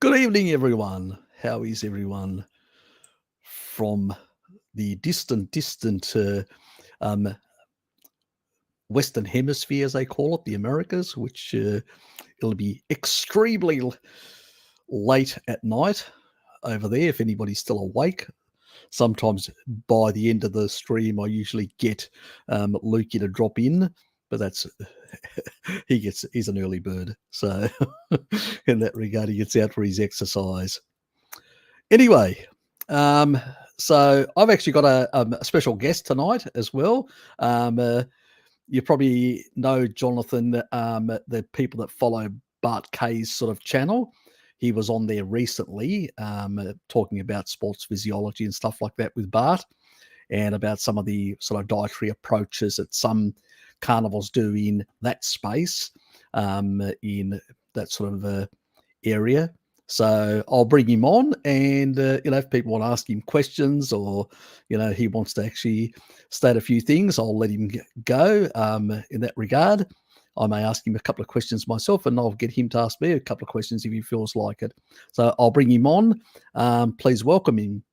Good evening, everyone. How is everyone from the distant um, Western Hemisphere, as they call it, the Americas, which it'll be extremely late at night over there if anybody's still awake. Sometimes by the end of the stream, I usually get Lukey to drop in, but that's he's an early bird, so in that regard, he gets out for his exercise. Anyway, so I've actually got a special guest tonight as well. You probably know Jonathan, the people that follow Bart Kay's sort of channel. He was on there recently talking about sports physiology and stuff like that with Bart, and about some of the sort of dietary approaches that some carnivores do in that space, in that sort of area. So I'll bring him on, and if people want to ask him questions, or he wants to actually state a few things, I'll let him go in that regard. I may ask him a couple of questions myself, and I'll get him to ask me a couple of questions if he feels like it. So I'll bring him on. Please welcome him.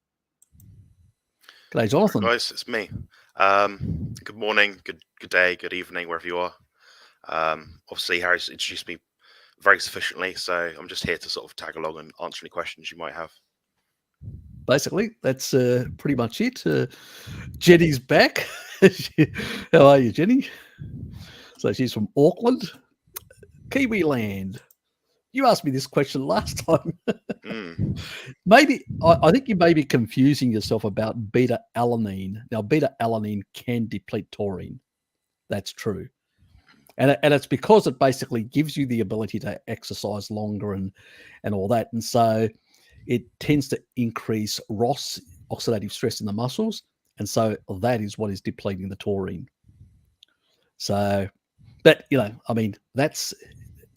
G'day, Jonathan. Hi guys, it's me. Good morning, good day, good evening, wherever you are. Obviously, Harry's introduced me very sufficiently, so I'm just here to sort of tag along and answer any questions you might have. Basically, that's pretty much it. Jenny's back. How are you, Jenny? So she's from Auckland, Kiwi land. You asked me this question last time. Maybe I think you may be confusing yourself about beta-alanine. Now, beta-alanine can deplete taurine. That's true. And it's because it basically gives you the ability to exercise longer and all that. And so it tends to increase ROS, oxidative stress in the muscles. And so that is what is depleting the taurine. So, but, that's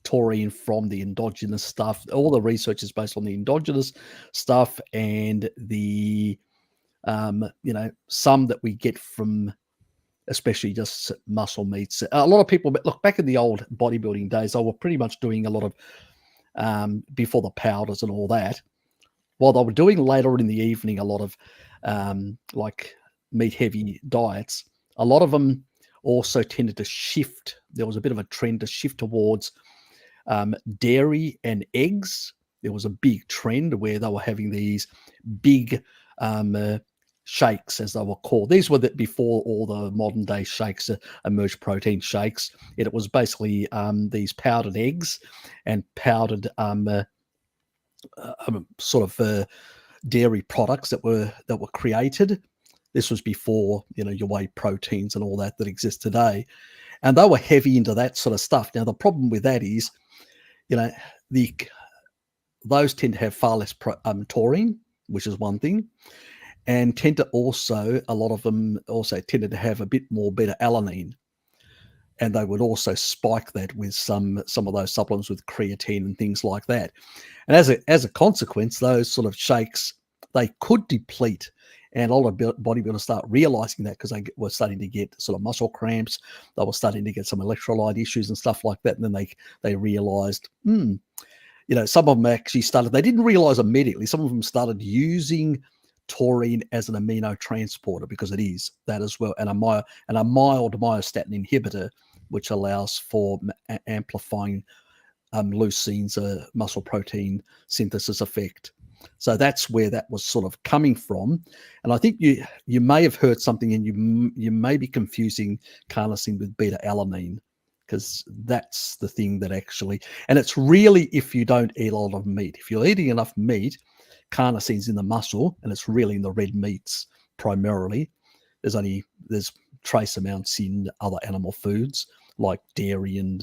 taurine from the endogenous stuff. All the research is based on the endogenous stuff and the, some that we get from especially just muscle meats. A lot of people, look, back in the old bodybuilding days, they were pretty much doing a lot of, before the powders and all that, while they were doing later in the evening a lot of like meat-heavy diets, a lot of them also tended to shift. There was a bit of a trend to shift towards dairy and eggs. There was a big trend where they were having these big shakes, as they were called. These were before all the modern day shakes emerged, protein shakes. It was basically these powdered eggs and powdered sort of dairy products that were created. This was before your whey proteins and all that exist today, and they were heavy into that sort of stuff. Now the problem with that is, those tend to have far less taurine, which is one thing. And tend to also, a lot of them also tended to have a bit more beta-alanine, and they would also spike that with some of those supplements with creatine and things like that. And as a consequence, those sort of shakes, they could deplete, and a lot of bodybuilders start realizing that because they were starting to get sort of muscle cramps. They were starting to get some electrolyte issues and stuff like that, and then they realized, some of them actually started. They didn't realize immediately. Some of them started using taurine as an amino transporter, because it is that as well, and a mild myostatin inhibitor, which allows for amplifying leucine's muscle protein synthesis effect. So that's where that was sort of coming from. And I think you may have heard something, and you may be confusing carnosine with beta-alanine, because that's the thing that actually, and it's really if you don't eat a lot of meat. If you're eating enough meat, carnosine's in the muscle, and it's really in the red meats primarily. There's trace amounts in other animal foods like dairy and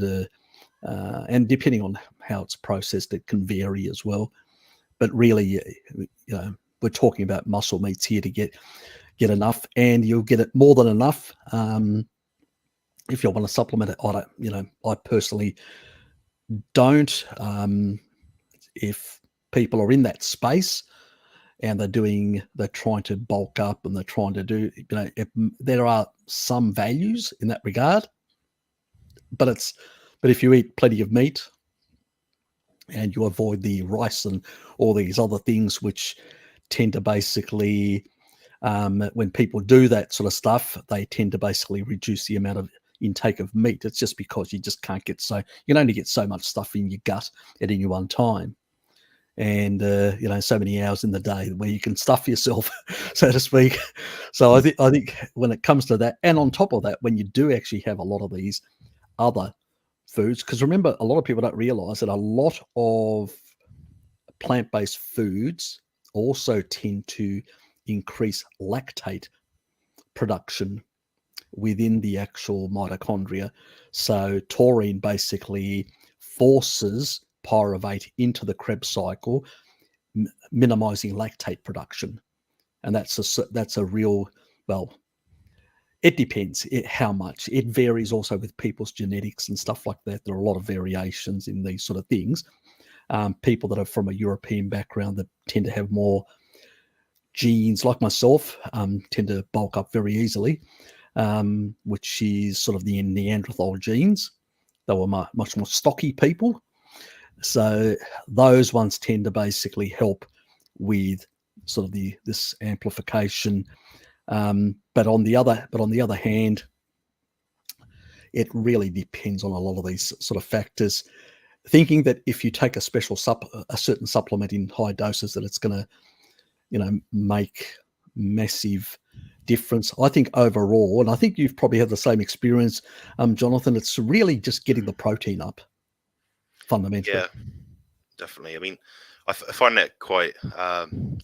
depending on how it's processed, it can vary as well. But really, we're talking about muscle meats here to get enough, and you'll get it more than enough. If you want to supplement it, I personally don't. If people are in that space and they're trying to bulk up and they're trying to do, there are some values in that regard, but if you eat plenty of meat, and you avoid the rice and all these other things which tend to basically, when people do that sort of stuff, they tend to basically reduce the amount of intake of meat. It's just because you just can't get you can only get so much stuff in your gut at any one time. And, so many hours in the day where you can stuff yourself, so to speak. So I think when it comes to that, and on top of that, when you do actually have a lot of these other foods, because remember, a lot of people don't realize that a lot of plant-based foods also tend to increase lactate production within the actual mitochondria. So taurine basically forces pyruvate into the Krebs cycle, minimizing lactate production. And that's a real, well, it depends how much. It varies also with people's genetics and stuff like that. There are a lot of variations in these sort of things. People that are from a European background that tend to have more genes, like myself, tend to bulk up very easily, which is sort of the Neanderthal genes. They were much more stocky people. So those ones tend to basically help with sort of this amplification. But on the other hand, it really depends on a lot of these sort of factors. Thinking that if you take a certain supplement in high doses, that it's going to, make massive difference. I think overall, and I think you've probably had the same experience, Jonathan, it's really just getting the protein up, fundamentally. Yeah, definitely. I mean, I find it quite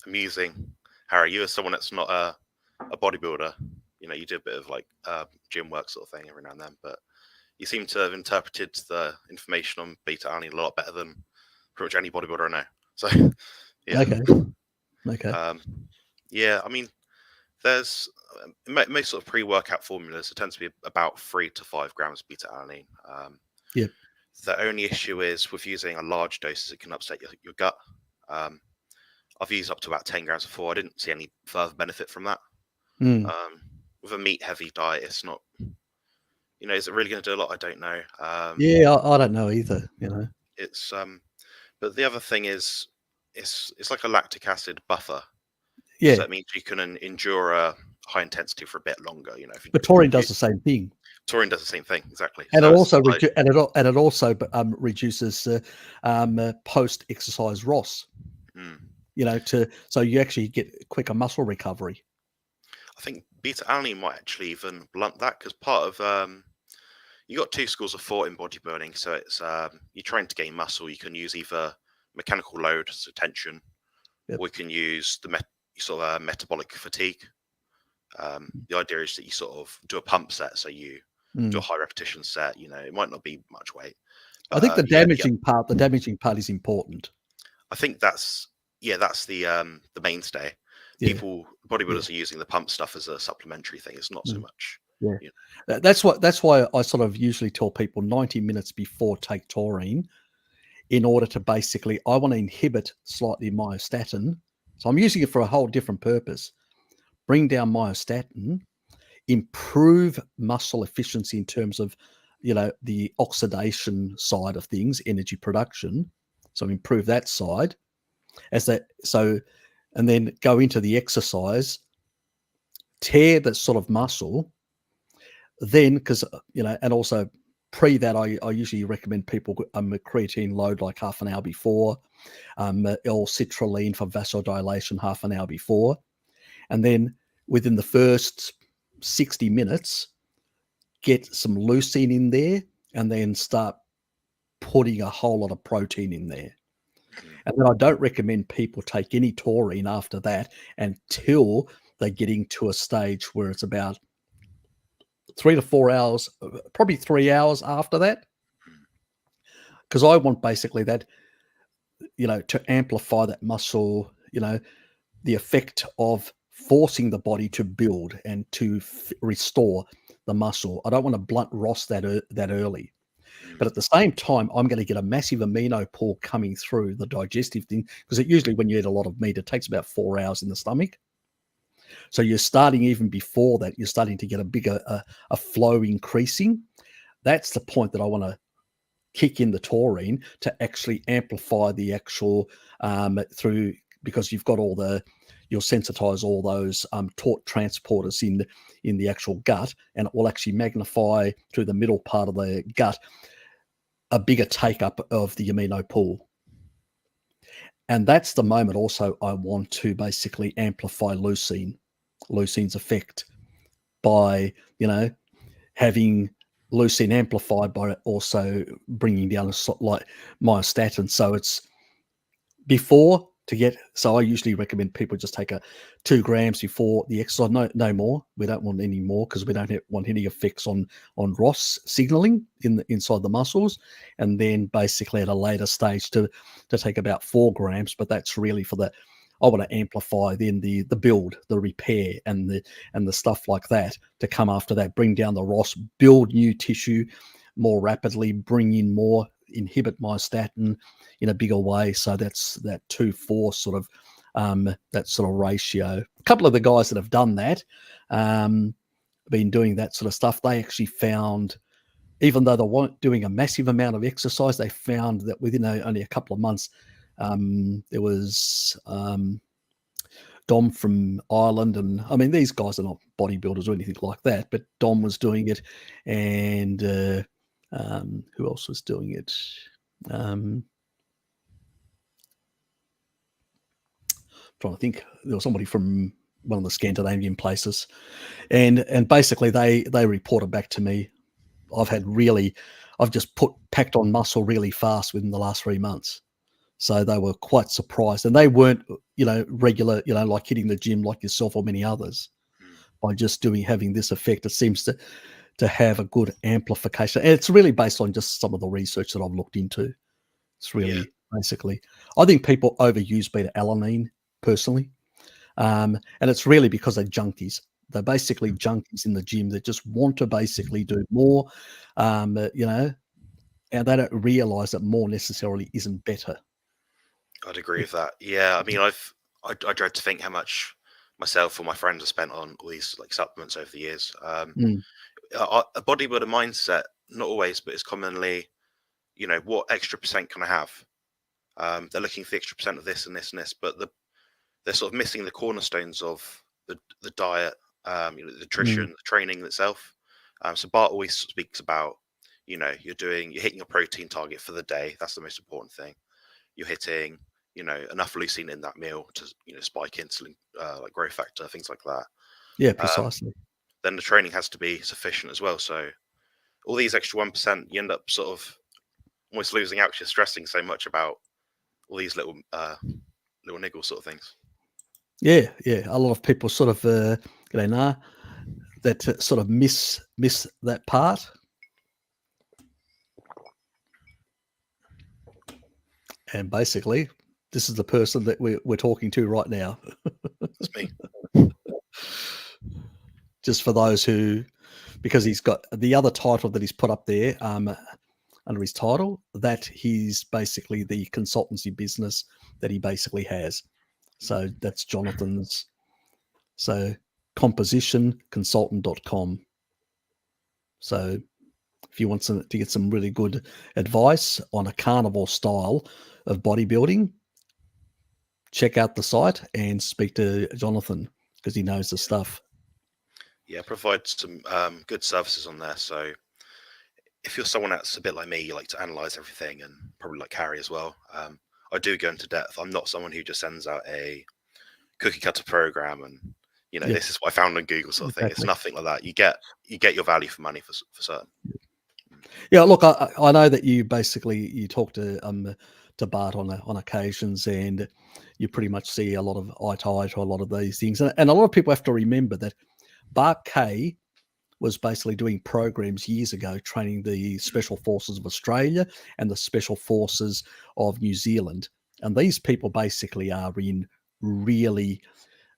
amusing, Harry. You as someone that's not a bodybuilder, you do a bit of like gym work sort of thing every now and then, but you seem to have interpreted the information on beta-alanine a lot better than pretty much any bodybuilder I know. So, yeah. Okay. Yeah, I mean, there's most sort of pre-workout formulas. It tends to be about 3 to 5 grams beta-alanine. Yep. The only issue is with using a large doses, it can upset your gut. I've used up to about 10 grams before. I didn't see any further benefit from that. With a meat-heavy diet, it's not. Is it really going to do a lot? I don't know. Yeah, I don't know either. It's but the other thing is, it's like a lactic acid buffer. Yeah. So that means you can endure a high intensity for a bit longer. But taurine does the same thing. Taurine does the same thing, exactly. And so it also reduces post-exercise ROS. So you actually get quicker muscle recovery. I think beta-alanine might actually even blunt that, because part of you got 2 schools of thought in bodybuilding. So it's you're trying to gain muscle. You can use either mechanical load, so tension, or you can use the metabolic fatigue. The idea is that you sort of do a pump set, so you do a high repetition set. It might not be much weight. But, I think the damaging part is important. I think that's the mainstay. Bodybuilders are using the pump stuff as a supplementary thing. It's not so much. Yeah. That's why I sort of usually tell people 90 minutes before take taurine, in order to basically, I want to inhibit slightly myostatin. So I'm using it for a whole different purpose. Bring down myostatin, improve muscle efficiency in terms of, the oxidation side of things, energy production. So improve that side and then go into the exercise, tear that sort of muscle. Then, because, and also pre that, I usually recommend people a creatine load like half an hour before, L-citrulline for vasodilation half an hour before. And then within the first 60 minutes, get some leucine in there, and then start putting a whole lot of protein in there. And then I don't recommend people take any taurine after that until they're getting to a stage where it's about 3 to 4 hours, probably 3 hours after that. Because I want basically that, to amplify that muscle, the effect of forcing the body to build and to restore the muscle. I don't want to blunt ROS that early. But at the same time, I'm going to get a massive amino pool coming through the digestive thing, because usually when you eat a lot of meat, it takes about 4 hours in the stomach. So you're starting even before that, you're starting to get a bigger a flow increasing. That's the point that I want to kick in the taurine to actually amplify the actual through, because you've got you'll sensitize all those transporters in the actual gut, and it will actually magnify through the middle part of the gut a bigger take up of the amino pool. And that's the moment also I want to basically amplify leucine's effect by, having leucine amplified by also bringing down like myostatin. So it's before so I usually recommend people just take 2 grams before the exercise, no more. We don't want any more, because we don't want any effects on ROS signaling inside the muscles. And then basically at a later stage to take about 4 grams, but that's really for I want to amplify then the build, the repair, and the stuff like that to come after that, bring down the ROS, build new tissue more rapidly, bring in more, inhibit myostatin in a bigger way. So that's that 2-4 sort of that sort of ratio. A couple of the guys that have done that, been doing that sort of stuff, they actually found, even though they weren't doing a massive amount of exercise, they found that within only a couple of months, there was Dom from Ireland, and I mean, these guys are not bodybuilders or anything like that, but Dom was doing it, and who else was doing it? Trying to think, there was somebody from one of the Scandinavian places, and basically they reported back to me, I've just packed on muscle really fast within the last 3 months. So they were quite surprised, and they weren't, regular, like hitting the gym like yourself or many others. By just having this effect, it seems to have a good amplification, and it's really based on just some of the research that I've looked into. It's really basically, I think people overuse beta-alanine personally, and it's really because they're junkies. They're basically junkies in the gym that just want to basically do more, and they don't realize that more necessarily isn't better. I'd agree with that. Yeah, I mean, I dread to think how much myself or my friends have spent on all these like supplements over the years. A bodybuilder mindset, not always, but it's commonly, what extra percent can I have? They're looking for the extra percent of this and this and this, but they're sort of missing the cornerstones of the diet, the nutrition, the training itself. So Bart always speaks about, you're hitting your protein target for the day. That's the most important thing. You're hitting, enough leucine in that meal to, spike insulin, like growth factor, things like that. Yeah, precisely. Then the training has to be sufficient as well. So all these extra 1%, you end up sort of almost losing out. You're stressing so much about all these little niggle sort of things. Yeah. A lot of people sort of, that sort of miss that part. And basically, this is the person that we're talking to right now. That's me. Just for those because he's got the other title that he's put up there under his title, that he's basically the consultancy business that he basically has. So that's Jonathan's. So compositionconsultant.com. So if you want to get some really good advice on a carnivore style of bodybuilding, check out the site and speak to Jonathan, because he knows the stuff. Yeah, provide some good services on there. So if you're someone that's a bit like me, you like to analyze everything, and probably like Harry as well, I do go into depth. I'm not someone who just sends out a cookie cutter program and this is what I found on Google sort of thing. It's nothing like that. You get your value for money for certain. Yeah, look, I know that you talk to Bart on occasions, and you pretty much see a lot of eye to eye to a lot of these things, and a lot of people have to remember that Bart K was basically doing programs years ago training the Special Forces of Australia and the Special Forces of New Zealand, and these people basically are in really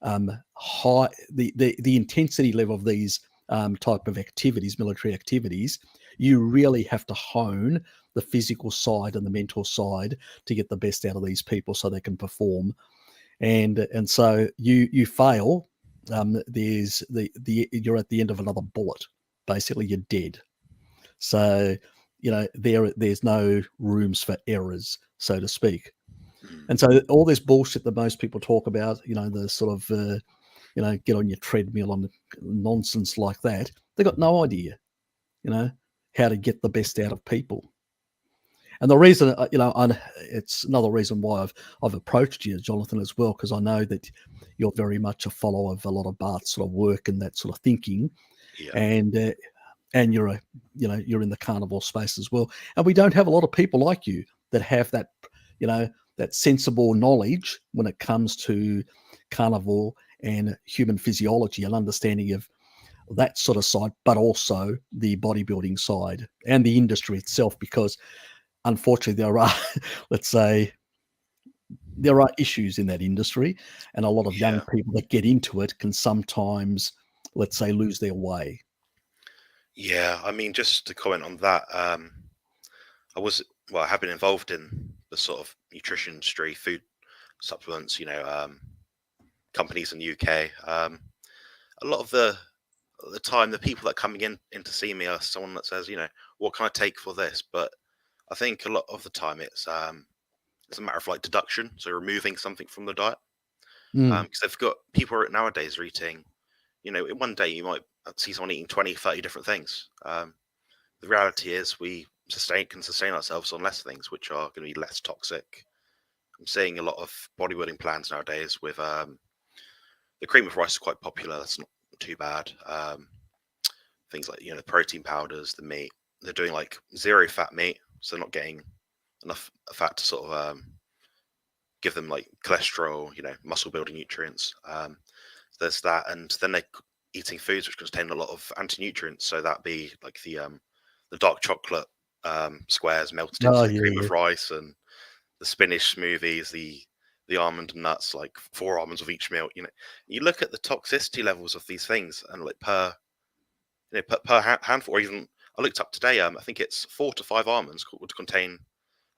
high, the intensity level of these type of activities, military activities. You really have to hone the physical side and the mental side to get the best out of these people so they can perform. And so you fail, there's you're at the end of another bullet. Basically, you're dead. So there's no rooms for errors, so to speak. Mm. And so all this bullshit that most people talk about, the sort of, get on your treadmill on nonsense like that, they got no idea, how to get the best out of people. And the reason, it's another reason why I've approached you, Jonathan, as well, because I know that you're very much a follower of a lot of Bart's sort of work and that sort of thinking, Yeah. and you're you're in the carnivore space as well. And we don't have a lot of people like you that have that, that sensible knowledge when it comes to carnivore and human physiology and understanding of that sort of side, but also the bodybuilding side and the industry itself, because unfortunately there are, let's say, there are issues in that industry, and a lot of young people that get into it can sometimes, let's say, lose their way. Yeah, I mean, just to comment on that, I have been involved in the sort of nutrition industry, food supplements, companies in the UK. A lot of the time, the people that are coming in to see me are someone that says, what can I take for this? But I think a lot of the time it's a matter of like deduction, so removing something from the diet. Because they've got people nowadays are eating, in one day you might see someone eating 20, 30 different things. The reality is we can sustain ourselves on less things, which are going to be less toxic. I'm seeing a lot of bodybuilding plans nowadays with the cream of rice is quite popular. That's not too bad. Things like the protein powders, the meat. They're doing like 0 fat meat, so they're not getting enough fat to sort of give them like cholesterol, muscle building nutrients. There's that, and then they're eating foods which contain a lot of anti-nutrients. So that'd be like the dark chocolate squares melted into the cream of rice, and the spinach smoothies, the almond and nuts, like 4 almonds of each meal. You look at the toxicity levels of these things, and like per handful, or even I looked up today. I think it's 4 to 5 almonds would contain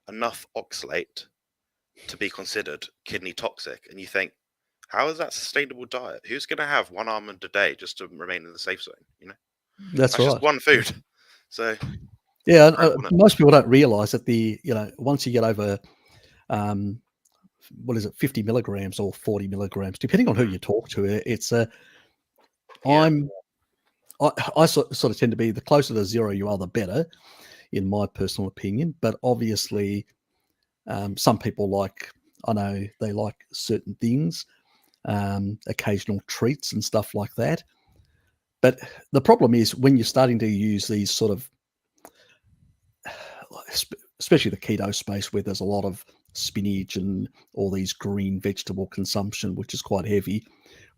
enough oxalate to be considered kidney toxic. And you think, how is that a sustainable diet? Who's going to have 1 almond a day just to remain in the safe zone? That's right. Just one food. So most people don't realize that once you get over what is it, 50 milligrams or 40 milligrams, depending on who you talk to, it's I sort of tend to be, the closer to 0 you are, the better, in my personal opinion. But obviously, some people I know they like certain things, occasional treats and stuff like that. But the problem is when you're starting to use these sort of, especially the keto space, where there's a lot of spinach and all these green vegetable consumption, which is quite heavy,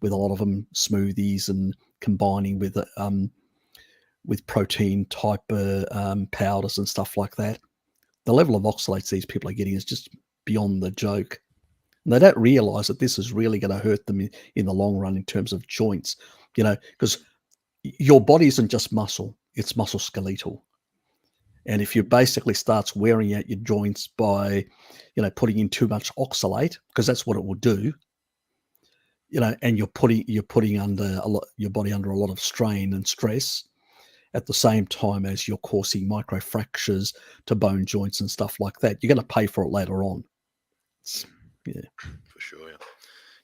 with a lot of them smoothies and combining with protein type powders and stuff like that. The level of oxalates these people are getting is just beyond the joke. And they don't realize that this is really going to hurt them in the long run in terms of joints, because your body isn't just muscle, it's musculoskeletal. And if you basically starts wearing out your joints by, putting in too much oxalate, because that's what it will do, and you're putting under your body under a lot of strain and stress, at the same time as you're causing microfractures to bone joints and stuff like that, you're going to pay for it later on. For sure.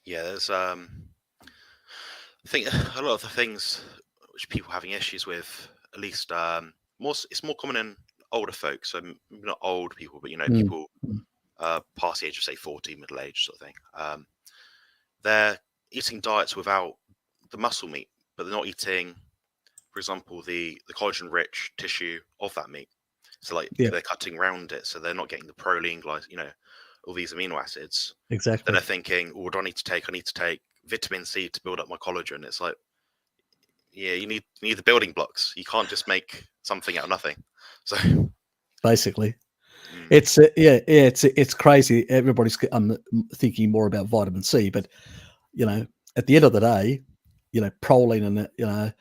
Yeah, there's I think a lot of the things which people are having issues with, at least it's more common in older folks, so maybe not old people, but people past the age of say 40, middle age sort of thing. They're eating diets without the muscle meat, but they're not eating, for example, the collagen rich tissue of that meat. So they're cutting around it, so they're not getting the proline, all these amino acids. Exactly. Then they're thinking, what do I need to take? I need to take vitamin C to build up my collagen. It's like, you need the building blocks. You can't just make something out of nothing. So basically, it's crazy. Everybody's thinking more about vitamin C, but at the end of the day, proline and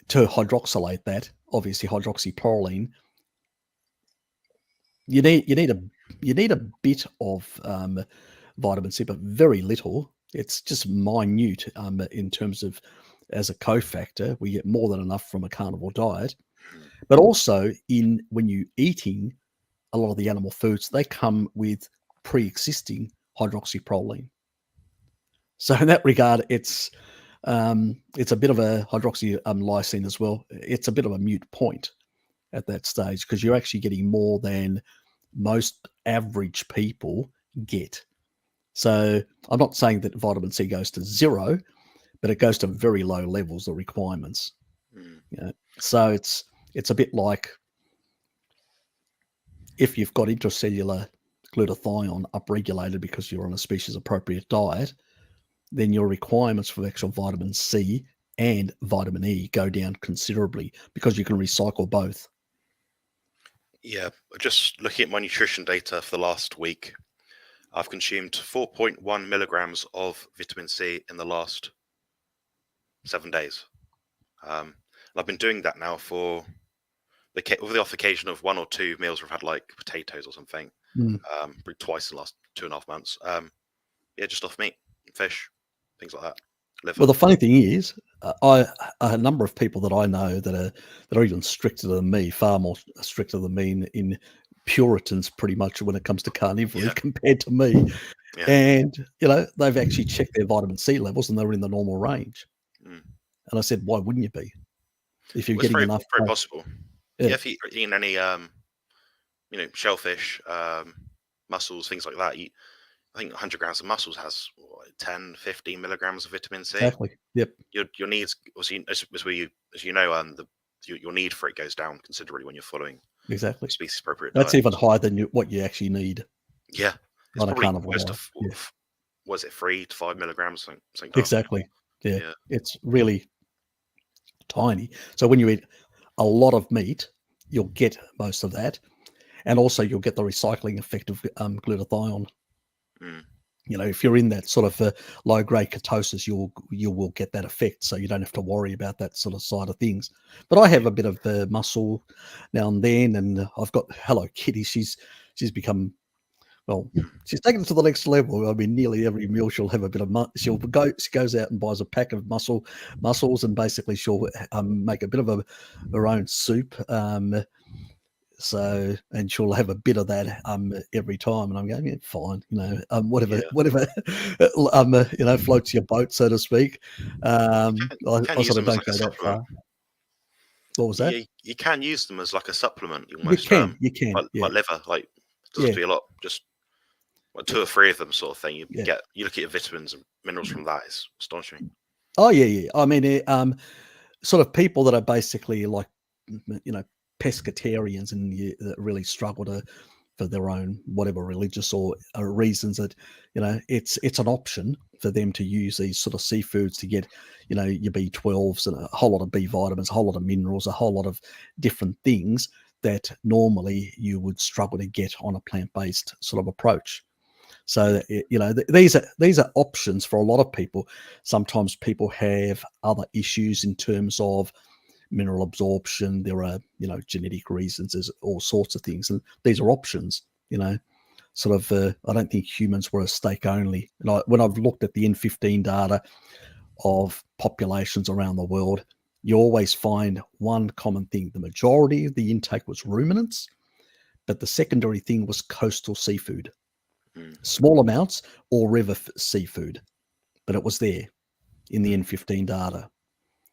to hydroxylate that, obviously hydroxyproline, you need a bit of vitamin C, but very little. It's just minute in terms of, as a cofactor. We get more than enough from a carnivore diet, But also when you eating a lot of the animal foods, they come with pre-existing hydroxyproline. So in that regard, it's a bit of a hydroxylysine as well. It's a bit of a moot point at that stage because you're actually getting more than most average people get. So I'm not saying that vitamin C goes to zero, but it goes to very low levels, the requirements. So it's a bit like if you've got intracellular glutathione upregulated because you're on a species appropriate diet, then your requirements for actual vitamin C and vitamin E go down considerably because you can recycle both. Yeah, just looking at my nutrition data for the last week, I've consumed 4.1 milligrams of vitamin C in the last 7 days. I've been doing that now for with the off occasion of 1 or 2 meals where I've had like potatoes or something, probably twice in the last 2.5 months. Yeah, just off meat, fish, things like that. Liver. Well, the funny thing is, a number of people that I know that are even stricter than me, far more stricter than me in Puritans, pretty much when it comes to carnivore compared to me. Yeah. And they've actually checked their vitamin C levels and they're in the normal range. And I said, why wouldn't you be? If you're getting enough, very possible. Yeah. If you eat any shellfish, mussels, things like that, I think 100 grams of mussels has 10, 15 milligrams of vitamin C. Exactly. Yep. Your needs, as you your need for it goes down considerably when you're following exactly species appropriate. That's even higher than what you actually need. Yeah, it's on a probably carnivore close diet. to was it 3 to 5 milligrams? Something Exactly. Yeah, it's really tiny. So when you eat a lot of meat, you'll get most of that, and also you'll get the recycling effect of glutathione. If you're in that sort of low grade ketosis, you will get that effect, so you don't have to worry about that sort of side of things. But I have a bit of muscle now and then, and I've got Hello Kitty. She's become, well, she's taken it to the next level. I mean, nearly every meal she'll have a bit of she goes out and buys a pack of mussels, and basically she'll make a bit of her own soup. And she'll have a bit of that every time, and I'm going, yeah, fine, whatever floats your boat, so to speak. I sort of don't go that far. What was that? You can use them as like a supplement. You can, like liver, like doesn't have to be a lot, just like 2 or 3 of them, sort of thing. You look at your vitamins and minerals from that. It's astonishing. Oh yeah. I mean, sort of people that are basically like, pescatarians and that really struggle for their own whatever religious or reasons, that it's an option for them to use these sort of seafoods to get your B12s and a whole lot of B vitamins, a whole lot of minerals, a whole lot of different things that normally you would struggle to get on a plant-based sort of approach. So these are options for a lot of people. Sometimes people have other issues in terms of mineral absorption. There are genetic reasons. There's all sorts of things, and these are options. Sort of. I don't think humans were a steak only. And when I've looked at the N15 data of populations around the world, you always find one common thing: the majority of the intake was ruminants, but the secondary thing was coastal seafood. Small amounts or river seafood, but it was there in the N15 data.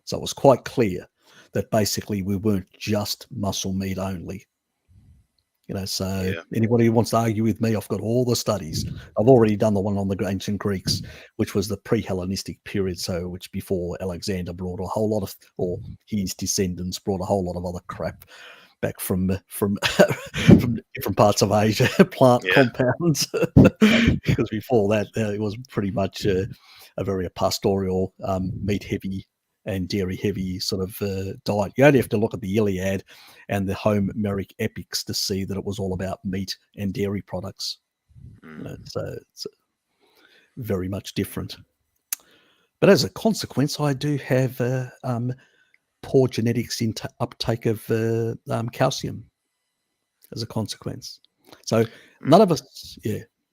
So it was quite clear that basically we weren't just muscle meat only. Anybody who wants to argue with me, I've got all the studies. I've already done the one on the ancient Greeks, which was the pre-Hellenistic period, so which before Alexander brought a whole lot of, or his descendants brought a whole lot of other crap back from different parts of Asia, plant compounds. Because before that, it was pretty much a very pastoral, meat-heavy and dairy-heavy sort of diet. You only have to look at the Iliad and the Homeric epics to see that it was all about meat and dairy products. So it's very much different. But as a consequence, I do have poor genetics into uptake of calcium as a consequence. So none of us,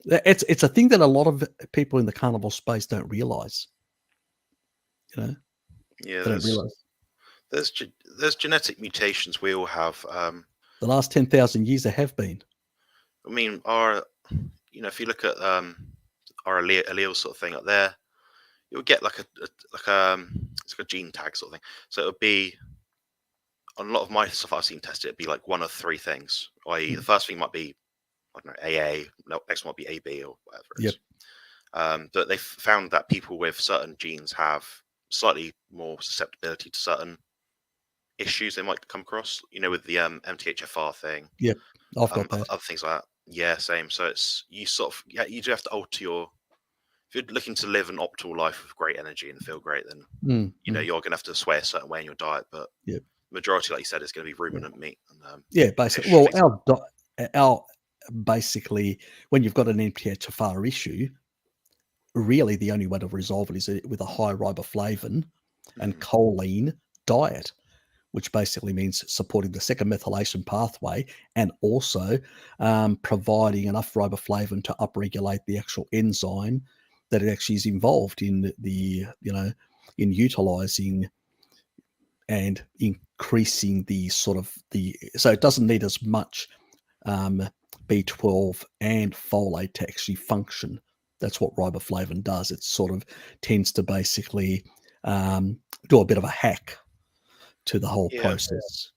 it's a thing that a lot of people in the carnivore space don't realize. They don't realize. there's genetic mutations we all have. The last 10,000 years there have been. I mean, if you look at our allele sort of thing up there, you'll get like it's like a gene tag sort of thing. So it would be on a lot of my stuff I've seen tested, it'd be like one of three things. I.e., the first thing might be, I don't know, AA. Next one might be AB or whatever it is. But they found that people with certain genes have slightly more susceptibility to certain issues they might come across. With the MTHFR thing. Yep, I've got that. Other things like that. Yeah, same. So it's you do have to alter your. If you're looking to live an optimal life with great energy and feel great, then you're going to have to sway a certain way in your diet. But majority, like you said, is going to be ruminant meat. And, basically. Well, our basically, when you've got an MTHFR issue, really the only way to resolve it is with a high riboflavin and choline diet, which basically means supporting the second methylation pathway and also providing enough riboflavin to upregulate the actual enzyme that it actually is involved in in utilizing and increasing so it doesn't need as much B12 and folate to actually function. That's what riboflavin does. It sort of tends to basically do a bit of a hack to the whole process.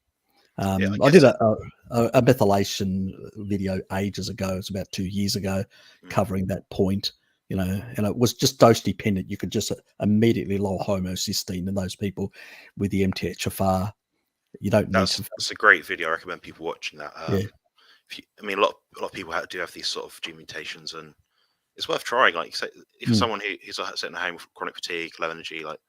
I did a methylation video ages ago. It was about 2 years ago, covering that point. And it was just dose dependent. You could just immediately lower homocysteine in those people with the MTHFR. You don't need to. That's a great video. I recommend people watching that. A lot of people do have these sort of gene mutations, and it's worth trying. Like you say, if you're someone who's sitting at home with chronic fatigue, low energy, like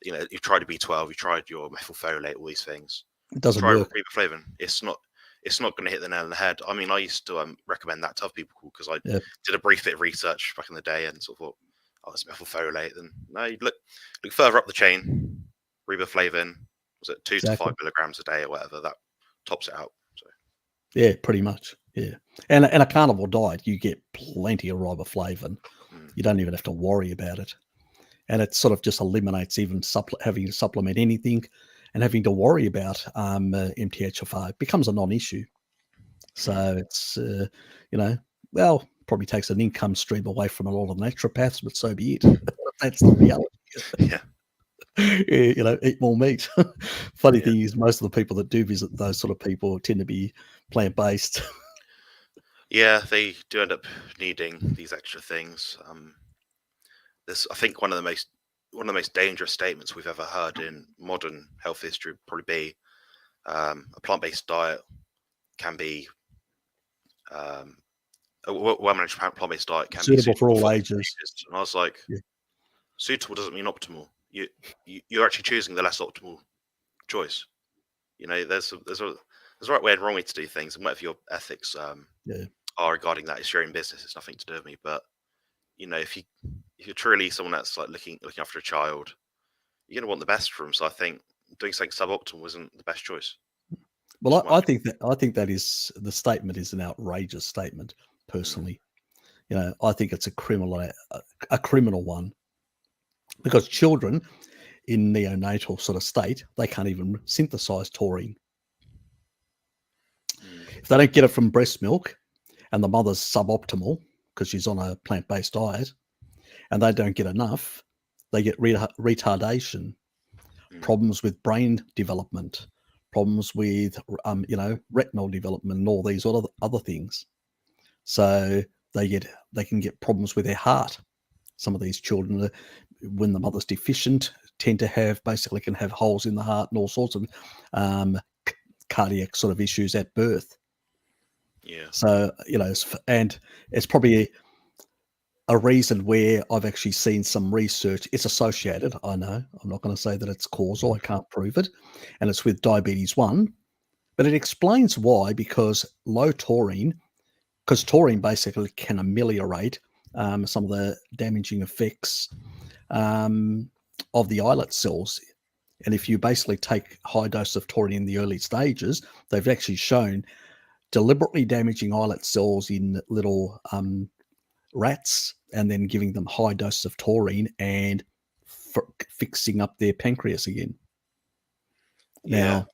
you've tried a B12, you've tried your methylfolate, all these things. It doesn't work. Riboflavin. It's not going to hit the nail on the head. I mean, I used to recommend that to other people because I did a brief bit of research back in the day and sort of thought, oh, it's methylfolate. Then no, you look further up the chain. Riboflavin, was it 2 to 5 milligrams a day or whatever? That tops it out. So yeah, pretty much. Yeah, and a carnivore diet, you get plenty of riboflavin. You don't even have to worry about it, and it sort of just eliminates even having to supplement anything. And having to worry about MTHFR becomes a non-issue. So it's, probably takes an income stream away from a lot of naturopaths, but so be it. That's the reality. Eat more meat. Funny thing is, most of the people that do visit those sort of people tend to be plant-based. Yeah, they do end up needing these extra things. I think one of the most dangerous statements we've ever heard in modern health history would probably be a plant-based diet can be a well-managed plant-based diet can suitable be for all ages. And I was like, suitable doesn't mean optimal. You're actually choosing the less optimal choice. There's a right way and wrong way to do things, and whatever your ethics are regarding that, it's your own business. It's nothing to do with me. But if you're truly someone that's like looking after a child, you're going to want the best for them. So I think doing something suboptimal isn't the best choice. Well, I think that is the statement is an outrageous statement. Personally, I think it's a criminal one, because children in neonatal sort of state, they can't even synthesize taurine. If they don't get it from breast milk, and the mother's suboptimal because she's on a plant-based diet, and they don't get enough, they get retardation, problems with brain development, problems with retinal development, and all these other things. So they can get problems with their heart. Some of these children, when the mother's deficient, tend to can have holes in the heart and all sorts of cardiac sort of issues at birth. Yeah. So and it's probably a reason where I've actually seen some research. It's associated. I know. I'm not going to say that it's causal. I can't prove it. And it's with diabetes 1. But it explains why, because low taurine, because taurine basically can ameliorate some of the damaging effects of the islet cells. And if you basically take high dose of taurine in the early stages, they've actually shown deliberately damaging islet cells in little rats, and then giving them high doses of taurine and fixing up their pancreas again. Now,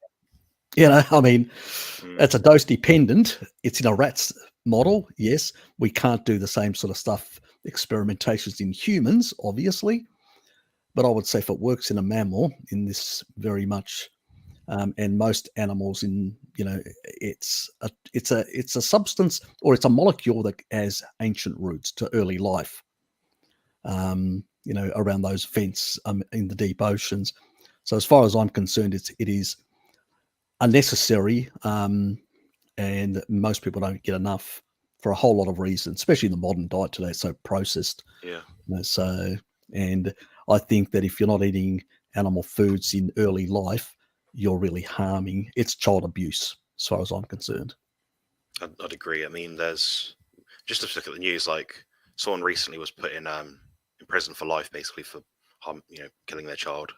I mean, it's a dose dependent. It's in a rat's model. Yes, we can't do the same sort of stuff, experimentations in humans, obviously. But I would say if it works in a mammal, in this very much, and most animals, in it's a substance, or it's a molecule that has ancient roots to early life. Around those vents in the deep oceans. So as far as I'm concerned, it is unnecessary, and most people don't get enough for a whole lot of reasons, especially in the modern diet today. It's so processed. And I think that if you're not eating animal foods in early life, you're really harming. It's child abuse, as far as I'm concerned. I'd agree. I mean, there's just to look at the news, like someone recently was put in prison for life, basically for killing their child.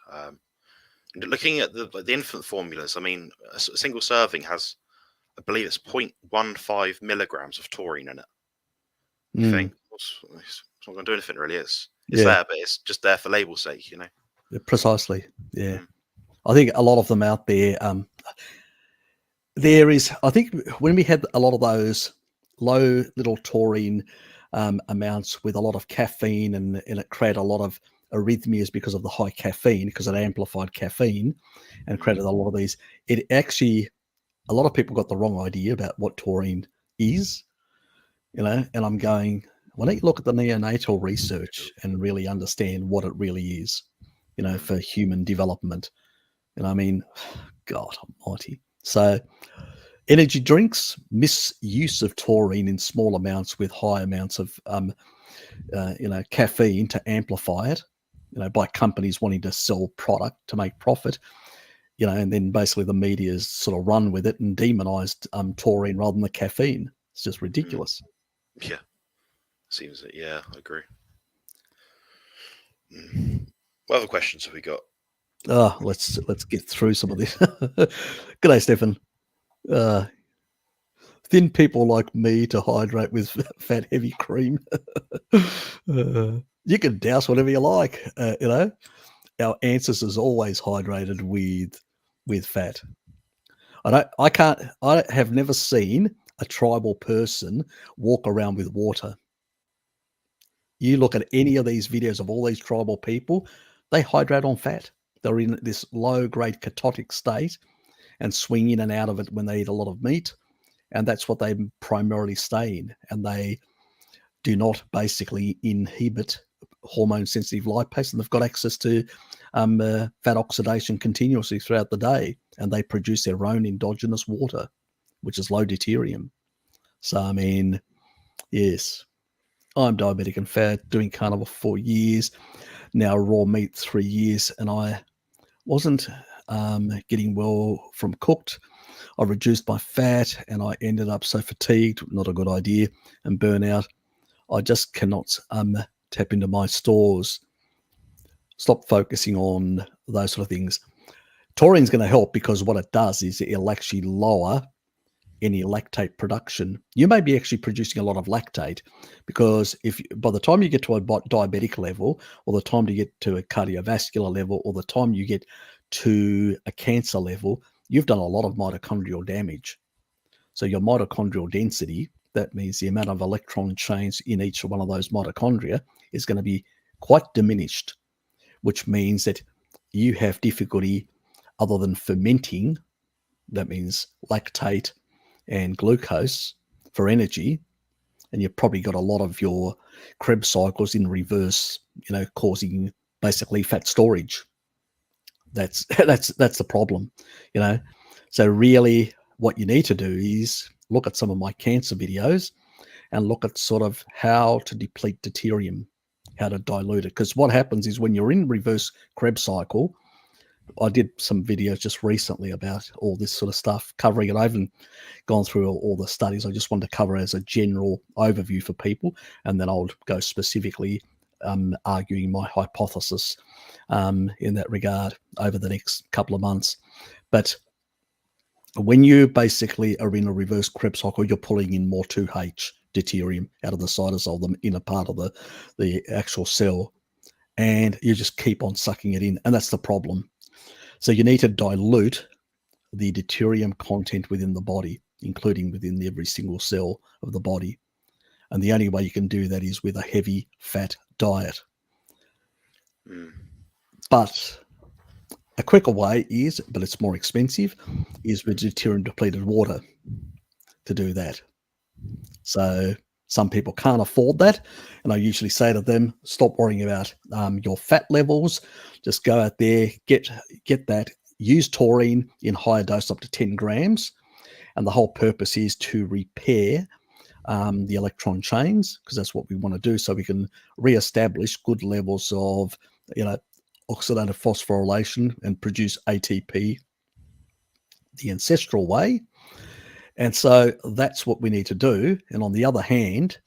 Looking at the infant formulas, I mean, a single serving has, I believe it's 0.15 milligrams of taurine in it. You think it's not going to do anything really? It's there, but it's just there for label's sake, Precisely. Yeah. I think a lot of them out there. There is, I think, when we had a lot of those low little taurine amounts with a lot of caffeine, and it created a lot of arrhythmias because of the high caffeine, because it amplified caffeine and created a lot of these. It actually, a lot of people got the wrong idea about what taurine is, and I'm going, why don't you look at the neonatal research and really understand what it really is, for human development. And I mean, God almighty. So energy drinks, misuse of taurine in small amounts with high amounts of, caffeine to amplify it, by companies wanting to sell product to make profit, and then basically the media's sort of run with it and demonized taurine rather than the caffeine. It's just ridiculous. Yeah. Seems that, I agree. What other questions have we got? Let's get through some of this. G'day, Stefan. Thin people like me to hydrate with fat heavy cream. You can douse whatever you like. Our ancestors always hydrated with fat. I have never seen a tribal person walk around with water. You look at any of these videos of all these tribal people, they hydrate on fat. They're in this low-grade ketotic state and swing in and out of it when they eat a lot of meat. And that's what they primarily stay in. And they do not basically inhibit hormone-sensitive lipase. And they've got access to fat oxidation continuously throughout the day. And they produce their own endogenous water, which is low deuterium. So, I mean, yes, I'm diabetic and fat, doing carnivore 4 years, now raw meat 3 years, and I wasn't getting well from cooked. I reduced my fat and I ended up so fatigued, not a good idea, and burnout. I just cannot tap into my stores, stop focusing on those sort of things. Taurine's going to help because what it does is it'll actually lower any lactate production. You may be actually producing a lot of lactate, because if by the time you get to a diabetic level, or the time you get to a cardiovascular level, or the time you get to a cancer level, you've done a lot of mitochondrial damage. So your mitochondrial density, that means the amount of electron chains in each one of those mitochondria, is going to be quite diminished, which means that you have difficulty other than fermenting, that means lactate and glucose for energy, and you've probably got a lot of your Krebs cycles in reverse, causing basically fat storage. That's the problem, So really what you need to do is look at some of my cancer videos and look at sort of how to deplete deuterium, how to dilute it. Because what happens is when you're in reverse Krebs cycle, I did some videos just recently about all this sort of stuff, covering it. I haven't gone through all the studies. I just wanted to cover as a general overview for people, and then I'll go specifically arguing my hypothesis in that regard over the next couple of months. But when you basically are in a reverse Krebs cycle, you're pulling in more 2H deuterium out of the cytosol, the inner part of the actual cell, and you just keep on sucking it in, and that's the problem. So you need to dilute the deuterium content within the body, including within every single cell of the body. And the only way you can do that is with a heavy fat diet. But a quicker way is, but it's more expensive, is with deuterium depleted water to do that. So some people can't afford that. And I usually say to them, stop worrying about your fat levels. Just go out there, get that, use taurine in higher dose up to 10 grams. And the whole purpose is to repair the electron chains, because that's what we want to do, so we can reestablish good levels of, oxidative phosphorylation and produce ATP the ancestral way. And so that's what we need to do. And on the other hand,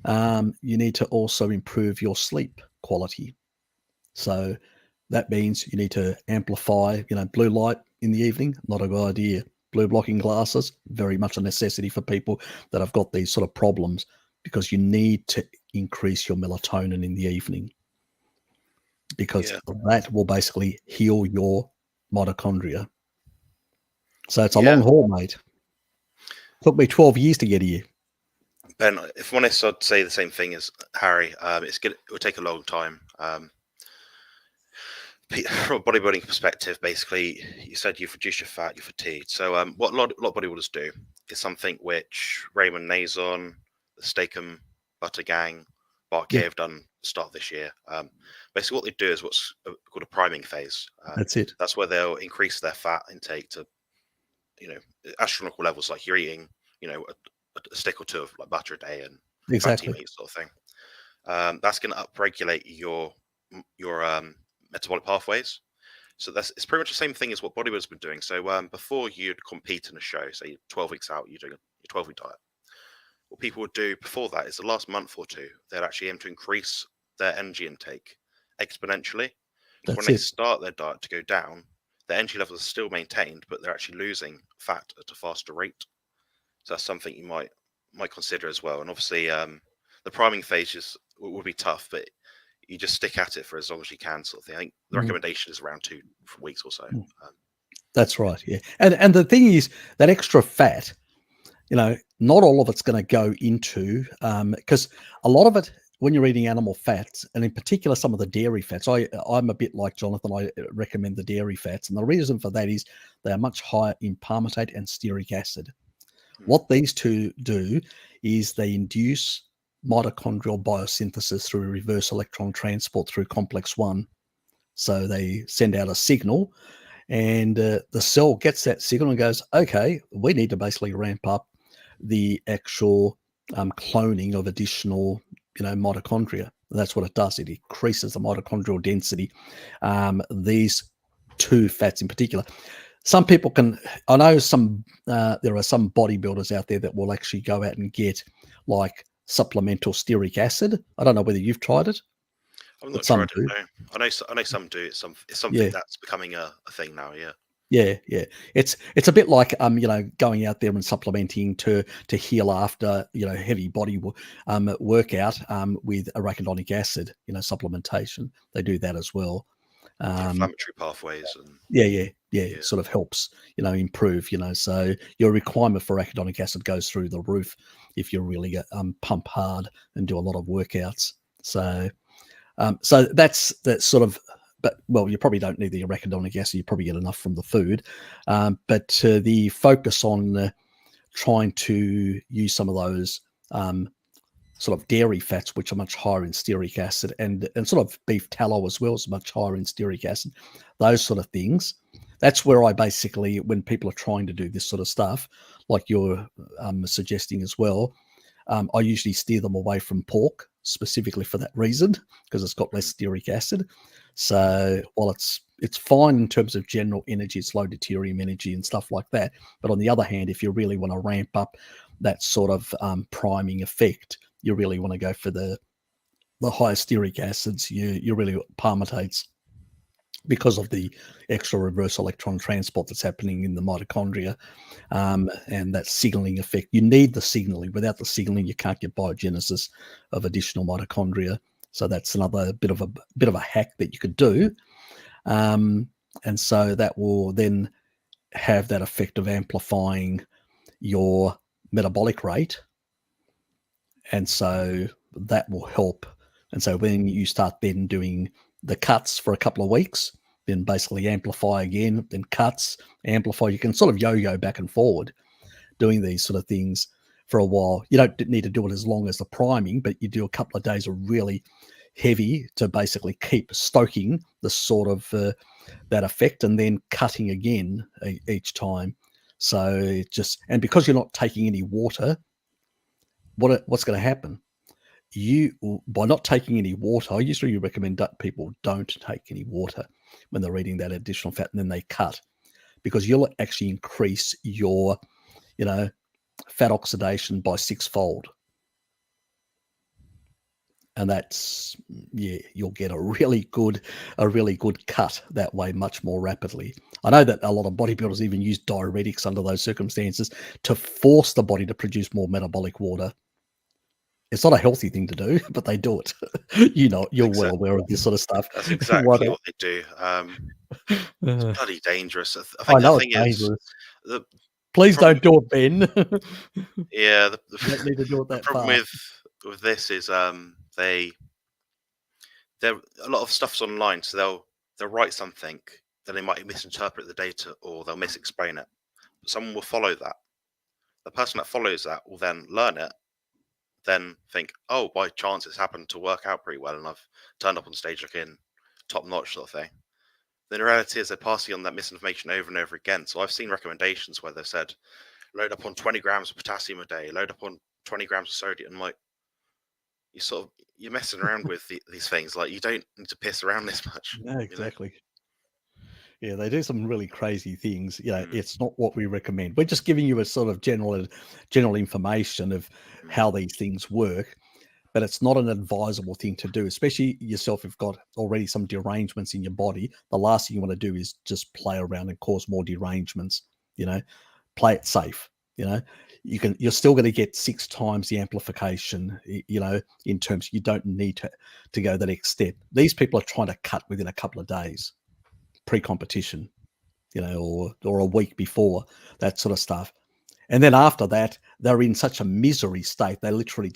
you need to also improve your sleep quality. So that means you need to amplify, blue light in the evening, not a good idea. Blue blocking glasses, very much a necessity for people that have got these sort of problems, because you need to increase your melatonin in the evening, because that will basically heal your mitochondria. So it's a long haul, mate. Took me 12 years to get here. Ben, if I'm honest, I'd say the same thing as Harry. It will take a long time. From a bodybuilding perspective, basically, you said you've reduced your fat, you're fatigued. So what a lot of bodybuilders do is something which Raymond Nazon, the Steak-'em Butter Gang, Bart have done at the start of this year. Basically, what they do is what's called a priming phase. That's it. That's where they'll increase their fat intake to, astronomical levels, like you're eating, a stick or two of like butter a day and fatty meat sort of thing. That's going to upregulate your metabolic pathways. So it's pretty much the same thing as what bodybuilders have been doing. So before you'd compete in a show, say 12 weeks out, you're doing a 12-week diet. What people would do before that is the last month or two, they'd actually aim to increase their energy intake exponentially. So when they start their diet to go down, their energy levels are still maintained, but they're actually losing fat at a faster rate. So that's something you might consider as well. And obviously, the priming phase would be tough, but you just stick at it for as long as you can, sort of thing. I think the recommendation is around 2 weeks or so. That's right, yeah. And the thing is, that extra fat, not all of it's going to go into, because a lot of it, when you're eating animal fats, and in particular some of the dairy fats, I'm a bit like Jonathan, I recommend the dairy fats. And the reason for that is they are much higher in palmitate and stearic acid. What these two do is they induce mitochondrial biosynthesis through reverse electron transport through complex 1. So they send out a signal, and the cell gets that signal and goes, okay, we need to basically ramp up the actual cloning of additional mitochondria. That's what it does. It increases the mitochondrial density. These two fats in particular. Some people I know there are some bodybuilders out there that will actually go out and get like supplemental stearic acid. I don't know whether you've tried it. I've not tried it. No. I know some do. It's something that's becoming a thing now. Yeah. Yeah. It's a bit like going out there and supplementing to heal after heavy body workout with arachidonic acid. Supplementation. They do that as well. Inflammatory pathways. And it sort of helps improve. So your requirement for arachidonic acid goes through the roof if you really pump hard and do a lot of workouts. So that's sort of. But, well, you probably don't need the arachidonic acid. You probably get enough from the food. But the focus on trying to use some of those sort of dairy fats, which are much higher in stearic acid, and sort of beef tallow as well is much higher in stearic acid, those sort of things. That's where I basically, when people are trying to do this sort of stuff, like you're suggesting as well, I usually steer them away from pork specifically for that reason, because it's got less stearic acid. So while it's fine in terms of general energy, it's low deuterium energy and stuff like that. But on the other hand, if you really want to ramp up that sort of priming effect, you really want to go for the higher stearic acids. You really palmitates, because of the extra reverse electron transport that's happening in the mitochondria, and that signaling effect. You need the signaling. Without the signaling, you can't get biogenesis of additional mitochondria. So that's another bit of a hack that you could do, and so that will then have that effect of amplifying your metabolic rate. And so that will help. And so when you start then doing the cuts for a couple of weeks, then basically amplify again, then cuts, amplify. You can sort of yo-yo back and forward doing these sort of things for a while. You don't need to do it as long as the priming, but you do a couple of days of really heavy to basically keep stoking the sort of that effect, and then cutting again each time. So and because you're not taking any water, what's going to happen? By not taking any water, I usually recommend that people don't take any water when they're eating that additional fat, and then they cut, because you'll actually increase your, fat oxidation by 6-fold. And that's, you'll get a really good cut that way much more rapidly. I know that a lot of bodybuilders even use diuretics under those circumstances to force the body to produce more metabolic water. It's not a healthy thing to do, but they do it. You're well aware of this sort of stuff. That's exactly what they do. It's bloody dangerous. I think know the thing it's dangerous. is, Please don't do it, Ben. yeah, You don't need to do it the that problem far. with this is a lot of stuff's online, so they'll write something, then they might misinterpret the data or they'll misexplain it. Someone will follow that. The person that follows that will then learn it, then think, oh, by chance it's happened to work out pretty well and I've turned up on stage looking top notch, sort of thing. Then the reality is they're passing on that misinformation over and over again. So I've seen recommendations where they've said, load up on 20 grams of potassium a day, load up on 20 grams of sodium. I'm like, you're messing around with these things. Like, you don't need to piss around this much. No, exactly. Yeah, they do some really crazy things. It's not what we recommend. We're just giving you a sort of general information of how these things work, but it's not an advisable thing to do, especially yourself. If you've got already some derangements in your body, the last thing you want to do is just play around and cause more derangements. Play it safe. You're still going to get 6 times the amplification, in terms, you don't need to go that extent. These people are trying to cut within a couple of days pre-competition, or a week before, that sort of stuff. And then after that, they're in such a misery state. They literally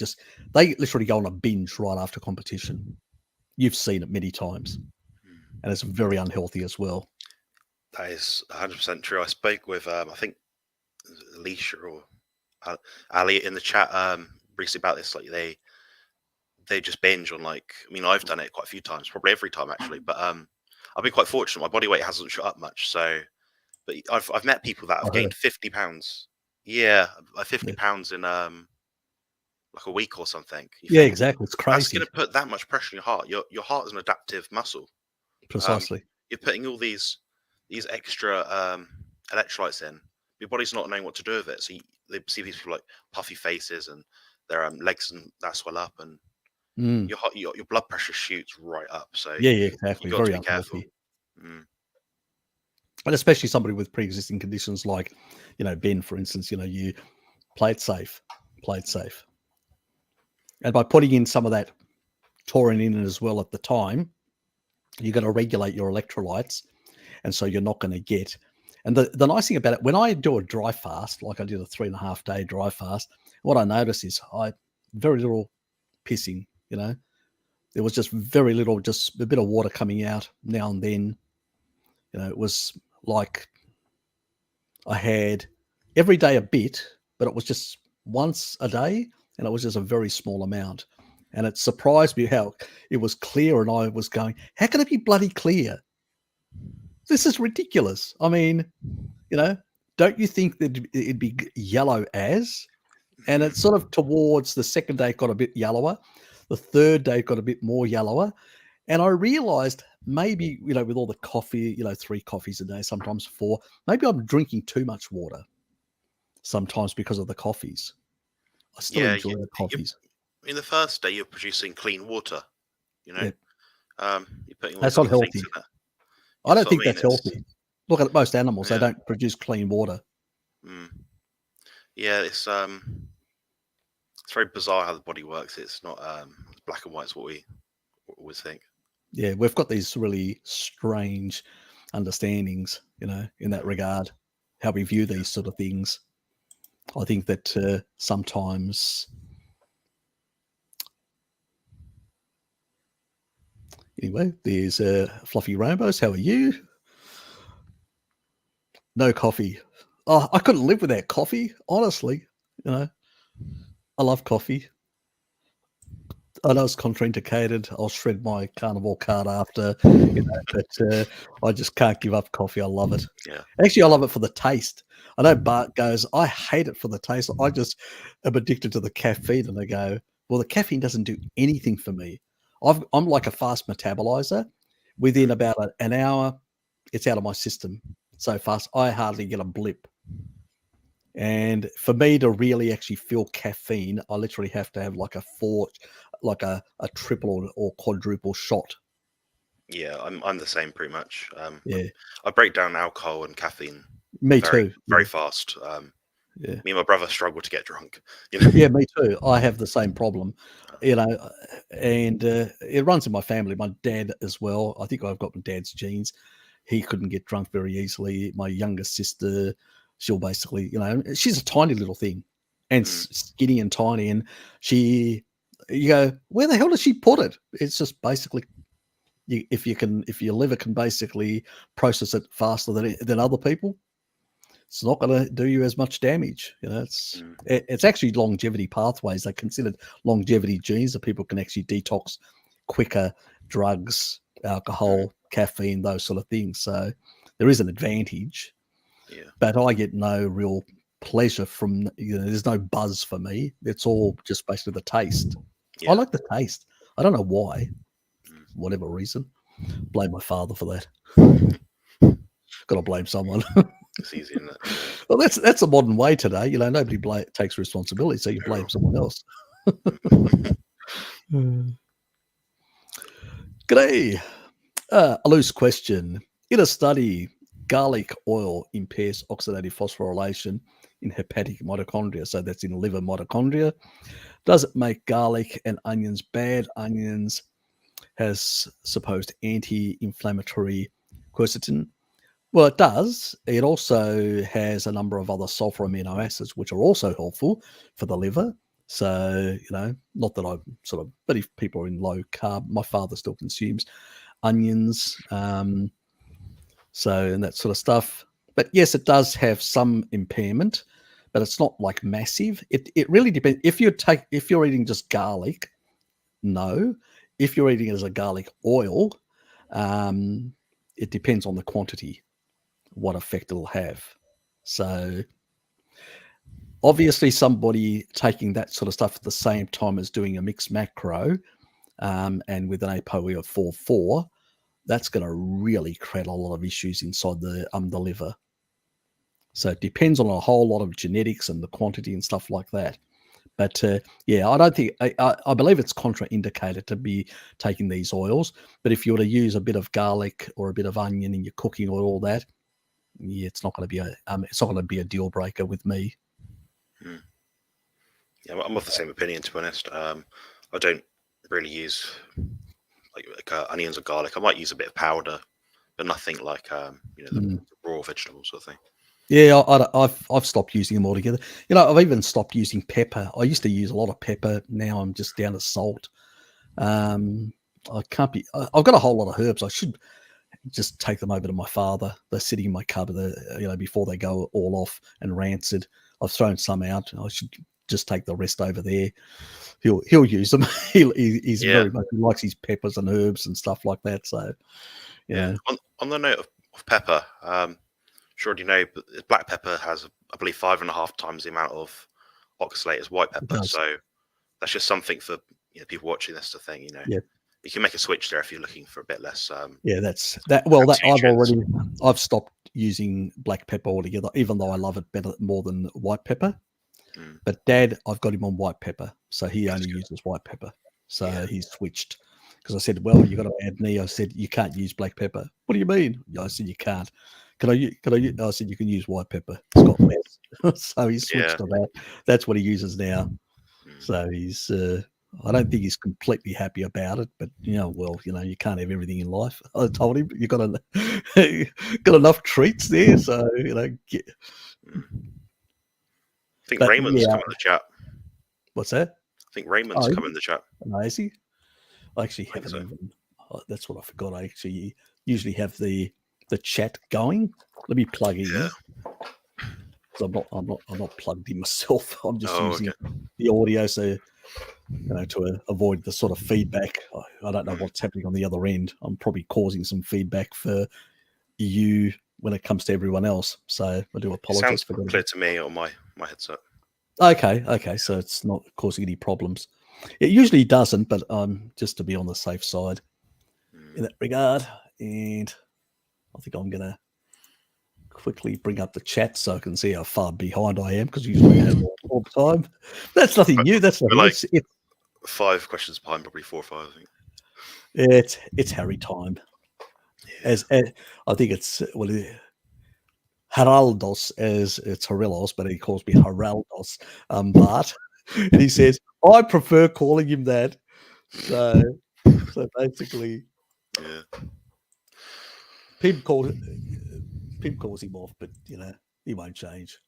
go on a binge right after competition. You've seen it many times, and it's very unhealthy as well. That is 100% true. I spoke with, I think, Alicia or Ali in the chat recently about this. Like, they just binge on, like, I mean, I've done it quite a few times, probably every time actually, but I've been quite fortunate. My body weight hasn't shot up much, but I've met people that have gained 50 pounds. Yeah, 50 pounds in like a week or something. Yeah, exactly. It's crazy. That's going to put that much pressure on your heart. Your heart is an adaptive muscle. Precisely. You're putting all these extra electrolytes in. Your body's not knowing what to do with it. So they see these people like puffy faces and their legs and that swell up, and your blood pressure shoots right up. So yeah, exactly. You've got very to be careful. And especially somebody with pre-existing conditions like, Ben, for instance, you play it safe. And by putting in some of that taurine in as well at the time, you're going to regulate your electrolytes. And so you're not going to get... And the nice thing about it, when I do a dry fast, like I did a 3.5 day dry fast, what I notice is very little pissing, There was just very little, just a bit of water coming out now and then. It was like I had every day a bit, but it was just once a day, and it was just a very small amount. And it surprised me how it was clear, and I was going, how can it be bloody clear? This is ridiculous. I mean, don't you think that it'd be yellow as? And it's sort of towards the second day, it got a bit yellower. The third day got a bit more yellower. And I realized maybe, with all the coffee, 3 coffees a day, sometimes 4, maybe I'm drinking too much water sometimes because of the coffees. I still enjoy the coffees. In the first day, you're producing clean water, Yeah. You're putting all That's these not other things healthy. in it. I don't think that's healthy. Look at most animals; they don't produce clean water. Yeah, it's very bizarre how the body works. It's not black and white is what we always think. Yeah, we've got these really strange understandings, in that regard. how we view these sort of things. I think that sometimes. Anyway, there's Fluffy Rainbows. How are you? No coffee. Oh, I couldn't live without coffee, honestly. You know, I love coffee. I know it's contraindicated. I'll shred my carnivore card after, but I just can't give up coffee. I love it. Yeah. Actually, I love it for the taste. I know Bart goes, I hate it for the taste. I just am addicted to the caffeine. And I go, well, the caffeine doesn't do anything for me. I'm like a fast metabolizer. Within about an hour, it's out of my system so fast. I hardly get a blip. And for me to really actually feel caffeine, I literally have to have like a triple or quadruple shot. Yeah, I'm the same pretty much. Yeah, I break down alcohol and caffeine me too. very fast. Yeah. Me and my brother struggle to get drunk. Yeah, me too. I have the same problem, and it runs in my family. My dad as well. I think I've got my dad's genes. He couldn't get drunk very easily. My younger sister, she'll basically, she's a tiny little thing and skinny and tiny. And you go, where the hell does she put it? It's just basically, if your liver can basically process it faster than other people, it's not going to do you as much damage. It's actually longevity pathways. They considered longevity genes that people can actually detox quicker, drugs, alcohol, caffeine, those sort of things. So there is an advantage. Yeah. But I get no real pleasure from, there's no buzz for me. It's all just basically the taste. Yeah. I like the taste. I don't know why, whatever reason. Blame my father for that. Got to blame someone. It's easy, isn't it? Well, that's a modern way today. Nobody takes responsibility, so you blame someone else. G'day. A loose question. In a study, garlic oil impairs oxidative phosphorylation in hepatic mitochondria. So that's in liver mitochondria. Does it make garlic and onions bad? Onions has supposed anti-inflammatory quercetin. Well, it does. It also has a number of other sulfur amino acids, which are also helpful for the liver. So, not that but if people are in low carb, my father still consumes onions, and that sort of stuff. But yes, it does have some impairment, but it's not like massive. It really depends. If you're eating just garlic, no. If you're eating it as a garlic oil, it depends on the quantity, what effect it'll have. So obviously somebody taking that sort of stuff at the same time as doing a mixed macro, and with an ApoE of 4.4, that's going to really create a lot of issues inside the liver. So it depends on a whole lot of genetics and the quantity and stuff like that. But I don't think, I believe it's contraindicated to be taking these oils. But if you were to use a bit of garlic or a bit of onion in your cooking or all that, it's not going to be a deal breaker with me. Yeah, I'm of the same opinion, to be honest. I don't really use like onions or garlic. I might use a bit of powder, but nothing like the raw vegetables sort of thing. Yeah, I've stopped using them altogether. I've even stopped using pepper. I used to use a lot of pepper. Now I'm just down to salt. I've got a whole lot of herbs. I should just take them over to my father. They're sitting in my cupboard, before they go all off and rancid. I've thrown some out. I should just take the rest over there. He'll use them. He's very much, he likes his peppers and herbs and stuff like that. So yeah. On the note of pepper, sure, but black pepper has, I believe, 5.5 times the amount of oxalate as white pepper. So that's just something for people watching this to think. You can make a switch there if you're looking for a bit less. That's that. Well, I've stopped using black pepper altogether, even though I love it more than white pepper. But Dad, I've got him on white pepper, so he only uses white pepper. So he's switched, because I said, well, you got to add me. I said, you can't use black pepper. What do you mean? I said, you can't. Can I? I said, you can use white pepper. It's got less. So he's switched to that. That's what he uses now. So he's I don't think he's completely happy about it, but well, you can't have everything in life. I told him you got enough treats there, so get, I think but Raymond's yeah, come in the chat. what's that? I think Raymond's come in the chat. Is he? I actually think haven't so. even. That's what I forgot. I actually usually have the chat going. Let me plug in. Yeah. Because I'm not plugged in myself. I'm just using okay. the audio, so to avoid the sort of feedback. I don't know what's happening on the other end. I'm probably causing some feedback for you when it comes to everyone else. So I do apologize. Sounds clear to me on my headset. Okay. So it's not causing any problems. It usually doesn't, but just to be on the safe side in that regard. And I think I'm going to quickly bring up the chat so I can see how far behind I am, because usually I have all the time. That's nothing new. That's nothing. Like 5 questions behind, probably 4 or 5. I think it's Harry time. As I think it's Haraldos, as it's Harillos, but he calls me Haraldos, Bart, and he says I prefer calling him that. So basically, Pim calls him off, but he won't change.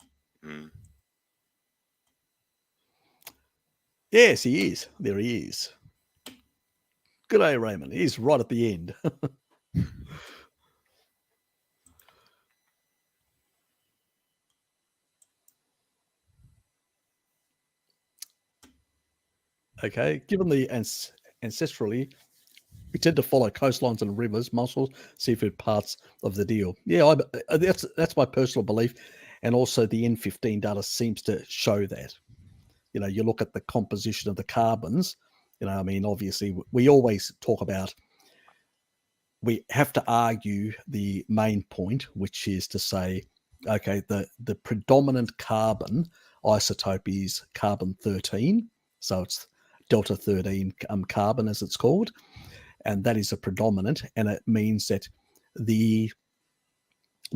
Yes, he is. There he is. Good day, Raymond. He's right at the end. Okay, given the ancestrally, we tend to follow coastlines and rivers, mussels, seafood parts of the deal. Yeah, that's my personal belief, and also the N15 data seems to show that. You look at the composition of the carbons. Obviously, we always talk about. We have to argue the main point, which is to say, okay, the predominant carbon isotope is carbon-13, so it's delta 13 carbon, as it's called, and that is a predominant, and it means that the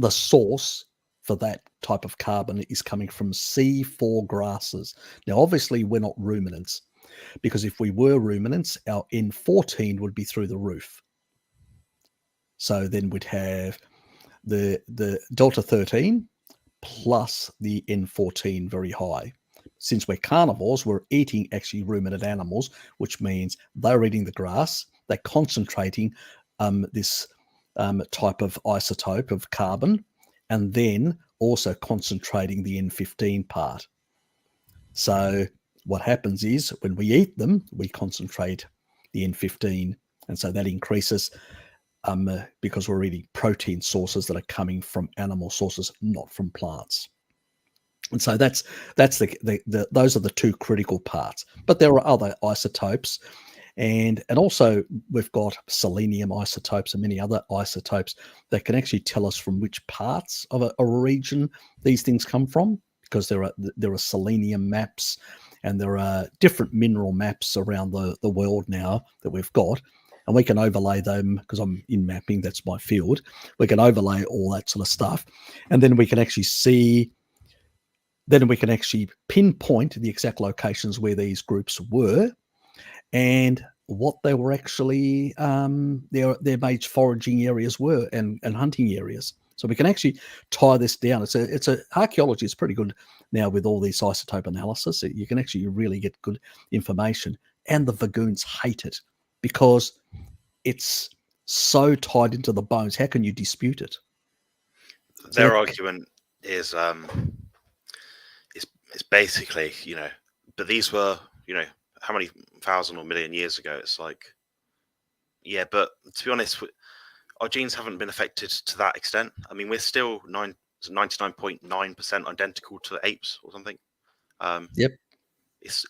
source for that type of carbon is coming from C4 grasses. Now, obviously, we're not ruminants, because if we were ruminants, our N14 would be through the roof. So then we'd have the delta 13 plus the N14 very high. Since we're carnivores, we're eating actually ruminant animals, which means they're eating the grass, they're concentrating this type of isotope of carbon, and then also concentrating the N15 part. So what happens is when we eat them, we concentrate the N15, and so that increases because we're eating protein sources that are coming from animal sources, not from plants. And so that's those are the two critical parts. But there are other isotopes, and also we've got selenium isotopes and many other isotopes that can actually tell us from which parts of a region these things come from, because there are selenium maps, and there are different mineral maps around the world now that we've got. And we can overlay them, because I'm in mapping, that's my field. We can overlay all that sort of stuff. And then we can actually see, then we can actually pinpoint the exact locations where these groups were and what they were actually, their major foraging areas were and hunting areas. So we can actually tie this down. Archaeology is pretty good now with all this isotope analysis. You can actually really get good information. And the Vagoons hate it, because it's so tied into the bones. How can you dispute it? Their argument is it's basically, but these were, how many thousand or million years ago? It's like, yeah, but to be honest, our genes haven't been affected to that extent. I mean, we're still 99.9% identical to the apes or something. Yep. It's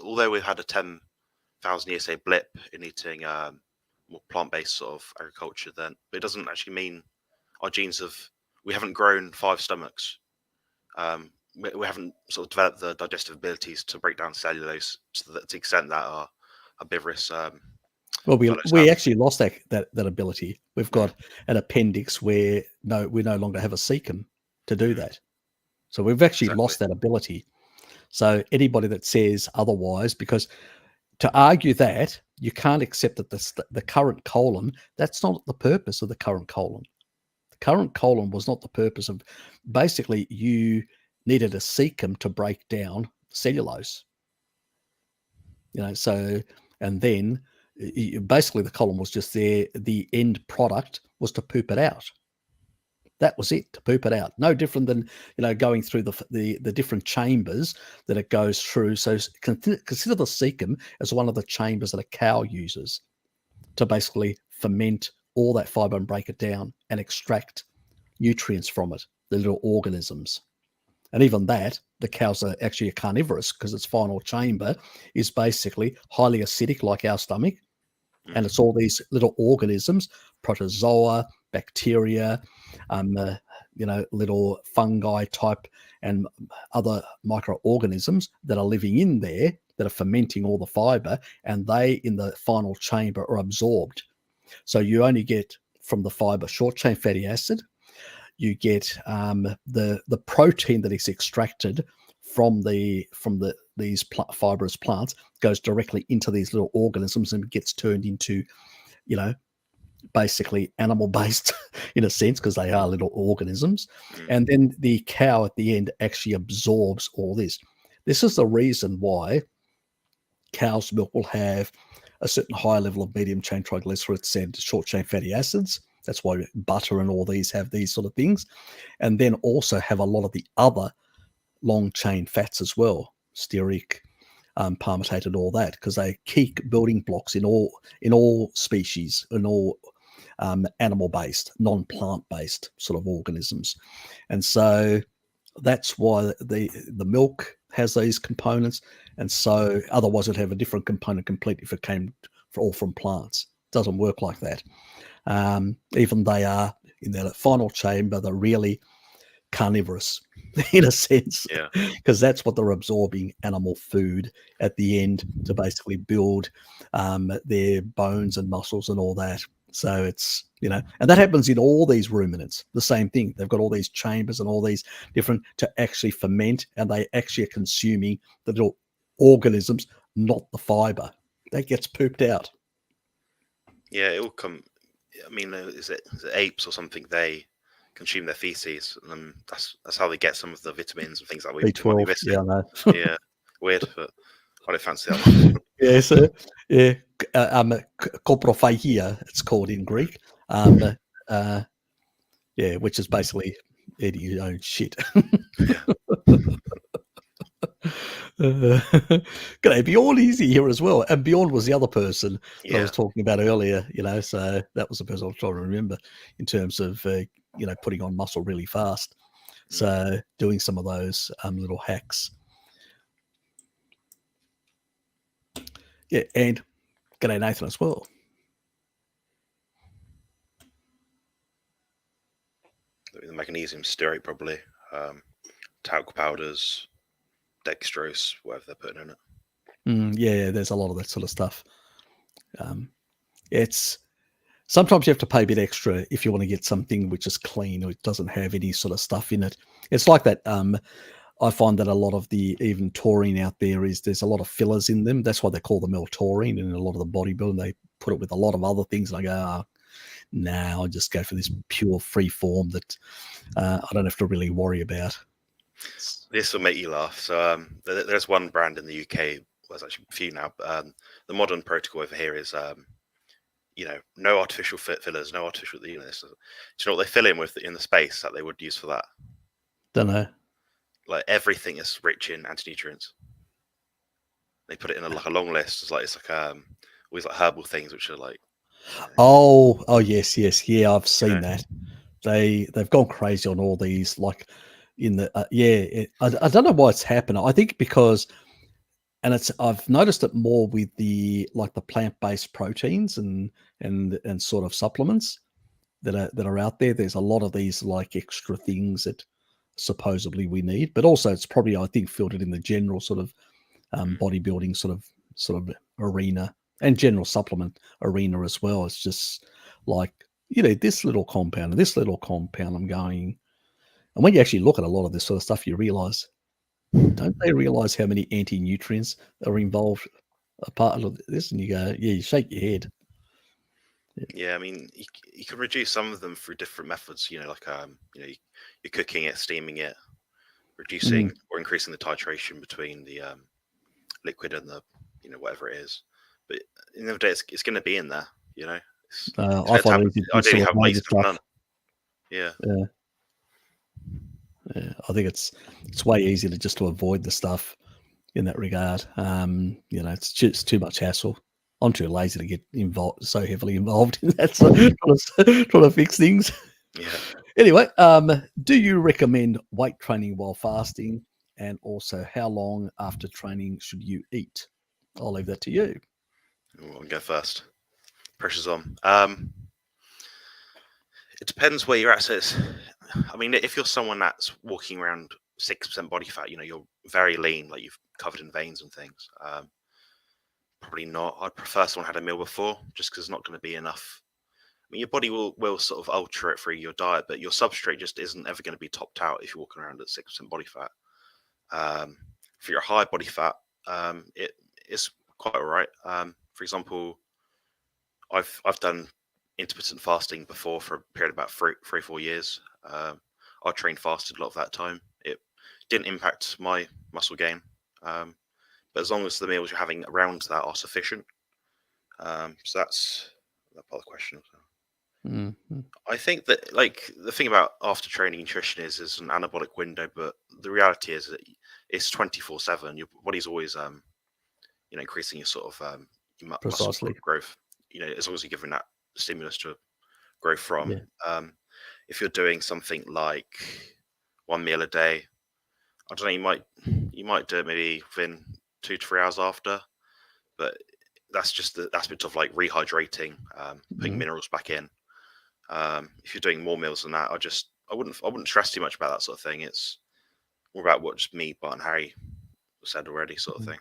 although we've had a 10,000 year say blip in eating more plant-based sort of agriculture, then it doesn't actually mean our genes we haven't grown 5 stomachs. We haven't sort of developed the digestive abilities to break down cellulose to the extent that our herbivorous. Well, we actually lost that ability. We've got an appendix where we no longer have a cecum to do that. So we've actually lost that ability. So anybody that says otherwise, because to argue that, you can't accept that the current colon, that's not the purpose of the current colon. The current colon was not the purpose of, basically you needed a cecum to break down cellulose. So, and then basically the colon was just there. The end product was to poop it out. That was it, to poop it out. No different than, going through the different chambers that it goes through. So consider the cecum as one of the chambers that a cow uses to basically ferment all that fiber and break it down and extract nutrients from it, the little organisms. And even that, the cows are actually carnivorous because its final chamber is basically highly acidic like our stomach. And it's all these little organisms, protozoa, bacteria, little fungi type and other microorganisms that are living in there that are fermenting all the fiber, and they in the final chamber are absorbed. So you only get from the fiber short chain fatty acid. You get the protein that is extracted from these fibrous plants goes directly into these little organisms and gets turned into, basically animal-based in a sense, because they are little organisms. And then the cow at the end actually absorbs all this. This is the reason why cow's milk will have a certain high level of medium chain triglycerides and short chain fatty acids. That's why butter and all these have these sort of things. And then also have a lot of the other long chain fats as well, stearic, palmitate and all that, because they key building blocks in all species, in all animal-based, non-plant-based sort of organisms. And so that's why the milk has these components. And so otherwise it'd have a different component completely if it came all from plants. It doesn't work like that. Even they are in their final chamber, they're really carnivorous in a sense, because that's what they're absorbing, animal food at the end to basically build their bones and muscles and all that. So it's, and that happens in all these ruminants, the same thing. They've got all these chambers and all these different to actually ferment, and they actually are consuming the little organisms, not the fiber. That gets pooped out. Yeah, it will come. I mean, is it apes or something? They consume their feces, and that's how they get some of the vitamins and things that we might be missing. Yeah, I know. Yeah, weird, but I don't fancy that one. Yeah, so coprophagia, it's called in Greek. Which is basically eating your own shit. G'day, Bjorn, easy here as well. And Bjorn was the other person that I was talking about earlier, so that was the person I was trying to remember in terms of, putting on muscle really fast. So doing some of those little hacks. Yeah, and g'day, Nathan, as well. The magnesium stearate, probably. Talc powders, dextrose, whatever they're putting in it. Yeah, there's a lot of that sort of stuff. It's sometimes you have to pay a bit extra if you want to get something which is clean or it doesn't have any sort of stuff in it. It's like that. I find that a lot of the even taurine out there's a lot of fillers in them. That's why they call them taurine. And a lot of the bodybuilding, they put it with a lot of other things. And I go, now I'll just go for this pure free form that I don't have to really worry about. This will make you laugh. So there's one brand in the UK. Well, there's actually a few now. But, the modern protocol over here is, no artificial fillers, no artificial. Do you know what they fill in with in the space that they would use for that? Don't know. Like everything is rich in anti-nutrients. They put it in a long list. It's like always like herbal things, which are like. Oh yes, yeah. I've seen that. They've gone crazy on all these, like in the I don't know why it's happened. I think because, and I've noticed it more with the plant-based proteins and sort of supplements that are out there. There's a lot of these like extra things that supposedly we need, but also it's probably, I think, filtered in the general sort of bodybuilding sort of arena and general supplement arena as well. It's just like, this little compound and this little compound. I'm going, and when you actually look at a lot of this sort of stuff, you realize, don't they realize how many anti-nutrients are involved a part of this, and you go, yeah, you shake your head. Yeah, I mean, you can reduce some of them through different methods. Like you're cooking it, steaming it, reducing or increasing the titration between the liquid and the whatever it is. But at the end of the day, it's going to be in there. I find it easy to ideally sort of have know the least of stuff. none. Yeah. I think it's way easier to avoid the stuff in that regard. It's just too much hassle. I'm too lazy to get so heavily involved in that, so trying to fix things. Yeah. Anyway, do you recommend weight training while fasting? And also, how long after training should you eat? I'll leave that to you. I'll go first. Pressure's on. It depends where you're at. So I mean, if you're someone that's walking around 6% body fat, you're very lean, like you've covered in veins and things. Probably not. I'd prefer someone had a meal before, just because it's not going to be enough. I mean, your body will sort of alter it through your diet, but your substrate just isn't ever going to be topped out if you're walking around at 6% body fat. For your high body fat, it's quite all right. For example, I've done intermittent fasting before for a period of about 3-4 years. I trained fasted a lot of that time. It didn't impact my muscle gain, but as long as the meals you're having around that are sufficient. So that's that part of the question. Mm-hmm. I think that, like, the thing about after training nutrition is an anabolic window, but the reality is that it's 24/7. Your body's always increasing your sort of your muscle growth. As long as you're giving that stimulus to grow from. Yeah. If you're doing something like one meal a day, I don't know, you might do it maybe within 2 to 3 hours after, but that's just the aspect of like rehydrating, putting minerals back in. If you're doing more meals than that, I wouldn't stress too much about that sort of thing. It's more about what just me, Bart, and Harry said already, sort of thing.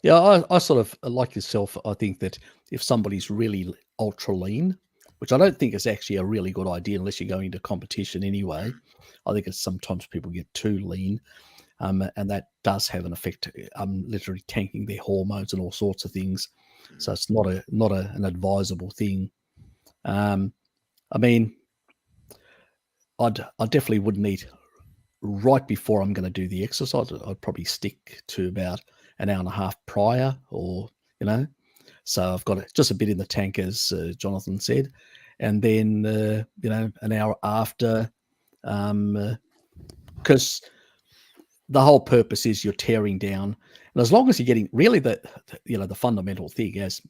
Yeah, I sort of like yourself. I think that if somebody's really ultra lean, which I don't think is actually a really good idea unless you're going into competition anyway. I think it's sometimes people get too lean, and that does have an effect, literally tanking their hormones and all sorts of things. So it's not an advisable thing. I mean, I definitely wouldn't eat right before I'm going to do the exercise. I'd probably stick to about an hour and a half prior, or so I've got just a bit in the tank, as Jonathan said, and then an hour after, because the whole purpose is you're tearing down, and as long as you're getting really the fundamental thing, as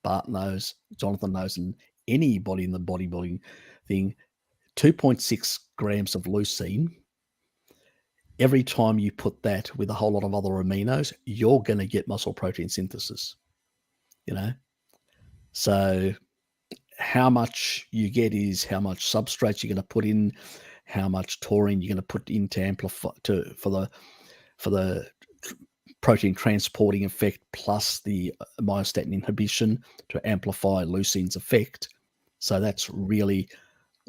Bart knows, Jonathan knows, and anybody in the bodybuilding thing, 2.6 grams of leucine. Every time you put that with a whole lot of other aminos, you're going to get muscle protein synthesis, So how much you get is how much substrates you're going to put in, how much taurine you're going to put in to amplify for the protein transporting effect, plus the myostatin inhibition to amplify leucine's effect. So that's really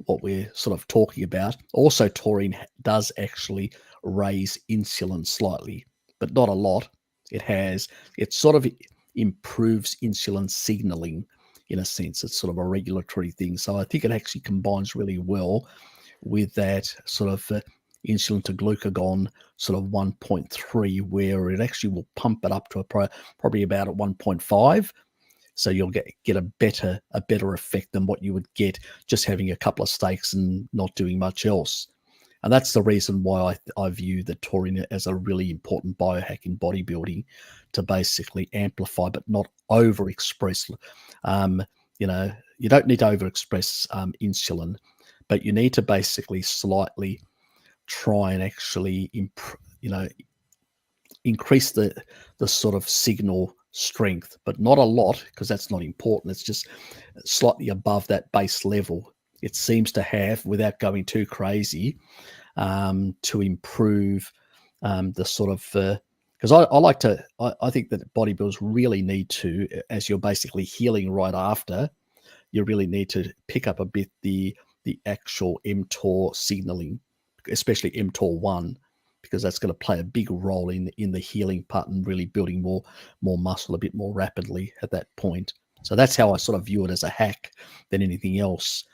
what we're sort of talking about. Also, taurine does actually raise insulin slightly, but not a lot. It sort of improves insulin signaling in a sense. It's sort of a regulatory thing. So I think it actually combines really well with that sort of insulin to glucagon sort of 1.3, where it actually will pump it up to probably about at 1.5. So you'll get a better effect than what you would get just having a couple of steaks and not doing much else. And that's the reason why I view the taurine as a really important biohack in bodybuilding, to basically amplify but not overexpress. You don't need to overexpress insulin, but you need to basically slightly try and actually increase the sort of signal strength, but not a lot, because that's not important. It's just slightly above that base level. It seems to have, without going too crazy, to improve the sort of because I think that bodybuilders really need to, as you're basically healing right after, you really need to pick up a bit the actual mTOR signaling, especially mTOR1, because that's going to play a big role in the healing part and really building more muscle a bit more rapidly at that point. So that's how I sort of view it as a hack than anything else.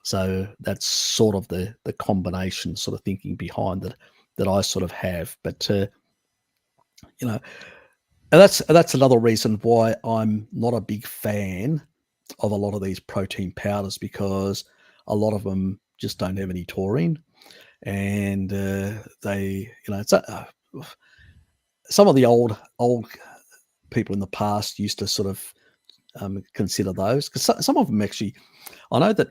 So that's sort of the combination sort of thinking behind that I sort of have. But you know, and that's another reason why I'm not a big fan of a lot of these protein powders, because a lot of them just don't have any taurine, and they, it's some of the old people in the past used to sort of consider those, because some of them actually, I know that.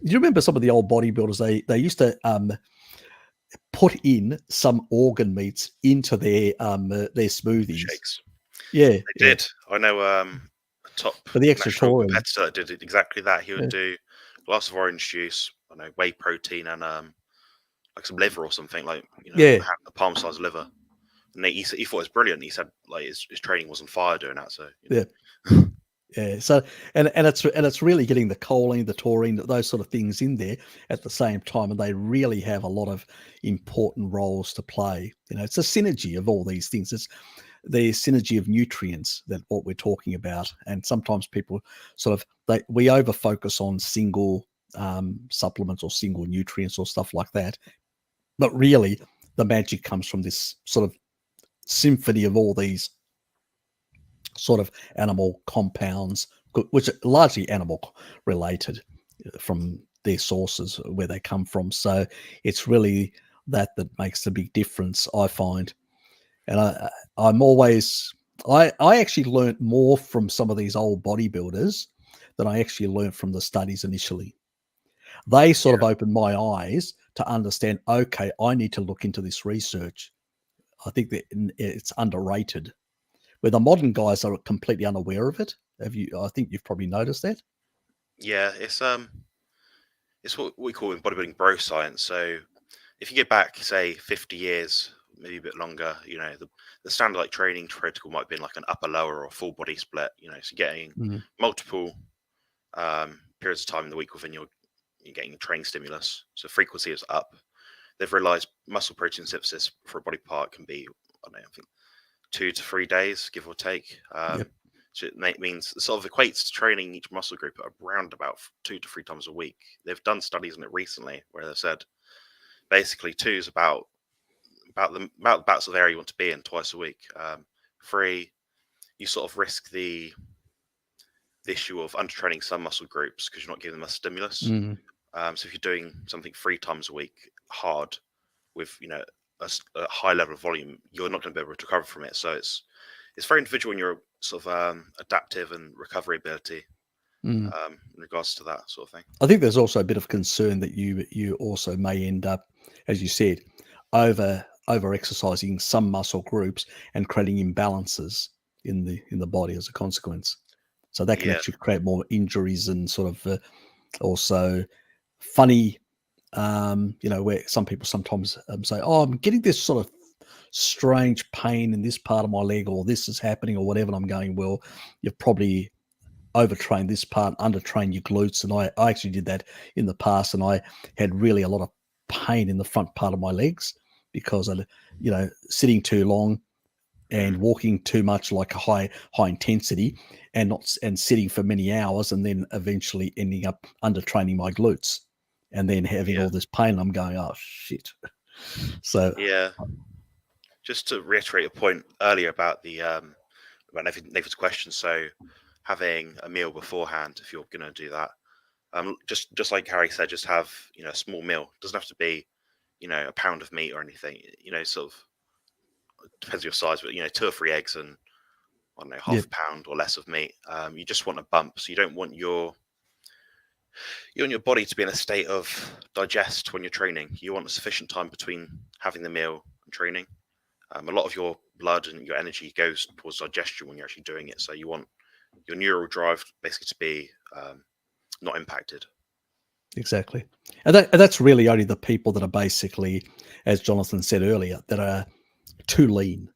Do you remember some of the old bodybuilders? They used to put in some organ meats into their smoothies. Shakes. Yeah, they did. I know a top for the extra national taurine competitor did exactly that. He would do a glass of orange juice, I know, whey protein, and like some liver or something, like a palm-sized liver. And he thought it was brilliant. He said like his training was on fire doing that. So yeah. So and it's really getting the choline, the taurine, those sort of things in there at the same time, and they really have a lot of important roles to play. It's a synergy of all these things. It's the synergy of nutrients that what we're talking about. And sometimes people we over focus on single supplements or single nutrients or stuff like that, but really the magic comes from this sort of symphony of all these sort of animal compounds, which are largely animal related from their sources where they come from. So it's really that makes the big difference, I find. And I actually learned more from some of these old bodybuilders than I actually learned from the studies initially. They sort of opened my eyes to understand, okay, I need to look into this research. I think that it's underrated, where the modern guys are completely unaware of it. I think you've probably noticed that. Yeah, it's what we call in bodybuilding bro science. So if you go back, say, 50 years, maybe a bit longer, the standard like training protocol might have been like an upper lower or full body split. So getting multiple periods of time in the week within you're getting training stimulus. So frequency is up. They've realized muscle protein synthesis for a body part can be, I think 2 to 3 days, give or take. So it means it sort of equates to training each muscle group at around about 2 to 3 times a week. They've done studies on it recently where they've said basically 2 is about the bouts of area you want to be in twice a week. 3, you sort of risk the issue of undertraining some muscle groups because you're not giving them a stimulus. So if you're doing something 3 times a week hard with a high level of volume, you're not going to be able to recover from it. So it's very individual in your sort of adaptive and recovery ability in regards to that sort of thing. I think there's also a bit of concern that you also may end up, as you said, over exercising some muscle groups and creating imbalances in the body as a consequence. So that can actually create more injuries and sort of also funny, where some people sometimes say, "Oh, I'm getting this sort of strange pain in this part of my leg, or this is happening, or whatever." And I'm going, well, you've probably overtrained this part, undertrained your glutes. And I actually did that in the past, and I had really a lot of pain in the front part of my legs because I, sitting too long and walking too much, like a high intensity, and sitting for many hours, and then eventually ending up undertraining my glutes, and then having all this pain. I'm going, oh shit. So just to reiterate a point earlier about the about Nathan's question. So having a meal beforehand, if you're going to do that, just like Harry said, just have a small meal. It doesn't have to be a pound of meat or anything. Sort of depends on your size, but 2 or 3 eggs and I don't know, half a pound or less of meat. You just want a bump, so you don't want your body to be in a state of digest when you're training. You want a sufficient time between having the meal and training. A lot of your blood and your energy goes towards digestion when you're actually doing it. So you want your neural drive basically to be not impacted. Exactly. And that's really only the people that are basically, as Jonathan said earlier, that are too lean.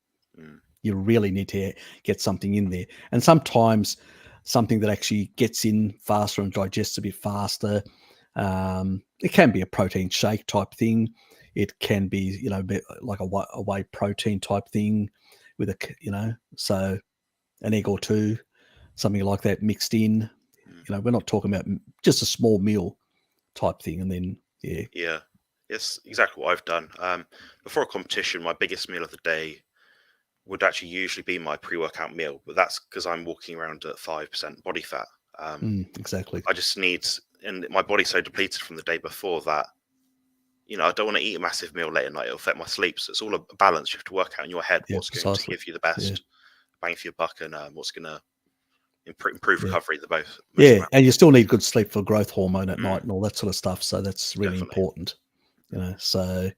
You really need to get something in there. And sometimes something that actually gets in faster and digests a bit faster. It can be a protein shake type thing. It can be, you know, like a whey protein type thing with a, you know, so an egg or two, something like that mixed in. You know, we're not talking about just a small meal type thing. And then, Yeah, it's exactly what I've done. Before a competition, my biggest meal of the day would actually usually be my pre-workout meal, but that's because I'm walking around at 5% body fat. Exactly. I just need, and my body's so depleted from the day before that, you know, I don't want to eat a massive meal late at night. It'll affect my sleep. So it's all a balance. You have to work out in your head Yeah, what's going to precisely. give you the best bang for your buck, and what's going to improve recovery the most. And you still need good sleep for growth hormone at night and all that sort of stuff. So that's really important, you know. So,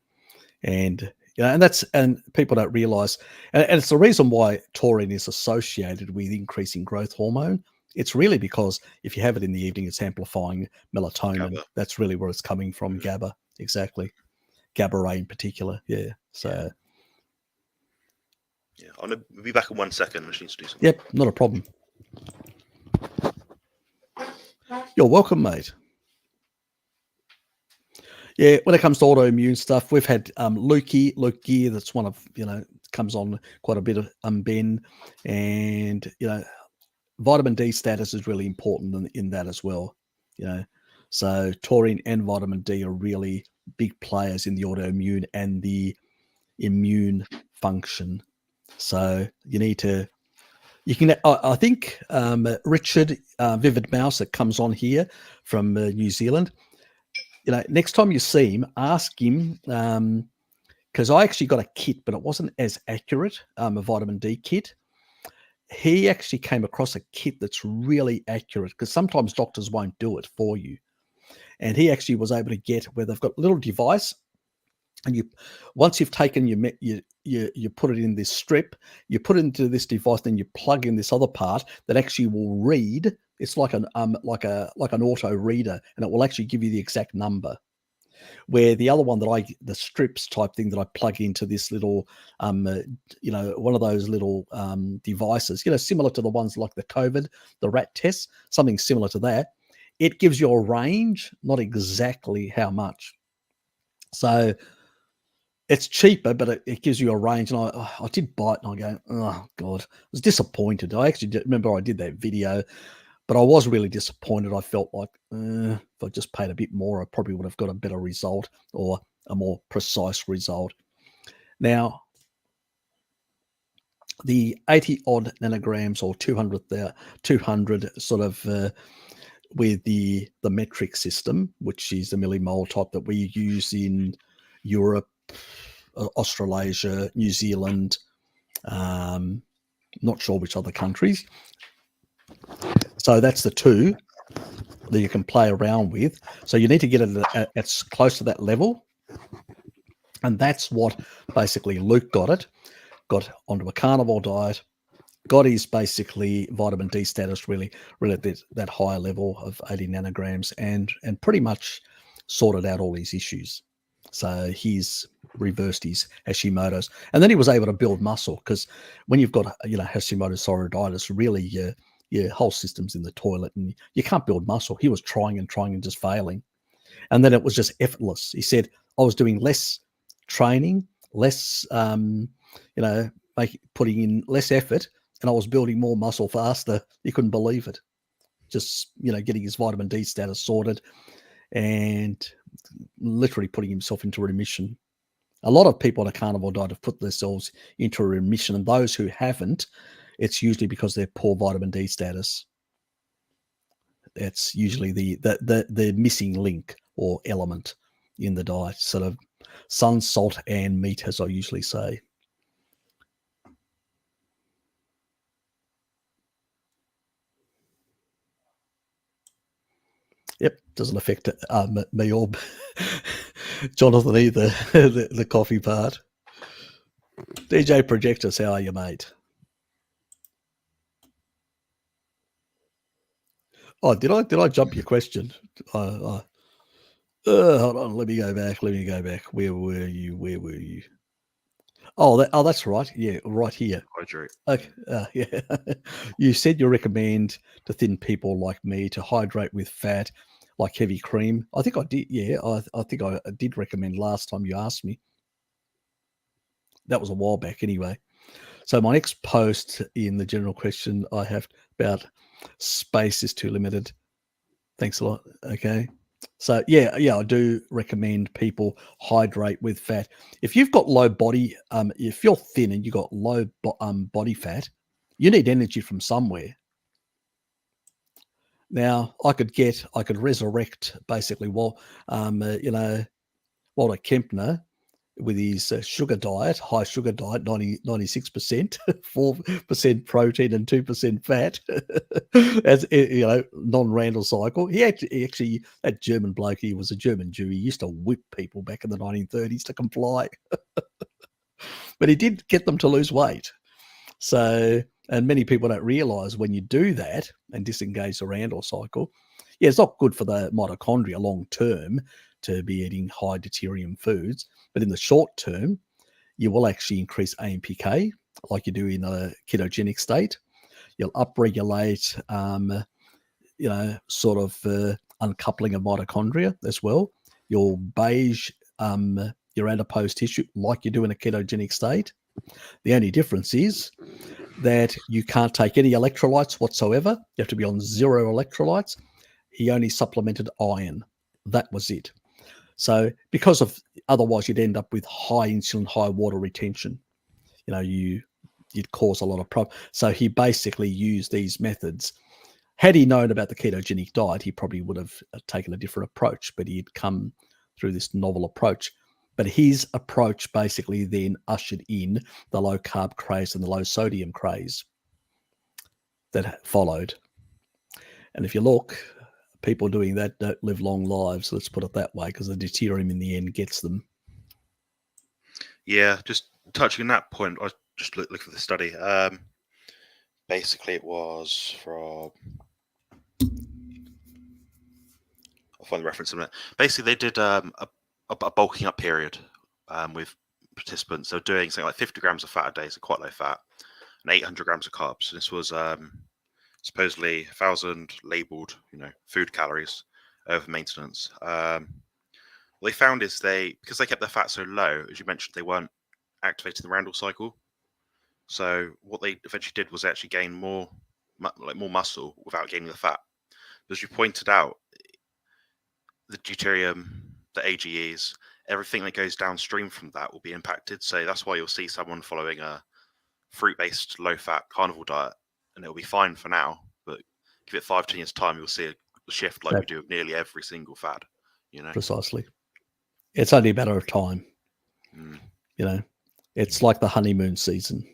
and you know, and people don't realize, and it's the reason why taurine is associated with increasing growth hormone. It's really because if you have it in the evening, it's amplifying melatonin. GABA. That's really where it's coming from. GABA, exactly. GABA ray in particular. Yeah. So. Yeah, I'll be back in 1 second. I just need to do something. Yep, not a problem. You're welcome, mate. Yeah, when it comes to autoimmune stuff, we've had Luke Gear, that's one of, you know, comes on quite a bit of Ben, and, you know, vitamin D status is really important in that as well, you know. So taurine and vitamin D are really big players in the autoimmune and the immune function. So you need to, you can, I think Richard Vivid Mouse that comes on here from New Zealand, you know, next time you see him, ask him, because I actually got a kit, but it wasn't as accurate, a vitamin D kit. He actually came across a kit that's really accurate, because sometimes doctors won't do it for you. And he actually was able to get where they've got a little device, and you, once you've taken you put it in this strip, you put it into this device, then you plug in this other part that actually will read. It's like an auto reader, and it will actually give you the exact number. Where the other one that the strips type thing that I plug into this little, you know, one of those little devices, you know, similar to the ones like the COVID, the rat tests, something similar to that. It gives you a range, not exactly how much. So it's cheaper, but it gives you a range. And I did buy it, and I go, oh God, I was disappointed. I actually remember I did that video, but I was really disappointed. I felt like if I just paid a bit more, I probably would have got a better result, or a more precise result. Now, the 80 odd nanograms or 200 sort of with the metric system, which is the millimole type that we use in Europe, Australasia, New Zealand, not sure which other countries. So that's the two that you can play around with. So you need to get it at close to that level. And that's what basically Luke got onto a carnivore diet, got his basically vitamin D status really at that higher level of 80 nanograms, and pretty much sorted out all his issues. So he's reversed his Hashimoto's, and then he was able to build muscle, because when you've got, you know, Hashimoto's thyroiditis, really your whole system's in the toilet and you can't build muscle. He was trying and just failing. And then it was just effortless. He said, I was doing less training, less, you know, putting in less effort, and I was building more muscle faster. He couldn't believe it. Just, you know, getting his vitamin D status sorted and literally putting himself into remission. A lot of people on a carnivore diet have put themselves into a remission, and those who haven't, it's usually because they're poor vitamin D status. It's usually the missing link or element in the diet, sort of sun, salt, and meat, as I usually say. Yep, doesn't affect me or Jonathan either, the coffee part. DJ Projectus, how are you, mate? Oh, did I jump your question? Hold on, let me go back. Where were you? Oh, that's right. Yeah, right here. Hydrate. Okay, yeah. You said you recommend to thin people like me to hydrate with fat, like heavy cream. I think I did. Yeah, I think I did recommend last time you asked me. That was a while back anyway. So my next post in the general question I have about space is too limited. Thanks a lot. Okay. So yeah, I do recommend people hydrate with fat. If you've got low body, if you're thin and you've got low body fat, you need energy from somewhere. Now I could resurrect basically Walter Kempner with his sugar diet, high sugar diet, 96%, 4% protein and 2% fat, as non-Randall cycle. He actually, that German bloke, he was a German Jew. He used to whip people back in the 1930s to comply, but he did get them to lose weight. So, and many people don't realize when you do that and disengage the Randall cycle, it's not good for the mitochondria long term to be eating high deuterium foods. But in the short term, you will actually increase AMPK like you do in a ketogenic state. You'll upregulate, uncoupling of mitochondria as well. You'll beige your adipose tissue like you do in a ketogenic state. The only difference is that you can't take any electrolytes whatsoever. You have to be on 0 electrolytes. He only supplemented iron. That was it. So because of otherwise you'd end up with high insulin, high water retention. You'd cause a lot of problems. So he basically used these methods. Had he known about the ketogenic diet, he probably would have taken a different approach, but he'd come through this novel approach. But his approach basically then ushered in the low carb craze and the low sodium craze that followed. And if you look, people doing that don't live long lives, let's put it that way, because the deuterium in the end gets them. Yeah, just touching on that point, I was just looking at the study. Basically, it was from... I'll find the reference in a minute. Basically, they did a bulking up period with participants. They were doing something like 50 grams of fat a day, so quite low fat, and 800 grams of carbs. This was supposedly 1,000 labeled, food calories over maintenance. What they found is because they kept their fat so low, as you mentioned, they weren't activating the Randall cycle. So what they eventually did was actually gain more muscle without gaining the fat. As you pointed out, the deuterium, the AGEs, everything that goes downstream from that will be impacted. So that's why you'll see someone following a fruit-based, low-fat carnivore diet, and it'll be fine for now. But give it 5-10 years' time, you'll see a shift like we do with nearly every single fad. Precisely. It's only a matter of time. It's like the honeymoon season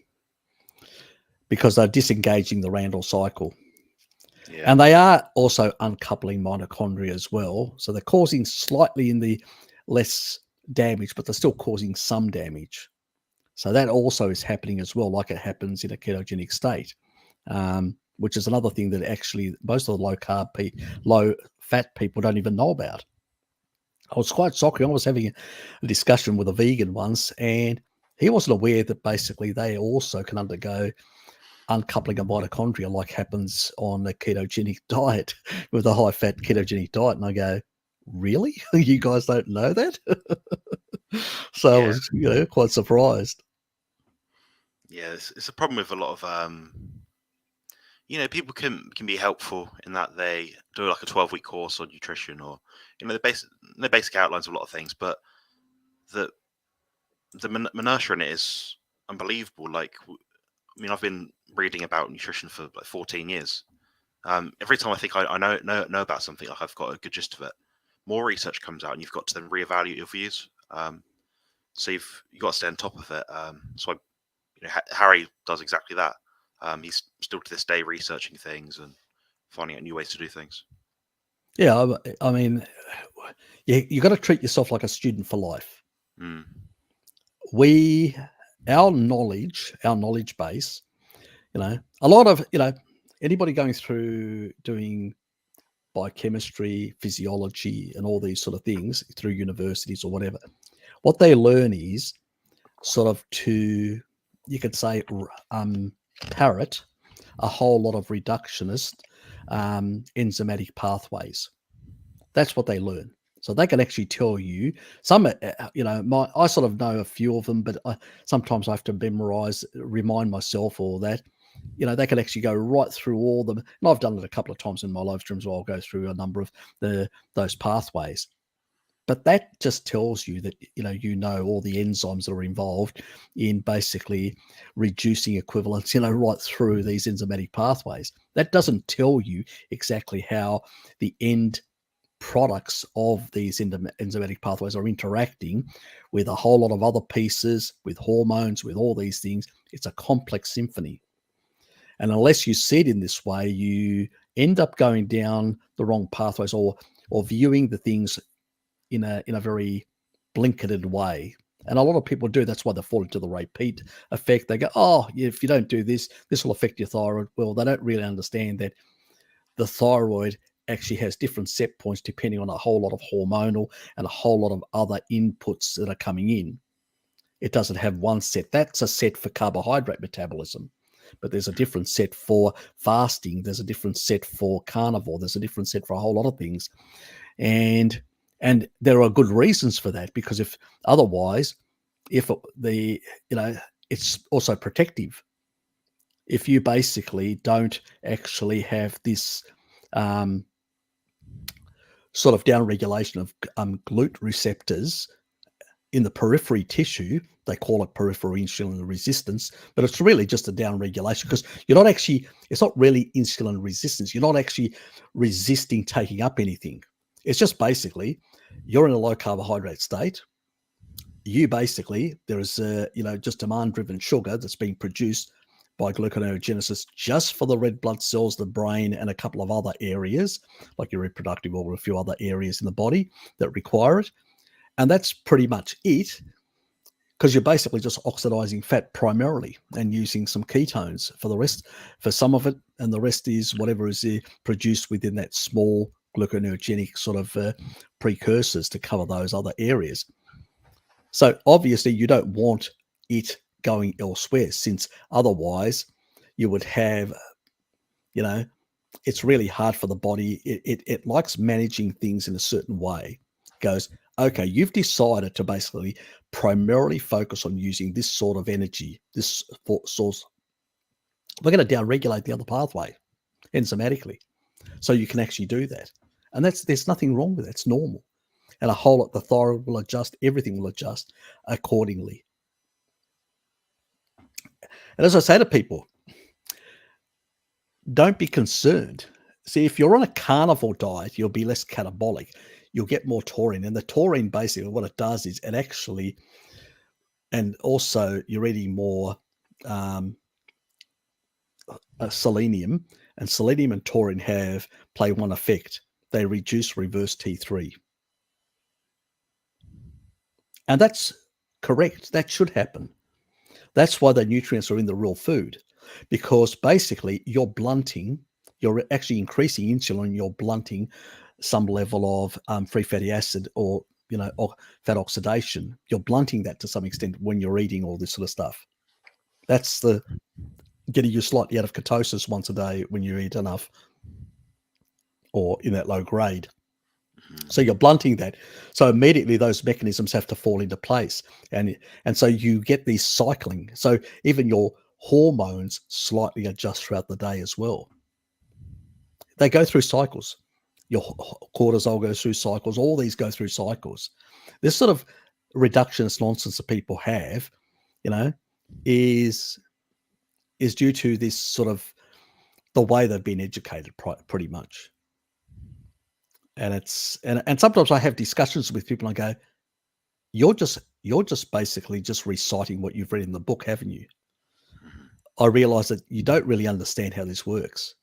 because they're disengaging the Randall cycle. Yeah. And they are also uncoupling mitochondria as well. So they're causing slightly in the less damage, but they're still causing some damage. So that also is happening as well, like it happens in a ketogenic state, which is another thing that actually most of the low fat people don't even know about. I was quite shocked. I was having a discussion with a vegan once, and he wasn't aware that basically they also can undergo uncoupling of mitochondria like happens on a ketogenic diet with a high-fat ketogenic diet. And I go, really? You guys don't know that? So yeah. I was quite surprised. Yeah, it's a problem with a lot of people can be helpful in that they do like a 12-week course on nutrition, or the basic outlines of a lot of things, but the minutia in it is unbelievable. Like, I've been reading about nutrition for like 14 years. Every time I think I know about something, like I've got a good gist of it, more research comes out, and you've got to then reevaluate your views. So you've got to stay on top of it. So Harry does exactly that. He's still to this day researching things and finding out new ways to do things. Yeah, I mean, you got to treat yourself like a student for life. Our knowledge base, a lot of, anybody going through doing biochemistry, physiology, and all these sort of things through universities or whatever, what they learn is sort of you could say, parrot a whole lot of reductionist enzymatic pathways. That's what they learn. So they can actually tell you some, I sort of know a few of them, but sometimes I have to remind myself or that, they can actually go right through all them. And I've done it a couple of times in my live streams where I'll go through a number of those pathways. But that just tells you that, all the enzymes that are involved in basically reducing equivalents, right through these enzymatic pathways. That doesn't tell you exactly how the end products of these enzymatic pathways are interacting with a whole lot of other pieces, with hormones, with all these things. It's a complex symphony. And unless you see it in this way, you end up going down the wrong pathways or viewing the things in a very blinkered way. And a lot of people do. That's why they fall into the repeat effect. They go, oh, if you don't do this, this will affect your thyroid. Well, they don't really understand that the thyroid actually has different set points depending on a whole lot of hormonal and a whole lot of other inputs that are coming in. It doesn't have one set. That's a set for carbohydrate metabolism. But there's a different set for fasting. There's a different set for carnivore. There's a different set for a whole lot of things. And there are good reasons for that, because if it's also protective. If you basically don't actually have this sort of downregulation of GLUT receptors in the periphery tissue, they call it peripheral insulin resistance, but it's really just a downregulation, because it's not really insulin resistance. You're not actually resisting taking up anything. It's just basically you're in a low carbohydrate state. There is just demand-driven sugar that's being produced by gluconeogenesis just for the red blood cells, the brain, and a couple of other areas like your reproductive organ, a few other areas in the body that require it. And that's pretty much it, because you're basically just oxidizing fat primarily and using some ketones for the rest, for some of it, and the rest is whatever is produced within that small gluconeogenic sort of precursors to cover those other areas. So obviously you don't want it going elsewhere, since otherwise you would have, it's really hard for the body. It likes managing things in a certain way. It goes, okay, you've decided to basically primarily focus on using this sort of energy, this source. We're going to downregulate the other pathway enzymatically, so you can actually do that. And there's nothing wrong with it. It's normal. And the thyroid will adjust, everything will adjust accordingly. And as I say to people, don't be concerned. See, if you're on a carnivore diet, you'll be less catabolic. You'll get more taurine. And the taurine, basically, what it does is it actually, and also you're eating more selenium, and selenium and taurine play one effect. They reduce reverse T3. And that's correct. That should happen. That's why the nutrients are in the real food, because basically you're actually increasing insulin, you're blunting some level of free fatty acid or fat oxidation. You're blunting that to some extent when you're eating all this sort of stuff. That's the getting you slightly out of ketosis once a day when you eat enough or in that low grade. So you're blunting that. So immediately those mechanisms have to fall into place. And so you get these cycling. So even your hormones slightly adjust throughout the day as well. They go through cycles. Your cortisol goes through cycles. All these go through cycles. This sort of reductionist nonsense that people have, is due to this sort of the way they've been educated pretty much. And sometimes I have discussions with people and I go, you're just basically just reciting what you've read in the book, haven't you? I realize that you don't really understand how this works.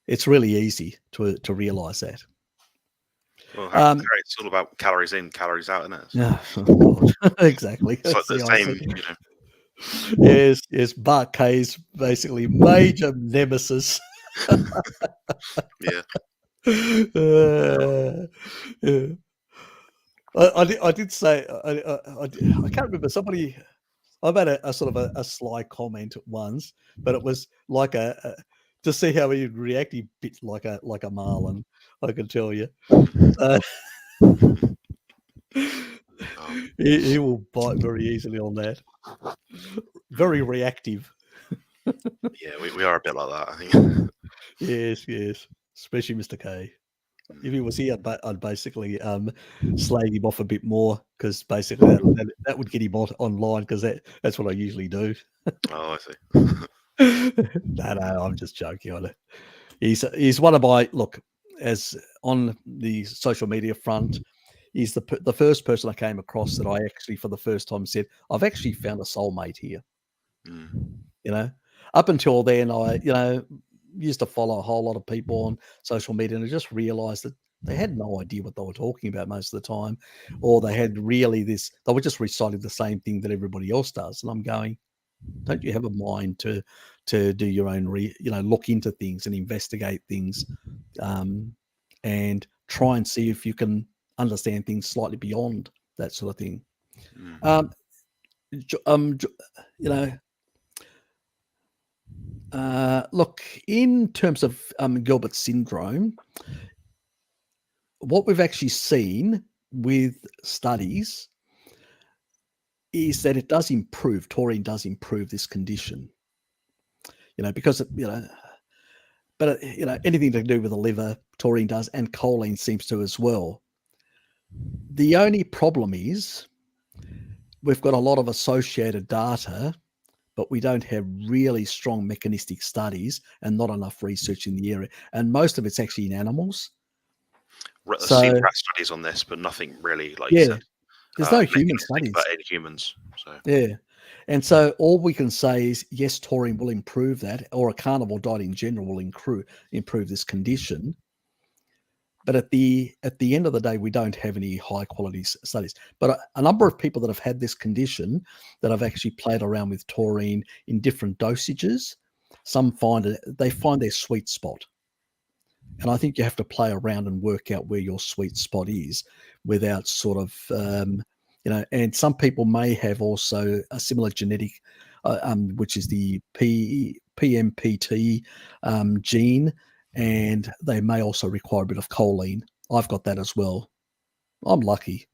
It's really easy to realize that. Well, it's all about calories in, calories out, isn't it? Yeah, oh exactly. It's like the same, Yes, Bart K's basically major nemesis. Yeah. Yeah. I did say I can't remember, somebody, I've had a sort of a sly comment once, but it was like to see how he'd react. He bit like a marlin. I can tell you. He will bite very easily on that. Very reactive. Yeah, we are a bit like that, I think. Yes, especially Mr. K. If he was here, I'd basically slag him off a bit more, because basically that would get him online, because that's what I usually do. Oh, I see. No, I'm just joking on it. He's one of my, look, as on the social media front, he's the first person I came across that I actually for the first time said, I've actually found a soulmate here. You know, up until then, I used to follow a whole lot of people on social media, and I just realized that they had no idea what they were talking about most of the time, or they had really they were just reciting the same thing that everybody else does. And I'm going, don't you have a mind to do your own look into things and investigate things, and try and see if you can understand things slightly beyond that sort of thing. Look, in terms of Gilbert syndrome, what we've actually seen with studies is that it does improve. Taurine does improve this condition. Because but anything to do with the liver, taurine does, and choline seems to as well. The only problem is we've got a lot of associated data, but we don't have really strong mechanistic studies and not enough research in the area. And most of it's actually in animals. I've seen rat studies on this, but nothing really, like you said. There's no human studies about any humans. So yeah, and so all we can say is yes, taurine will improve that, or a carnivore diet in general will improve this condition. But at the end of the day, we don't have any high quality studies. But a number of people that have had this condition that have actually played around with taurine in different dosages, some find their sweet spot. And I think you have to play around and work out where your sweet spot is without sort of, and some people may have also a similar genetic, which is the PMPT gene, and they may also require a bit of choline. I've got that as well. I'm lucky.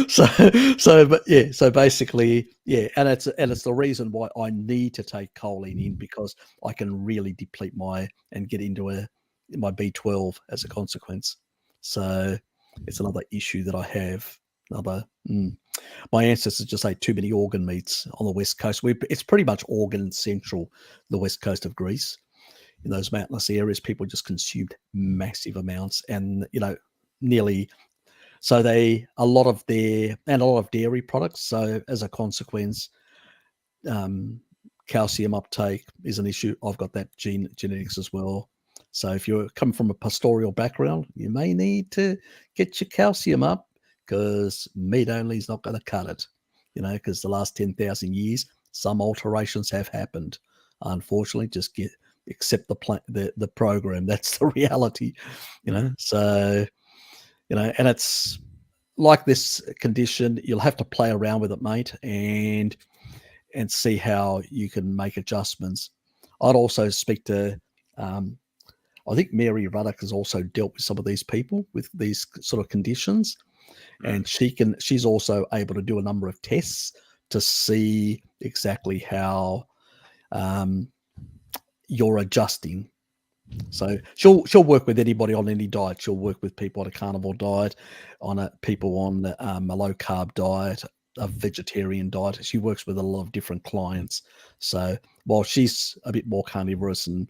So basically, and it's the reason why I need to take choline in, because I can really deplete and get into my B12 as a consequence. So it's another issue that I have. My ancestors just ate too many organ meats on the west coast. It's pretty much organ central, the west coast of Greece. In those mountainous areas, people just consumed massive amounts, and nearly. So a lot of dairy products. So as a consequence, calcium uptake is an issue. I've got that genetics as well. So if you're coming from a pastoral background, you may need to get your calcium up, because meat only is not going to cut it. Because the last 10,000 years, some alterations have happened. Unfortunately, just accept the program. That's the reality. So. And it's like this condition, you'll have to play around with it, mate, and see how you can make adjustments. I'd also speak to, I think Mary Ruddock has also dealt with some of these people with these sort of conditions, and she's also able to do a number of tests to see exactly how you're adjusting. So she'll work with anybody on any diet. She'll work with people on a carnivore diet, people on a low carb diet, a vegetarian diet. She works with a lot of different clients. So while she's a bit more carnivorous and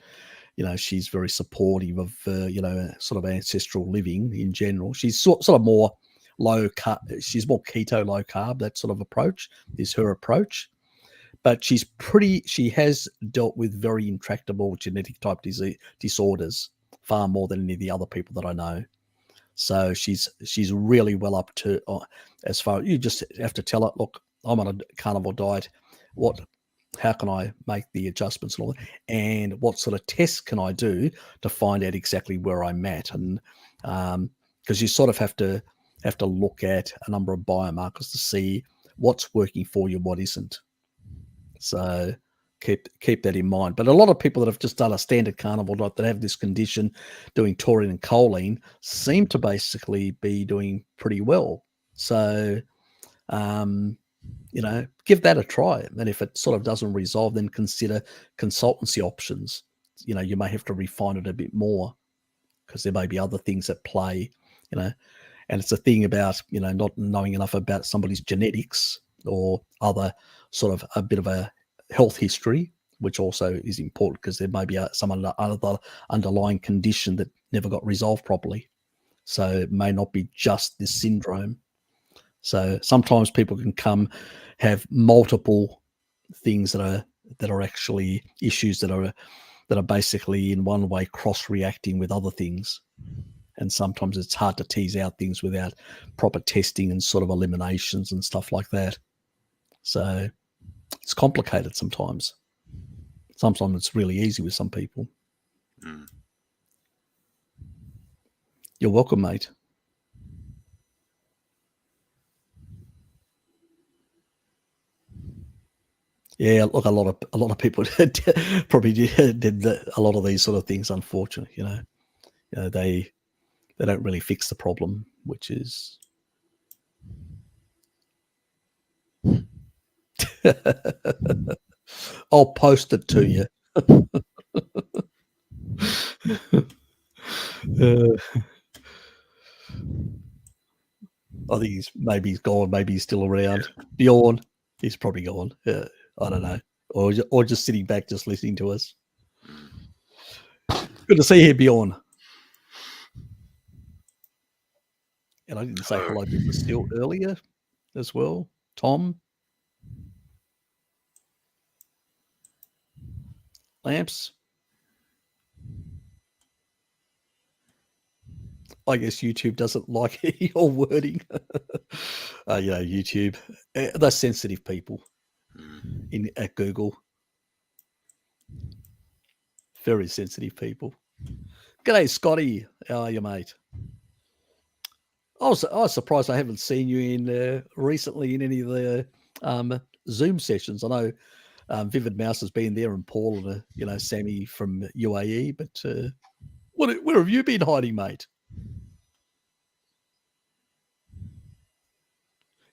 she's very supportive of sort of ancestral living in general, she's sort of more low carb. She's more keto, low carb. That sort of approach is her approach. But she has dealt with very intractable genetic type disorders, far more than any of the other people that I know. So she's really well up to, as far, you just have to tell her, look, I'm on a carnivore diet. How can I make the adjustments and all that? And what sort of tests can I do to find out exactly where I'm at? And because you sort of have to look at a number of biomarkers to see what's working for you, what isn't. So, keep that in mind. But a lot of people that have just done a standard carnivore diet that have this condition, doing taurine and choline, seem to basically be doing pretty well. So, give that a try. And if it sort of doesn't resolve, then consider consultancy options. You may have to refine it a bit more because there may be other things at play, and it's a thing about, not knowing enough about somebody's genetics or other sort of a bit of a health history, which also is important because there may be some other underlying condition that never got resolved properly. So it may not be just this syndrome. So sometimes people can have multiple things that are actually issues that are basically in one way cross-reacting with other things. And sometimes it's hard to tease out things without proper testing and sort of eliminations and stuff like that. So it's complicated sometimes. Sometimes it's really easy with some people. Mm. You're welcome, mate. Yeah, look, a lot of people probably did a lot of these sort of things. Unfortunately, they don't really fix the problem, which is. I'll post it to you. I think maybe he's gone, maybe he's still around. Yeah. Bjorn, he's probably gone. I don't know, or just sitting back, just listening to us. Good to see you, Bjorn. And I didn't say hello to Mr. Steele earlier as well. Tom. Lamps. I guess YouTube doesn't like your wording. YouTube, they're sensitive people at Google. Very sensitive people. G'day, Scotty. How are you, mate? I was surprised I haven't seen you in recently in any of the Zoom sessions. I know Vivid Mouse has been there, and Paul and Sammy from UAE. But where have you been hiding, mate?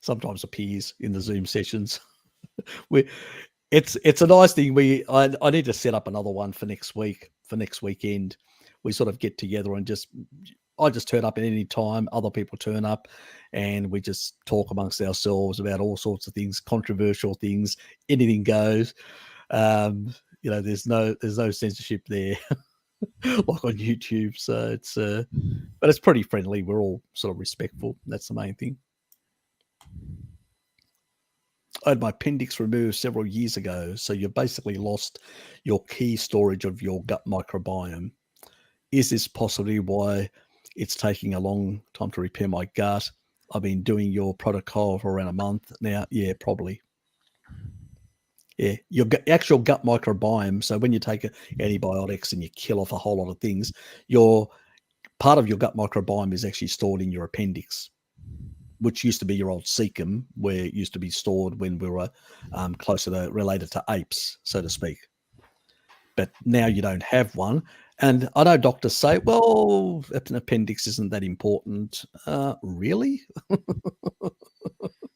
Sometimes appears in the Zoom sessions. It's a nice thing. I need to set up another one for next week. For next weekend, we sort of get together and I just turn up at any time. Other people turn up, and we just talk amongst ourselves about all sorts of things, controversial things. Anything goes. There's no censorship there, like on YouTube. So but it's pretty friendly. We're all sort of respectful. That's the main thing. I had my appendix removed several years ago, so you've basically lost your key storage of your gut microbiome. Is this possibly why it's taking a long time to repair my gut? I've been doing your protocol for around a month now. Yeah, probably. Yeah, your actual gut microbiome. So when you take antibiotics and you kill off a whole lot of things, your part of your gut microbiome is actually stored in your appendix, which used to be your old cecum, where it used to be stored when we were related to apes, so to speak. But now you don't have one. And I know doctors say, well, an appendix isn't that important. Really?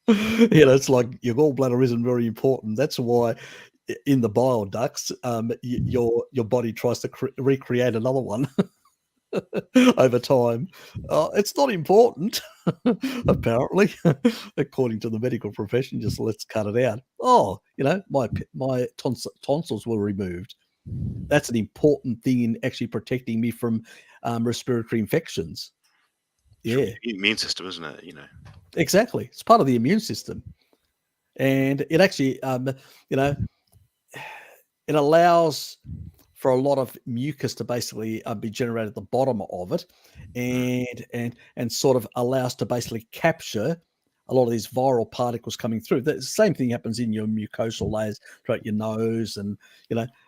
It's like your gallbladder isn't very important. That's why in the bile ducts, your body tries to recreate another one over time. It's not important, apparently, according to the medical profession. Just let's cut it out. Oh, my tonsils were removed. That's an important thing in actually protecting me from respiratory infections. Yeah, immune system, isn't it? Exactly. It's part of the immune system, and it actually, it allows for a lot of mucus to basically be generated at the bottom of it, and sort of allows to basically capture a lot of these viral particles coming through. The same thing happens in your mucosal layers throughout your nose, and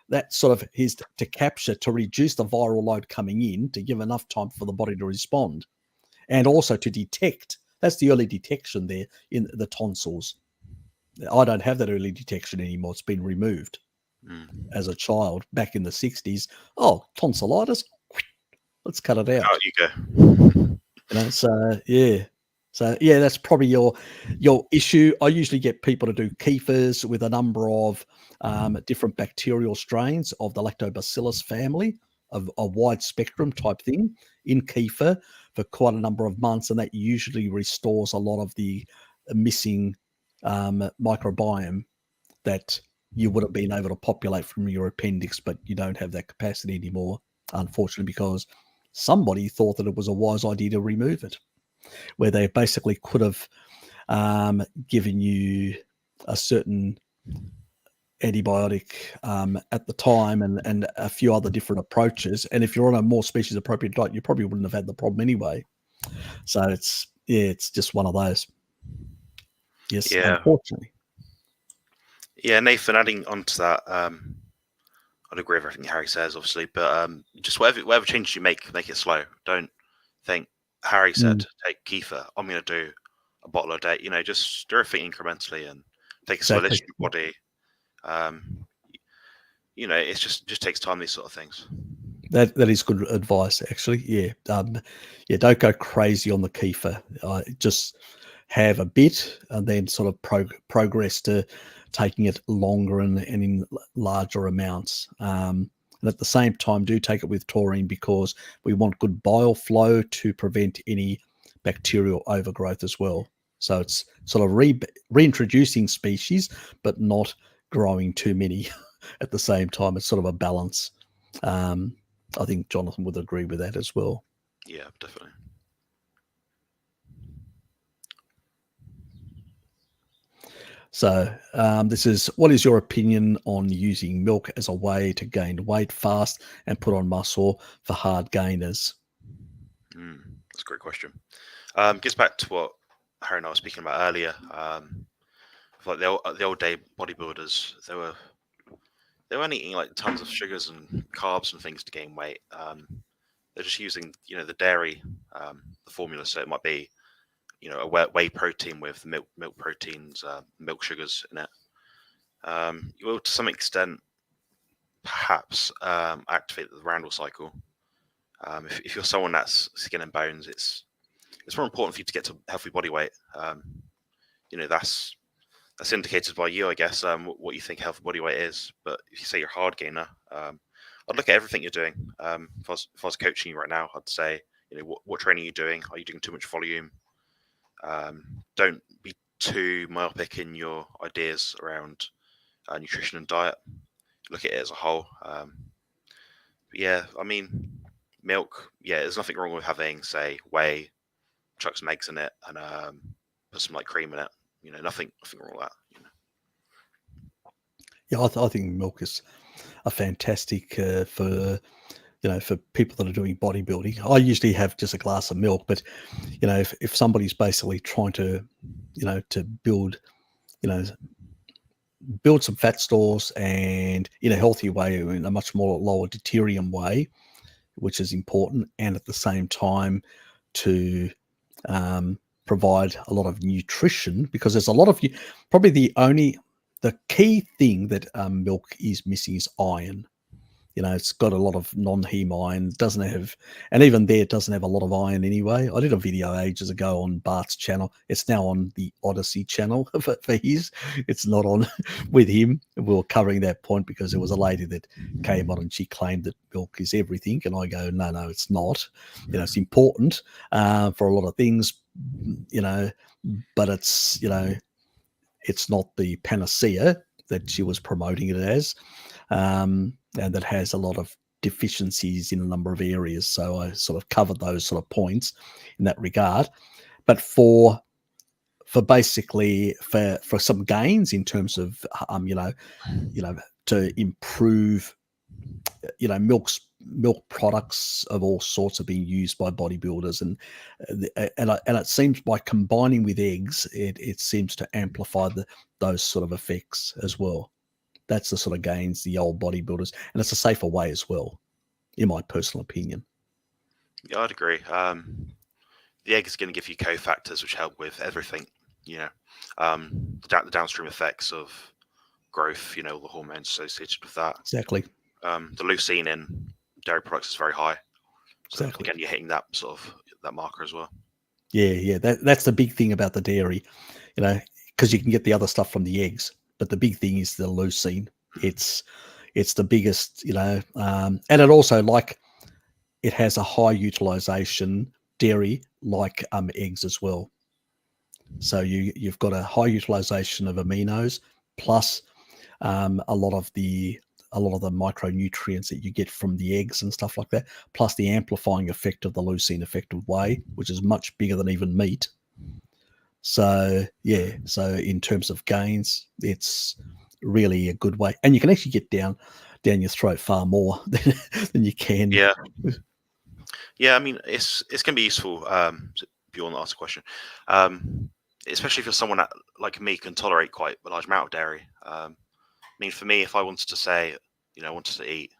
that sort of is to capture, to reduce the viral load coming in, to give enough time for the body to respond, and also to detect. That's the early detection there in the tonsils. I don't have that early detection anymore. It's been removed. as a child back in the 60s. Oh, tonsillitis, let's cut it out. Out you go. So yeah, that's probably your issue. I usually get people to do kefirs with a number of different bacterial strains of the lactobacillus family, of a wide spectrum type thing in kefir for quite a number of months, and that usually restores a lot of the missing microbiome that you would have been able to populate from your appendix, but you don't have that capacity anymore, unfortunately, because somebody thought that it was a wise idea to remove it, where they basically could have given you a certain antibiotic at the time and a few other different approaches. And if you're on a more species appropriate diet, you probably wouldn't have had the problem anyway. So it's just one of those. Yes, Yeah. unfortunately. Yeah, Nathan, adding on to that, I'd agree with everything Harry says, obviously, but just whatever changes you make it slow. Don't think Harry said take kefir. I'm going to do a bottle a day. Just do everything incrementally and take a Exactly. solid body. It just takes time. These sort of things. That is good advice, actually. Yeah, don't go crazy on the kefir. Just have a bit, and then sort of progress to taking it longer and in larger amounts. And at the same time, do take it with taurine, because we want good bile flow to prevent any bacterial overgrowth as well. So it's sort of reintroducing species, but not growing too many at the same time. It's sort of a balance. I think Jonathan would agree with that as well. Yeah, definitely. So this is, what is your opinion on using milk as a way to gain weight fast and put on muscle for hard gainers? That's a great question. Gets back to what Harry and I were speaking about earlier. Like the old day bodybuilders, they weren't eating like tons of sugars and carbs and things to gain weight. They're just using the dairy, the formula. So it might be a whey protein with milk proteins, milk sugars in it. You will to some extent perhaps activate the Randall cycle. If you're someone that's skin and bones, it's more important for you to get to healthy body weight. That's indicated by you, I guess, what you think healthy body weight is. But if you say you're a hard gainer, I'd look at everything you're doing. If I was coaching you right now, I'd say, what training are you doing? Are you doing too much volume? Don't be too myopic in your ideas around nutrition and diet. Look at it as a whole. But yeah, I mean, milk. Yeah, there's nothing wrong with having, say, whey, chuck some eggs in it, and put some cream in it. Nothing wrong with that. Yeah, I think milk is a fantastic for for people that are doing bodybuilding. I usually have just a glass of milk, but if somebody's basically trying to to build some fat stores and in a healthy way, in a much more lower deuterium way, which is important, and at the same time to provide a lot of nutrition, because there's a lot of probably the key thing that milk is missing is iron. It's got a lot of non-heme iron. And even there, it doesn't have a lot of iron anyway. I did a video ages ago on Bart's channel. It's now on the Odyssey channel for his. It's not on with him. We were covering that point because there was a lady that came on and she claimed that milk is everything. And I go, no, it's not. It's important for a lot of things, but it's, it's not the panacea that she was promoting it as. And that has a lot of deficiencies in a number of areas. So I sort of covered those sort of points in that regard. But for basically for some gains in terms of to improve, milk products of all sorts are being used by bodybuilders, and it seems by combining with eggs, it seems to amplify those sort of effects as well. That's the sort of gains the old bodybuilders, and it's a safer way as well, in my personal opinion. Yeah, I'd agree. The egg is going to give you cofactors which help with everything. The downstream effects of growth, all the hormones associated with that. Exactly. The leucine in dairy products is very high. So Exactly. again, you're hitting that sort of that marker as well. Yeah. That's the big thing about the dairy, because you can get the other stuff from the eggs, but the big thing is the leucine. It's the biggest, and it also, like, it has a high utilization dairy, like eggs as well. So you've got a high utilization of aminos, plus a lot of the micronutrients that you get from the eggs and stuff like that, plus the amplifying effect of the leucine effective whey, which is much bigger than even meat. So so in terms of gains, it's really a good way, and you can actually get down your throat far more than you can. Yeah. I mean, it's going to be useful. If you want to ask a question, especially if you're someone that, like me, can tolerate quite a large amount of dairy. I mean, for me, if I wanted to say, I wanted to eat,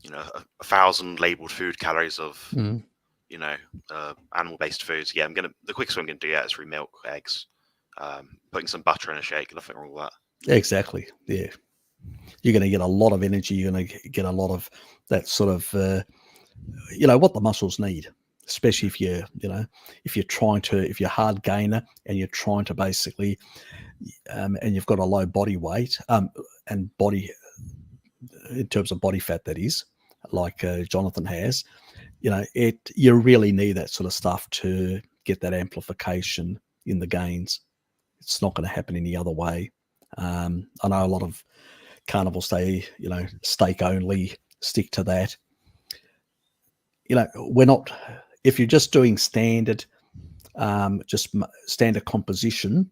1,000 labeled food calories of, animal-based foods. Yeah, the quickest way I'm gonna do that is through milk, eggs, putting some butter in a shake. Nothing wrong with that. Exactly. Yeah, you're going to get a lot of energy. You're going to get a lot of that sort of, what the muscles need, especially if if you're a hard gainer and you're trying to basically, and you've got a low body weight, and body, in terms of body fat, that is, like Jonathan has, you really need that sort of stuff to get that amplification in the gains. It's not going to happen any other way. I know a lot of carnivores say, steak only, stick to that. We're not, if you're just doing standard, standard composition,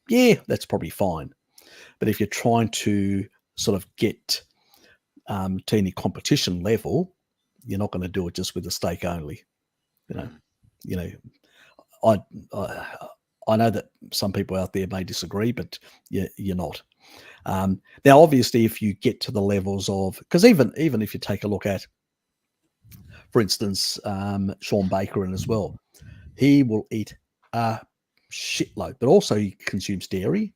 yeah, that's probably fine. But if you're trying to sort of get to any competition level, you're not going to do it just with the steak only. I know that some people out there may disagree, but you're not. Now, obviously, if you get to the levels of, because even if you take a look at, for instance, Sean Baker as well, he will eat a shitload, but also he consumes dairy.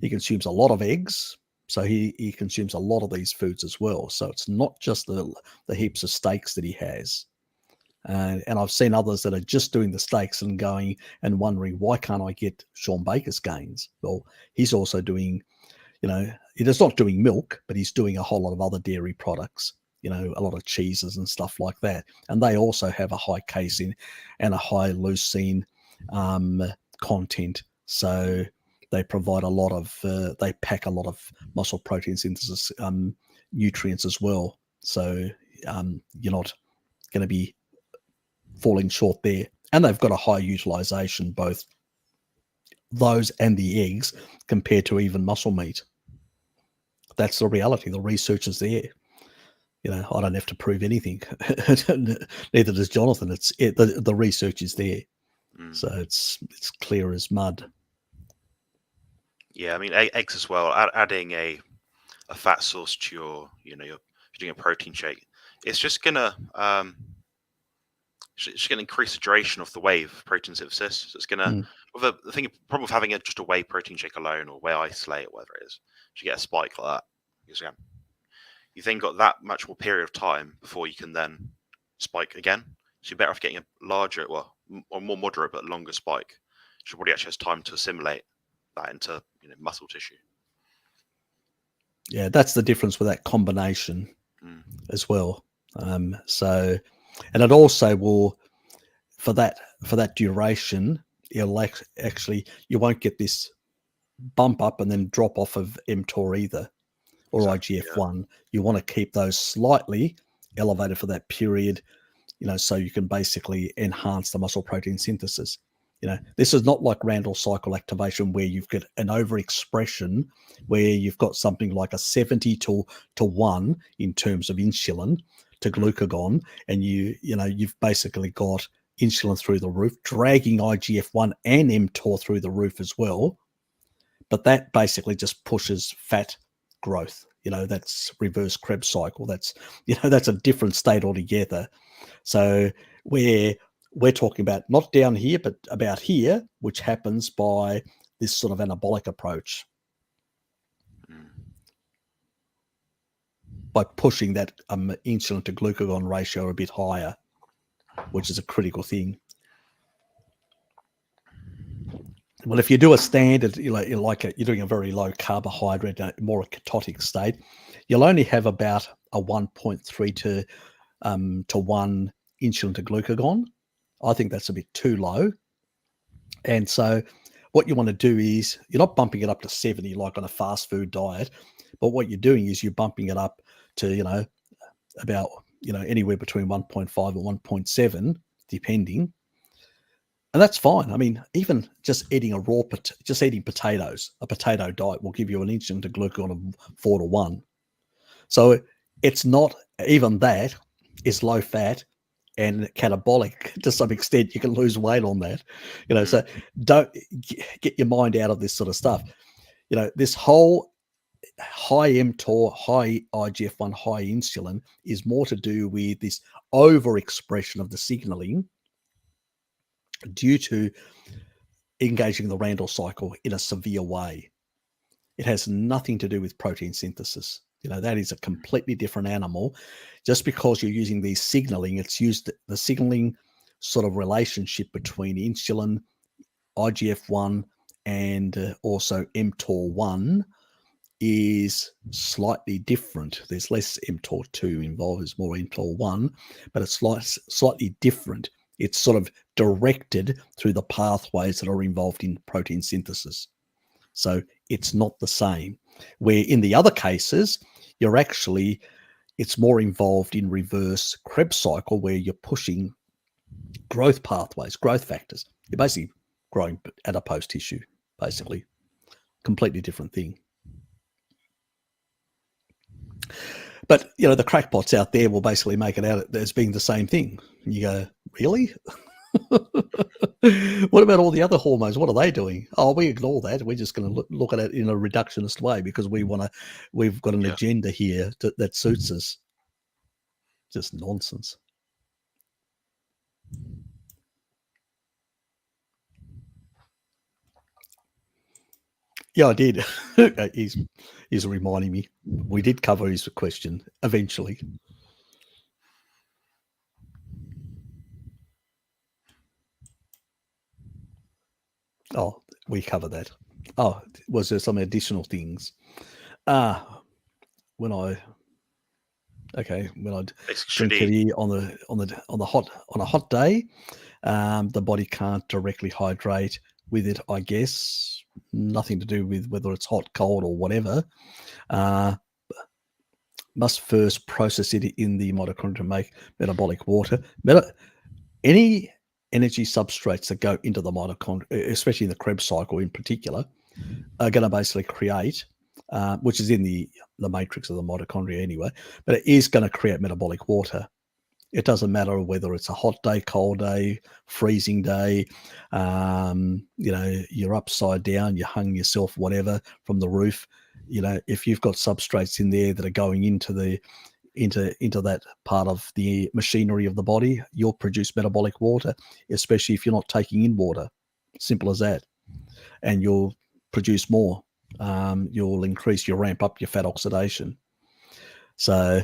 He consumes a lot of eggs. So he consumes a lot of these foods as well. So it's not just the heaps of steaks that he has. And I've seen others that are just doing the steaks and going and wondering, why can't I get Sean Baker's gains? Well, he's also doing, he's not doing milk, but he's doing a whole lot of other dairy products, a lot of cheeses and stuff like that. And they also have a high casein and a high leucine content. So they provide a lot of, they pack a lot of muscle protein synthesis nutrients as well. So you're not going to be falling short there. And they've got a high utilization, both those and the eggs, compared to even muscle meat. That's the reality. The research is there. I don't have to prove anything. Neither does Jonathan. The research is there. So it's clear as mud. Yeah, I mean, eggs as well. Adding a fat source to your, you're doing a protein shake. It's just gonna increase the duration of the wave protein synthesis. So it's gonna, the problem with having just a whey protein shake alone, or whey isolate, or whatever it is, you get a spike like that. Because again, you then got that much more period of time before you can then spike again. So you're better off getting a larger, or more moderate but longer spike. So your body actually has time to assimilate that into muscle tissue. Yeah, that's the difference with that combination as well. So, and it also will, for that duration, it'll actually, you won't get this bump up and then drop off of mTOR either, or IGF-1. You want to keep those slightly elevated for that period, so you can basically enhance the muscle protein synthesis. This is not like Randall cycle activation, where you've got an overexpression, where you've got something like a 70 to 1 in terms of insulin to glucagon, and you've basically got insulin through the roof, dragging IGF-1 and mTOR through the roof as well. But that basically just pushes fat growth. That's reverse Krebs cycle. That's that's a different state altogether. So we're talking about not down here, but about here, which happens by this sort of anabolic approach. by pushing that insulin to glucagon ratio a bit higher, which is a critical thing. Well, if you do a standard, you're doing a very low carbohydrate, more a ketotic state, you'll only have about a 1.3 to 1 insulin to glucagon. I think that's a bit too low. And so what you want to do is you're not bumping it up to 70 like on a fast food diet, but what you're doing is you're bumping it up to, about, anywhere between 1.5 and 1.7, depending. And that's fine. I mean, even just eating eating potatoes, a potato diet will give you an insulin to glucagon of 4 to 1. So it's not, even that is low fat and catabolic to some extent. You can lose weight on that, so don't get your mind out of this sort of stuff. This whole high mTOR, high IGF-1, high insulin is more to do with this overexpression of the signaling due to engaging the Randall cycle in a severe way. It has nothing to do with protein synthesis. That is a completely different animal. Just because you're using these signaling, it's used the signaling sort of relationship between insulin, IGF-1, and also mTOR1 is slightly different. There's less mTOR2 involved, there's more mTOR1, but it's slightly different. It's sort of directed through the pathways that are involved in protein synthesis. So it's not the same. Where in the other cases, it's more involved in reverse Krebs cycle, where you're pushing growth pathways, growth factors. You're basically growing adipose tissue, basically. Completely different thing. But, the crackpots out there will basically make it out as being the same thing. And you go, really? What about all the other hormones? What are they doing? Oh, we ignore that. We're just going to look at it in a reductionist way because we've got an agenda here that suits us. Just nonsense. Yeah, I did. He's reminding me. We did cover his question eventually. Oh, we covered that. Oh, was there some additional things? When I drink it on a hot day, the body can't directly hydrate with it, I guess. Nothing to do with whether it's hot, cold, or whatever. Must first process it in the mitochondria to make metabolic water. Any energy substrates that go into the mitochondria, especially in the Krebs cycle in particular, are going to basically create, which is in the matrix of the mitochondria anyway, but it is going to create metabolic water. It doesn't matter whether it's a hot day, cold day, freezing day, you're upside down, you hung yourself, whatever, from the roof. If you've got substrates in there that are going into that part of the machinery of the body, you'll produce metabolic water, especially if you're not taking in water. Simple as that. And you'll produce more. You'll ramp up your fat oxidation. So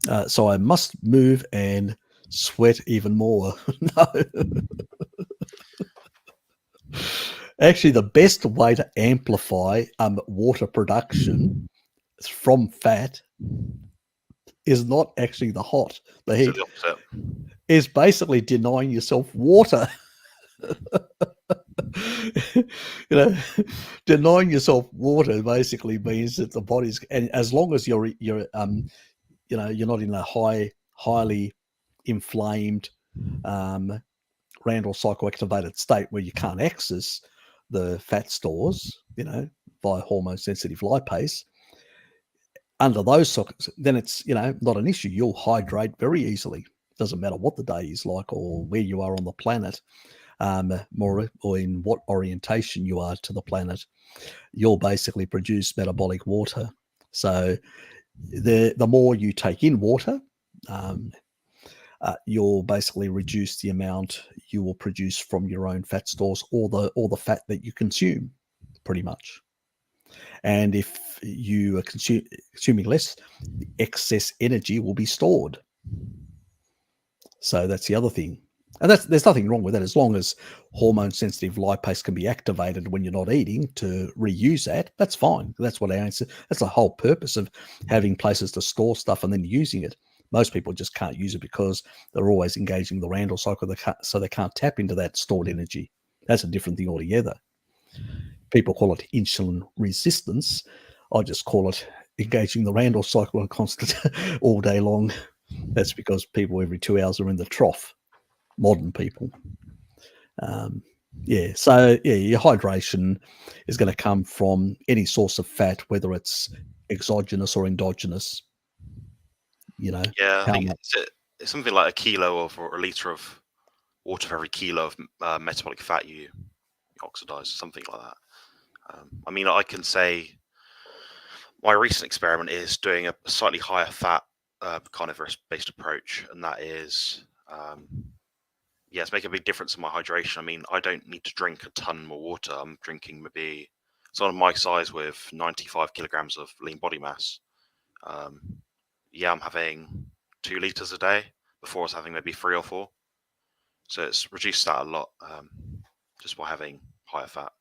I must move and sweat even more. No. Actually, the best way to amplify water production from fat is not actually the heat. Is basically denying yourself water. Denying yourself water basically means that the body's, and as long as you're not in a highly inflamed Randall cycle activated state where you can't access the fat stores, via hormone sensitive lipase. Under those circumstances, then it's not an issue. You'll hydrate very easily. Doesn't matter what the day is like or where you are on the planet, more or in what orientation you are to the planet. You'll basically produce metabolic water. So the more you take in water, you'll basically reduce the amount you will produce from your own fat stores or the fat that you consume, pretty much. And if you are consuming less, the excess energy will be stored. So that's the other thing. And there's nothing wrong with that as long as hormone-sensitive lipase can be activated when you're not eating to reuse that. That's fine. That's what that's the whole purpose of having places to store stuff and then using it. Most people just can't use it because they're always engaging the Randall cycle, so they can't tap into that stored energy. That's a different thing altogether. People call it insulin resistance. I just call it engaging the Randall cycle and constant all day long. That's because people every 2 hours are in the trough. Modern people. So your hydration is going to come from any source of fat, whether it's exogenous or endogenous. Yeah, I think it's something like a kilo or a liter of water for every kilo of metabolic fat you oxidize, something like that. I mean, I can say my recent experiment is doing a slightly higher fat carnivorous-based approach, and that is, it's making a big difference in my hydration. I mean, I don't need to drink a ton more water. I'm drinking maybe someone of my size with 95 kilograms of lean body mass. I'm having 2 liters a day. Before I was having maybe 3 or 4. So it's reduced that a lot just by having higher fat.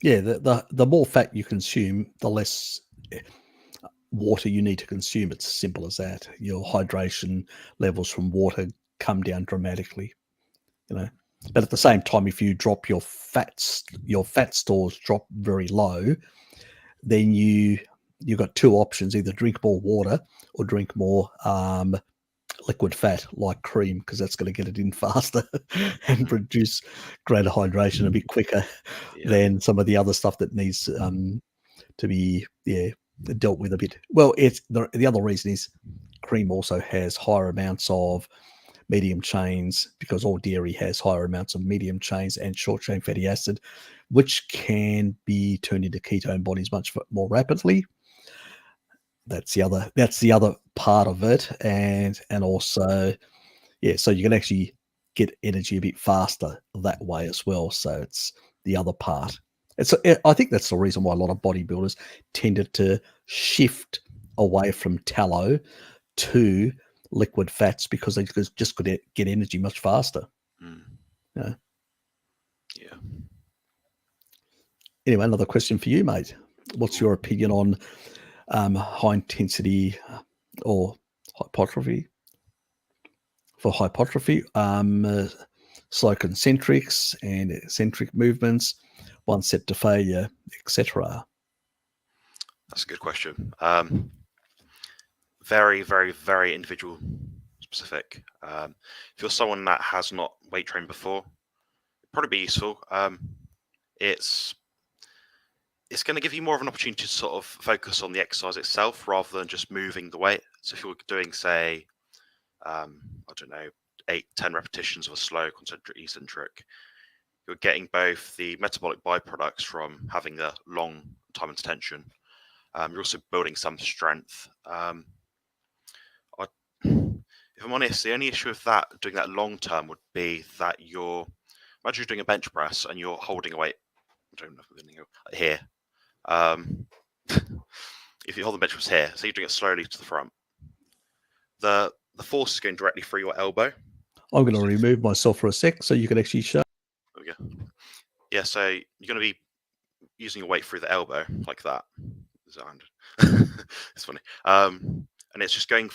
Yeah, the more fat you consume, the less water you need to consume. It's simple as that. Your hydration levels from water come down dramatically, But at the same time, if you drop your fat stores drop very low, then you've got 2 options: either drink more water or drink more liquid fat like cream, because that's going to get it in faster and produce greater hydration a bit quicker than some of the other stuff that needs to be dealt with a bit. Well, it's the other reason is cream also has higher amounts of medium chains, because all dairy has higher amounts of medium chains and short chain fatty acid, which can be turned into ketone bodies much more rapidly. That's the other part of it, and also so you can actually get energy a bit faster that way as well. So it's the other part. I think that's the reason why a lot of bodybuilders tended to shift away from tallow to liquid fats, because they just could get energy much faster. Yeah. Anyway, another question for you, mate. What's your opinion on high intensity or hypertrophy? For hypertrophy, slow concentrics and eccentric movements, one set to failure, etc. That's a good question. Very, very, very individual specific. If you're someone that has not weight trained before, it'd probably be useful. It's going to give you more of an opportunity to sort of focus on the exercise itself rather than just moving the weight. So if you're doing, say, I don't know, 8-10 repetitions of a slow concentric eccentric, you're getting both the metabolic byproducts from having the long time and tension. You're also building some strength. If I'm honest, the only issue with that, doing that long term, would be that imagine you're doing a bench press and you're holding a weight. I don't know if I'm going here. If you hold the bench press here, so you're doing it slowly to the front, the force is going directly through your elbow. I'm going to remove myself for a sec so you can actually show. There we go. Yeah, so you're going to be using your weight through the elbow like that. It's funny. And it's just going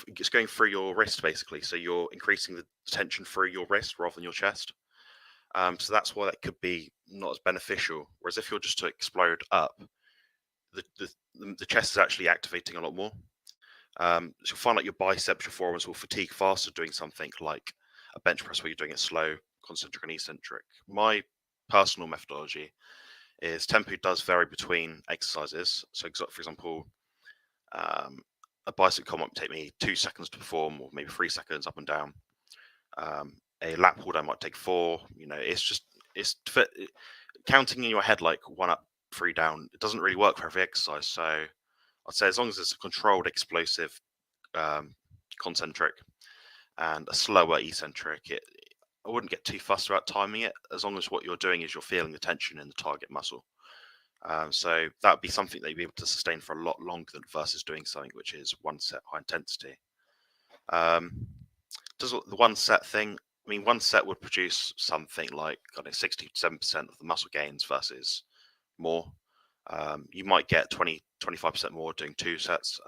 through your wrist basically. So you're increasing the tension through your wrist rather than your chest. So that's why that could be not as beneficial. Whereas if you're just to explode up, the chest is actually activating a lot more. So you'll find like your biceps, your forearms will fatigue faster doing something like a bench press where you're doing it slow, concentric and eccentric. My personal methodology is tempo does vary between exercises. So for example, a bicep curl might take me 2 seconds to perform, or maybe 3 seconds up and down. A lat pull down might take 4. It's counting in your head like 1 up, 3 down. It doesn't really work for every exercise. So I'd say as long as it's a controlled, explosive, concentric, and a slower eccentric, I wouldn't get too fussed about timing it, as long as what you're doing is you're feeling the tension in the target muscle. So that would be something that you'd be able to sustain for a lot longer than versus doing something which is one set high intensity. Does the one set thing? I mean, one set would produce something like 67% of the muscle gains versus more. You might get 25% more doing 2 sets.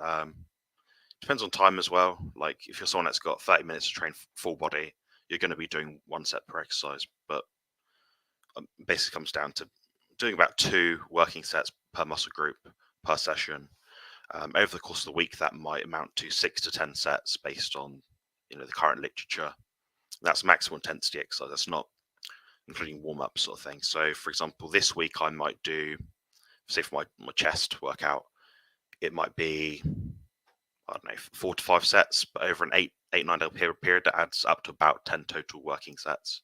Depends on time as well. Like if you're someone that's got 30 minutes to train full body, you're going to be doing 1 set per exercise. But basically comes down to doing about 2 working sets per muscle group per session. Over the course of the week, that might amount to 6 to 10 sets based on the current literature. That's maximum intensity exercise. That's not including warm-up sort of thing. So, for example, this week I might do, say for my chest workout, it might be, I don't know, 4 to 5 sets, but over an 8-9 day period, that adds up to about 10 total working sets.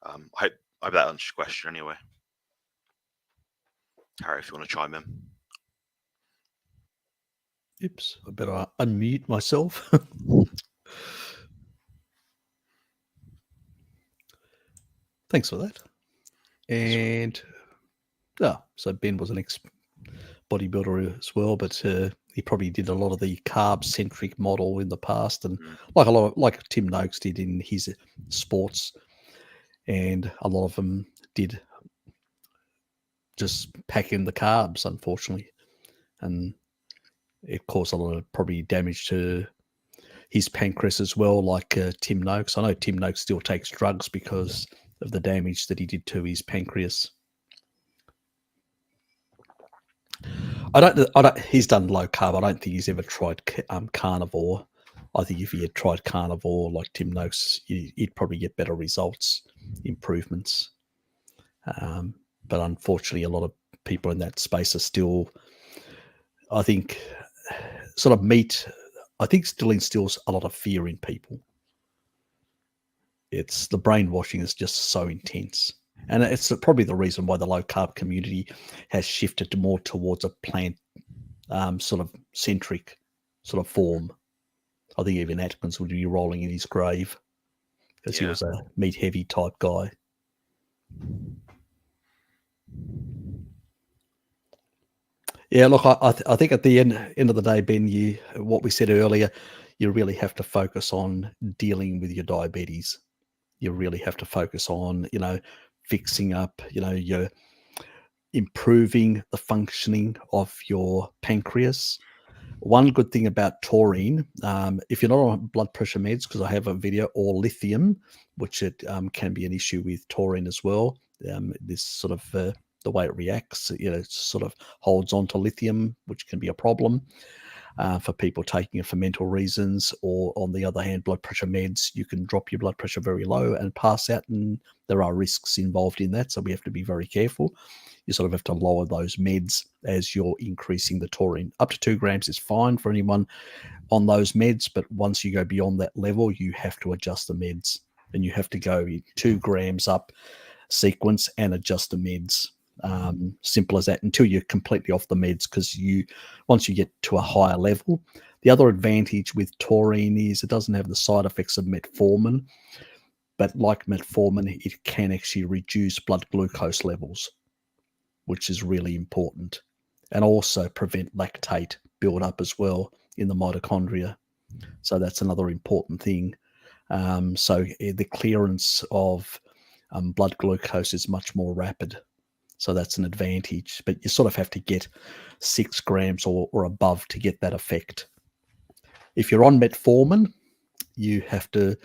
I hope that answers your question anyway. Harry, if you want to chime in. Oops, I better unmute myself. Thanks for that. And so Ben was an ex-bodybuilder as well, but he probably did a lot of the carb-centric model in the past, and like Tim Noakes did in his sports, and a lot of them did just pack in the carbs, unfortunately, and it caused a lot of probably damage to his pancreas as well, like Tim Noakes. I know Tim Noakes still takes drugs because of the damage that he did to his pancreas. I don't. He's done low carb. I don't think he's ever tried carnivore. I think if he had tried carnivore like Tim Noakes, he'd probably get better results, improvements. But unfortunately, a lot of people in that space are still, I think, sort of meat. I think still instills a lot of fear in people. It's the brainwashing is just so intense. And it's probably the reason why the low carb community has shifted more towards a plant sort of centric sort of form. I think even Atkins would be rolling in his grave because he was a meat heavy type guy. Yeah, look, I think at the end of the day, Ben, what we said earlier, you really have to focus on dealing with your diabetes. You really have to focus on, fixing up, your improving the functioning of your pancreas. One good thing about taurine, if you're not on blood pressure meds, because I have a video, or lithium, which it can be an issue with taurine as well. This sort of the way it reacts, it sort of holds on to lithium, which can be a problem for people taking it for mental reasons. Or on the other hand, blood pressure meds, you can drop your blood pressure very low and pass out, and there are risks involved in that. So we have to be very careful. You sort of have to lower those meds as you're increasing the taurine. Up to 2 grams is fine for anyone on those meds, but once you go beyond that level, you have to adjust the meds, and you have to go 2 grams up sequence and adjust the meds. Simple as that, until you're completely off the meds, because once you get to a higher level, the other advantage with taurine is it doesn't have the side effects of metformin, but like metformin, it can actually reduce blood glucose levels, which is really important, and also prevent lactate build-up as well in the mitochondria. So that's another important thing. So the clearance of blood glucose is much more rapid. So that's an advantage, but you sort of have to get 6 grams or above to get that effect. If you're on metformin, you have to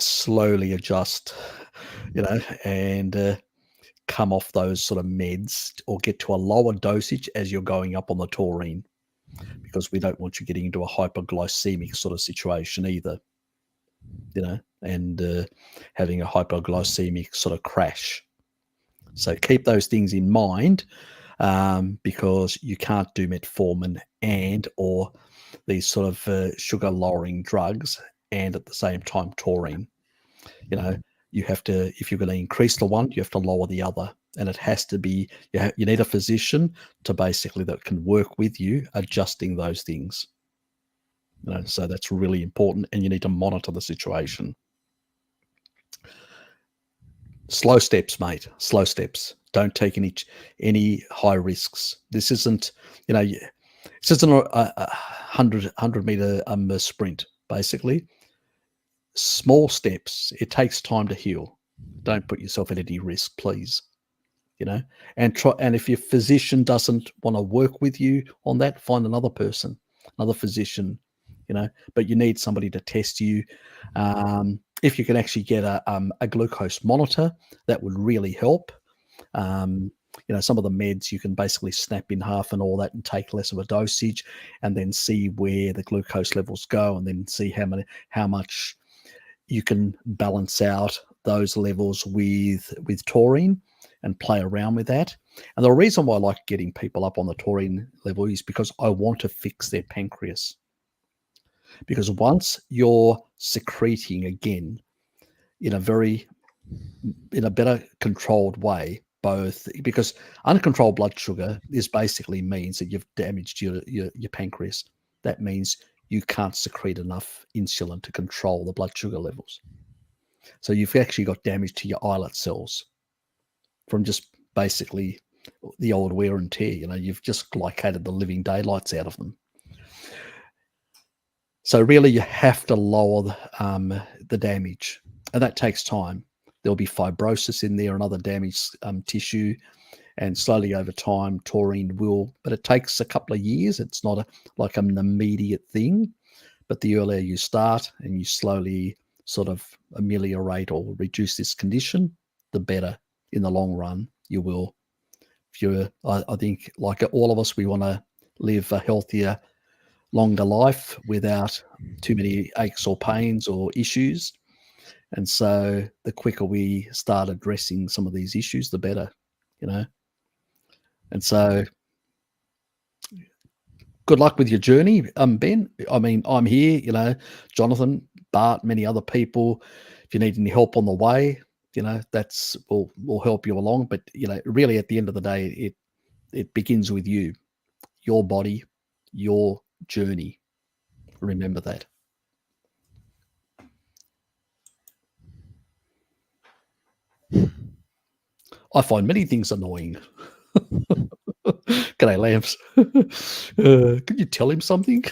slowly adjust, and come off those sort of meds, or get to a lower dosage as you're going up on the taurine, because we don't want you getting into a hypoglycemic sort of situation either, and having a hypoglycemic sort of crash. So keep those things in mind, because you can't do metformin or these sort of sugar lowering drugs and at the same time taurine. You have to, if you're going to increase the one, you have to lower the other, and it has to be, you need a physician to basically that can work with you adjusting those things. So that's really important, and you need to monitor the situation. Slow steps, mate. Slow steps. Don't take any high risks. This isn't, this isn't a 100 meter sprint. Basically, small steps. It takes time to heal. Don't put yourself at any risk, please. And try. And if your physician doesn't want to work with you on that, find another person, another physician. But you need somebody to test you. If you can actually get a glucose monitor, that would really help. Some of the meds you can basically snap in half and all that and take less of a dosage, and then see where the glucose levels go, and then see how much you can balance out those levels with taurine and play around with that. And the reason why I like getting people up on the taurine level is because I want to fix their pancreas. Because once you're secreting again in a better controlled way, because uncontrolled blood sugar basically means that you've damaged your pancreas. That means you can't secrete enough insulin to control the blood sugar levels. So you've actually got damage to your islet cells from just basically the old wear and tear. You've just glycated the living daylights out of them. So really, you have to lower the damage, and that takes time. There'll be fibrosis in there and other damaged tissue, and slowly over time, taurine will. But it takes a couple of years. It's not like an immediate thing. But the earlier you start and you slowly sort of ameliorate or reduce this condition, the better in the long run you will. I think, like all of us, we want to live a healthier, longer life without too many aches or pains or issues. And so the quicker we start addressing some of these issues, the better, And so good luck with your journey, Ben. I mean, I'm here, Jonathan, Bart, many other people. If you need any help on the way, that's will help you along. But, really at the end of the day, it begins with you, your body, your journey. Remember that. I find many things annoying. G'day, Lamps. Could you tell him something?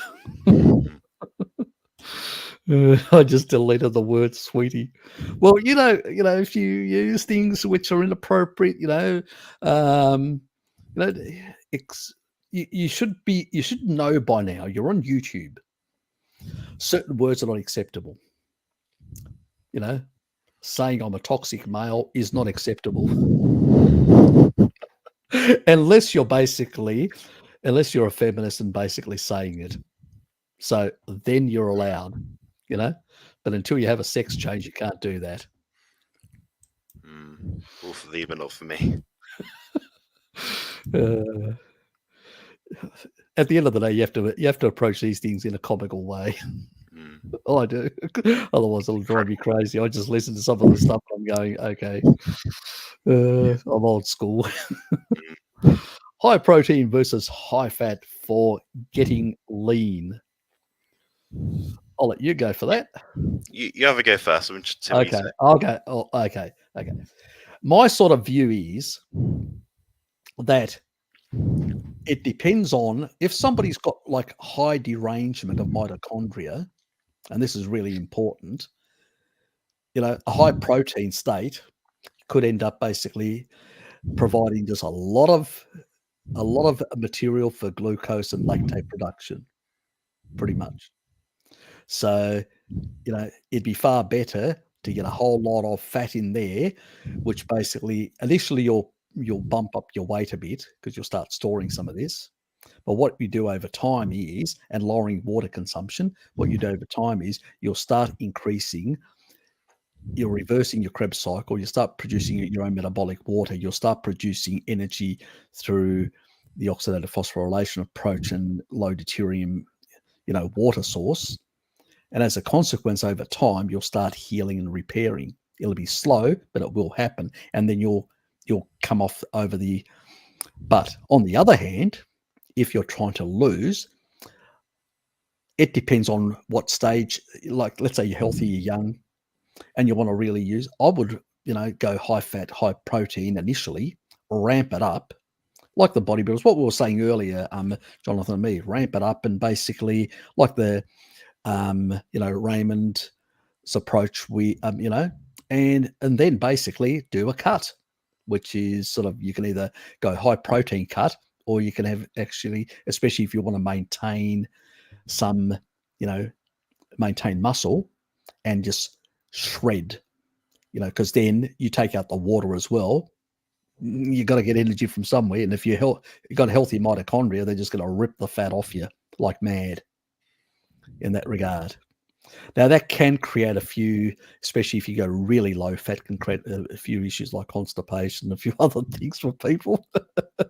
I just deleted the word "sweetie." Well, if you use things which are inappropriate, you should know by now. You're on YouTube. Certain words are not acceptable. Saying I'm a toxic male is not acceptable. Unless you're a feminist and basically saying it. So then you're allowed, but until you have a sex change, you can't do that. All for thee, but not for me. At the end of the day, you have to approach these things in a comical way. I do. Otherwise, it'll drive me crazy. I just listen to some of the stuff and I'm going, okay, I'm old school. High protein versus high fat for getting lean. I'll let you go for that. You have a go first. I'm interested in what you say. Okay. Oh, okay. My sort of view is that it depends on if somebody's got like high derangement of mitochondria, and this is really important. A high protein state could end up basically providing just a lot of material for glucose and lactate production, pretty much. So, it'd be far better to get a whole lot of fat in there, which basically initially you'll bump up your weight a bit because you'll start storing some of this. But what you do over time is, and lowering water consumption, what you do over time is you'll start increasing, you're reversing your Krebs cycle, you start producing your own metabolic water, you'll start producing energy through the oxidative phosphorylation approach and low deuterium, water source. And as a consequence, over time, you'll start healing and repairing. It'll be slow, but it will happen. And then you'll come off over the... But on the other hand, if you're trying to lose, it depends on what stage. Like, let's say you're healthy, you're young, and you want to really use... I would go high fat, high protein initially, ramp it up, like the bodybuilders, what we were saying earlier, Jonathan and me, ramp it up, and basically like the Raymond's approach, and then basically do a cut, which is sort of, you can either go high protein cut, or you can have actually, especially if you want to maintain some, maintain muscle and just shred, because then you take out the water as well. You got to get energy from somewhere, and if you got healthy mitochondria, they're just going to rip the fat off you like mad in that regard. Now that can create a few, especially if you go really low fat, can create a few issues like constipation, a few other things for people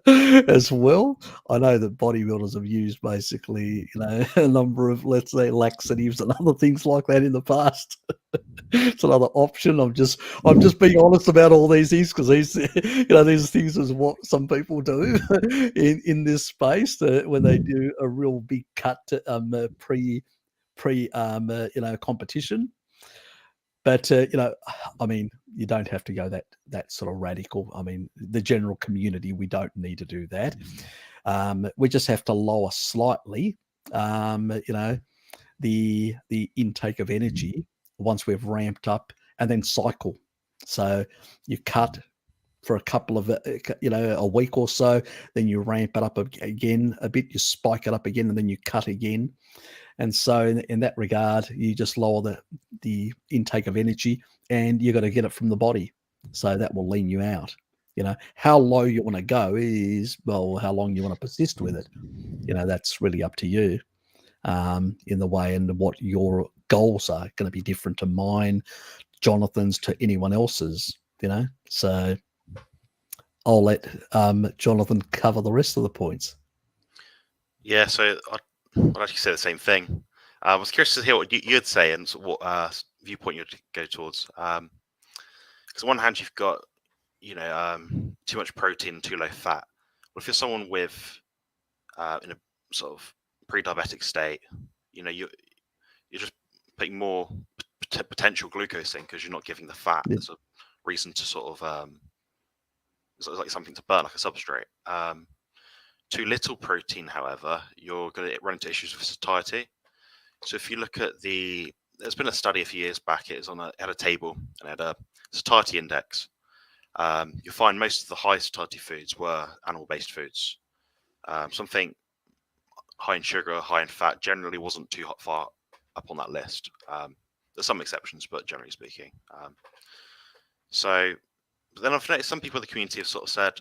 as well. I know that bodybuilders have used basically, a number of, let's say, laxatives and other things like that in the past. It's another option. I'm just being honest about all these things, because these things is what some people do in this space when they do a real big cut pre competition. But I mean, you don't have to go that sort of radical. I mean, the general community, we don't need to do that. We just have to lower slightly, the intake of energy once we've ramped up, and then cycle. So you cut for a couple of a week or so, then you ramp it up again a bit, you spike it up again, and then you cut again. And so in that regard, you just lower the intake of energy, and you got to get it from the body. So that will lean you out. How low you want to go is, well, how long you want to persist with it. That's really up to you, in the way, and what your goals are going to be different to mine, Jonathan's, to anyone else's, So I'll let Jonathan cover the rest of the points. Yeah, so I'd actually say the same thing. I was curious to hear what you'd say, and what viewpoint you'd go towards. Because on one hand, you've got too much protein, too low fat. Well, if you're someone with in a sort of pre-diabetic state, you're just putting more potential glucose in, because you're not giving the fat as a reason to sort of it's like something to burn, like a substrate. Too little protein, however, you're going to run into issues with satiety. So if you look at there's been a study a few years back. It had a table, and it had a satiety index. You'll find most of the high satiety foods were animal-based foods. Something high in sugar, high in fat generally wasn't too far up on that list. There's some exceptions, but generally speaking. But then I've noticed some people in the community have sort of said,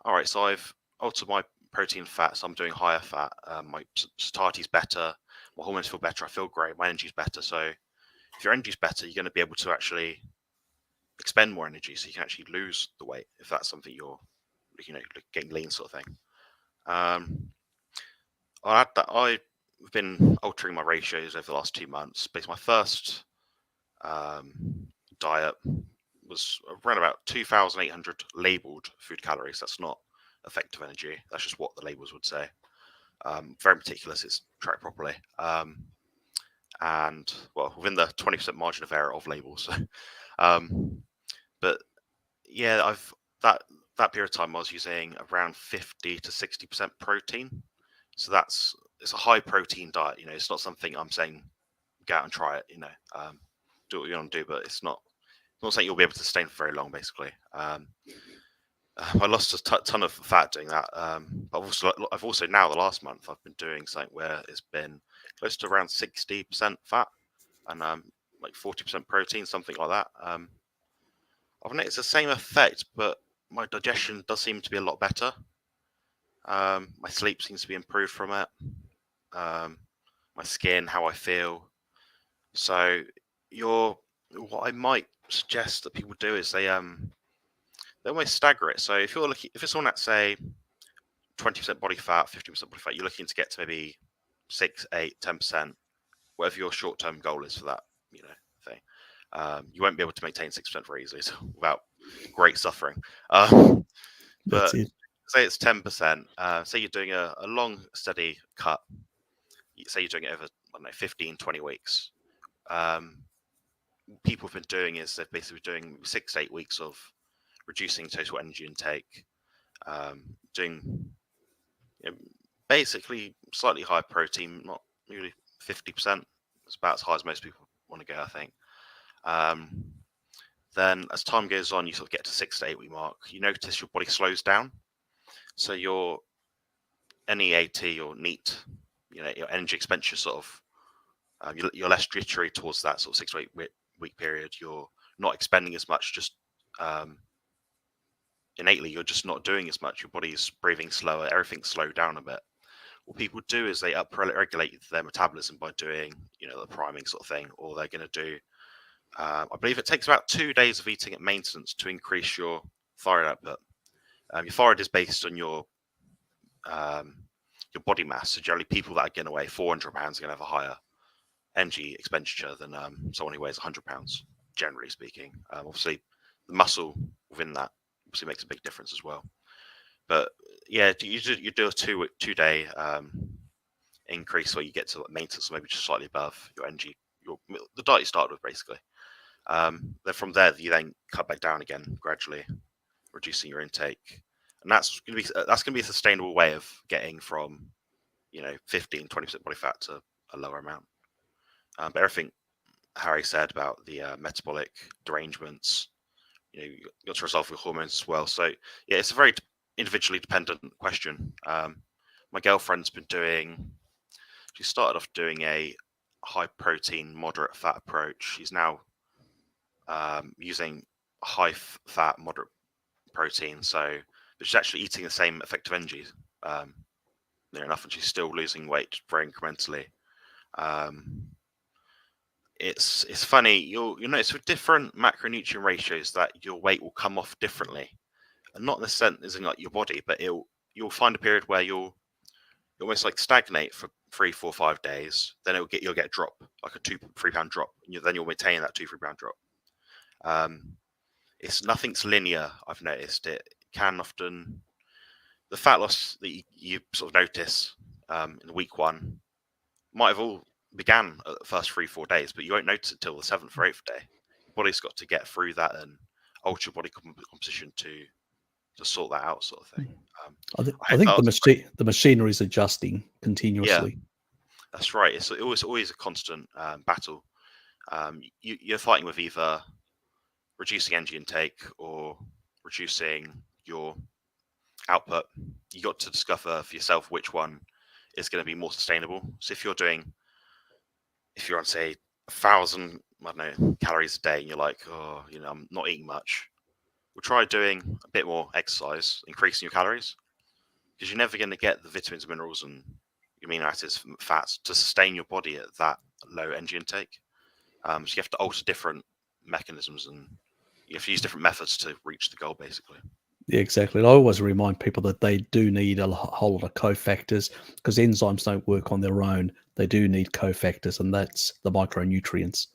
all right, so I've altered my protein fat, so I'm doing higher fat. My satiety's better, my hormones feel better, I feel great, my energy's better. So if your energy's better, you're going to be able to actually expend more energy, so you can actually lose the weight if that's something you're, getting lean sort of thing. I'll add that I've been altering my ratios over the last 2 months. Basically, my first diet was around about 2,800 labeled food calories. That's not effective energy. That's just what the labels would say. Very meticulous. It's tracked properly. And well, within the 20% margin of error of labels. But yeah, that period of time I was using around 50 to 60% protein. So it's a high protein diet. It's not something I'm saying go out and try it. Do what you want to do, but it's not something you'll be able to sustain for very long. Basically, I lost a ton of fat doing that. But I've also now the last month I've been doing something where it's been close to around 60% fat and like 40% protein, something like that. I've noticed the same effect, but my digestion does seem to be a lot better. My sleep seems to be improved from it. My skin, how I feel. So what I might suggest that people do is they almost stagger it. So if you're someone that's, say, 20% body fat, 50% body fat, you're looking to get to maybe 6, 8, 10%, whatever your short-term goal is for that, thing. You won't be able to maintain 6% very easily without great suffering. But say it's 10%. Say you're doing a long, steady cut. Say you're doing it over, 15, 20 weeks. people have been doing is they've basically been doing 6 to 8 weeks of reducing total energy intake, doing basically slightly higher protein, not really 50%. It's about as high as most people want to go, I think. Then as time goes on, you sort of get to 6 to 8 week mark, you notice your body slows down. So your NEAT or NEAT, your energy expenditure sort of, you're less jittery towards that sort of 6 to 8 week period. You're not expending as much, just innately, you're just not doing as much. Your body's breathing slower, everything's slowed down a bit. What people do is they upregulate their metabolism by doing, the priming sort of thing, or they're going to do, I believe it takes about 2 days of eating at maintenance to increase your thyroid output. Your thyroid is based on your body mass. So generally, people that are getting away 400 pounds are going to have a higher energy expenditure than someone who weighs 100 pounds, generally speaking. Obviously, the muscle within that obviously makes a big difference as well. But yeah, you do a 2 day increase where you get to maintenance, maybe just slightly above your energy, the diet you started with, basically. Then from there, you then cut back down again gradually, reducing your intake, and that's going to be a sustainable way of getting from 15-20% body fat to a lower amount. But everything Harry said about the metabolic derangements, you got to resolve your hormones as well. So yeah, it's a very individually dependent question. My girlfriend's been she started off doing a high protein, moderate fat approach. She's now using high fat, moderate protein. So, but she's actually eating the same effective energy near enough, and she's still losing weight very incrementally. It's funny. You'll notice with different macronutrient ratios that your weight will come off differently, and not in the sense as in like your body, but you'll find a period where you'll almost like stagnate for 3, 4, 5 days. Then you'll get a drop, like a 2-3 pound drop, and then you'll maintain that 2-3 pound drop. Nothing's linear. I've noticed it can often, the fat loss that you sort of notice in week 1 might have all began at the first 3-4 days, but you won't notice it till the 7th or 8th day. Your body's got to get through that and alter your body composition to sort that out, sort of thing. I think the machinery is adjusting continuously. Yeah, that's right. It's always a constant battle. You're fighting with either reducing energy intake or reducing your output. You got to discover for yourself which one is going to be more sustainable. So if you're on say 1,000, I don't know, calories a day, and you're like, oh, I'm not eating much, we'll try doing a bit more exercise, increasing your calories, because you're never going to get the vitamins, minerals, and amino acids from fats to sustain your body at that low energy intake. So you have to alter different mechanisms, and you have to use different methods to reach the goal, basically. Yeah, exactly. And I always remind people that they do need a whole lot of cofactors, because enzymes don't work on their own. They do need cofactors, and that's the micronutrients.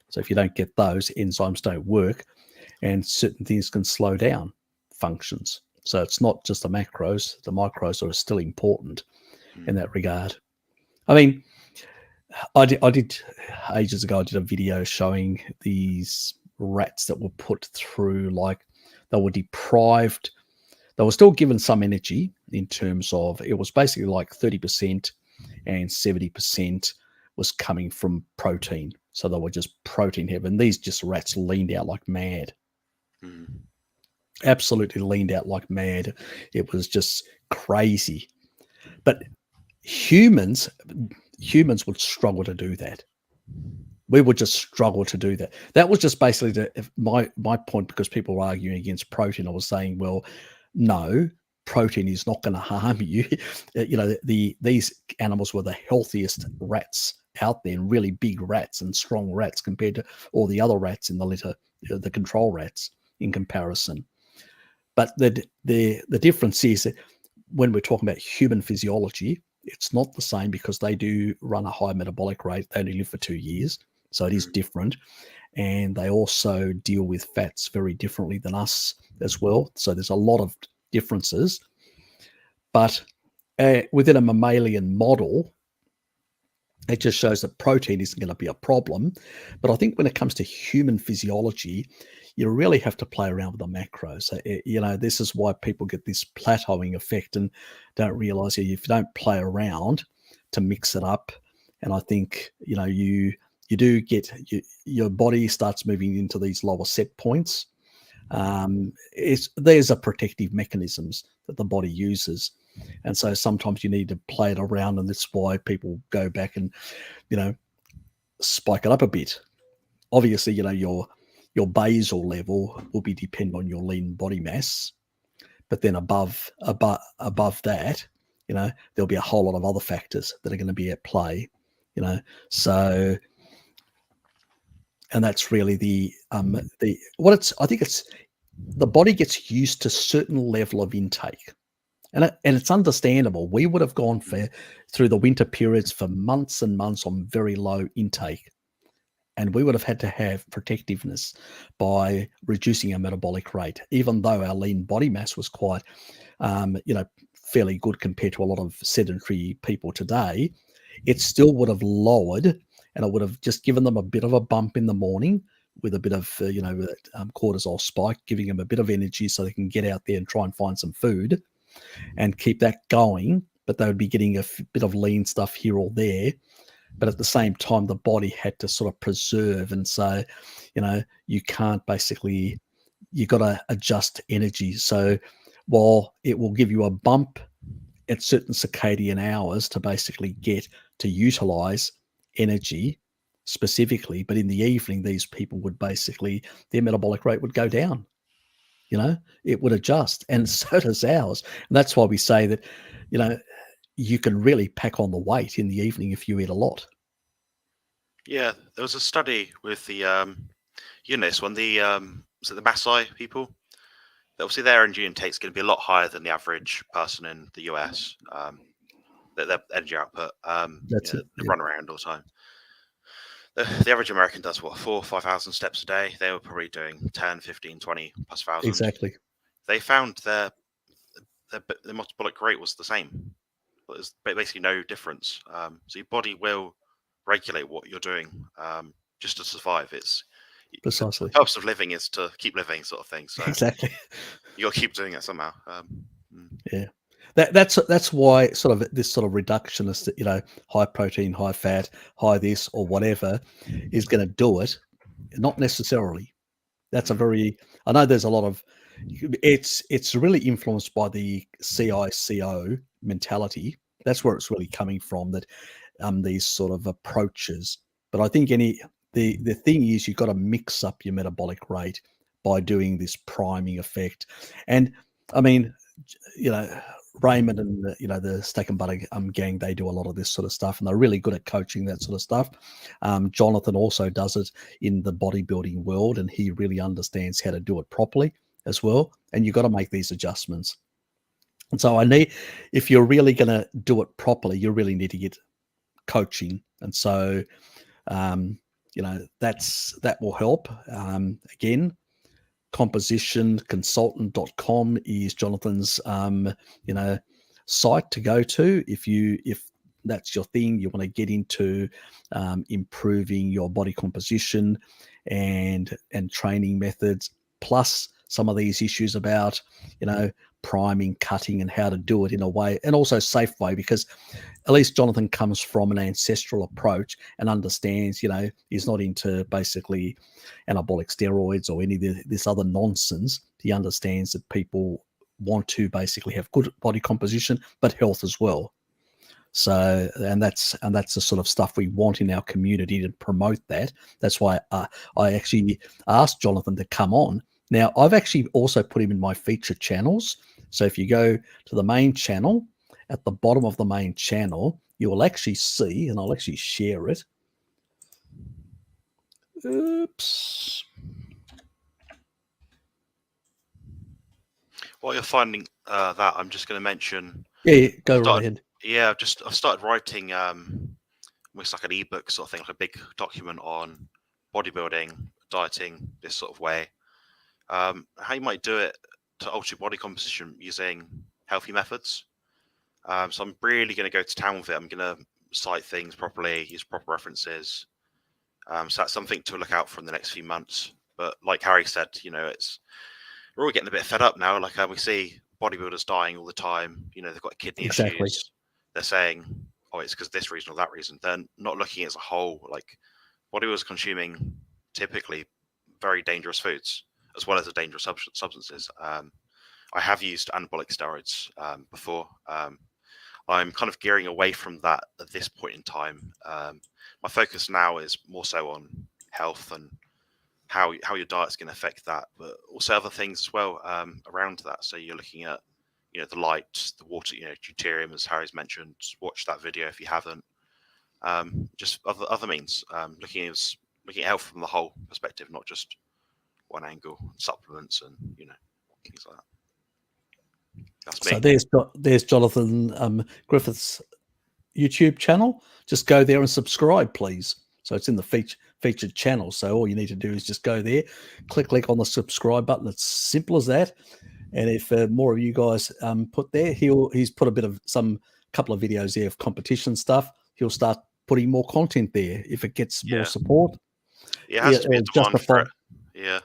So if you don't get those, enzymes don't work, and certain things can slow down functions. So it's not just the macros. The micros are still important in that regard. I mean, I did ages ago, I did a video showing these rats that were put through, like, they were deprived. They were still given some energy in terms of, it was basically like 30% and 70% was coming from protein. So they were just protein heavy. And these just rats leaned out like mad. Absolutely leaned out like mad. It was just crazy. But humans would struggle to do that. We would just struggle to do that. That was just basically my point, because people were arguing against protein. I was saying, well, no, protein is not going to harm you. These animals were the healthiest rats out there, and really big rats and strong rats compared to all the other rats in the litter, the control rats in comparison. But the difference is that when we're talking about human physiology, it's not the same, because they do run a high metabolic rate. They only live for 2 years. So it is different. And they also deal with fats very differently than us as well. So there's a lot of differences. But within a mammalian model, It just shows that protein isn't going to be a problem. But I think when it comes to human physiology, you really have to play around with the macros. So, this is why people get this plateauing effect and don't realize if you don't play around to mix it up. And I think, you do get your body starts moving into these lower set points. There's a protective mechanisms that the body uses. And so sometimes you need to play it around, and that's why people go back and, spike it up a bit. Obviously, your basal level will be dependent on your lean body mass, but then above that, there'll be a whole lot of other factors that are going to be at play. So, and that's really I think it's the body gets used to certain level of intake. And it's understandable. We would have gone through the winter periods for months and months on very low intake. And we would have had to have protectiveness by reducing our metabolic rate, even though our lean body mass was quite, fairly good compared to a lot of sedentary people today. It still would have lowered, and it would have just given them a bit of a bump in the morning with a bit of, cortisol spike, giving them a bit of energy so they can get out there and try and find some food and keep that going. But they would be getting a bit of lean stuff here or there. But at the same time, the body had to sort of preserve. And so, you can't basically, you got to adjust energy. So while it will give you a bump at certain circadian hours to basically get to utilize energy specifically, but in the evening, these people would basically, their metabolic rate would go down. It would adjust, and so does ours. And that's why we say that, you can really pack on the weight in the evening if you eat a lot. Yeah, there was a study with the UNIS when the was it the Maasai people? Obviously, their energy intake is going to be a lot higher than the average person in the US. Their energy output, That's it. they Yeah. run around all the time. The average American does what, 4,000 or 5,000 steps a day. They were probably doing 10, 15, 20 plus thousand. Exactly. They found their metabolic rate was the same. There's basically no difference. So your body will regulate what you're doing just to survive. It's Precisely. the purpose of living is to keep living, sort of thing. So Exactly. you got to keep doing it somehow. Yeah. That's why sort of this sort of reductionist, high protein, high fat, high this or whatever is going to do it. Not necessarily. That's I know there's a lot of, it's really influenced by the CICO mentality. That's where it's really coming from, that these sort of approaches. But I think the thing is, you've got to mix up your metabolic rate by doing this priming effect. And I mean, Raymond and the Steak and Butter gang, they do a lot of this sort of stuff, and they're really good at coaching that sort of stuff. Jonathan also does it in the bodybuilding world, and he really understands how to do it properly as well. And you've got to make these adjustments. And so if you're really going to do it properly, you really need to get coaching. And so, that will help. Again, compositionconsultant.com is Jonathan's site to go to if that's your thing. You want to get into improving your body composition and training methods, plus some of these issues about priming, cutting, and how to do it in a way, and also safe way, because at least Jonathan comes from an ancestral approach and understands, he's not into basically anabolic steroids or any of this other nonsense. He understands that people want to basically have good body composition, but health as well. So, and that's the sort of stuff we want in our community to promote that. That's why I actually asked Jonathan to come on. Now, I've actually also put him in my feature channels. So if you go to the main channel, at the bottom of the main channel, you will actually see, and I'll actually share it. Oops. While you're finding that, I'm just going to mention. Yeah, go right ahead. Yeah, I've started writing almost like an ebook sort of thing, like a big document on bodybuilding, dieting, this sort of way. How you might do it to alter your body composition using healthy methods. So I'm really going to go to town with it. I'm going to cite things properly, use proper references. So that's something to look out for in the next few months. But like Harry said, we're all getting a bit fed up now. Like we see bodybuilders dying all the time. They've got kidney Exactly. issues. They're saying, "Oh, it's because this reason or that reason." They're not looking as a whole. Like bodybuilders consuming typically very dangerous foods as well as the dangerous substances. I have used anabolic steroids before. I'm kind of gearing away from that at this point in time. My focus now is more so on health and how your diet's going to affect that, but also other things as well around that. So you're looking at the light, the water, deuterium, as Harry's mentioned. Watch that video if you haven't. Just other means, looking at health from the whole perspective, not just one angle, supplements and things like that. That's me. So there's Jonathan Griffiths' YouTube channel. Just go there and subscribe, please. So it's in the featured channel. So all you need to do is just go there, click on the subscribe button. It's simple as that. And if more of you guys put there, he's put a couple of videos there of competition stuff. He'll start putting more content there if it gets more support. Yeah, it has to be a demand for it. Yeah.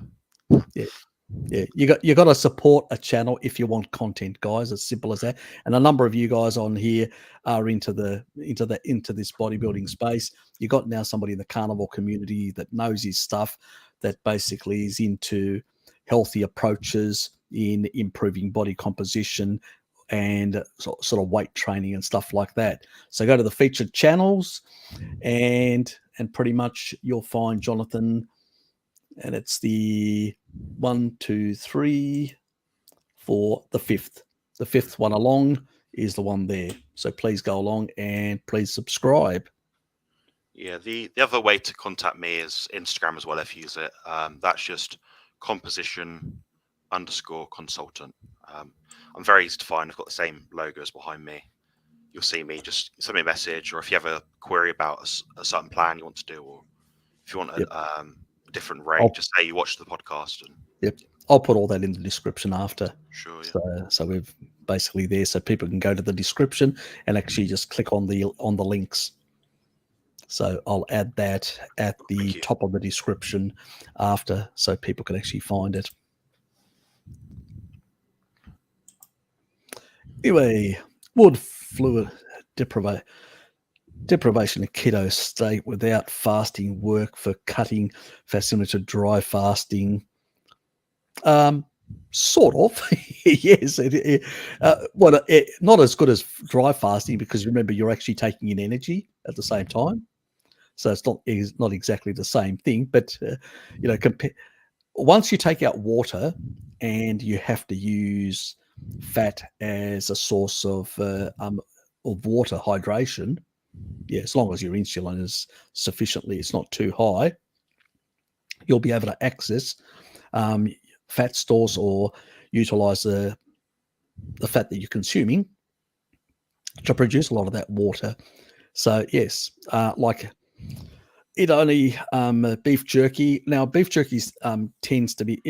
Yeah, you got to support a channel if you want content, guys. As simple as that. And a number of you guys on here are into this bodybuilding space. You got now somebody in the carnivore community that knows his stuff, that basically is into healthy approaches in improving body composition and sort of weight training and stuff like that. So go to the featured channels, and pretty much you'll find Jonathan. And it's the 1, 2, 3, 4, the fifth one along is the one there. So please go along and please subscribe. Yeah, the other way to contact me is Instagram as well if you use it. That's just composition_consultant. I'm very easy to find. I've got the same logos behind me. You'll see me. Just send me a message, or if you have a query about a certain plan you want to do, or if you want a different rate, just say you watch the podcast. I'll put all that in the description after. Sure. Yeah. So we're basically there, so people can go to the description and actually just click on the links. So I'll add that at the top of the description after, so people can actually find it. Anyway, would fluid deprivation of keto state without fasting work for cutting fat similar to dry fasting? Sort of. Yes. Not as good as dry fasting, because remember, you're actually taking in energy at the same time. So it's not exactly the same thing, but once you take out water and you have to use fat as a source of water hydration, as long as your insulin is sufficiently, it's not too high, you'll be able to access fat stores or utilize the fat that you're consuming to produce a lot of that water. So yes, like it only beef jerky. Now beef jerky tends to be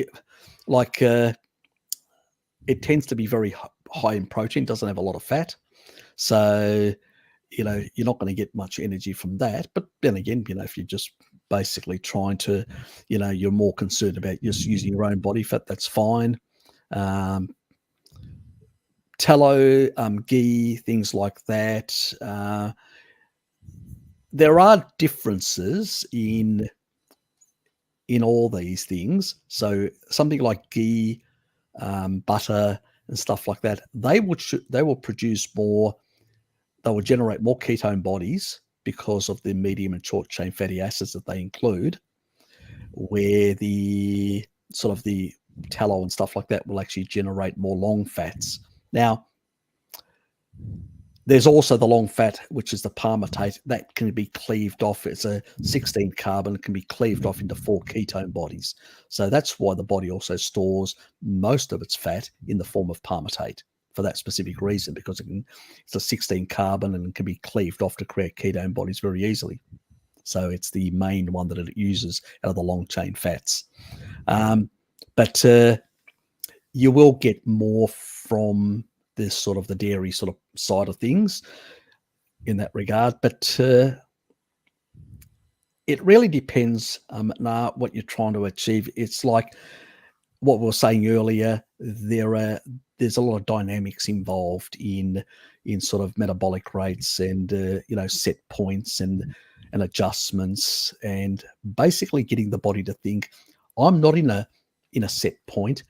it tends to be very high in protein, doesn't have a lot of fat. So you're not going to get much energy from that. But then again, if you're just basically trying to, you're more concerned about just using your own body fat, that's fine. Tallow, ghee, things like that. There are differences in all these things. So something like ghee, butter, and stuff like that, they will produce more. They will generate more ketone bodies because of the medium and short chain fatty acids that they include, where the sort of the tallow and stuff like that will actually generate more long fats. Now, there's also the long fat, which is the palmitate, that can be cleaved off. It's a 16 carbon, it can be cleaved off into 4 ketone bodies. So that's why the body also stores most of its fat in the form of palmitate, for that specific reason, because it's a 16 carbon and can be cleaved off to create ketone bodies very easily. So it's the main one that it uses out of the long chain fats. But you will get more from this sort of the dairy sort of side of things. in that regard. But it really depends now what you're trying to achieve. It's like what we were saying earlier. There's a lot of dynamics involved in sort of metabolic rates and set points and adjustments, and basically getting the body to think, I'm not in a set point.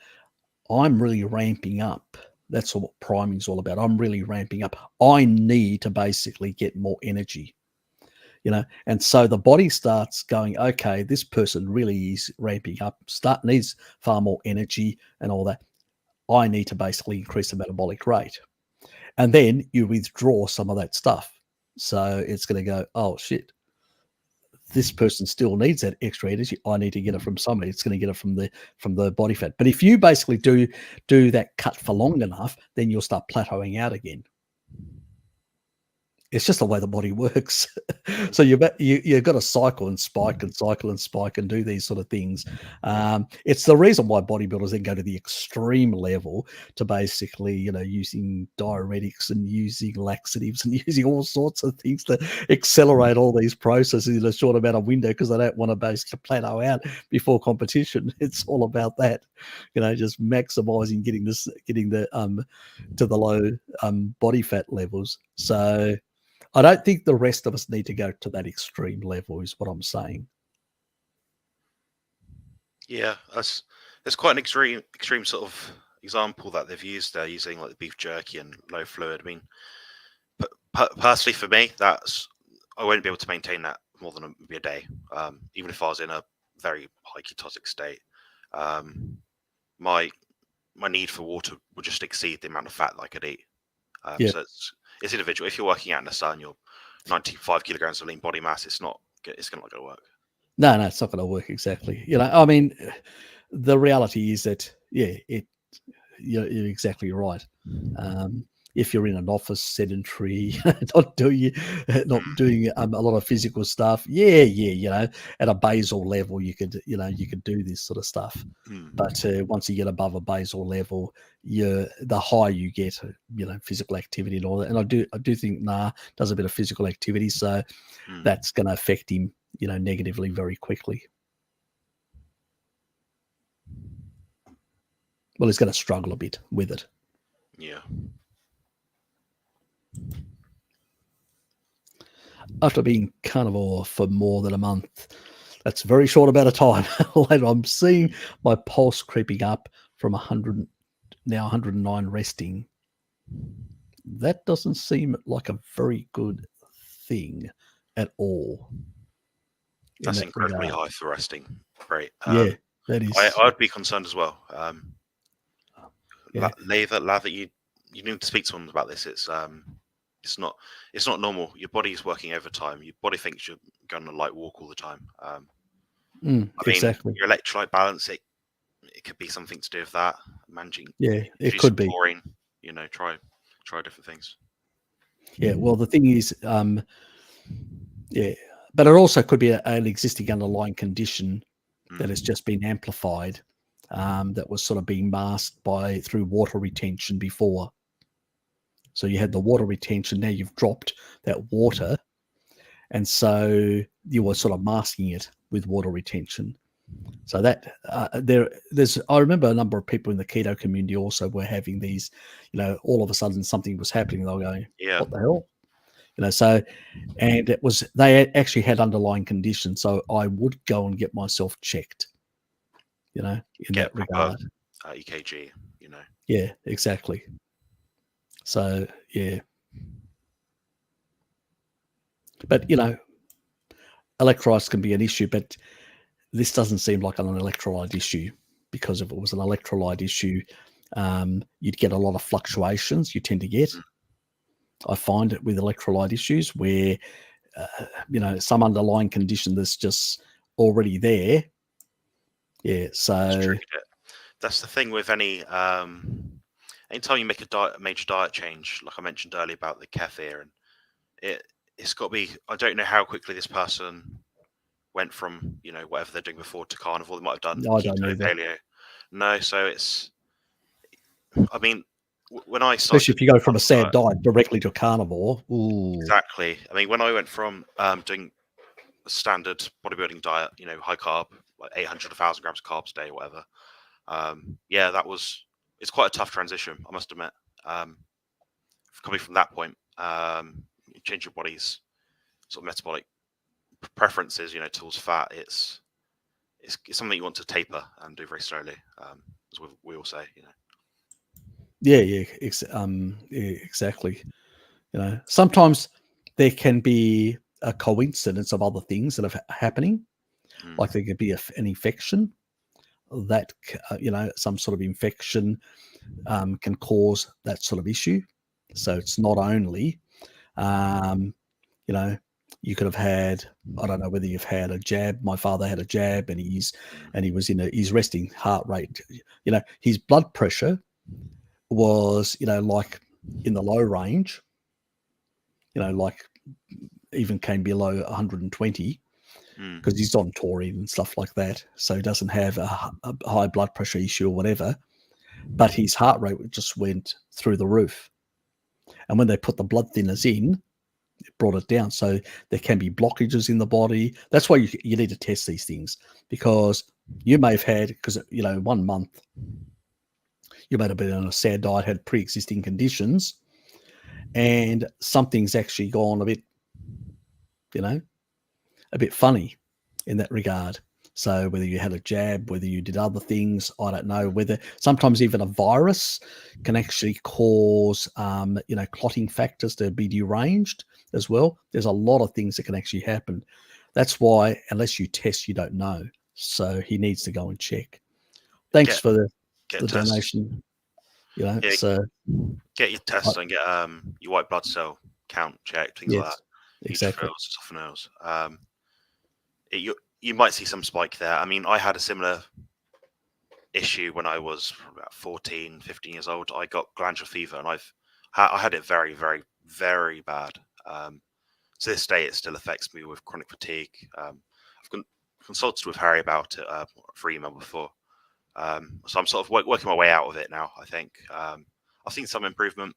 I'm really ramping up. That's what priming is all about. I'm really ramping up. I need to basically get more energy. And so the body starts going, okay, this person really is ramping up, needs far more energy and all that. I need to basically increase the metabolic rate. And then you withdraw some of that stuff. So it's going to go, oh shit, this person still needs that extra energy. I need to get it from somebody. It's going to get it from the body fat. But if you basically do that cut for long enough, then you'll start plateauing out again. It's just the way the body works. So you've got to cycle and spike and cycle and spike and do these sort of things. It's the reason why bodybuilders then go to the extreme level to basically, using diuretics and using laxatives and using all sorts of things to accelerate all these processes in a short amount of window, because they don't want to basically plateau out before competition. It's all about that, just maximizing getting the to the low body fat levels. So I don't think the rest of us need to go to that extreme level, is what I'm saying. Yeah, that's quite an extreme sort of example that they've used there, using like the beef jerky and low fluid. I mean, personally for me, I won't be able to maintain that more than a day, even if I was in a very high ketotic state. My need for water would just exceed the amount of fat that I could eat. So it's individual. If you're working out in the sun, you're 95 kilograms of lean body mass. It's not going to work. No, it's not going to work exactly. I mean, the reality is that you're exactly right. If you're in an office, sedentary, not doing a lot of physical stuff, at a basal level, you could do this sort of stuff. But once you get above a basal level, the higher you get, physical activity and all that. And I do think does a bit of physical activity, so that's going to affect him, negatively very quickly. Well, he's going to struggle a bit with it. Yeah. After being carnivore for more than a month, that's a very short amount of time. I'm seeing my pulse creeping up from 100, now 109 resting. That doesn't seem like a very good thing at all. That's incredibly high for resting. Right. Yeah, that is. I'd be concerned as well. Lather, you need to speak to someone about this. It's not normal. Your body's working overtime. Your body thinks you're going on a light walk all the time. Exactly. Your electrolyte balance, it could be something to do with that. Managing. Yeah, it could be. Chlorine, try different things. Yeah. Well, the thing is, but it also could be an existing underlying condition that has just been amplified, that was sort of being masked through water retention before. So you had the water retention, now you've dropped that water, and so you were sort of masking it with water retention. So that I remember a number of people in the keto community also were having these, all of a sudden something was happening. They were going, what the hell? So, and they actually had underlying conditions. So I would go and get myself checked, in that regard. EKG, Yeah, exactly. So, yeah. But, electrolytes can be an issue, but this doesn't seem like an electrolyte issue, because if it was an electrolyte issue, you'd get a lot of fluctuations. You tend to get. I find it with electrolyte issues where, some underlying condition that's just already there. Yeah, so that's the thing with anytime you make a major diet change, like I mentioned earlier about the kefir, and it's got to be. I don't know how quickly this person went from whatever they're doing before to carnivore. They might have done keto, paleo. No, so it's. I mean, when I especially started if you go from a sad diet, diet directly to a carnivore. Ooh. exactly. I mean, when I went from doing a standard bodybuilding diet, high carb, like 800, 1,000 grams of carbs a day, whatever. Yeah, it's quite a tough transition, I must admit. Coming from that point, you change your body's sort of metabolic preferences, towards fat. It's something you want to taper and do very slowly, as we all say, Yeah, exactly. Sometimes there can be a coincidence of other things that are happening, like there could be an infection that some sort of infection can cause that sort of issue. So it's not only you could have had, I don't know whether you've had a jab. My father had a jab, and he was in his resting heart rate. His blood pressure was like in the low range. Like even came below 120 because he's on taurine and stuff like that. So he doesn't have a high blood pressure issue or whatever. But his heart rate just went through the roof. And when they put the blood thinners in, it brought it down. So there can be blockages in the body. That's why you need to test these things, because you may have had, because 1 month you might have been on a sad diet, had pre-existing conditions, and something's actually gone a bit funny in that regard. So whether you had a jab, whether you did other things, I don't know. Whether sometimes even a virus can actually cause, clotting factors to be deranged as well. There's a lot of things that can actually happen. That's why, unless you test, you don't know. So he needs to go and check. Thanks for the donation. So get your tests and get your white blood cell count checked, things like that. Exactly. Neutrophils, you might see some spike there. I mean, I had a similar issue when I was about 14, 15 years old. I got glandular fever, and I had it very, very, very bad. To this day, it still affects me with chronic fatigue. I've consulted with Harry about it for email before. So I'm sort of working my way out of it now, I think. I've seen some improvement,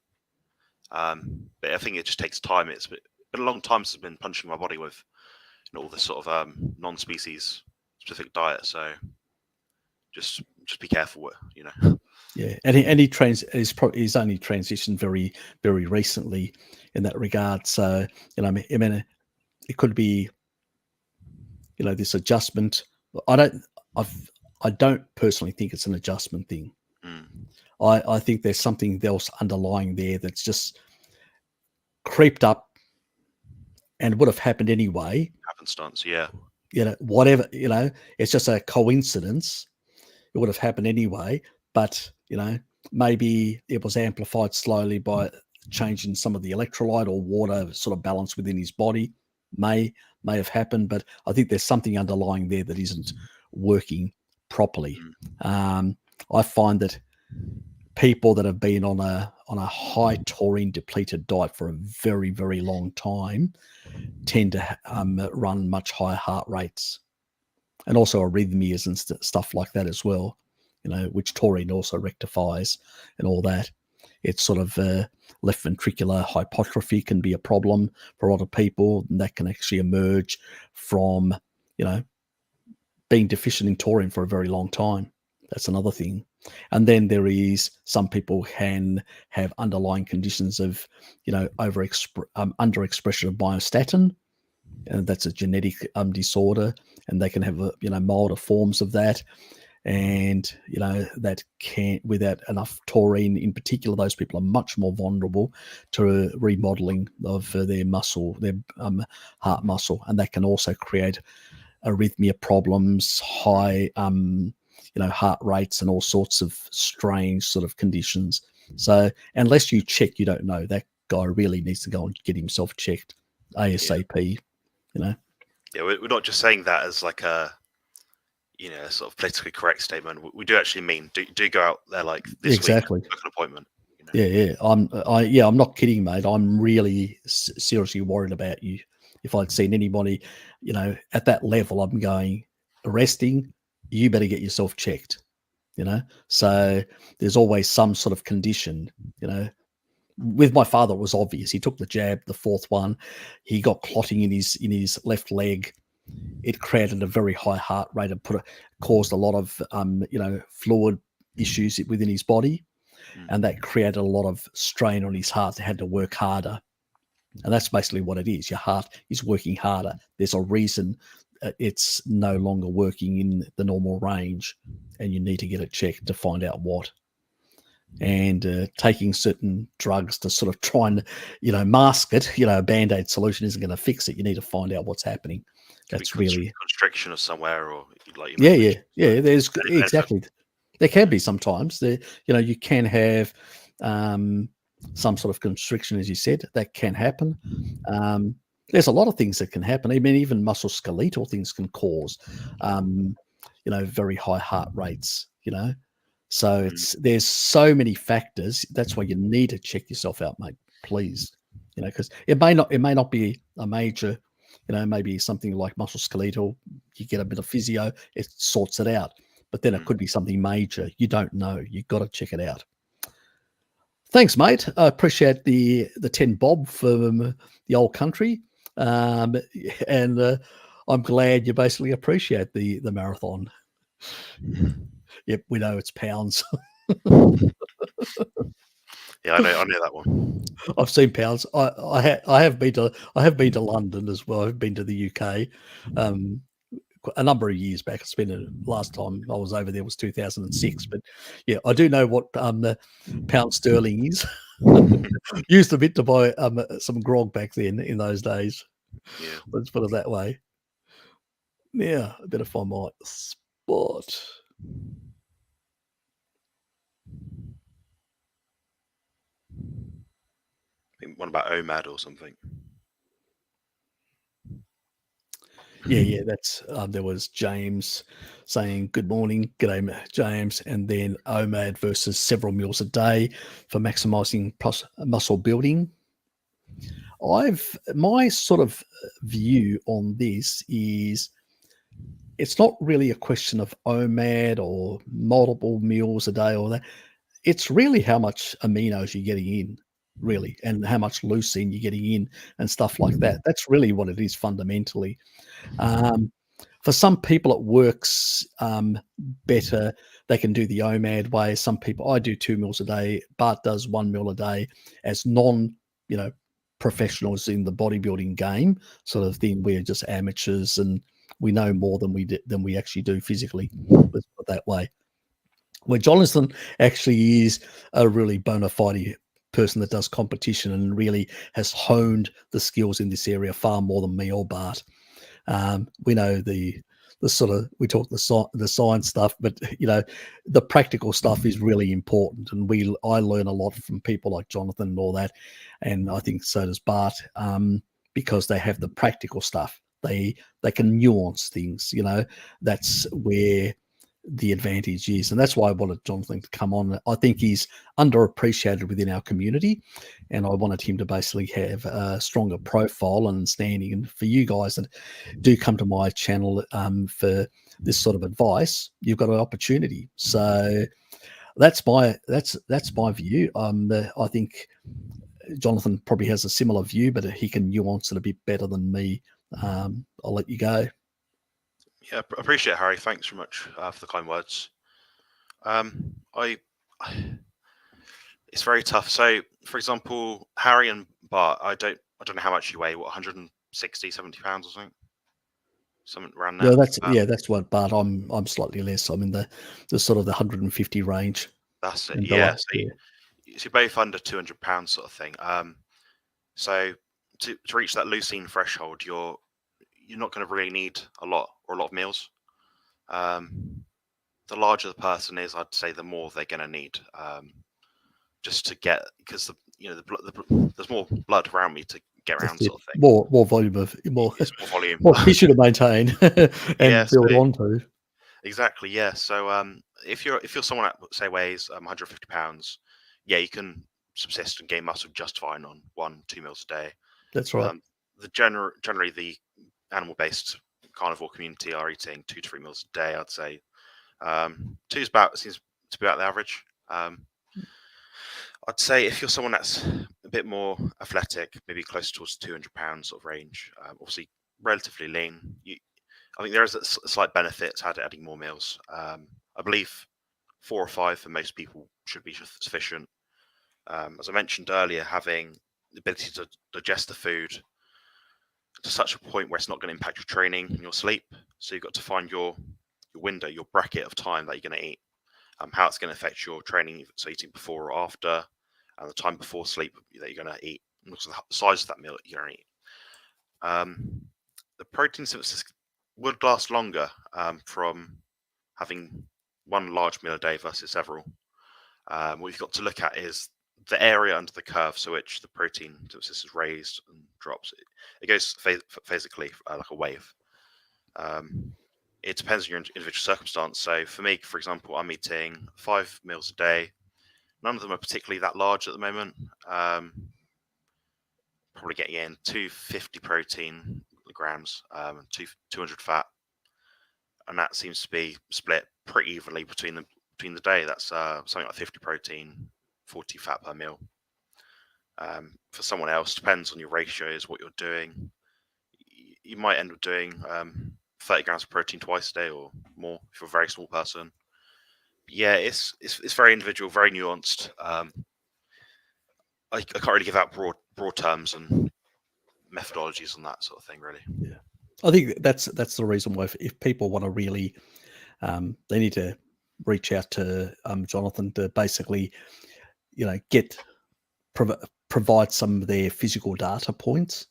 but I think it just takes time. It's been a long time since I've been punching my body with all this sort of non-species specific diet. So just be careful with, Yeah, and he's only transitioned very, very recently in that regard. So I mean, it could be this adjustment. I don't personally think it's an adjustment thing. I think there's something else underlying there that's just creeped up and would have happened anyway. Happenstance, yeah. Whatever, it's just a coincidence. It would have happened anyway, but maybe it was amplified slowly by changing some of the electrolyte or water sort of balance within his body. May have happened, but I think there's something underlying there that isn't working properly. I find that people that have been on a high taurine depleted diet for a very, very long time tend to run much higher heart rates, and also arrhythmias and stuff like that as well, which taurine also rectifies and all that. It's sort of left ventricular hypertrophy can be a problem for a lot of people, and that can actually emerge from, being deficient in taurine for a very long time. That's another thing. And then there is some people can have underlying conditions of, underexpression of myostatin, and that's a genetic disorder, and they can have milder forms of that. And that can, without enough taurine in particular, those people are much more vulnerable to remodeling of their muscle, their heart muscle, and that can also create arrhythmia problems, high heart rates, and all sorts of strange sort of conditions. So unless you check, you don't know. That guy really needs to go and get himself checked ASAP. Yeah, we're not just saying that as like a sort of politically correct statement. We do actually mean do go out there like this week, book an appointment. Yeah. I'm not kidding, mate. I'm really seriously worried about you. If I'd seen anybody, at that level, I'm going, arresting, you better get yourself checked. you know. So there's always some sort of condition, you know. With my father, it was obvious. He took the jab, the fourth one. He got clotting in his left leg. It created a very high heart rate and caused a lot of fluid issues within his body, and that created a lot of strain on his heart. They had to work harder, and that's basically what it is. Your heart is working harder. There's a reason it's no longer working in the normal range, and you need to get it checked to find out what. And taking certain drugs to sort of try and, mask it, a Band-Aid solution isn't going to fix it. You need to find out what's happening. That's really constriction of somewhere, or like yeah. There's exactly. There can be sometimes. You can have some sort of constriction, as you said. That can happen. There's a lot of things that can happen. I mean, even musculoskeletal things can cause, very high heart rates. So there's so many factors. That's why you need to check yourself out, mate. Please, because it may not be a major, maybe something like musculoskeletal. You get a bit of physio, it sorts it out. But then it could be something major. You don't know. You've got to check it out. Thanks, mate. I appreciate the 10 bob from the old country, and I'm glad you basically appreciate the marathon. Yep, we know it's pounds. Yeah, I know that one. I've seen pounds. I have been to London as well. I've been to the UK a number of years back. It's been the last time I was over there was 2006. But yeah, I do know what the pound sterling is. Used a bit to buy some grog back then in those days. Yeah, let's put it that way. Yeah, I better find my spot. One about OMAD or something. Yeah, that's there was James saying good morning, g'day James, and then OMAD versus several meals a day for maximizing muscle building. My sort of view on this is it's not really a question of OMAD or multiple meals a day or that. It's really how much aminos you're getting in, really, and how much leucine you're getting in and stuff like that. That's really what it is fundamentally. For some people, it works better. They can do the OMAD way. Some people, I do 2 meals a day. Bart does 1 meal a day as professionals in the bodybuilding game sort of thing. We're just amateurs and we know more than we actually do physically. Let's put it that way. Where Jonathan actually is a really bona fide person that does competition and really has honed the skills in this area far more than me or Bart. We know the sort of, we talk the science stuff, but the practical stuff is really important, and I learn a lot from people like Jonathan and all that, and I think so does Bart, because they have the practical stuff. They can nuance things. That's where the advantage is, and that's why I wanted Jonathan to come on. I think he's underappreciated within our community, and I wanted him to basically have a stronger profile and standing. And for you guys that do come to my channel for this sort of advice, you've got an opportunity. So that's my view. I think Jonathan probably has a similar view, but he can nuance it a bit better than me. I'll let you go. Yeah, I appreciate it, Harry. Thanks very much for the kind words. It's very tough. So, for example, Harry and Bart, I don't know how much you weigh. What, 160, 70 pounds or something around there. That's what. Bart, I'm slightly less. I'm in the sort of the 150 range. That's it. Yeah. So you're both under 200 pounds, sort of thing. So to reach that leucine threshold, you're not going to really need a lot of meals. The larger the person is, I'd say, the more they're going to need, just to get, because there's more blood around me to get around, sort of thing. More volume of more volume, more tissue to maintain and build onto. Exactly. Yeah. So if you're someone that, say, weighs 150 pounds, yeah, you can subsist and gain muscle just fine on 1-2 meals a day. That's right. Generally the animal-based carnivore community are eating 2 to 3 meals a day, I'd say. Two seems to be about the average. I'd say if you're someone that's a bit more athletic, maybe close towards 200 pounds sort of range, obviously relatively lean, I think there is a slight benefit to adding more meals. I believe 4 or 5 for most people should be sufficient. As I mentioned earlier, having the ability to digest the food to such a point where it's not going to impact your training and your sleep. So you've got to find your window, your bracket of time that you're going to eat, how it's going to affect your training, so eating before or after, and the time before sleep that you're going to eat, and also the size of that meal that you're going to eat. The protein synthesis would last longer from having one large meal a day versus several. What you've got to look at is the area under the curve, so which the protein synthesis is raised and drops. It goes physically like a wave. It depends on your individual circumstance. So for me, for example, I'm eating 5 meals a day. None of them are particularly that large at the moment. Probably getting in 250 protein grams, 200 fat, and that seems to be split pretty evenly between the day. That's something like 50 protein, 40 fat per meal. For someone else, depends on your ratios, what you're doing. You might end up doing 30 grams of protein twice a day or more if you're a very small person. But yeah, it's very individual, very nuanced. I can't really give out broad terms and methodologies on that sort of thing, really. Yeah, I think that's the reason why if people want to really, they need to reach out to Jonathan to basically, provide some of their physical data points.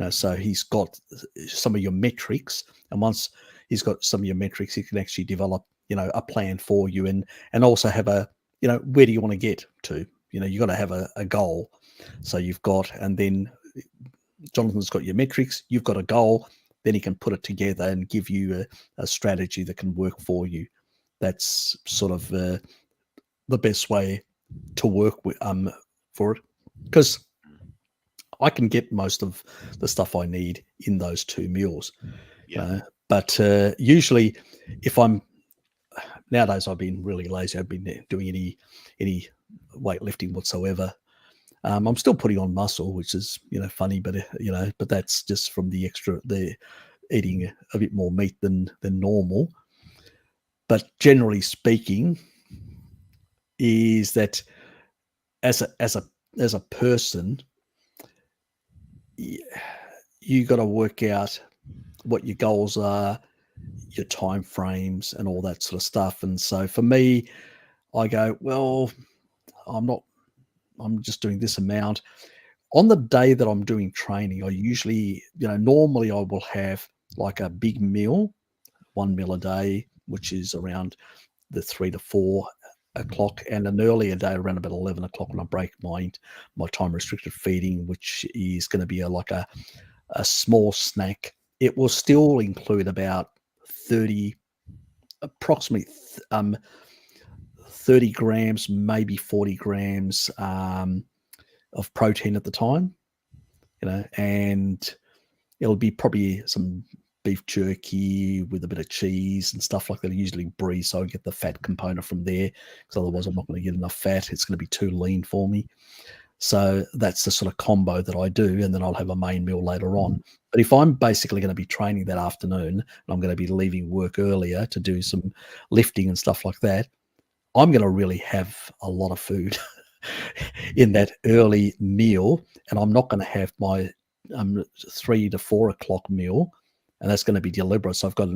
So he's got some of your metrics, and once he's got some of your metrics, he can actually develop, a plan for you, and also have a, where do you want to get to? You've got to have a goal. So you've got, and then Jonathan's got your metrics, you've got a goal, then he can put it together and give you a strategy that can work for you. That's sort of the best way to work with for it, because I can get most of the stuff I need in those 2 meals. Yeah. But usually, nowadays I've been really lazy. I've been doing any weightlifting whatsoever. I'm still putting on muscle, which is funny, but but that's just from the eating a bit more meat than normal. But generally speaking, is that as a person, you got to work out what your goals are, your time frames, and all that sort of stuff. And so for me, I go, well, I'm just doing this amount. On the day that I'm doing training, I usually, normally I will have like a big meal, 1 meal a day, which is around the 3 to 4 o'clock, and an earlier day around about 11 o'clock when I break my time restricted feeding, which is going to be like a small snack. It will still include about approximately 30 grams, maybe 40 grams of protein at the time, and it'll be probably some beef jerky with a bit of cheese and stuff like that. I usually brie, so I get the fat component from there, because otherwise I'm not going to get enough fat. It's going to be too lean for me. So that's the sort of combo that I do, and then I'll have a main meal later on. But if I'm basically going to be training that afternoon, and I'm going to be leaving work earlier to do some lifting and stuff like that, I'm going to really have a lot of food in that early meal, and I'm not going to have my 3 to 4 o'clock meal, and that's going to be deliberate. So I've got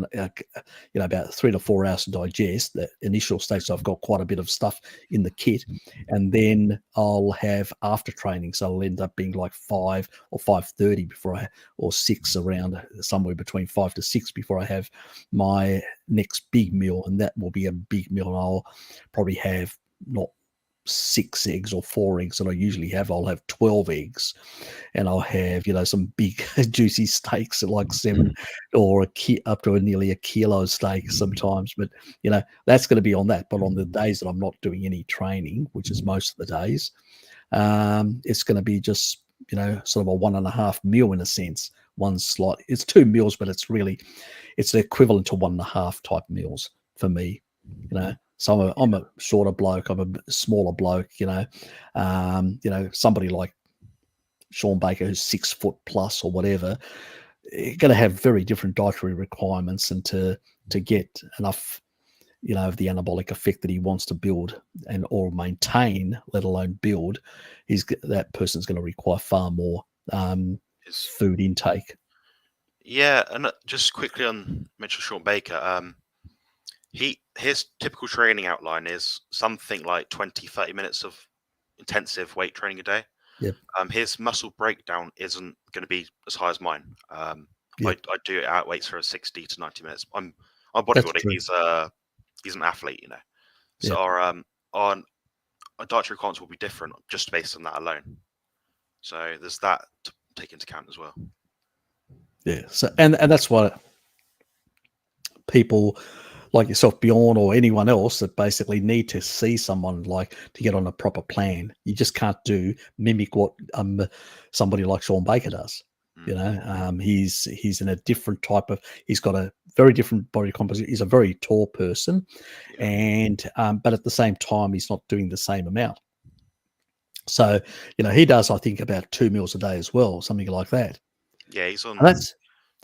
about 3 to 4 hours to digest the initial stage. So I've got quite a bit of stuff in the kit, and then I'll have after training. So it'll end up being like 5 or 5:30 or 6, around somewhere between 5 to 6 before I have my next big meal, and that will be a big meal. And I'll probably have not 6 eggs or 4 eggs that I usually have. I'll have 12 eggs, and I'll have some big juicy steaks at like 7 or up to nearly a kilo steak sometimes. But that's going to be on that. But on the days that I'm not doing any training, which is most of the days, it's going to be just sort of a 1.5 meal in a sense. It's 2 meals, but it's the equivalent to 1.5 type meals for me. You know, so I'm a shorter bloke. I'm a smaller bloke. You know, somebody like Sean Baker, who's 6 foot plus or whatever, going to have very different dietary requirements, and to get enough, you know, of the anabolic effect that he wants to build and or maintain, let alone build, that person's going to require far more food intake. Yeah, and just quickly on mention Sean Baker, his typical training outline is something like 20-30 minutes of intensive weight training a day. Yep. His muscle breakdown isn't going to be as high as mine. Yep. I do it at weights for 60 to 90 minutes. I'm That's bodybuilder. true. He's an athlete, you know. So Yep. our dietary requirements will be different just based on that alone. So there's that to take into account as well. Yeah. So and that's what people like yourself, Bjorn, or anyone else that basically need to see someone like to get on a proper plan. You just can't mimic what somebody like Sean Baker does. You know, he's in a different type of. He's got a very different body composition. He's a very tall person, and but at the same time, he's not doing the same amount. So, you know, he does, I think, about 2 meals a day as well, something like that. Yeah, he's on. And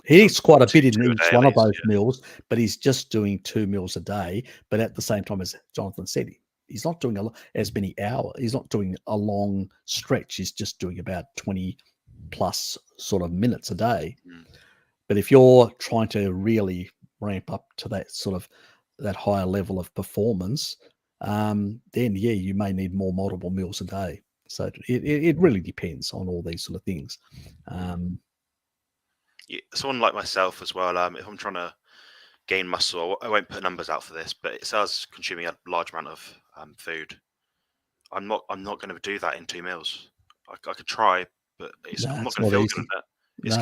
he eats quite a bit in two a each day one at of those least, yeah. meals, but he's just doing 2 meals a day. But at the same time, as Jonathan said, he's not doing as many hours. He's not doing a long stretch. He's just doing about 20 plus sort of minutes a day. But if you're trying to really ramp up to that sort of that higher level of performance, then yeah, you may need more multiple meals a day. So it really depends on all these sort of things. Yeah, someone like myself as well. If I'm trying to gain muscle, I won't put numbers out for this, but it says consuming a large amount of food. I'm not going to do that in 2 meals. I could try, but I'm not going to feel good at that.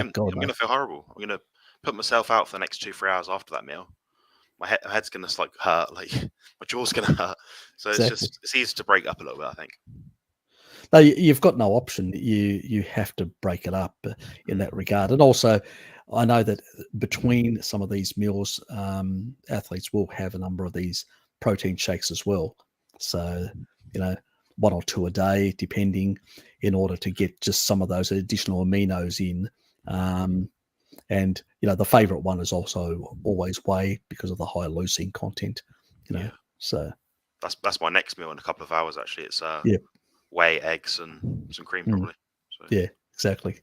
I'm going to feel horrible. I'm going to put myself out for the next 2-3 hours after that meal. My head's going to hurt, like my jaw's going to hurt. So it's easy to break up a little bit, I think. No, you've got no option. You have to break it up in that regard. And also, I know that between some of these meals, athletes will have a number of these protein shakes as well. So, you know, 1 or 2 a day, depending, in order to get just some of those additional aminos in. And, you know, the favorite one is also always whey because of the high leucine content, you know. So that's my next meal in a couple of hours, actually. It's whey, eggs, and some cream, probably. So. Yeah, exactly.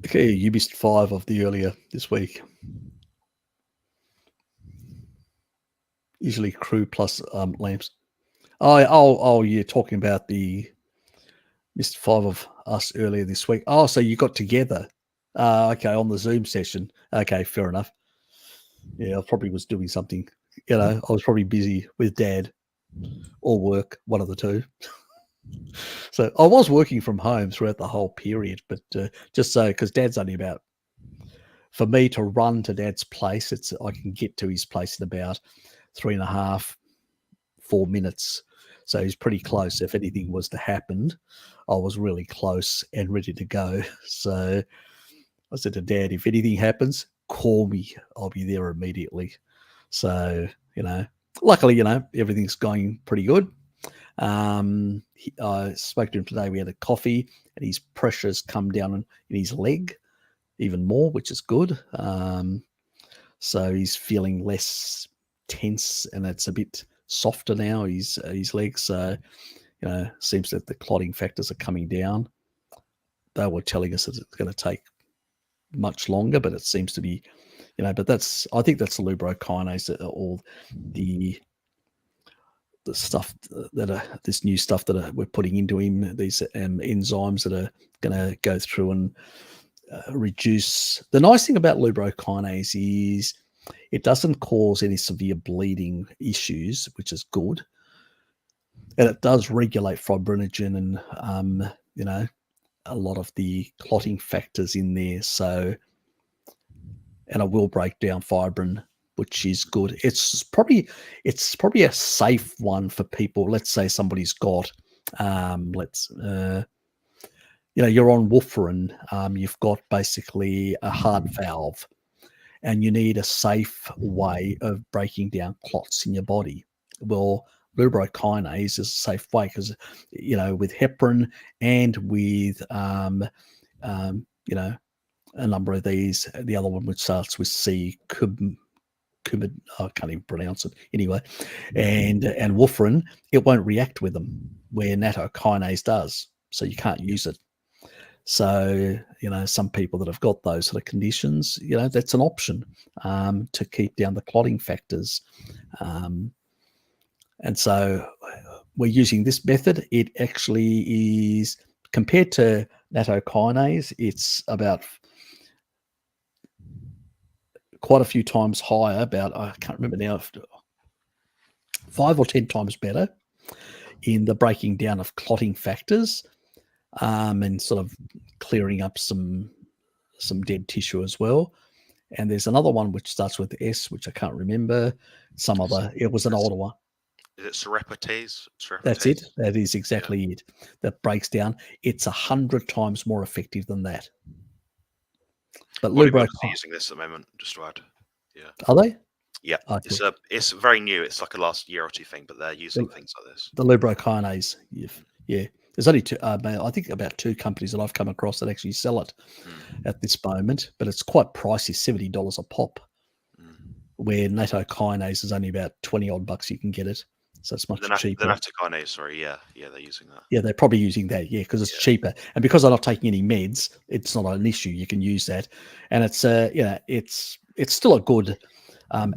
Okay, you missed 5 of the earlier this week. Usually crew plus lamps. Oh, you're talking about the missed 5 of us earlier this week. Oh, so you got together. Okay, on the Zoom session. Okay, fair enough. Yeah, I probably was doing something. You know, I was probably busy with Dad or work, one of the two. So I was working from home throughout the whole period, but just so, because Dad's only about, for me to run to Dad's place, I can get to his place in about 3.5, 4 minutes. So he's pretty close. If anything was to happen, I was really close and ready to go. So I said to Dad, if anything happens, call me. I'll be there immediately. So, you know, luckily, you know, everything's going pretty good. I spoke to him today. We had a coffee, and his pressure's come down in his leg even more, which is good. So he's feeling less tense, and it's a bit softer now, his legs. So, you know, seems that the clotting factors are coming down. They were telling us that it's going to take much longer, but it seems to be, you know, but I think that's the lubricase, all the stuff that this new stuff that we're putting into him, these enzymes that are going to go through and reduce. The nice thing about lubricase is it doesn't cause any severe bleeding issues, which is good. And it does regulate fibrinogen and, you know, a lot of the clotting factors in there. So, and it will break down fibrin, which is good. It's probably a safe one for people. Let's say somebody's got, you know, you're on warfarin. You've got basically a heart valve. and you need a safe way of breaking down clots in your body. Well, lubricase is a safe way because, with heparin and with, a number of these, the other one which starts with C, I can't even pronounce it anyway, and warfarin, it won't react with them, where nattokinase does, so you can't use it. So, some people that have got those sort of conditions, that's an option to keep down the clotting factors. And so we're using this method. It actually is, compared to nattokinase, it's about quite a few times higher, I can't remember now, 5 or 10 times better in the breaking down of clotting factors, and sort of clearing up some dead tissue as well. And there's another one which starts with S, which I can't remember. It was an older one. Is it serepatase? That's it. That is exactly it. That breaks down. It's 100 times more effective than that. But Bodybuilders are using this at the moment, just to add. Yeah. Are they? Yeah. It's very new. It's like a last year or two thing, but they're using things like this. The lubricase. Yeah. There's only two, I think about 2 companies that I've come across that actually sell it at this moment, but it's quite pricey, $70 a pop, where nattokinase is only about 20 odd bucks you can get it. So it's much cheaper. The nattokinase, sorry, yeah, they're using that. Yeah, they're probably using that, because it's cheaper, and because they're not taking any meds, it's not an issue. You can use that, and it's it's still a good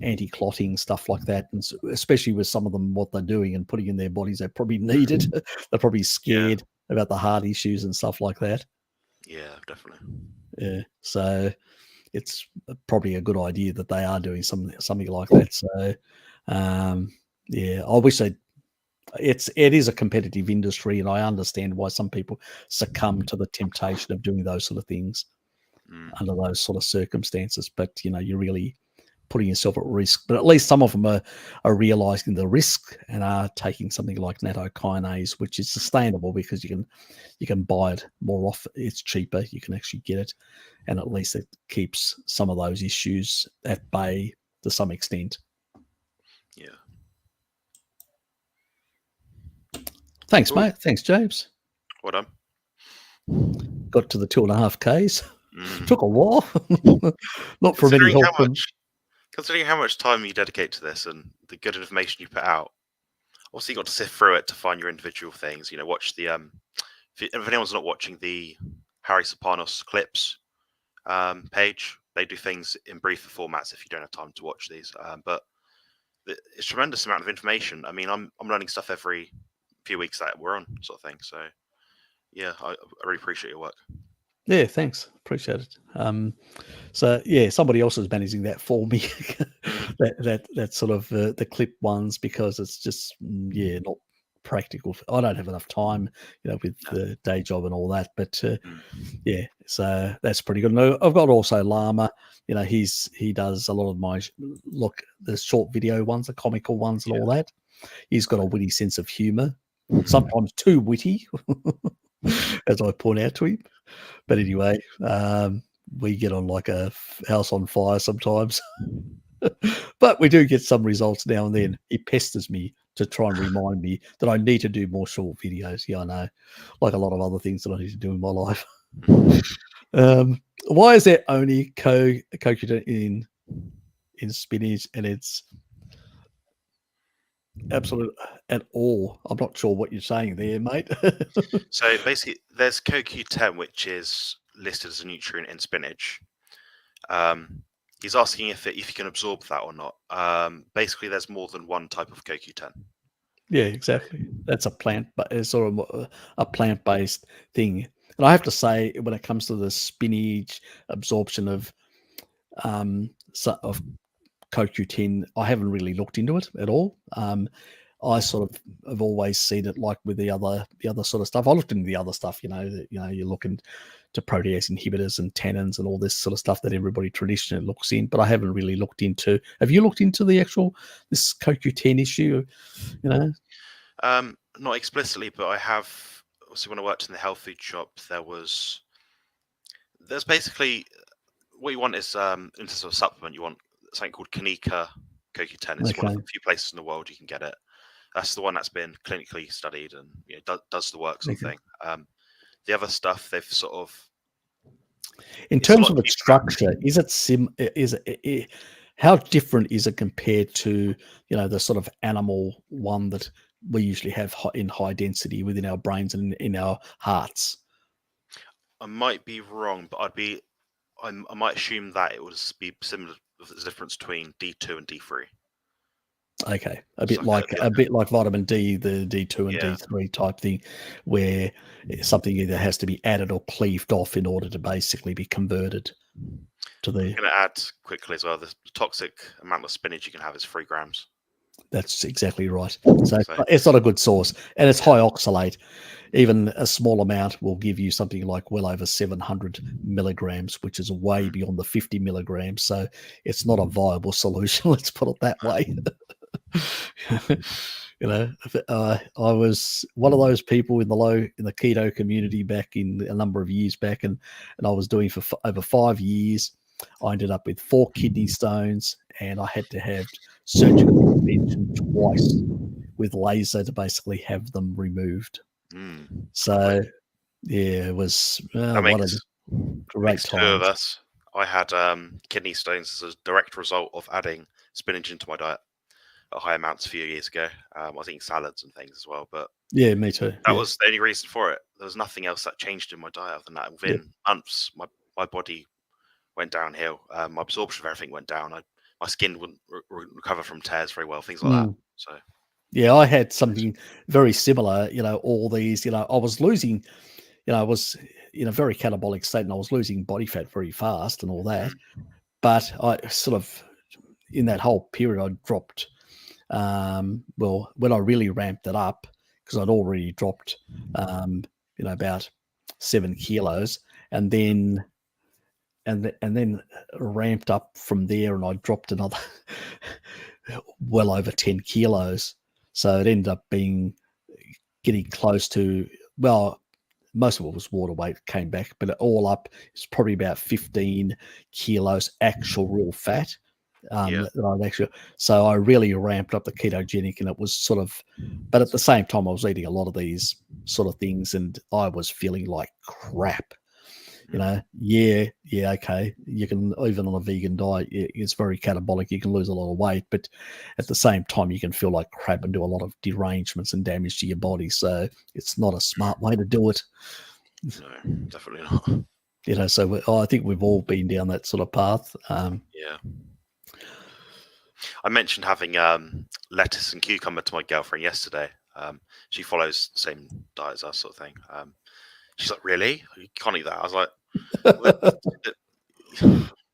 anti-clotting, stuff like that, and especially with some of them, what they're doing and putting in their bodies, they probably need it. They're probably scared about the heart issues and stuff like that. Yeah, definitely. Yeah, so it's probably a good idea that they are doing something like that. So, I wish it is a competitive industry, and I understand why some people succumb to the temptation of doing those sort of things under those sort of circumstances. But you're really putting yourself at risk. But at least some of them are realizing the risk and are taking something like nattokinase, which is sustainable because you can buy it more often. It's cheaper. You can actually get it, and at least it keeps some of those issues at bay to some extent. Yeah. Thanks, mate. Thanks, James. Well done. Got to the 2.5 Ks. Took a while. Not for any help. Considering how much time you dedicate to this and the good information you put out, also you got to sift through it to find your individual things. Watch the if anyone's not watching the Harry Serpanos clips page, they do things in briefer formats if you don't have time to watch these. But it's a tremendous amount of information. I mean, I'm learning stuff every few weeks that we're on, sort of thing. So yeah, I really appreciate your work. Yeah, thanks. Appreciate it. So yeah, somebody else is managing that for me. that sort of the clip ones, because it's just not practical. I don't have enough time, with the day job and all that. But yeah, so that's pretty good. And I've got also Llama. He does a lot of the short video ones, the comical ones, and all that. He's got a witty sense of humor, sometimes too witty, as I point out to him. But anyway, we get on like a house on fire sometimes. But we do get some results now and then. He pesters me to try and remind me that I need to do more short videos. Yeah, I know, like a lot of other things that I need to do in my life. Why is there only CoQ10 in spinach, and it's absolute at all? I'm not sure what you're saying there, mate. So basically, there's CoQ10, which is listed as a nutrient in spinach. He's asking if you can absorb that or not. Basically, there's more than one type of CoQ10. Yeah, exactly. That's a plant, but it's sort of a plant-based thing. And I have to say, when it comes to the spinach absorption of CoQ10, I haven't really looked into it at all. I sort of have always seen it like with the other sort of stuff. I looked into the other stuff, you're looking to protease inhibitors and tannins and all this sort of stuff that everybody traditionally looks in, but I haven't really looked into. Have you looked into this CoQ10 issue? Not explicitly, but I have. Also, when I worked in the health food shop, there's basically what you want is into sort of supplement. You want something called Kanika CoQ10. It's one of Okay. the few places in the world you can get it. That's the one that's been clinically studied and does the work sort of Okay. thing. The other stuff they've sort of In it's a terms lot of its cheaper. structure, is it how different is it compared to the sort of animal one that we usually have in high density within our brains and in our hearts? I might be wrong, but I might assume that it would be similar. The difference between D2 and D3. Okay, It's a bit like vitamin D, the D2 and yeah. D3 type thing, where something either has to be added or cleaved off in order to basically be converted to I'm the. going to add quickly as well. The toxic amount of spinach you can have is 3 grams. That's exactly right. So So it's not a good source, and it's yeah. high oxalate. Even a small amount will give you something like well over 700 milligrams, which is way beyond the 50 milligrams. So it's not a viable solution. Let's put it that way. I was one of those people in the keto community back in a number of years back, and I was doing for over 5 years. I ended up with 4 kidney stones, and I had to have surgical intervention twice with laser to basically have them removed. So yeah, it was That one of the great makes 2 of times. us. I had kidney stones as a direct result of adding spinach into my diet at high amounts a few years ago. I was eating salads and things as well, but Yeah, me too. that Yeah. was the only reason for it. There was nothing else that changed in my diet other than that. Yep. Within months, my body went downhill. My absorption of everything went down. My skin wouldn't recover from tears very well, things like that. So yeah, I had something very similar. All these. I was losing. I was in a very catabolic state, and I was losing body fat very fast and all that. But I sort of in that whole period, I dropped. Well, when I really ramped it up, because I'd already dropped, about 7 kilos, and then ramped up from there, and I dropped another well over 10 kilos. So it ended up getting close to, well, most of it was water weight came back, but all up it's probably about 15 kilos actual real fat. That I'd actually, so I really ramped up the ketogenic, and it was sort of, but at the same time I was eating a lot of these sort of things, and I was feeling like crap. Yeah, okay. You can, even on a vegan diet, it's very catabolic. You can lose a lot of weight, but at the same time, you can feel like crap and do a lot of derangements and damage to your body. So it's not a smart way to do it. no, definitely not. So I think we've all been down that sort of path. Yeah. I mentioned having lettuce and cucumber to my girlfriend yesterday. She follows the same diet as us, sort of thing. She's like, "Really? You can't eat that?" I was like,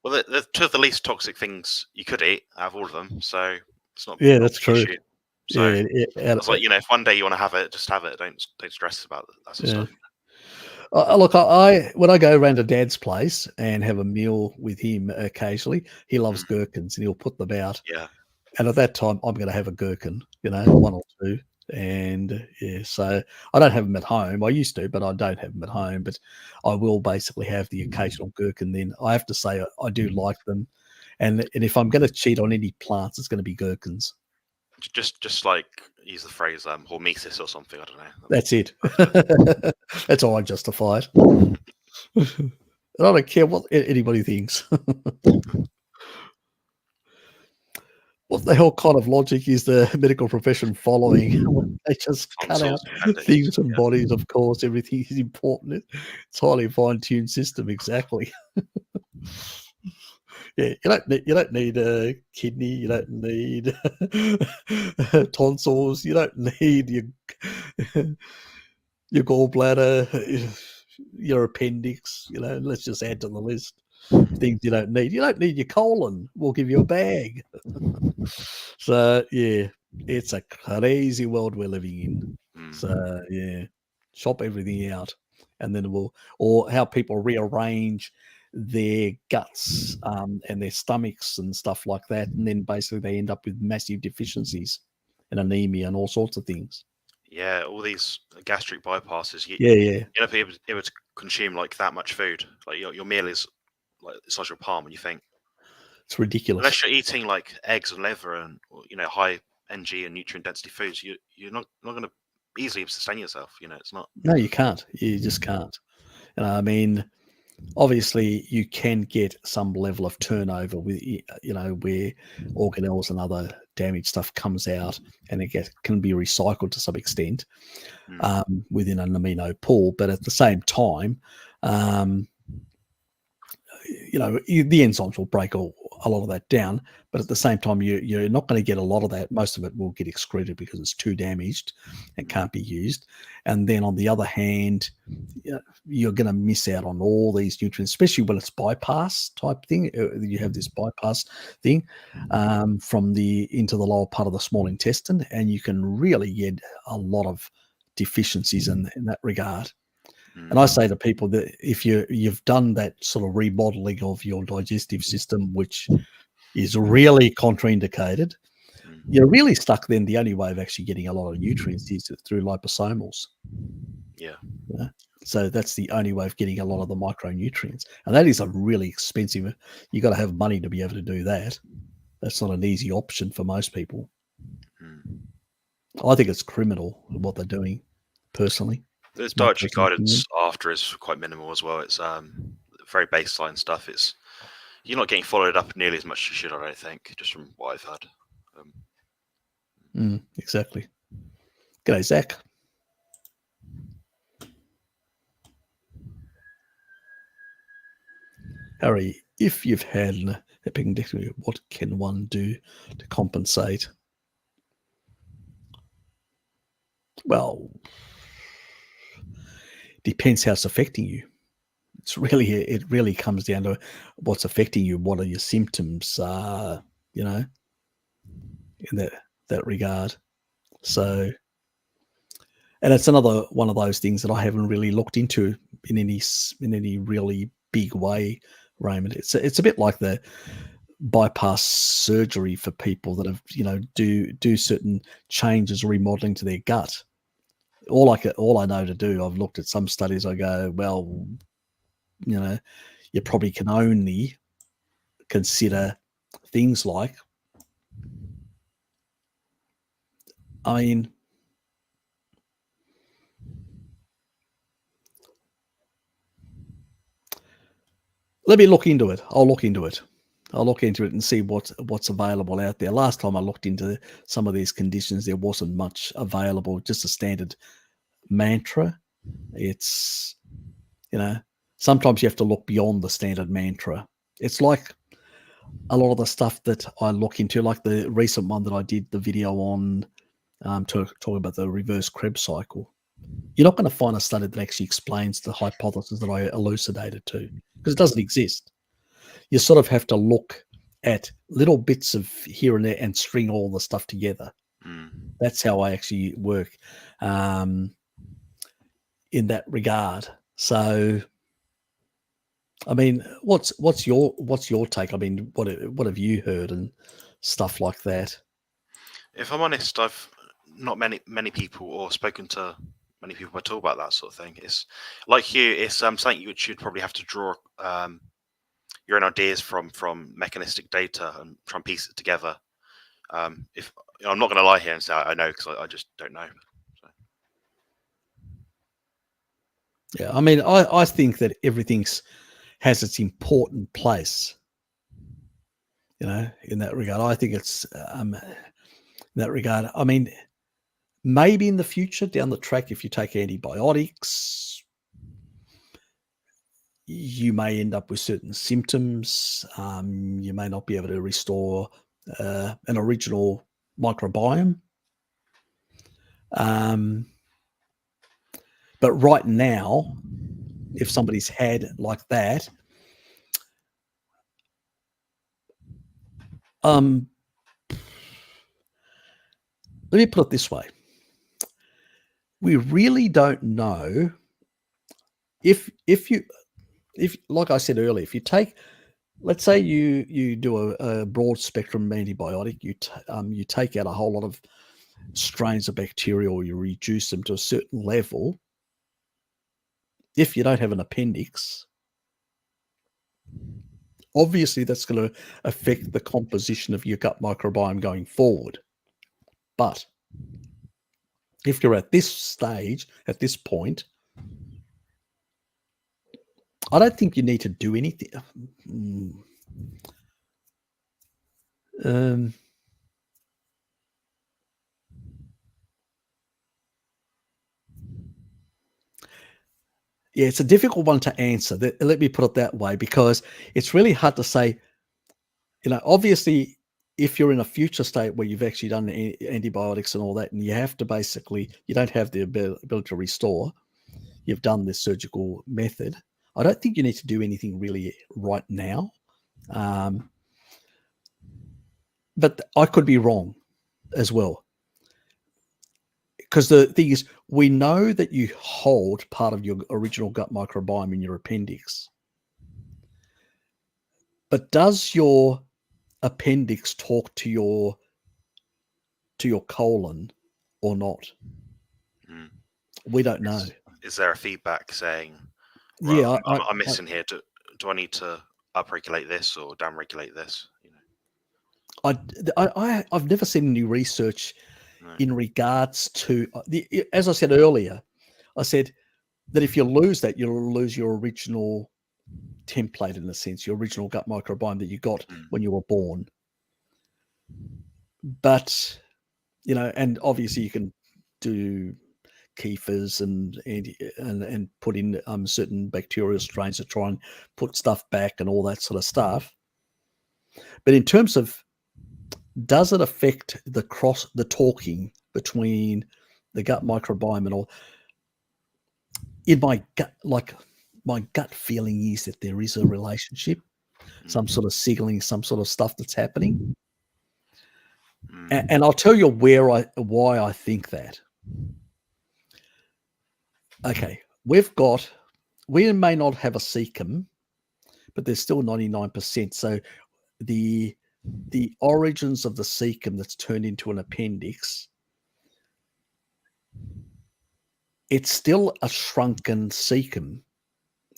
"Well, they're 2 of the least toxic things you could eat out of all of them, so it's not Yeah, not that's a big true. issue." So I was like, if one day you want to have it, just have it. Don't stress about that sort of stuff. Look, I when I go around to Dad's place and have a meal with him occasionally, he loves gherkins, and he'll put them out. Yeah. And at that time, I'm going to have a gherkin, 1 or 2. And yeah, so I don't have them at home. I used to, but I don't have them at home. But I will basically have the occasional gherkin. Then I have to say I do like them, and if I'm going to cheat on any plants, it's going to be gherkins. Just like use the phrase hormesis or something. I don't know. That's it. That's how I justify it. And I don't care what anybody thinks. What the hell kind of logic is the medical profession following? They just cut out Tonsils, appendix, things and bodies, of course. Everything is important. It's highly fine-tuned system, exactly. Yeah, you don't need a kidney, you don't need tonsils, you don't need your gallbladder, your appendix. Let's just add to the list things you don't need. You don't need your colon. We'll give you a bag. So yeah, it's a crazy world we're living in. So yeah, chop everything out, and then or how people rearrange their guts and their stomachs and stuff like that, and then basically they end up with massive deficiencies and anemia and all sorts of things. Yeah, all these gastric bypasses. Yeah. You're not able to consume like that much food. Like your meal is like the size of your palm, and you think, It's ridiculous. unless you're eating like eggs and liver and high NG and nutrient density foods, you're not going to easily sustain yourself. It's not. No, you can't. You just can't. I mean, obviously, you can get some level of turnover with where organelles and other damaged stuff comes out, and it can be recycled to some extent within an amino pool. But at the same time, the enzymes will break a lot of that down, but at the same time, you're not going to get a lot of that. Most of it will get excreted because it's too damaged and can't be used. And then on the other hand, you're going to miss out on all these nutrients, especially when it's bypass type thing. You have this bypass thing into the lower part of the small intestine, and you can really get a lot of deficiencies in that regard. And I say to people that if you've done that sort of remodeling of your digestive system, which is really contraindicated, you're really stuck then. The only way of actually getting a lot of nutrients is through liposomals. Yeah. So that's the only way of getting a lot of the micronutrients. And that is a really expensive, you got to have money to be able to do that. That's not an easy option for most people. I think it's criminal what they're doing, personally. There's dietary guidance after is quite minimal as well. It's very baseline stuff. You're not getting followed up nearly as much as you should, I don't think, just from what I've heard. Exactly. G'day, Zach. Harry, if you've had an appendectomy, what can one do to compensate? Well, depends how it's affecting you. It really comes down to what's affecting you. What are your symptoms? In that regard. So, and it's another one of those things that I haven't really looked into in any really big way, Raymond. It's a bit like the bypass surgery for people that have do certain changes, remodeling to their gut. All I know to do, I've looked at some studies. I go, well, you probably can only consider things like, I mean, let me look into it. I'll look into it. And see what's available out there. Last time I looked into some of these conditions, there wasn't much available, just a standard mantra. It's, sometimes you have to look beyond the standard mantra. It's like a lot of the stuff that I look into, like the recent one that I did the video on, talking about the reverse Krebs cycle. You're not going to find a study that actually explains the hypothesis that I elucidated to, because it doesn't exist. You sort of have to look at little bits of here and there and string all the stuff together. That's how I actually work in that regard. So, I mean, what's your take? I mean, what have you heard and stuff like that? If I'm honest, I've not many people or spoken to many people at all about that sort of thing. It's like you, it's something which you'd probably have to draw your own ideas from mechanistic data and try and piece it together. If I'm not going to lie here and say I know, because I just don't know. So. Yeah, I mean, I think that everything has its important place. In that regard, I think it's in that regard. I mean, maybe in the future, down the track, if you take antibiotics, you may end up with certain symptoms. You may not be able to restore an original microbiome. But right now, if somebody's had like that, let me put it this way. We really don't know if like I said earlier, if you take, let's say you do a broad spectrum antibiotic, you take out a whole lot of strains of bacteria, or you reduce them to a certain level. If you don't have an appendix, Obviously, that's going to affect the composition of your gut microbiome going forward. But if you're at this stage, at this point, I don't think you need to do anything. Yeah, it's a difficult one to answer. Let me put it that way, because it's really hard to say. Obviously, if you're in a future state where you've actually done antibiotics and all that, and you have to basically, you don't have the ability to restore, you've done this surgical method, I don't think you need to do anything really right now. But I could be wrong as well. Because the thing is, we know that you hold part of your original gut microbiome in your appendix. But does your appendix talk to your colon or not? We don't know. Is there a feedback saying, yeah, I'm missing here? Do I need to upregulate this or downregulate this? I've never seen any research in regards to as I said earlier, I said that if you lose that, you'll lose your original template, in a sense, your original gut microbiome that you got when you were born. But and obviously you can do kefirs and put in certain bacterial strains to try and put stuff back and all that sort of stuff. But in terms of, does it affect the talking between the gut microbiome and all? In my gut, my gut feeling is that there is a relationship, some sort of signaling, some sort of stuff that's happening. And I'll tell you why I think that. Okay, we may not have a cecum, but there's still 99%. So the origins of the cecum that's turned into an appendix, it's still a shrunken cecum.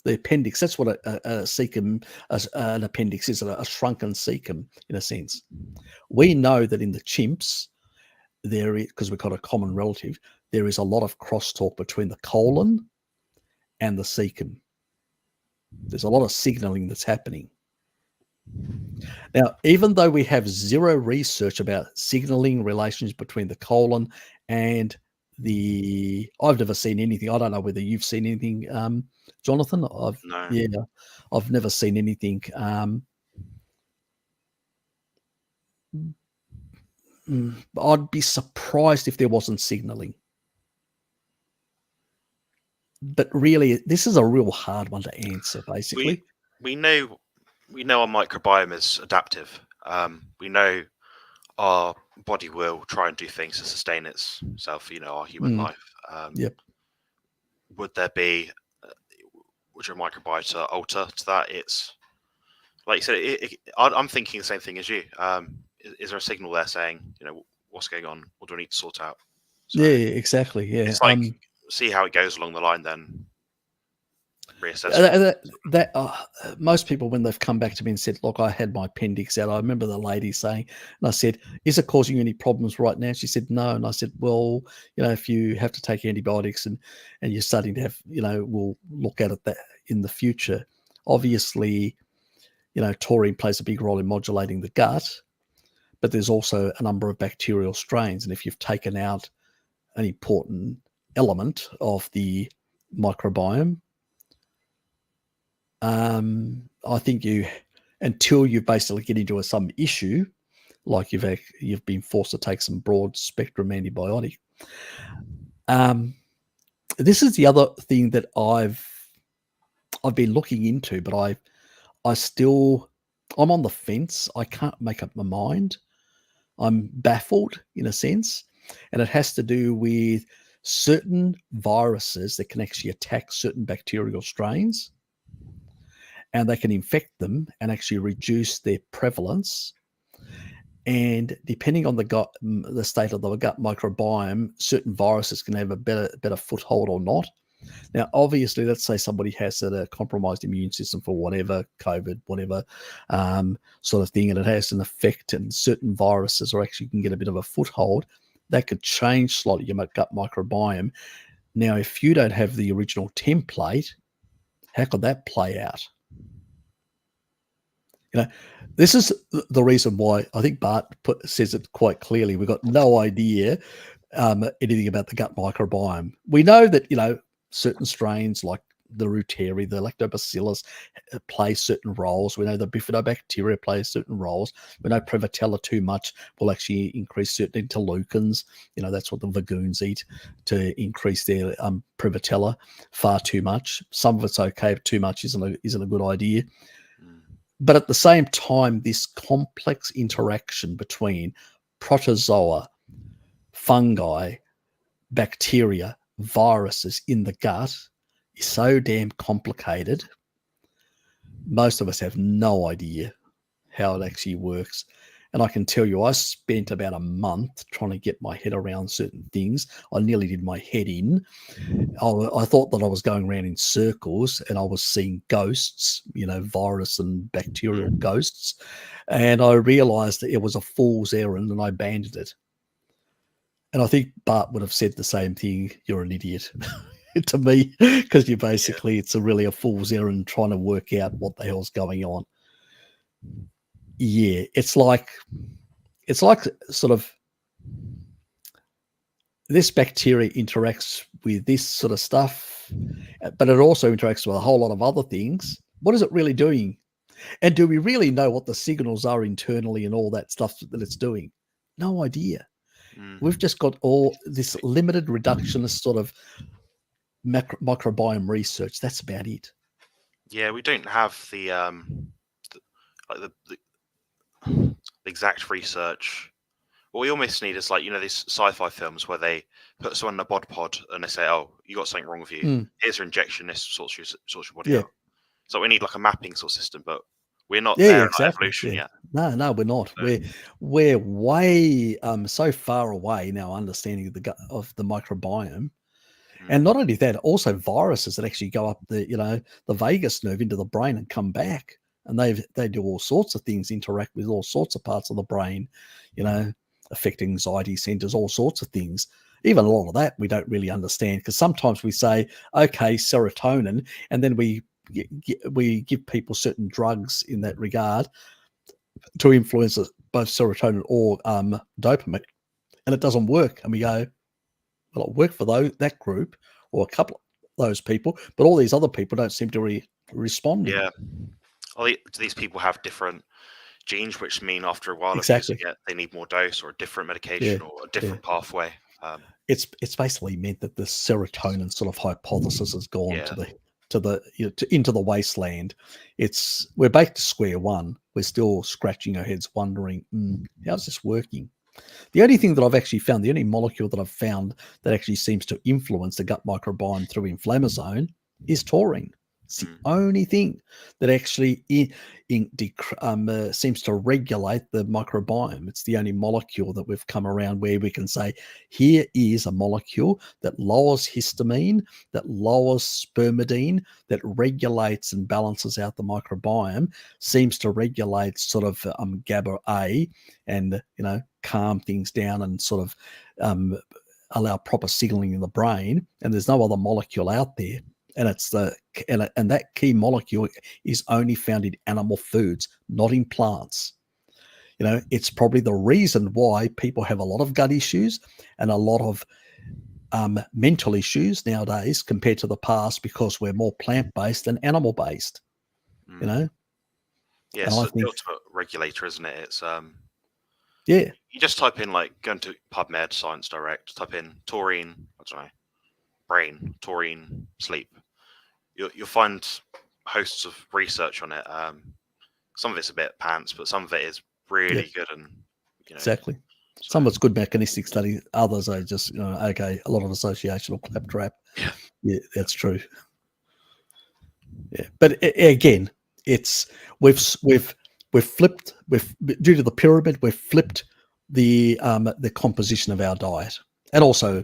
The appendix, that's what a cecum, an appendix is, a shrunken cecum in a sense. We know that in the chimps, because we've got a common relative, there is a lot of crosstalk between the colon and the cecum. There's a lot of signaling that's happening. Now, even though we have zero research about signaling relations between the colon and I've never seen anything. I don't know whether you've seen anything, Jonathan. No. Yeah, I've never seen anything. I'd be surprised if there wasn't signaling. But really, this is a real hard one to answer, basically. We know our microbiome is adaptive. We know our body will try and do things to sustain itself, our human life. Yep. Would your microbiota alter to that? It's like you said, I'm thinking the same thing as you. Is there a signal there saying, what's going on? What do I need to sort out? So yeah, exactly. Yeah. It's like, see how it goes along the line, then reassess. Most people, when they've come back to me and said, look, I had my appendix out, I remember the lady saying, and I said, is it causing you any problems right now? She said, no. And I said, well, if you have to take antibiotics and you're starting to have, we'll look at it that in the future. Obviously, taurine plays a big role in modulating the gut, but there's also a number of bacterial strains. And if you've taken out an important element of the microbiome, I think until you basically get into some issue, like you've been forced to take some broad spectrum antibiotic. This is the other thing that I've been looking into, but I'm on the fence. I can't make up my mind. I'm baffled in a sense, and it has to do with certain viruses that can actually attack certain bacterial strains, and they can infect them and actually reduce their prevalence. And depending on the state of the gut microbiome, certain viruses can have a better foothold or not. Now, obviously, let's say somebody has a compromised immune system for whatever, COVID, whatever sort of thing, and it has an effect, and certain viruses or actually can get a bit of a foothold, that could change slightly your gut microbiome. Now, if you don't have the original template, how could that play out? This is the reason why I think Bart says it quite clearly. We've got no idea anything about the gut microbiome. We know that, certain strains like the Reuteri, the Lactobacillus play certain roles. We know the bifidobacteria play certain roles. We know Prevotella too much will actually increase certain interleukins. That's what the Vagoons eat to increase their Prevotella. Far too much. Some of it's okay, but too much isn't a good idea. But at the same time, this complex interaction between protozoa, fungi, bacteria, viruses in the gut is so damn complicated. Most of us have no idea how it actually works. And I can tell you, I spent about a month trying to get my head around certain things. I nearly did my head in. I thought that I was going around in circles and I was seeing ghosts, virus and bacterial ghosts. And I realized that it was a fool's errand and I abandoned it. And I think Bart would have said the same thing. You're an idiot to me, because you basically, it's really a fool's errand trying to work out what the hell's going on. Yeah, it's like sort of this bacteria interacts with this sort of stuff, but it also interacts with a whole lot of other things. What is it really doing? And do we really know what the signals are internally and all that stuff that it's doing? No idea. We've just got all this limited reductionist sort of microbiome research. That's about it. Yeah, we don't have the exact research. What we almost need is these sci-fi films where they put someone in a bod pod and they say, "Oh, you got something wrong with you. Here's your injection. This sorts your body out." So we need like a mapping sort of system, but we're not there in evolution yet. No, we're not. So, we're way so far away now understanding of the microbiome. And not only that, also viruses that actually go up the vagus nerve into the brain and come back. And they do all sorts of things, interact with all sorts of parts of the brain, affect anxiety centers, all sorts of things. Even a lot of that we don't really understand, because sometimes we say, okay, serotonin, and then we give people certain drugs in that regard to influence both serotonin or dopamine, and it doesn't work. And we go, well, it worked for that group or a couple of those people, but all these other people don't seem to respond. Yeah. Do these people have different genes, which mean after a while, exactly, they need more dose or a different medication or a different pathway? It's basically meant that the serotonin sort of hypothesis has gone into the wasteland. We're back to square one. We're still scratching our heads, wondering, how's this working? The only thing that I've actually found, the only molecule that I've found that actually seems to influence the gut microbiome through inflammasome is taurine. It's the only thing that actually seems to regulate the microbiome. It's the only molecule that we've come around where we can say, here is a molecule that lowers histamine, that lowers spermidine, that regulates and balances out the microbiome, seems to regulate sort of GABA A and, calm things down and sort of allow proper signaling in the brain. And there's no other molecule out there. And and that key molecule is only found in animal foods, not in plants. It's probably the reason why people have a lot of gut issues and a lot of mental issues nowadays compared to the past, because we're more plant-based than animal-based. Yeah, it's the ultimate regulator, isn't it? It's you just type in, go into PubMed, Science Direct, type in taurine, brain, taurine, sleep. You'll find hosts of research on it. Some of it's a bit pants, but some of it is really good. And exactly, some of it's good mechanistic study. Others are just okay, a lot of associational claptrap. Yeah, that's true. Yeah, but again, we've flipped. Due to the pyramid, we've flipped the composition of our diet, and also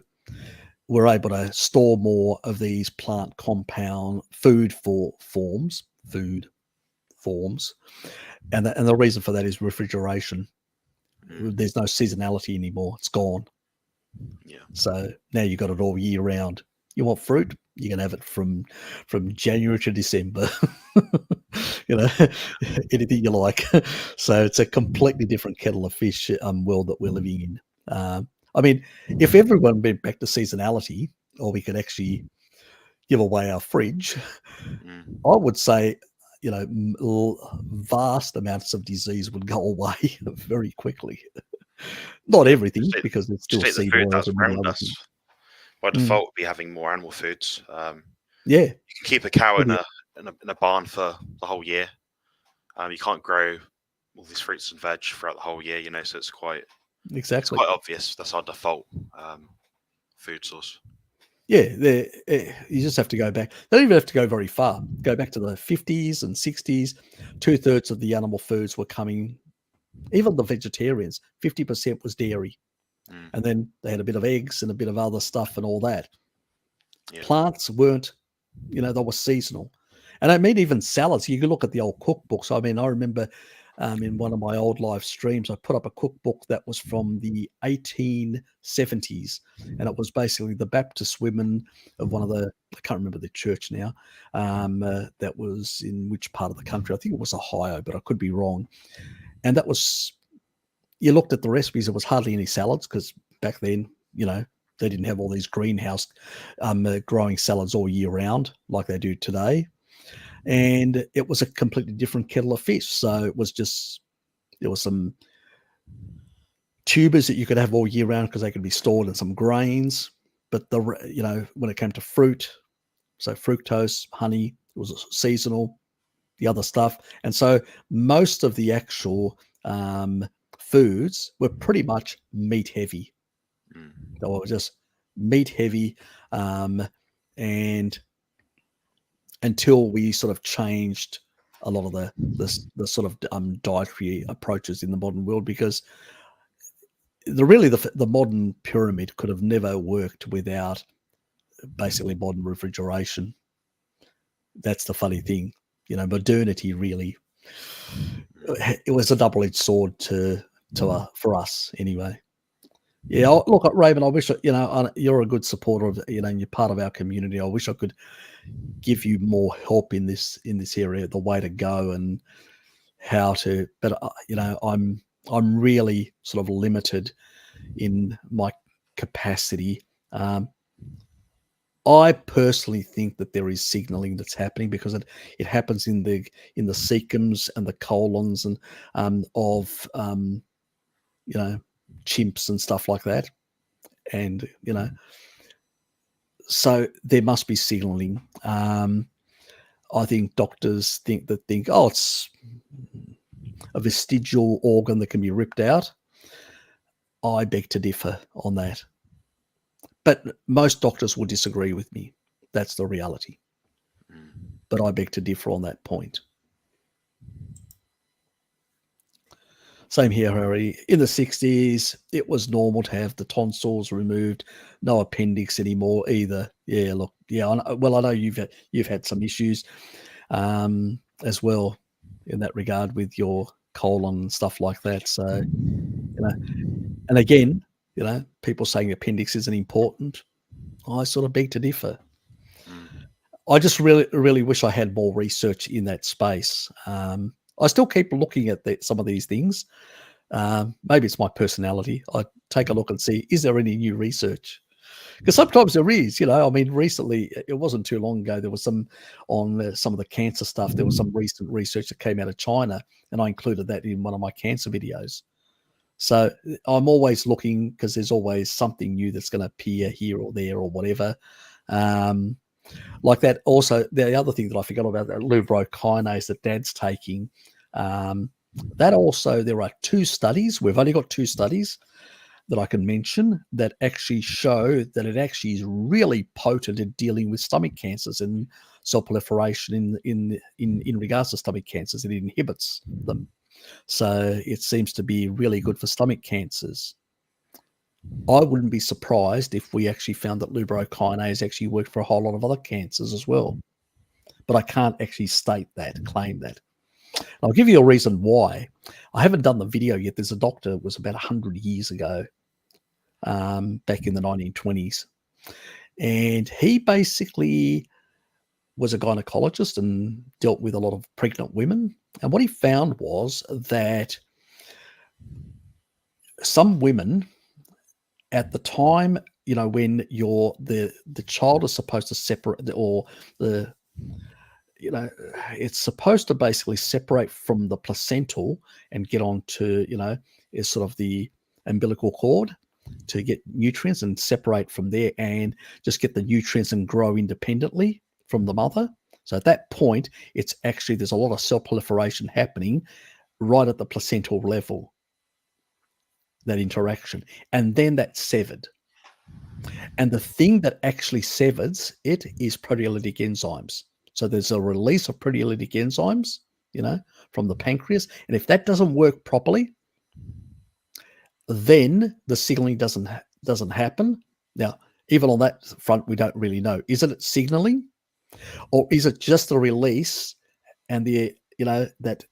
we're able to store more of these plant compound food forms, and the reason for that is refrigeration. There's no seasonality anymore; it's gone. Yeah. So now you've got it all year round. You want fruit, you can have it from January to December. Anything you like. So it's a completely different kettle of fish world that we're living in. I mean, if everyone went back to seasonality, or we could actually give away our fridge, I would say, vast amounts of disease would go away very quickly. Not everything, because there's still Just take the seed food oils that's and many around other us. things. By default, we'd be having more animal foods. Yeah. You can keep a cow in Yeah. a barn for the whole year. You can't grow all these fruits and veg throughout the whole year, so it's quite Exactly. obvious. That's our default food source. Yeah, you just have to go back. They don't even have to go very far. Go back to the 50s and 60s. 2/3 of the animal foods were coming, even the vegetarians, 50% was dairy. And then they had a bit of eggs and a bit of other stuff and all that. Yeah. Plants weren't, they were seasonal. And I mean, even salads, you can look at the old cookbooks. I mean, I remember in one of my old live streams, I put up a cookbook that was from the 1870s. And it was basically the Baptist women of one of the, I can't remember the church now, that was in which part of the country. I think it was Ohio, but I could be wrong. And that was, you looked at the recipes, there was hardly any salads, because back then, they didn't have all these greenhouse growing salads all year round like they do today. And it was a completely different kettle of fish. So it was just, there was some tubers that you could have all year round because they could be stored in some grains. But when it came to fruit, so fructose, honey, it was seasonal, the other stuff. And so most of the actual foods were pretty much meat heavy. They were just meat heavy. And until we sort of changed a lot of the sort of dietary approaches in the modern world, because the modern pyramid could have never worked without basically modern refrigeration. That's the funny thing, modernity really, it was a double-edged sword for us anyway. Yeah, look, Raven, I wish, you're a good supporter of, and you're part of our community. I wish I could give you more help in this area, the way to go and how to, but I'm really sort of limited in my capacity. I personally think that there is signaling that's happening, because it happens in the cecums and the colons and of chimps and stuff like that. And, so there must be signaling. I think doctors think, oh, it's a vestigial organ that can be ripped out. I beg to differ on that. But most doctors will disagree with me. That's the reality. But I beg to differ on that point. Same here, Harry. In the 60s, it was normal to have the tonsils removed, no appendix anymore either. Yeah, look, yeah. I know you've had some issues as well in that regard with your colon and stuff like that. So, and again, people saying appendix isn't important. I sort of beg to differ. I just really, really wish I had more research in that space. I still keep looking at some of these things. Maybe it's my personality. I take a look and see, is there any new research? Because sometimes there is, I mean, recently, it wasn't too long ago, there was some on some of the cancer stuff. There was some recent research that came out of China, and I included that in one of my cancer videos. So I'm always looking, because there's always something new that's going to appear here or there or whatever. Like that. Also, the other thing that I forgot about, that leurokinase that Dad's taking, that also, there are 2 studies. We've only got 2 studies that I can mention that actually show that it actually is really potent in dealing with stomach cancers and cell proliferation in regards to stomach cancers. It inhibits them. So it seems to be really good for stomach cancers. I wouldn't be surprised if we actually found that lubricase actually worked for a whole lot of other cancers as well. But I can't actually state that, claim that. I'll give you a reason why. I haven't done the video yet. There's a doctor, it was about 100 years ago, back in the 1920s. And he basically was a gynecologist and dealt with a lot of pregnant women. And what he found was that some women at the time, you know, when the child is supposed to separate, or the, you know, it's supposed to basically separate from the placental and get onto, you know, is sort of the umbilical cord to get nutrients and separate from there and just get the nutrients and grow independently from the mother. So at that point, it's actually, there's a lot of cell proliferation happening right at the placental level, that interaction. And then that's severed. And the thing that actually severs it is proteolytic enzymes. So there's a release of proteolytic enzymes, you know, from the pancreas. And if that doesn't work properly, then the signaling doesn't happen. Now, even on that front, we don't really know. Is it signaling, or is it just the release and the, you know, that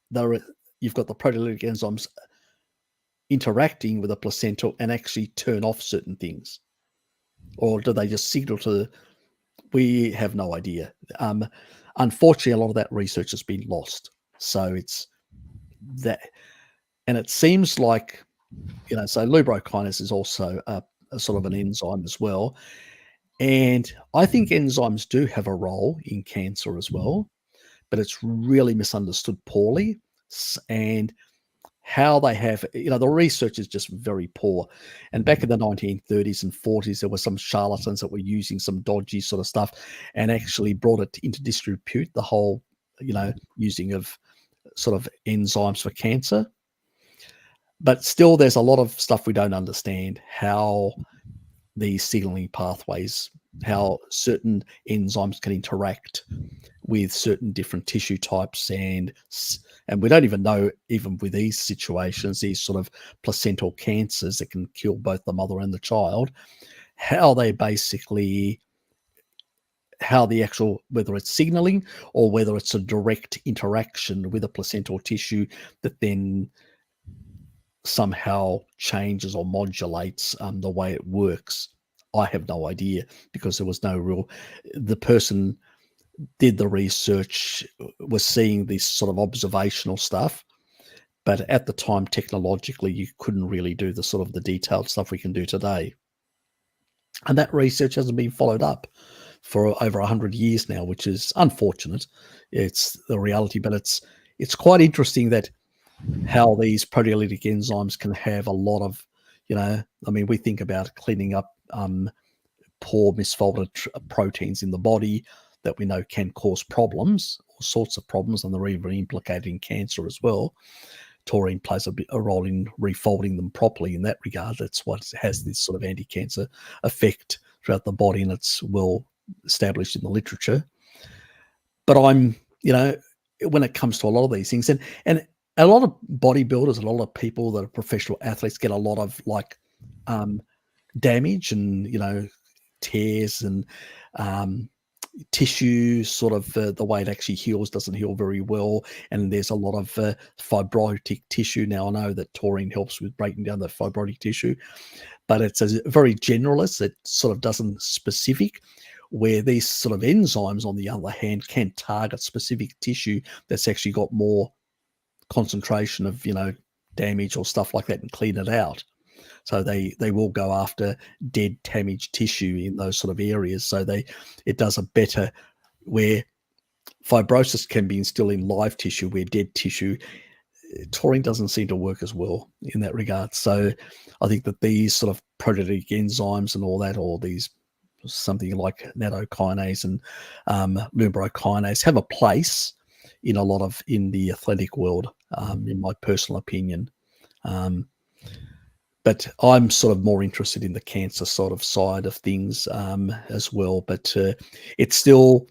you've got the proteolytic enzymes interacting with the placental and actually turn off certain things? Or do they just signal to? We have no idea. Unfortunately, a lot of that research has been lost. So it's that, and it seems like, you know, so lubricase is also a sort of an enzyme as well. And I think enzymes do have a role in cancer as well, but it's really misunderstood poorly. And how they have, you know, the research is just very poor. And back in the 1930s and 40s, there were some charlatans that were using some dodgy sort of stuff and actually brought it into disrepute, the whole, you know, using of sort of enzymes for cancer. But still, there's a lot of stuff we don't understand, how these signaling pathways, how certain enzymes can interact with certain different tissue types, and we don't even know, even with these situations, these sort of placental cancers that can kill both the mother and the child, how they basically, how the actual, whether it's signaling or whether it's a direct interaction with a placental tissue that then somehow changes or modulates the way it works. I have no idea, because there was no real, the person did the research, was seeing this sort of observational stuff, but at the time, technologically, you couldn't really do the sort of the detailed stuff we can do today. And that research hasn't been followed up for over 100 years now, which is unfortunate. It's the reality, but it's quite interesting that how these proteolytic enzymes can have a lot of, you know, I mean, we think about cleaning up poor misfolded proteins in the body that we know can cause problems, all sorts of problems, and they're even implicated in cancer as well. Taurine plays a role in refolding them properly in that regard. That's what has this sort of anti-cancer effect throughout the body, and it's well established in the literature. But I'm, you know, when it comes to a lot of these things, and a lot of bodybuilders, a lot of people that are professional athletes get a lot of like damage and, you know, tears and tissue, sort of the way it actually heals doesn't heal very well, and there's a lot of fibrotic tissue. Now I know that taurine helps with breaking down the fibrotic tissue, but it's a very generalist. It sort of doesn't specific, where these sort of enzymes, on the other hand, can target specific tissue that's actually got more concentration of, you know, damage or stuff like that and clean it out. So they will go after dead, damaged tissue in those sort of areas. So it does a better, where fibrosis can be still in live tissue, where dead tissue, taurine doesn't seem to work as well in that regard. So I think that these sort of proteolytic enzymes and all that, or these something like nattokinase and lubricase have a place in a lot of, in the athletic world, in my personal opinion. But I'm sort of more interested in the cancer sort of side of things as well. But it's still,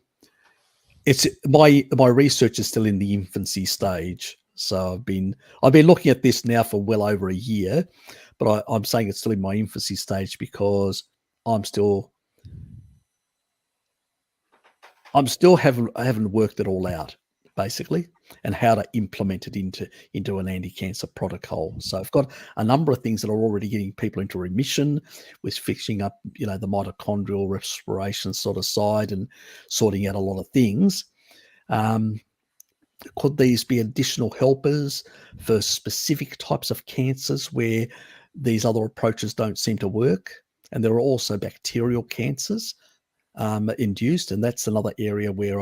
my research is still in the infancy stage. So I've been looking at this now for well over a year, but I'm saying it's still in my infancy stage because I'm still haven't worked it all out, basically, and how to implement it into an anti-cancer protocol. So I've got a number of things that are already getting people into remission, with fixing up, the mitochondrial respiration sort of side and sorting out a lot of things. Could these be additional helpers for specific types of cancers where these other approaches don't seem to work? And there are also bacterial cancers induced, and that's another area where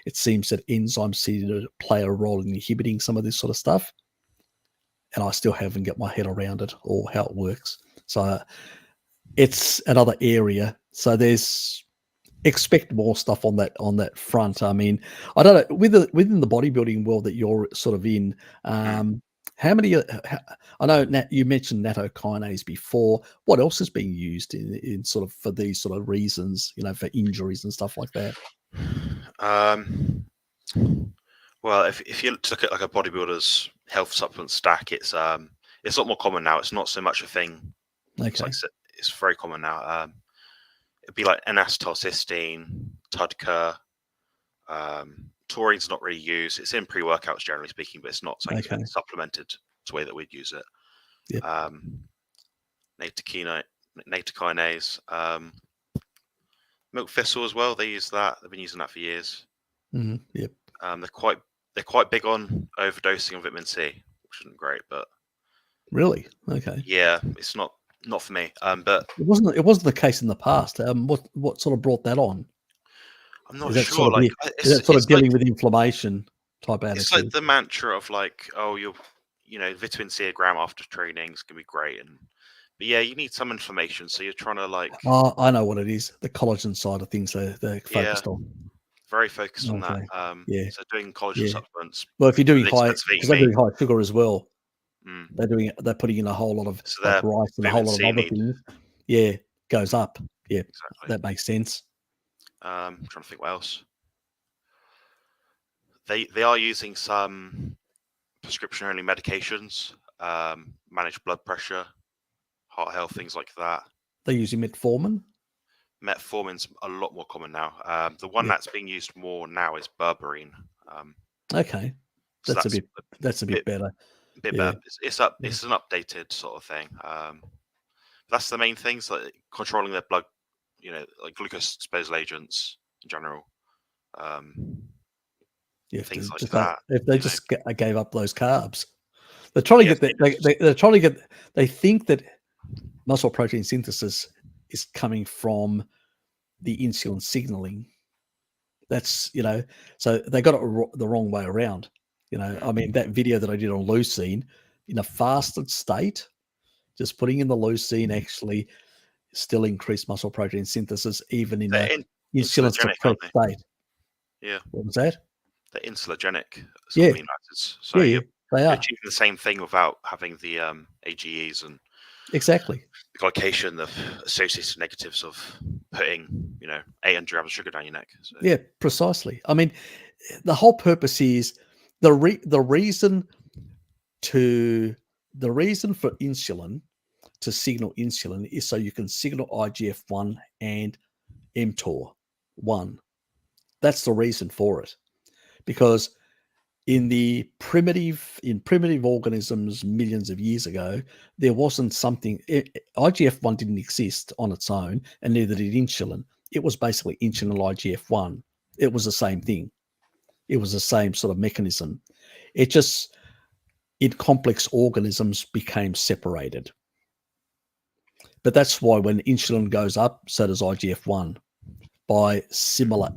it seems that enzymes seem to play a role in inhibiting some of this sort of stuff, and I still haven't got my head around it or how it works. So it's another area. So expect more stuff on that front. I mean, I don't know, within the bodybuilding world that you're sort of in, how many? I know you mentioned nattokinase before. What else is being used in sort of for these sort of reasons? For injuries and stuff like that. Well, if you look at like a bodybuilder's health supplement stack, it's a lot more common now. It's not so much a thing. Okay. It's very common now. It'd be like N-acetylcysteine, Tudker. Taurine's not really used. It's in pre-workouts, generally speaking, but it's not something that's been supplemented to the way that we'd use it. Yep. Nattokinase, milk thistle as well. They use that. They've been using that for years. Yep. They're quite big on overdosing on vitamin C, which isn't great, but really, okay. Yeah, it's not for me. But it wasn't the case in the past. What sort of brought that on? I'm not sure. Is that sort of dealing with inflammation type attitude? It's like the mantra of like, oh, vitamin C a gram after training is gonna be great, but yeah, you need some inflammation, so you're trying to like. Oh, I know what it is. The collagen side of things they're focused on. Very focused on that. Yeah. So doing collagen supplements. Well, if you're doing high, because they're doing high sugar as well. They're putting in a whole lot of rice and a whole lot of other things. Yeah, goes up. Yeah, exactly. That makes sense. I'm trying to think what else. They are using some prescription only medications, manage blood pressure, heart health, things like that. They're using metformin. Metformin's a lot more common now. The one that's being used more now is berberine. Okay, so that's a bit better. Better. It's an updated sort of thing. That's the main things, like controlling their blood, like glucose disposal agents in general. Things like that. If they just gave up those carbs, they're trying to get. They think that muscle protein synthesis is coming from the insulin signaling. That's so they got it the wrong way around. I mean, that video that I did on leucine in a fasted state, just putting in the leucine actually still increased muscle protein synthesis, even in an insulin suppressed state. Yeah. What was that? They're insulinogenic. Yeah. So they are achieving the same thing without having the AGEs and exactly the glycation, the associated negatives of putting 800 grams of sugar down your neck. So. Yeah, precisely. I mean, the whole purpose is the reason for insulin to signal insulin is so you can signal IGF-1 and mTOR1. That's the reason for it, because in primitive organisms millions of years ago, there wasn't something. IGF-1 didn't exist on its own, and neither did insulin. It was basically insulin IGF-1. It was the same thing. It was the same sort of mechanism. It just, in complex organisms, became separated. But that's why when insulin goes up, so does IGF-1 by similar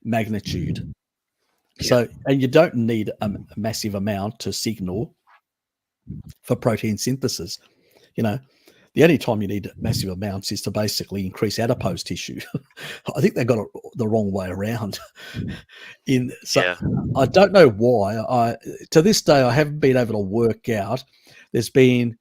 magnitude. Yeah. So, and you don't need a massive amount to signal for protein synthesis. The only time you need massive amounts is to basically increase adipose tissue. I think they got it the wrong way around. I don't know why. To this day, I haven't been able to work out. There's been,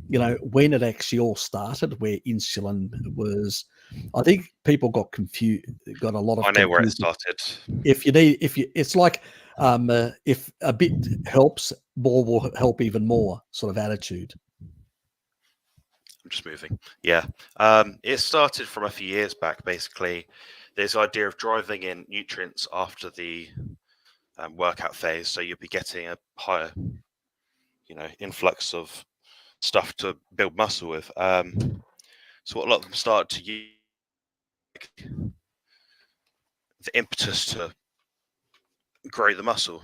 when it actually all started, where insulin was. I think people got confused. Got a lot of. I know where it started. It's like if a bit helps, more will help even more. Sort of attitude. I'm just moving. Yeah. It started from a few years back. Basically, this idea of driving in nutrients after the workout phase, so you'll be getting a higher, influx of stuff to build muscle with. So what a lot of them started to use the impetus to grow the muscle.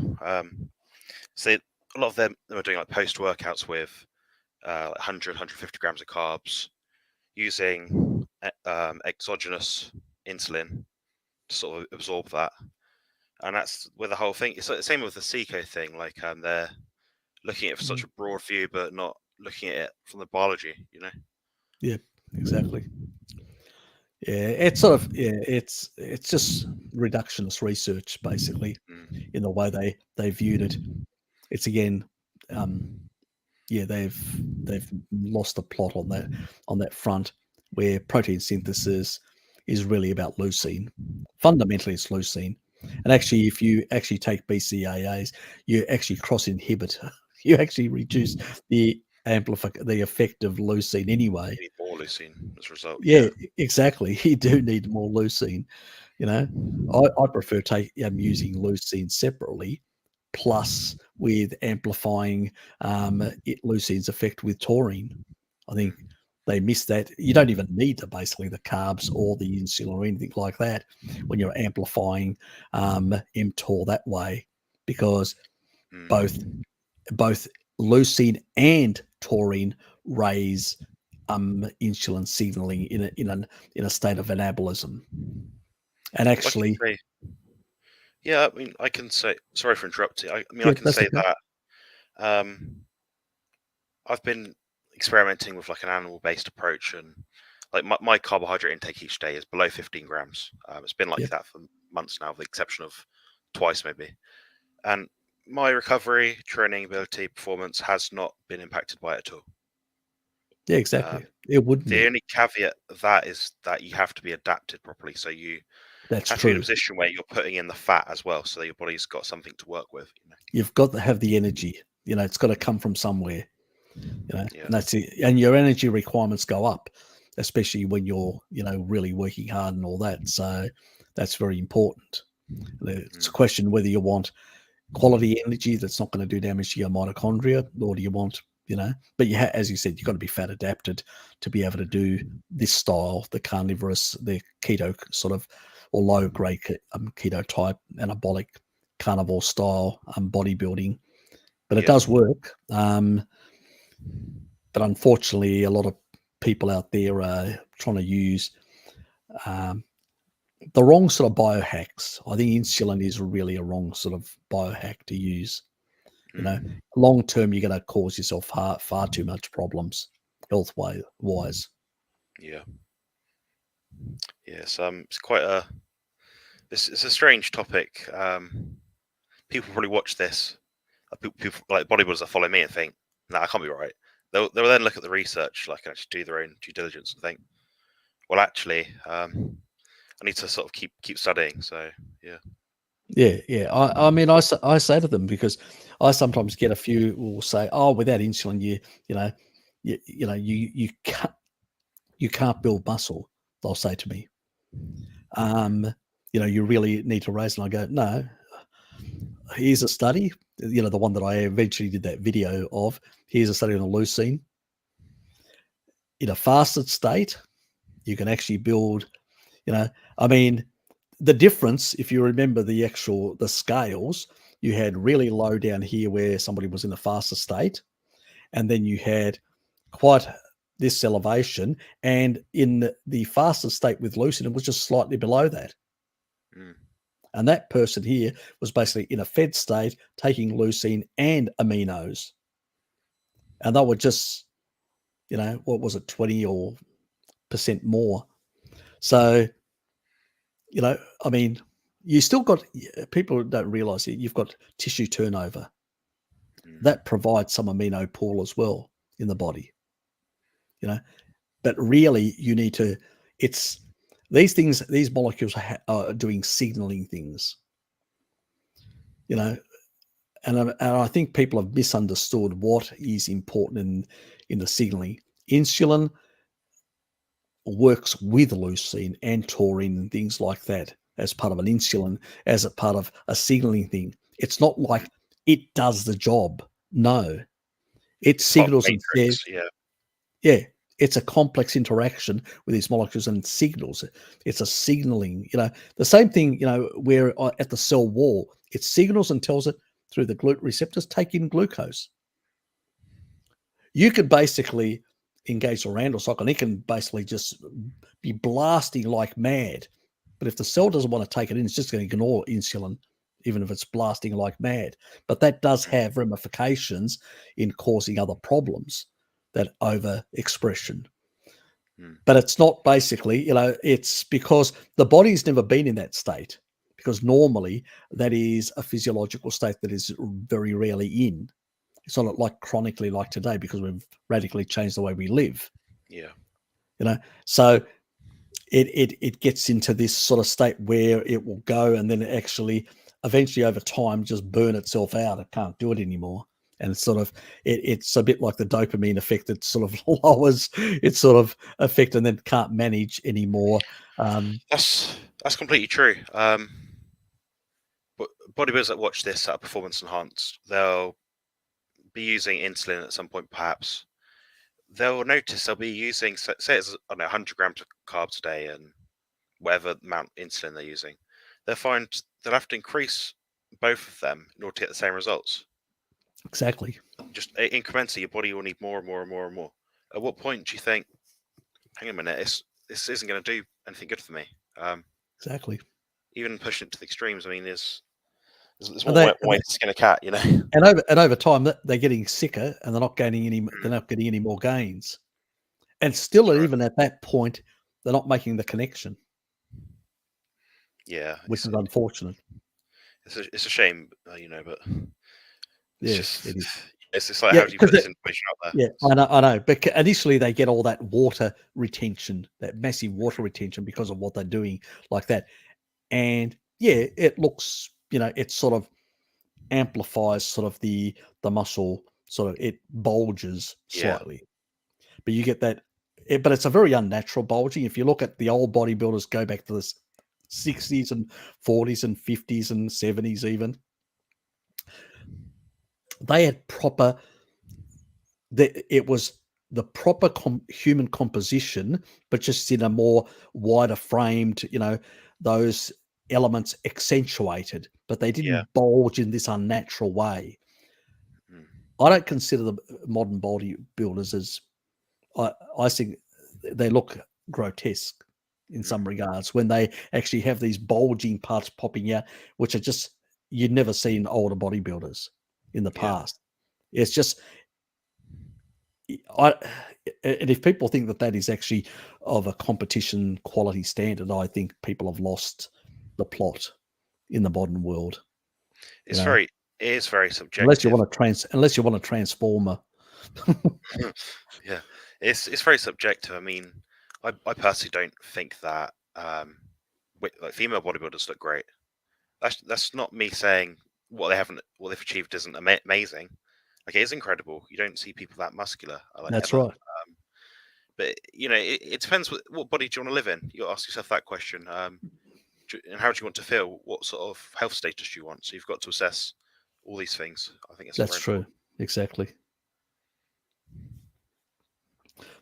So a lot of them are doing like post workouts with 100, 150 grams of carbs, using exogenous insulin to sort of absorb that. And that's with the whole thing. It's like the same with the Seco thing. Like they're looking at it for such a broad view, but not looking at it from the biology. Yeah, exactly. Yeah, it's sort of it's just reductionist research basically in the way they viewed it. It's again, yeah, they've lost the plot on that front, where protein synthesis is really about leucine. Fundamentally, it's leucine, and actually, if you actually take BCAAs, you actually cross inhibit. You actually reduce the effect of leucine anyway. You need more leucine as a result. Yeah, exactly. You do need more leucine. I prefer using leucine separately, plus with amplifying leucine's effect with taurine. I think they miss that. You don't even need basically the carbs or the insulin or anything like that when you're amplifying mTOR that way, because both leucine and taurine raise insulin signaling in a state of anabolism. And actually, yeah, I mean, I can say, sorry for interrupting. I can say that I've been experimenting with like an animal-based approach, and like my carbohydrate intake each day is below 15 grams. It's been like that for months now, with the exception of twice maybe. And my recovery, training ability, performance has not been impacted by it at all. Yeah, exactly. It wouldn't The only caveat of that is that you have to be adapted properly. So you have to be in a position where you're putting in the fat as well, so that your body's got something to work with. You've got to have the energy. It's got to come from somewhere. And that's it. And your energy requirements go up, especially when you're really working hard and all that. So that's very important. It's a question whether you want quality energy that's not going to do damage to your mitochondria, or do you want but as you said, you've got to be fat adapted to be able to do this style, the carnivorous, the keto sort of, or low grade keto type anabolic carnivore style bodybuilding. But it does work. But unfortunately, a lot of people out there are trying to use the wrong sort of biohacks. I think insulin is really a wrong sort of biohack to use. Long term, you're going to cause yourself far too much problems health wise. Yeah. Yes. It's quite it's a strange topic. People probably watch this. People like bodybuilders that follow me and think, "Nah, I can't be right." They'll then look at the research, like, and actually do their own due diligence and think, "Well, actually, I need to sort of keep studying." So yeah. Yeah. I mean, I say to them, because I sometimes get a few who will say, "Oh, without insulin, you can't build muscle." They'll say to me, "You really need to raise." And I go, "No, here's a study. The one that I eventually did that video of. Here's a study on the leucine. In a fasted state, you can actually build. I mean." The difference, if you remember the scales, you had really low down here where somebody was in a faster state, and then you had quite this elevation, and in the faster state with leucine, it was just slightly below that. And that person here was basically in a fed state, taking leucine and aminos, and they were just, what was it, 20% more. So, I mean, you still got, people don't realize it, you've got tissue turnover that provides some amino pool as well in the body, but really you need to, it's these molecules are doing signaling things, and I think people have misunderstood what is important in the signaling. Insulin works with leucine and taurine and things like that as part of an insulin, as a part of a signaling thing. It's not like it does the job. No, it It's part of signals the and says, matrix. yeah, it's a complex interaction with these molecules and signals. It's a signaling, the same thing, where at the cell wall, it signals and tells it through the GLUT receptors, take in glucose. You could basically engage the Randall cycle, and it can basically just be blasting like mad. But if the cell doesn't want to take it in, it's just going to ignore insulin, even if it's blasting like mad. But that does have ramifications in causing other problems, that overexpression. But it's not basically, it's because the body's never been in that state, because normally that is a physiological state that is very rarely in. It's not like chronically like today, because we've radically changed the way we live. Yeah. So it gets into this sort of state where it will go, and then it actually eventually over time just burn itself out. It can't do it anymore. And it's sort of it's a bit like the dopamine effect that sort of lowers its sort of effect and then can't manage anymore. That's completely true. But bodybuilders that watch this at Performance Enhanced, they'll be using insulin at some point, perhaps. They'll notice they'll be using, say it's 100 grams of carbs a day and whatever amount of insulin they're using. They'll find they'll have to increase both of them in order to get the same results. Exactly. Just incrementally, your body will need more and more and more and more. At what point do you think, hang on a minute, this isn't going to do anything good for me? Exactly. Even pushing it to the extremes, I mean, there's more ways to skin a cat, And over time, they're getting sicker, and they're not gaining any. They're not getting any more gains, and still, even at that point, they're not making the connection. Yeah, which is unfortunate. It's a shame, but yes, it is. It's just like, how do you put this information out there? Yeah, I know. But initially, they get all that water retention, that massive water retention, because of what they're doing like that. And yeah, it looks, it sort of amplifies sort of the muscle, sort of it bulges slightly. But you get that, but it's a very unnatural bulging. If you look at the old bodybuilders, go back to the 60s and 40s and 50s and 70s even, they had proper, it was the proper human composition, but just in a more wider framed, those elements accentuated, but they didn't bulge in this unnatural way. I don't consider the modern bodybuilders as, I think they look grotesque in some regards when they actually have these bulging parts popping out, which are just, you'd never seen older bodybuilders in the past. It's just, and if people think that is actually of a competition quality standard, I think people have lost the plot in the modern world. It is very subjective. Unless you want a transformer. Yeah, it's very subjective. I mean, I personally don't think that like female bodybuilders look great. That's not me saying what they've achieved isn't amazing. Like, it is incredible. You don't see people that muscular. That's right. But it depends what body do you want to live in. You ask yourself that question. And how do you want to feel? What sort of health status do you want? So you've got to assess all these things. I think that's true. Exactly.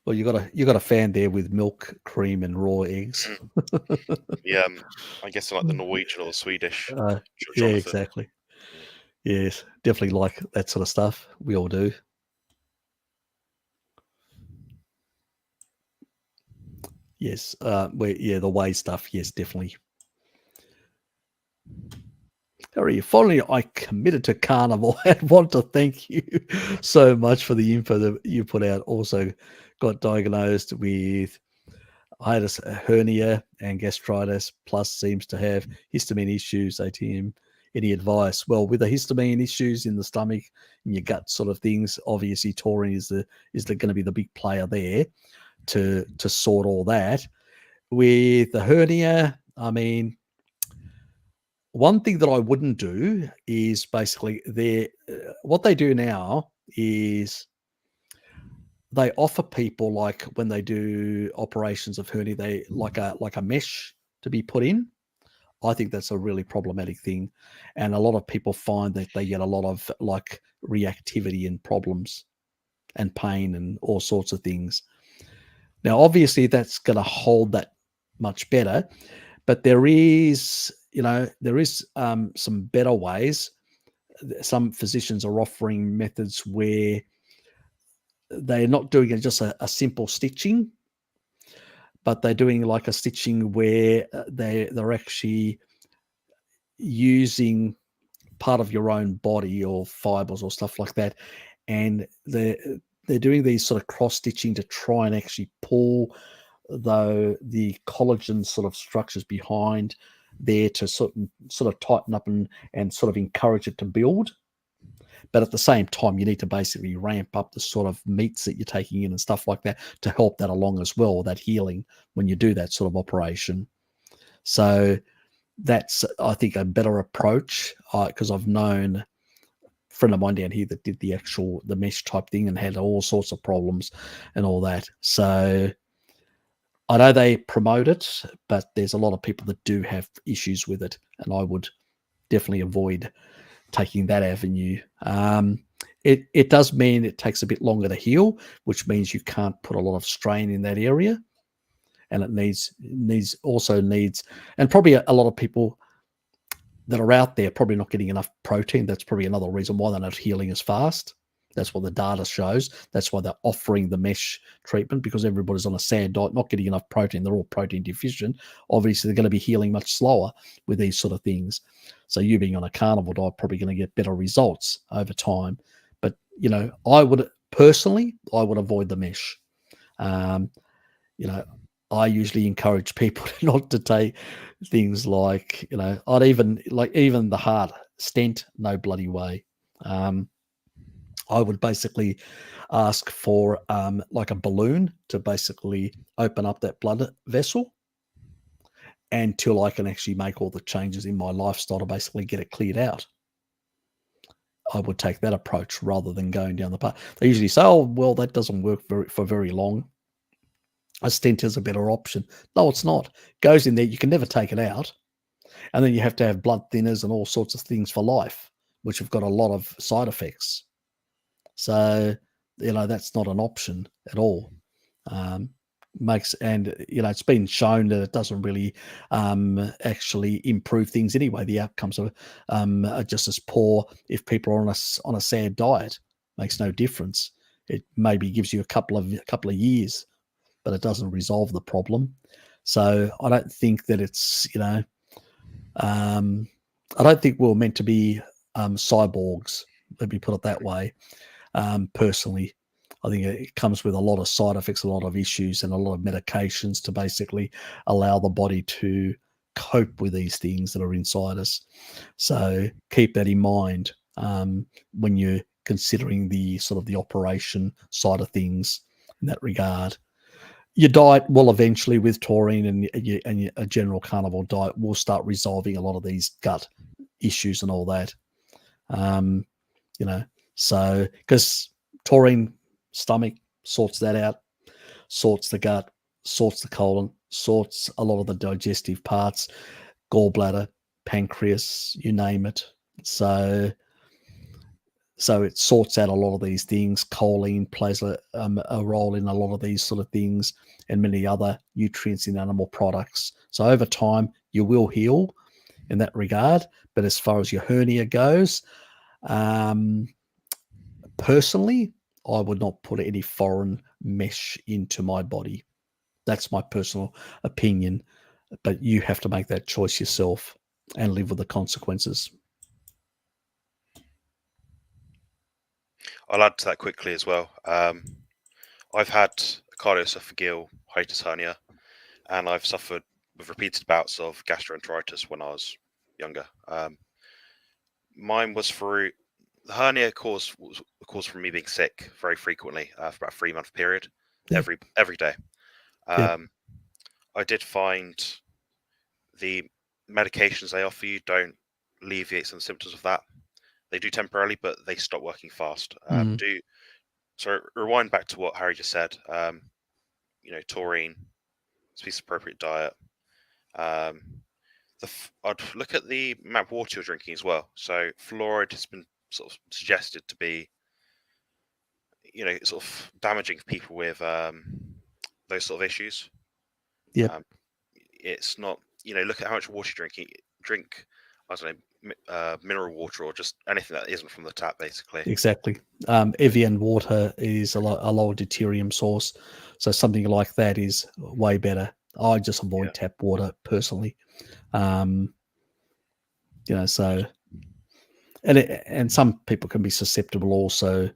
Well, you got a fan there with milk, cream, and raw eggs. Yeah, I guess like the Norwegian or the Swedish. Yeah, exactly. Yes, definitely like that sort of stuff. We all do. Yes, the whey stuff. Yes, definitely. Harry, finally, I committed to Carnivore and want to thank you so much for the info that you put out. Also, got diagnosed with hiatus hernia and gastritis, plus seems to have histamine issues. ATM. Any advice? Well, with the histamine issues in the stomach, in your gut sort of things, obviously taurine is going to be the big player there to sort all that. With the hernia, I mean, one thing that I wouldn't do is basically what they do now is they offer people, like when they do operations of hernia, they like a mesh to be put in. I think that's a really problematic thing, and a lot of people find that they get a lot of like reactivity and problems and pain and all sorts of things. Now, obviously, that's going to hold that much better, but there is some better ways. Some physicians are offering methods where they're not doing just a simple stitching, but they're doing like a stitching where they're actually using part of your own body or fibers or stuff like that, and they're doing these sort of cross stitching to try and actually pull the collagen sort of structures behind there to sort of tighten up and sort of encourage it to build. But at the same time, you need to basically ramp up the sort of meats that you're taking in and stuff like that to help that along as well, that healing when you do that sort of operation. So that's, I think, a better approach, because I've known a friend of mine down here that did the mesh type thing and had all sorts of problems and all that. So I know they promote it, but there's a lot of people that do have issues with it, and I would definitely avoid taking that avenue. It does mean it takes a bit longer to heal, which means you can't put a lot of strain in that area, and it needs, and probably a lot of people that are out there probably not getting enough protein. That's probably another reason why they're not healing as fast. That's what the data shows. That's why they're offering the mesh treatment, because everybody's on a SAD diet, not getting enough protein. They're all protein deficient. Obviously, they're going to be healing much slower with these sort of things. So you being on a carnivore diet, probably going to get better results over time. But, I would avoid the mesh. I usually encourage people not to take things like, I'd even the heart stent, no bloody way. I would basically ask for like a balloon to basically open up that blood vessel until I can actually make all the changes in my lifestyle to basically get it cleared out. I would take that approach rather than going down the path. They usually say, oh, well, that doesn't work for very long. A stent is a better option. No, it's not. It goes in there. You can never take it out. And then you have to have blood thinners and all sorts of things for life, which have got a lot of side effects. So, that's not an option at all. It's been shown that it doesn't really actually improve things anyway. The outcomes are just as poor if people are on a SAD diet. Makes no difference. It maybe gives you a couple of years, but it doesn't resolve the problem. So I don't think that it's I don't think we're meant to be cyborgs. Let me put it that way. Personally, I think it comes with a lot of side effects, a lot of issues, and a lot of medications to basically allow the body to cope with these things that are inside us. So keep that in mind when you're considering the sort of the operation side of things in that regard. Your diet will eventually, with taurine and a general carnivore diet, will start resolving a lot of these gut issues and all that. So because taurine, stomach sorts that out, sorts the gut, sorts the colon, sorts a lot of the digestive parts, gallbladder, pancreas, you name it. So it sorts out a lot of these things. Choline plays a role in a lot of these sort of things, and many other nutrients in animal products. So over time, you will heal in that regard. But as far as your hernia goes, personally, I would not put any foreign mesh into my body. That's my personal opinion. But you have to make that choice yourself and live with the consequences. I'll add to that quickly as well. I've had cardioesophageal hiatus hernia, and I've suffered with repeated bouts of gastroenteritis when I was younger. Mine was through the hernia caused from me being sick very frequently for about a 3-month period, every day. I did find the medications they offer you don't alleviate some symptoms of that. They do temporarily, but they stop working fast. So rewind back to what Harry just said. Taurine, species appropriate diet. I'd look at the amount of water you're drinking as well. So fluoride has been sort of suggested to be, sort of damaging for people with those sort of issues. Yep. It's not, look at how much water you're drinking. Drink, I don't know, mineral water or just anything that isn't from the tap, basically. Exactly. Evian water is a lower deuterium source, so something like that is way better. I just avoid tap water personally. So, and some people can be susceptible also.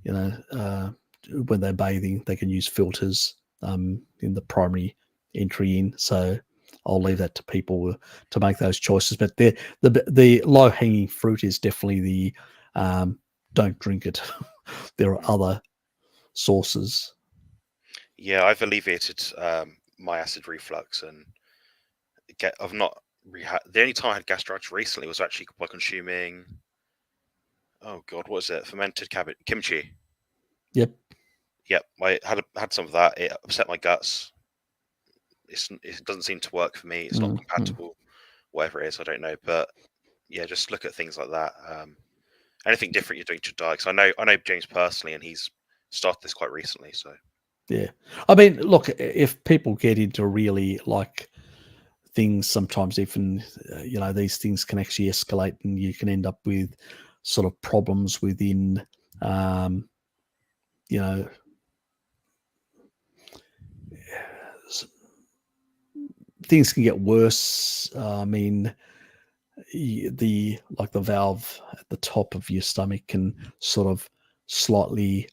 When they're bathing, they can use filters in the primary entry in. So I'll leave that to people to make those choices. But the low hanging fruit is definitely the don't drink it. There are other sources. Yeah, I've alleviated my acid reflux, and I've not the only time I had gastritis recently was actually by consuming, oh god, what is it? Fermented kimchi. Yep. I had some of that. It upset my guts. It doesn't seem to work for me. It's not compatible. Whatever it is, I don't know. But yeah, just look at things like that. Anything different you're doing to diet? Because I know James personally, and he's started this quite recently. So yeah, I mean, look, if people get into really like things, sometimes even these things can actually escalate, and you can end up with sort of problems within things can get worse. I mean, the valve at the top of your stomach can sort of slightly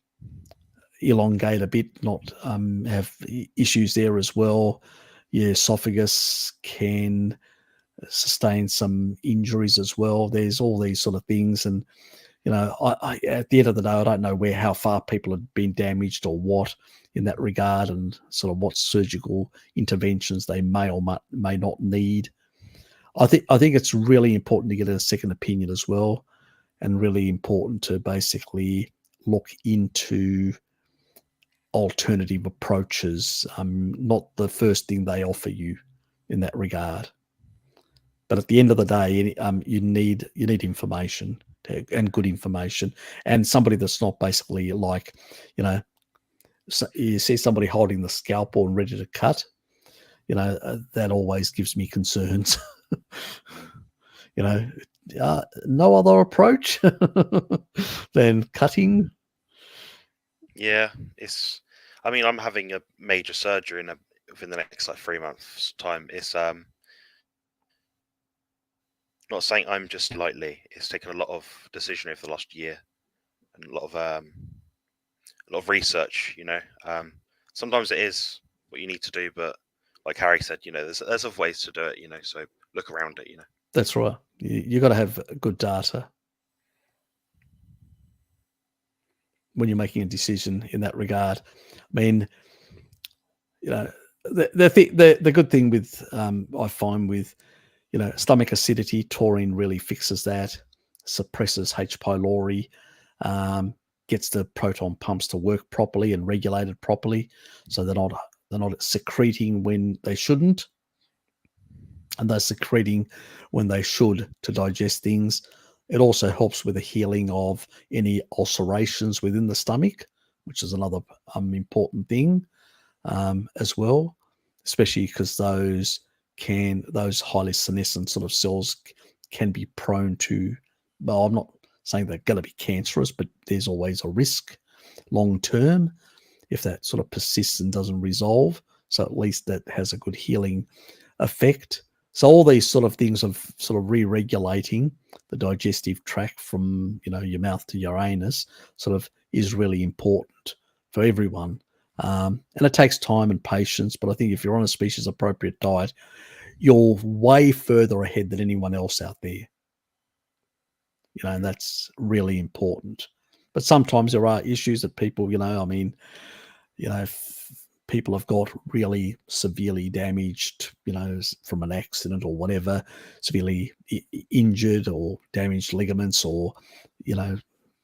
elongate a bit, not have issues there as well. Your esophagus can sustain some injuries as well. There's all these sort of things, and I at the end of the day, I don't know how far people have been damaged or what in that regard, and sort of what surgical interventions they may or may not need. I think it's really important to get a second opinion as well, and really important to basically look into alternative approaches. Not the first thing they offer you in that regard. But at the end of the day, you need information, and good information, and somebody that's not basically like, so you see somebody holding the scalpel and ready to cut. That always gives me concerns. No other approach than cutting. Yeah, I'm having a major surgery within the next 3 months time. It's not saying I'm just lightly. It's taken a lot of decision over the last year, and a lot of research. Sometimes it is what you need to do, but like Harry said, there's other ways to do it. So look around it. That's right. You got to have good data when you're making a decision in that regard. I mean, the good thing with I find with stomach acidity, taurine really fixes that, suppresses H. pylori, gets the proton pumps to work properly and regulated properly, so they're not secreting when they shouldn't, and they're secreting when they should to digest things. It also helps with the healing of any ulcerations within the stomach, which is another important thing as well, especially because those highly senescent sort of cells can be prone to, well, I'm not saying they're going to be cancerous, but there's always a risk long term if that sort of persists and doesn't resolve. So at least that has a good healing effect. So all these sort of things of sort of re-regulating the digestive tract from your mouth to your anus sort of is really important for everyone. And it takes time and patience, but I think if you're on a species appropriate diet, you're way further ahead than anyone else out there. And that's really important. But sometimes there are issues that people, if people have got really severely damaged, from an accident or whatever, severely injured or damaged ligaments, or,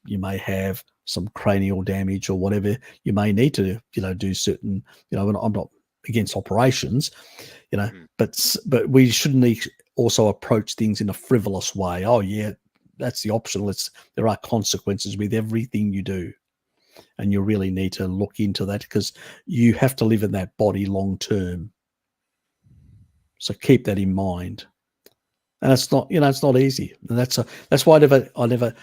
you may have some cranial damage or whatever, you may need to, do certain, and I'm not against operations, but we shouldn't also approach things in a frivolous way. Oh yeah, that's the optional. There are consequences with everything you do. And you really need to look into that, because you have to live in that body long term. So keep that in mind. And it's not, it's not easy. And that's why I never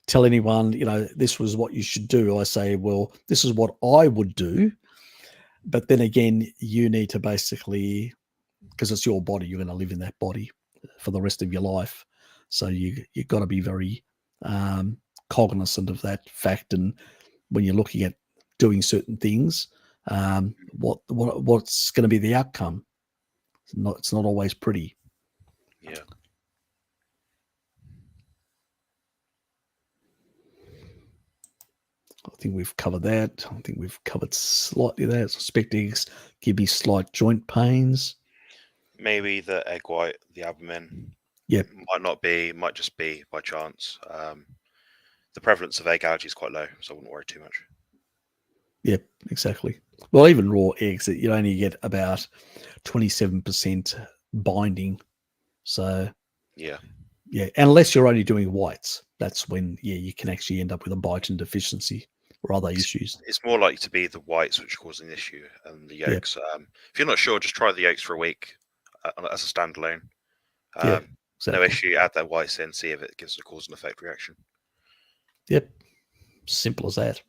tell anyone, this was what you should do. I say, well, this is what I would do. But then again, you need to basically, because it's your body, you're going to live in that body for the rest of your life. So you've got to be very cognizant of that fact. And when you're looking at doing certain things, what's going to be the outcome? It's not always pretty. Yeah. I think we've covered that. I think we've covered slightly that. Suspect eggs give me slight joint pains. Maybe the egg white, the albumin. Yep. Might just be by chance. The prevalence of egg allergy is quite low, so I wouldn't worry too much. Yep, exactly. Well, even raw eggs, you only get about 27% binding. So yeah, unless you're only doing whites, that's when you can actually end up with a biotin deficiency or other issues. It's more likely to be the whites which are causing the issue and the yolks. Yep. If you're not sure, just try the yolks for a week as a standalone. Exactly. No issue. Add that whites in, see if it gives a cause and effect reaction. Yep, simple as that.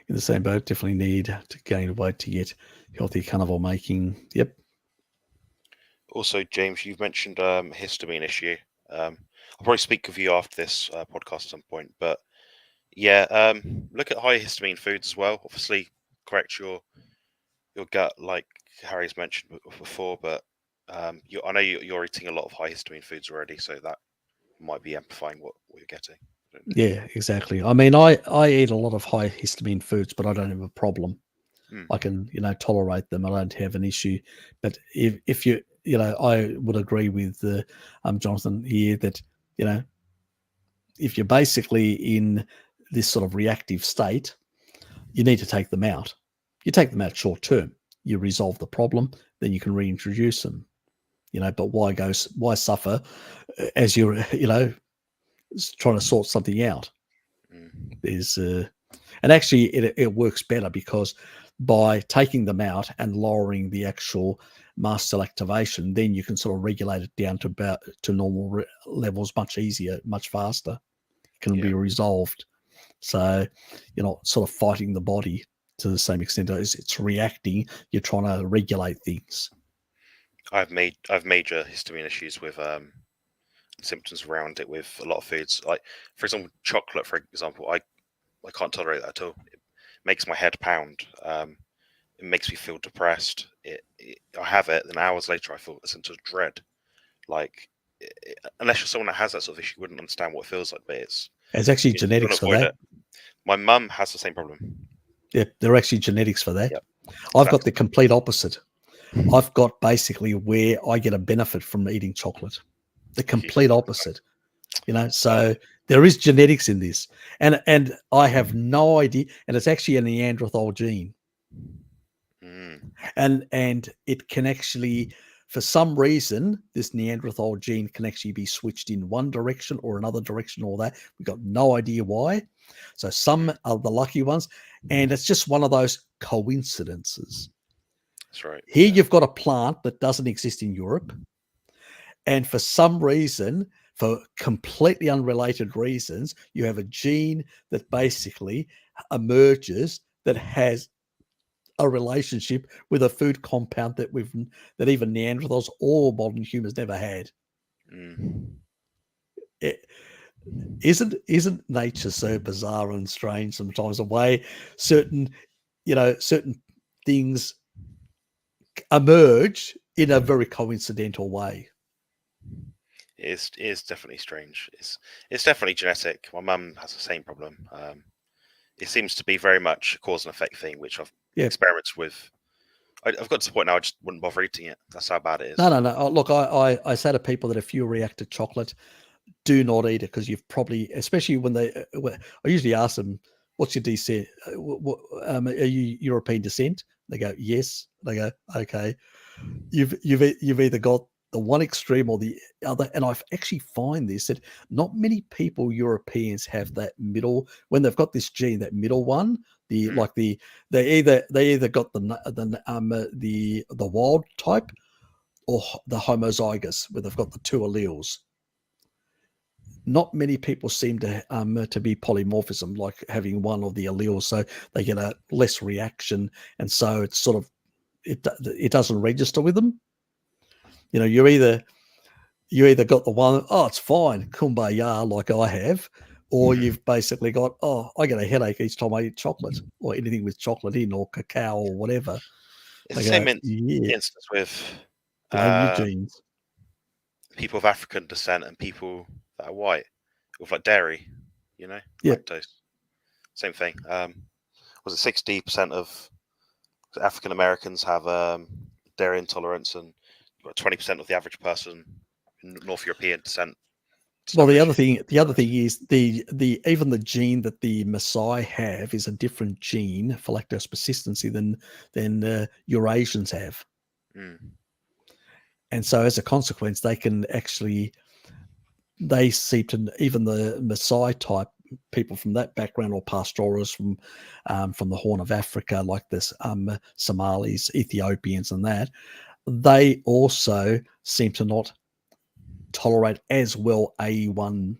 In the same boat, definitely need to gain weight to get healthy carnivore making. Yep. Also, James, you've mentioned histamine issue. I'll probably speak with you after this podcast at some point, but look at high histamine foods as well. Obviously, correct your gut, like Harry's mentioned before, but I know you're eating a lot of high histamine foods already, so that might be amplifying what you're getting. Yeah, exactly. I mean, I eat a lot of high histamine foods, but I don't have a problem. I can, tolerate them. I don't have an issue. But if you, I would agree with Jonathan here that, if you're basically in this sort of reactive state, you need to take them out. You take them out short term. You resolve the problem, then you can reintroduce them. But why suffer as you're, trying to sort something out? There's and actually it works better, because by taking them out and lowering the actual mast cell activation, then you can sort of regulate it down to normal levels much easier, much faster. It can be resolved. So you're not sort of fighting the body to the same extent as it's reacting. You're trying to regulate things. I've major histamine issues with symptoms around it with a lot of foods. Like, for example, chocolate, for example, I can't tolerate that at all. It makes my head pound. It makes me feel depressed. I have it, then hours later I feel a sense of dread. Like, unless you're someone that has that sort of issue, you wouldn't understand what it feels like. But it's actually genetics for that. My mum has the same problem. Yeah, there are actually genetics for that. Yep. I've got the complete opposite. I've got basically where I get a benefit from eating chocolate. The complete opposite. So there is genetics in this. And I have no idea. And it's actually a Neanderthal gene. And it can actually, for some reason, this Neanderthal gene can actually be switched in one direction or another direction or that. We've got no idea why. So some are the lucky ones. And it's just one of those coincidences. That's right. Here you've got a plant that doesn't exist in Europe. And for some reason, for completely unrelated reasons, you have a gene that basically emerges that has a relationship with a food compound that even Neanderthals or modern humans never had. Isn't nature so bizarre and strange sometimes? The way certain things emerge in a very coincidental way. It is definitely strange. It's definitely genetic. My mum has the same problem. It seems to be very much a cause and effect thing, which I've experimented with I've got to the point now I just wouldn't bother eating it. That's how bad it is. No. Oh, look, I say to people that if you react to chocolate, do not eat it, because you've probably, especially when they, I usually ask them, "What's your descent? Are you European descent?" They go, "Yes." They go, "Okay, you've either got the one extreme or the other." And I've actually find this, that not many people, Europeans, have that middle, when they've got this gene, that middle one. The like the they either got the wild type or the homozygous, where they've got the two alleles. Not many people seem to be polymorphism, like having one of the alleles, so they get a less reaction, and so it's sort of, it doesn't register with them. You know, you either got the one, oh, it's fine, kumbaya, like I have, or you've basically got, oh, I get a headache each time I eat chocolate or anything with chocolate in, or cacao or whatever. It's They the same go, yeah, instance with blame your genes. people of African descent and people that are white with like dairy, you know, Yep. lactose. Same thing. Was it 60% of African Americans have dairy intolerance, and 20% of the average person in North European descent? Well, the other thing is the even the gene that the Maasai have is a different gene for lactose persistency than Eurasians have. And so as a consequence, they seem to, even the Maasai type people from that background, or pastoralists from the Horn of Africa, like this Somalis, Ethiopians, and that, they also seem to not tolerate as well A1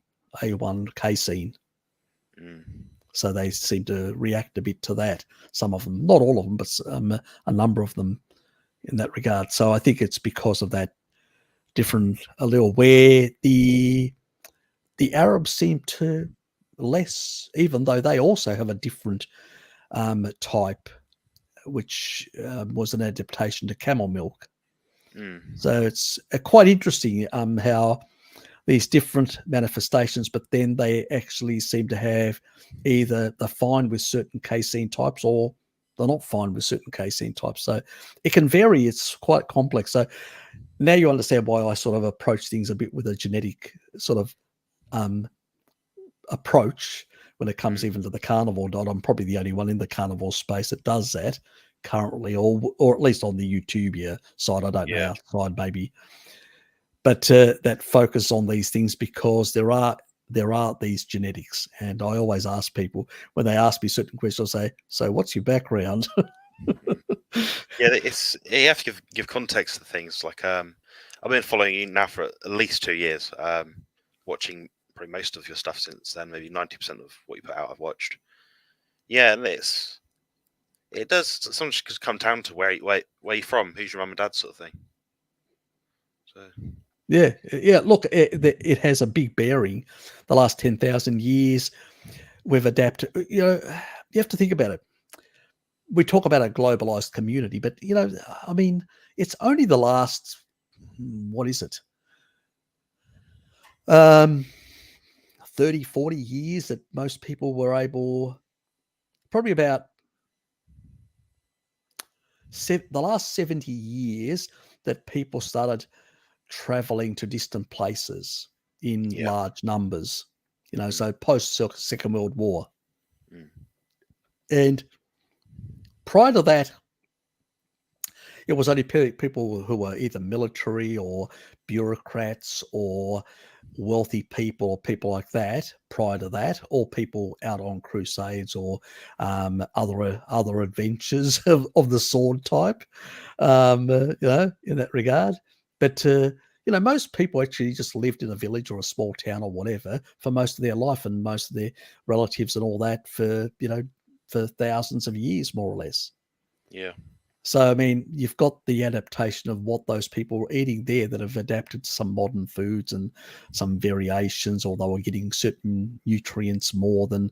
casein. So they seem to react a bit to that. Some of them, not all of them, but a number of them in that regard. So I think it's because of that different allele, where the Arabs seem to less, even though they also have a different type, which was an adaptation to camel milk. So it's quite interesting how these different manifestations, but then they actually seem to have either they're fine with certain casein types, or they're not fine with certain casein types. So it can vary. It's quite complex. So now you understand why I sort of approach things a bit with a genetic sort of approach when it comes even to the carnivore diet. I'm probably the only one in the carnivore space that does that currently, or at least on the YouTubia side. I don't know outside, maybe, but that focus on these things, because there are these genetics. And I always ask people, when they ask me certain questions, I'll say, "So what's your background?" Yeah, you have to give context to things. Like I've been following you now for at least 2 years, watching probably most of your stuff since then. Maybe 90% of what you put out I've watched. Yeah, and it does sometimes just come down to where you're from, who's your mum and dad, sort of thing. So yeah. Look, it has a big bearing. The last 10,000 years, we've adapted. You know, you have to think about it. We talk about a globalized community, but you know, I mean, it's only the last, what is it, 30, 40 years that most people were able, probably about the last 70 years, that people started traveling to distant places in large numbers, you know, so post Second World War. And prior to that, it was only people who were either military or bureaucrats or wealthy people or people like that prior to that, or people out on crusades or other adventures of the sword type, you know, in that regard. But you know, most people actually just lived in a village or a small town or whatever for most of their life, and most of their relatives and all that for, you know, for thousands of years, more or less. yeah. So, I mean, you've got the adaptation of what those people were eating there that have adapted to some modern foods and some variations, or they were getting certain nutrients more than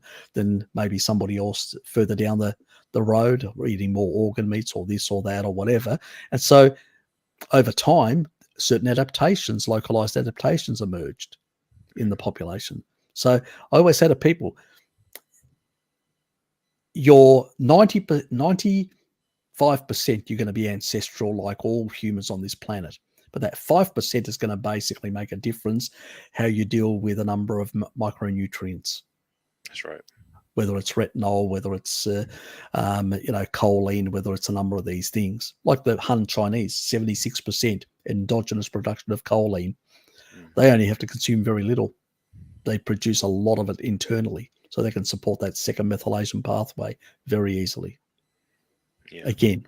maybe somebody else further down the road, or eating more organ meats or this or that or whatever. And so over time, certain adaptations, localized adaptations, emerged in the population. So I always say to people, your 90 5% you're going to be ancestral like all humans on this planet. But that 5% is going to basically make a difference how you deal with a number of micronutrients. That's right. Whether it's retinol, whether it's choline, whether it's a number of these things. Like the Han Chinese, 76% endogenous production of choline. They only have to consume very little. They produce a lot of it internally, so they can support that second methylation pathway very easily. Yeah. Again,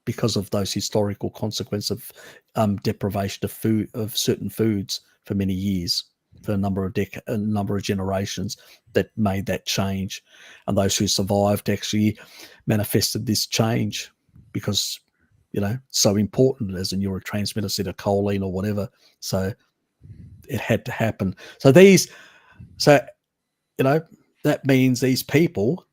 because of those historical consequences of deprivation of food, of certain foods for many years, for a number of generations, that made that change, and those who survived actually manifested this change because, so important as a neurotransmitter, said a choline or whatever. So it had to happen. So that means these people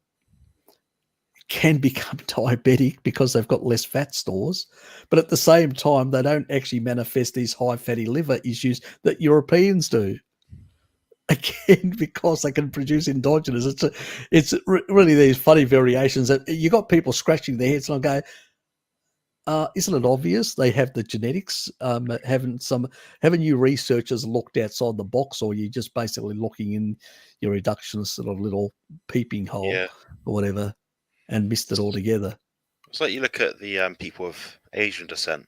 can become diabetic because they've got less fat stores, but at the same time, they don't actually manifest these high fatty liver issues that Europeans do. Again, because they can produce endogenous. It's really these funny variations that you got people scratching their heads and I go, isn't it obvious they have the genetics? Haven't you researchers looked outside the box, or are you just basically looking in your reductionist sort of little peeping hole or whatever and missed it altogether? It's like you look at the people of Asian descent.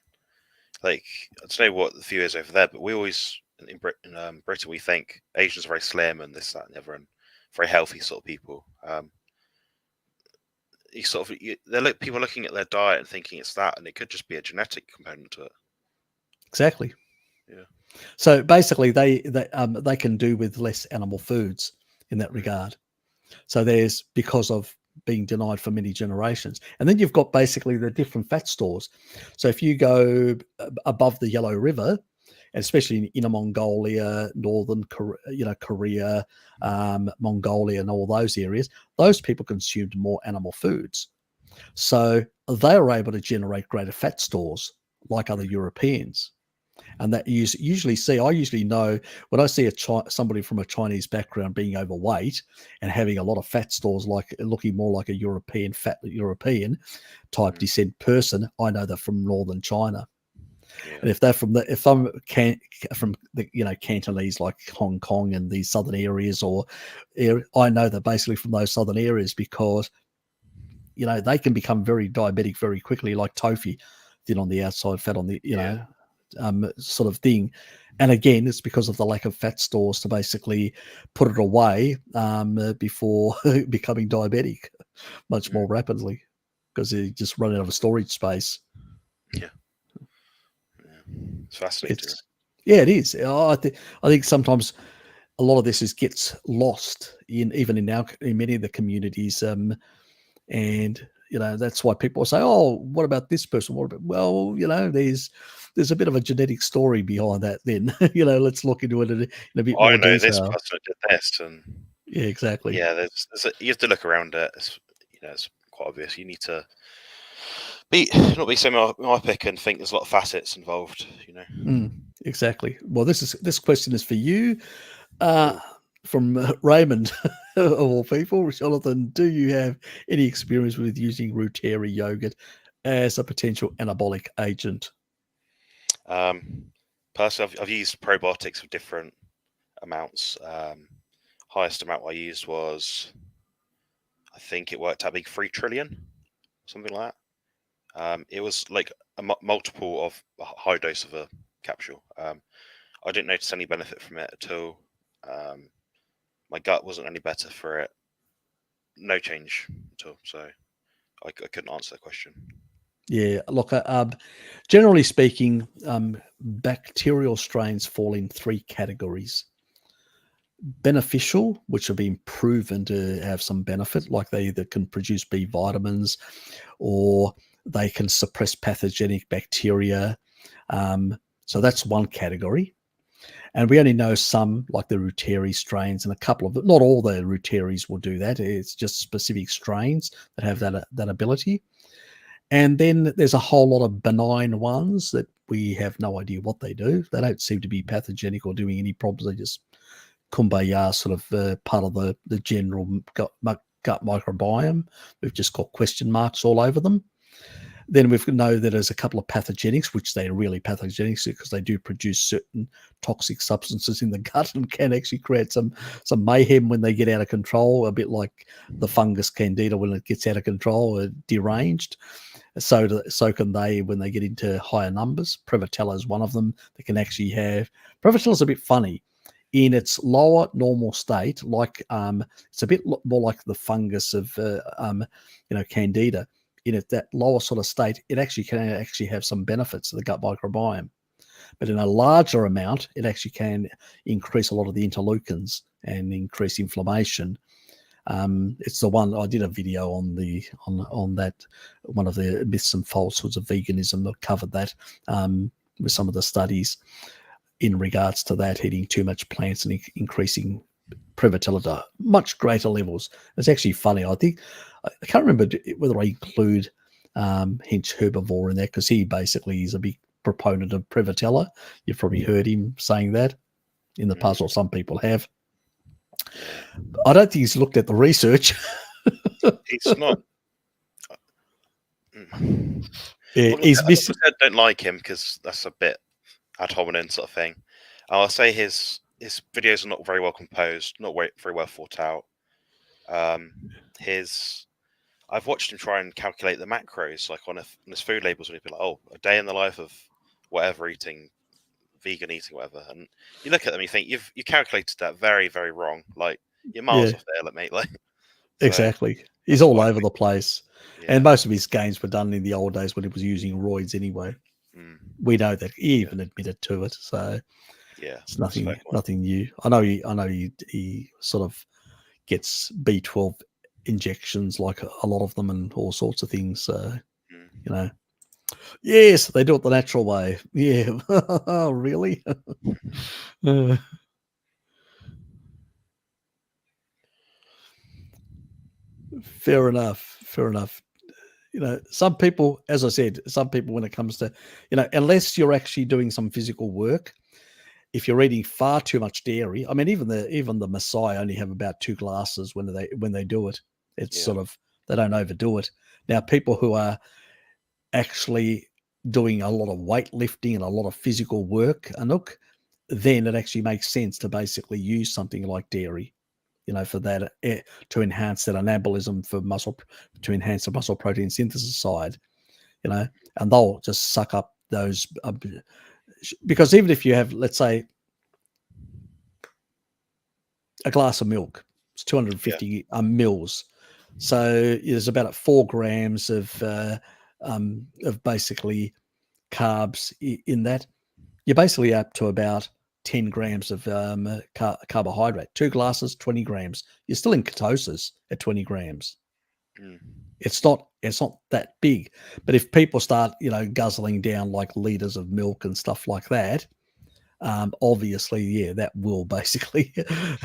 Like, I don't know what the view is over there, but we always in Britain we think Asians are very slim and this, that, and the other, and very healthy sort of people. People looking at their diet and thinking it's that, and it could just be a genetic component to it. Exactly. Yeah. So basically, they can do with less animal foods in that regard. So there's, because of being denied for many generations, and then you've got basically the different fat stores. So if you go above the Yellow River, and especially in Inner Mongolia, Northern Korea, Mongolia, and all those areas, those people consumed more animal foods. So they were able to generate greater fat stores like other Europeans. And that you usually see, I usually know when I see somebody from a Chinese background being overweight and having a lot of fat stores, like looking more like a fat European type descent person, I know they're from northern China. Yeah. And if they're from Cantonese, like Hong Kong and these southern areas, I know they're basically from those southern areas because, they can become very diabetic very quickly, like tofu, thin on the outside, fat on the, sort of thing. And again, it's because of the lack of fat stores to basically put it away before becoming diabetic much more rapidly, because they just run out of storage space. Yeah. It's fascinating. It is. I think sometimes a lot of this gets lost in many of the communities, and that's why people say, "Oh, what about this person? What about?" Well, there's a bit of a genetic story behind that. Then let's look into it in a bit more detail. I know this person did this, and yeah, exactly. Yeah, you have to look around it. It's quite obvious. You need to not be so myopic and think there's a lot of facets involved. Exactly. Well, this question is for you, from Raymond of all people. Jonathan, do you have any experience with using Ruteri yogurt as a potential anabolic agent? Personally, I've used probiotics of different amounts. Highest amount I used was, I think it worked out being 3 trillion, something like that. It was like a multiple of a high dose of a capsule. I didn't notice any benefit from it at all. My gut wasn't any better for it. No change at all. So I couldn't answer the question. Yeah, look, generally speaking, bacterial strains fall in 3 categories. Beneficial, which have been proven to have some benefit, like they either can produce B vitamins or they can suppress pathogenic bacteria. So that's one category. And we only know some, like the Ruteri strains, and a couple of them. Not all the Ruteris will do that. It's just specific strains that have that ability. And then there's a whole lot of benign ones that we have no idea what they do. They don't seem to be pathogenic or doing any problems. They just kumbaya, sort of part of the general gut microbiome. We've just got question marks all over them. Then we know that there's a couple of pathogenics, which they're really pathogenic because they do produce certain toxic substances in the gut and can actually create some mayhem when they get out of control, a bit like the fungus candida when it gets out of control or deranged. So can they when they get into higher numbers. Prevotella is one of them. They can actually have... Prevotella is a bit funny. In its lower normal state, like it's a bit more like the fungus of candida. In that lower sort of state, it actually can have some benefits to the gut microbiome. But in a larger amount, it actually can increase a lot of the interleukins and increase inflammation. It's the one I did a video on that, one of the myths and falsehoods of veganism that covered that with some of the studies in regards to that, eating too much plants and increasing Prevotella to much greater levels. It's actually funny. I can't remember whether I include Hinch Herbivore in there, because he basically is a big proponent of Prevotella. You've probably heard him saying that in the past, or some people have. I don't think he's looked at the research. He's not. Yeah, he's missing. I don't like him because that's a bit ad hominem sort of thing. I'll say his videos are not very well composed, not very well thought out. I've watched him try and calculate the macros, like on his food labels, when he'd be like, "Oh, a day in the life of whatever vegan eating, whatever." And you look at them, you think you calculated that very, very wrong. Like you're miles off there, mate. Like exactly, he's all over the place, and Yeah. most of his games were done in the old days when he was using roids. Anyway, we know that he even admitted to it. So yeah, it's nothing new. I know he sort of gets B12 injections, like a lot of them, and all sorts of things. So yes, they do it the natural way. Yeah. Really? Fair enough. Some people, as I said, when it comes to, unless you're actually doing some physical work, if you're eating far too much dairy, I mean, even the Maasai only have about 2 glasses when they do it. It's sort of, they don't overdo it. Now, people who are actually doing a lot of weightlifting and a lot of physical work, Anouk, then it actually makes sense to basically use something like dairy, for that, to enhance that anabolism for muscle, to enhance the muscle protein synthesis side, and they'll just suck up those, because even if you have, let's say, a glass of milk, it's 250 mils. So there's about 4 grams of basically carbs in that. You're basically up to about 10 grams of carbohydrate. 2 glasses, 20 grams. You're still in ketosis at 20 grams. It's not that big. But if people start, guzzling down like liters of milk and stuff like that, obviously, that will basically,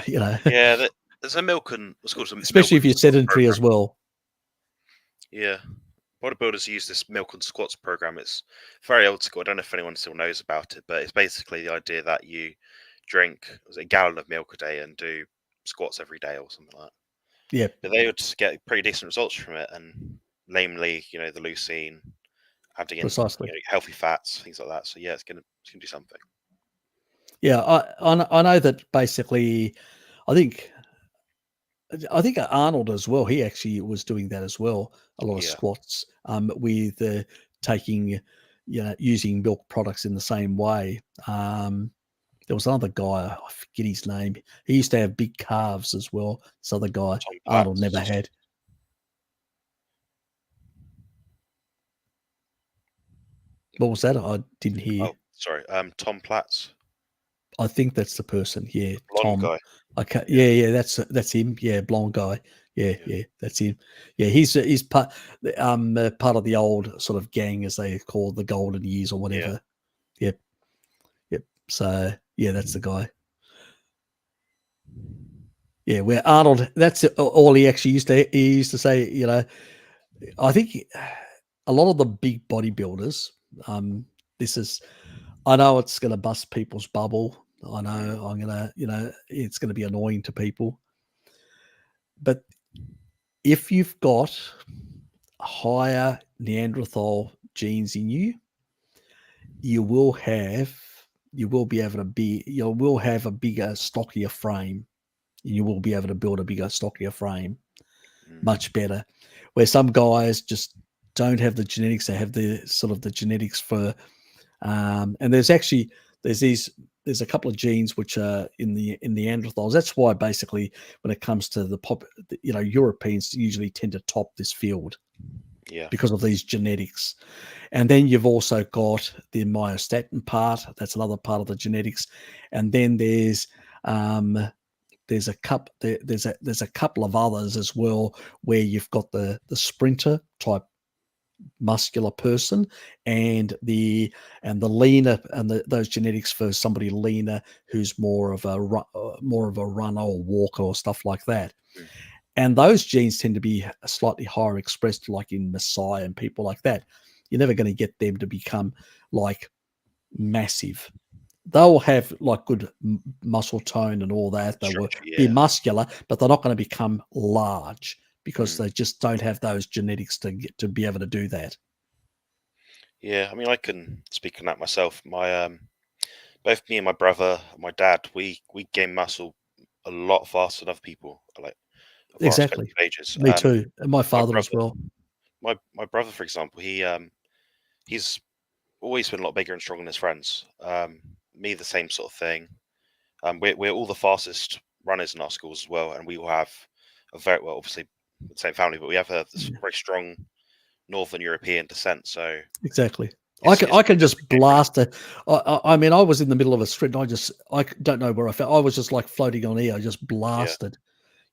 Yeah, there's a milk and what's called some, especially if you're sedentary as well. Yeah, bodybuilders use this milk and squats program. It's very old school. I don't know if anyone still knows about it, but it's basically the idea that you drink a gallon of milk a day and do squats every day or something like that. Yeah, but they would get pretty decent results from it, and namely, the leucine, adding in precisely. healthy fats, things like that. So yeah, it's gonna do something. Yeah, I know that basically. I think Arnold as well. He actually was doing that as well. A lot of squats, with taking, using milk products in the same way. There was another guy, I forget his name. He used to have big calves as well. This other guy, Arnold never had. What was that? I didn't hear. Oh, sorry. Tom Platz. I think that's the person. Yeah, Blonde Tom. guy. Okay. Yeah, that's him. Yeah, blonde guy. Yeah, that's him. Yeah, he's part of the old sort of gang, as they call the golden years or whatever. Yep. So yeah, that's the guy. Yeah, where Arnold, that's all he actually used to say. I think a lot of the big bodybuilders. I know it's going to bust people's bubble. I know I'm going to, it's going to be annoying to people. But if you've got higher Neanderthal genes in you, you will be able to you will have a bigger, stockier frame. You will be able to build a bigger, stockier frame much better. Where some guys just don't have the genetics, they have the sort of the genetics for, and there's a couple of genes which are in Neanderthals. That's why basically when it comes to Europeans usually tend to top this field. Yeah. Because of these genetics. And then you've also got the myostatin part. That's another part of the genetics. And then there's a couple of others as well, where you've got the sprinter type muscular person, and the leaner, and those genetics for somebody leaner who's more of a runner or walker or stuff like that. And those genes tend to be slightly higher expressed, like in Maasai and people like that. You're never going to get them to become like massive. They'll have like good muscle tone and all that. They will be muscular, but they're not going to become large because they just don't have those genetics to be able to do that. Yeah, I mean, I can speak on that myself. Both me and my brother, my dad, we gain muscle a lot faster than other people. Like, Exactly. ages. Me too. And my father as well. My brother, for example, he's always been a lot bigger and stronger than his friends. Me, the same sort of thing. We're all the fastest runners in our schools as well, and we will have a very well, obviously, the same family, but we have this very strong Northern European descent. So exactly. I can just blast it. I mean, I was in the middle of a sprint. I don't know where I felt. I was just like floating on air. I just blasted.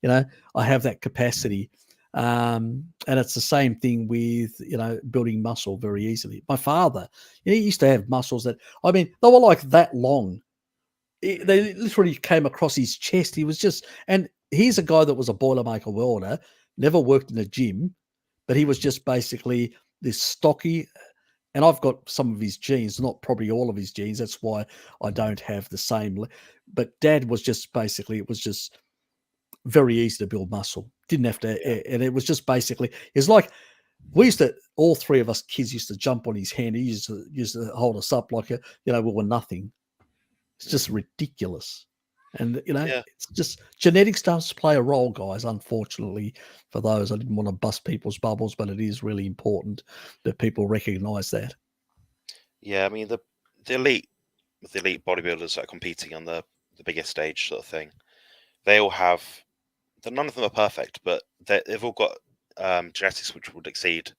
I have that capacity. And it's the same thing with, building muscle very easily. My father, he used to have muscles that, I mean, they were like that long. They literally came across his chest. He was just, and he's a guy that was a Boilermaker welder, never worked in a gym, but he was just basically this stocky. And I've got some of his genes, not probably all of his genes. That's why I don't have the same. But Dad was just basically, it was just very easy to build muscle. Didn't have to, and it was just basically, it's like all three of us kids used to jump on his hand. He used to hold us up like we were nothing. It's just ridiculous. And, it's just genetics does play a role, guys, unfortunately, for those. I didn't want to bust people's bubbles, but it is really important that people recognize that. Yeah, I mean, the elite bodybuilders that are competing on the biggest stage sort of thing, they all have, none of them are perfect, but they've all got genetics which would exceed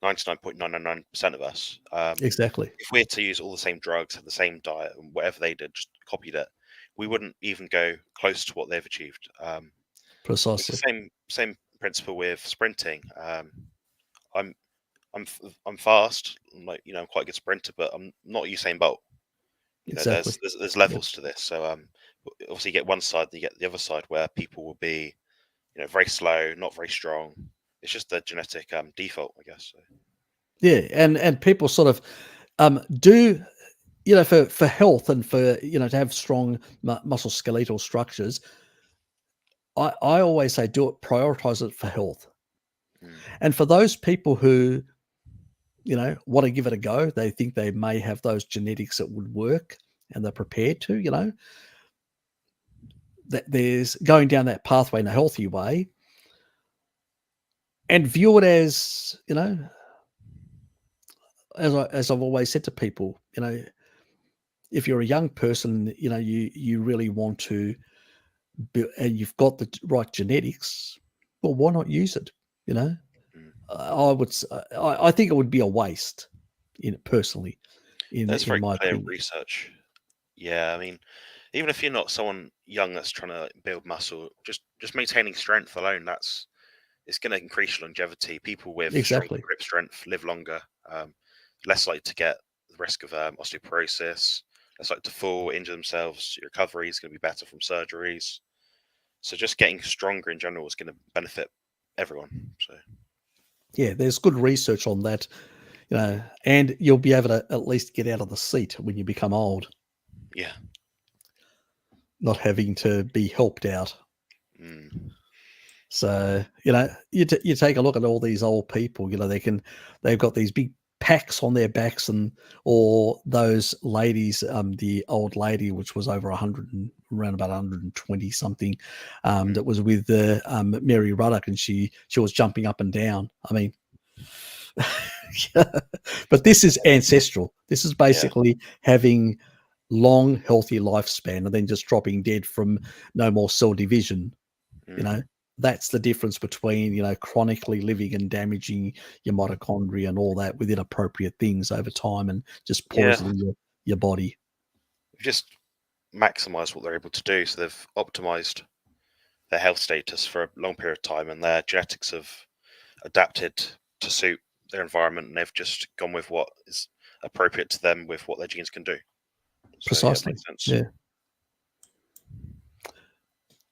99.999% of us. Exactly. If we had to use all the same drugs, have the same diet, and whatever they did, just copied it, we wouldn't even go close to what they've achieved. Precisely. It's the same principle with sprinting. I'm fast, I'm quite a good sprinter, but I'm not Usain Bolt. Exactly. There's levels to this. So obviously you get one side, you get the other side where people will be, very slow, not very strong. It's just the genetic default, I guess. So. Yeah, and people sort of do, for health and for to have strong muscle skeletal structures. I always say do it, prioritize it for health. And for those people who want to give it a go, they think they may have those genetics that would work, and they're prepared to, that there's going down that pathway in a healthy way, and view it as, as I've always said to people, if you're a young person, you really want to build, and you've got the right genetics, well, why not use it? I think it would be a waste, personally, in There's my clear opinion. research. Yeah, I mean, even if you're not someone young that's trying to build muscle, just maintaining strength alone, it's going to increase your longevity. People with strong grip strength live longer, less likely to get the risk of osteoporosis, less likely to fall, injure themselves. Your recovery is going to be better from surgeries. So just getting stronger in general is going to benefit everyone. So yeah, there's good research on that, and you'll be able to at least get out of the seat when you become old. Yeah. Not having to be helped out. So, you take a look at all these old people, they've got these big packs on their backs, or those ladies, the old lady, which was over 100 and around about 120 something, that was with Mary Ruddock, and she was jumping up and down. I mean, but this is ancestral. This is basically having long, healthy lifespan and then just dropping dead from no more cell division. That's the difference between, chronically living and damaging your mitochondria and all that with inappropriate things over time and just poisoning your body. We've just maximized what they're able to do. So they've optimized their health status for a long period of time, and their genetics have adapted to suit their environment, and they've just gone with what is appropriate to them with what their genes can do. So, precisely. makes sense. Yeah.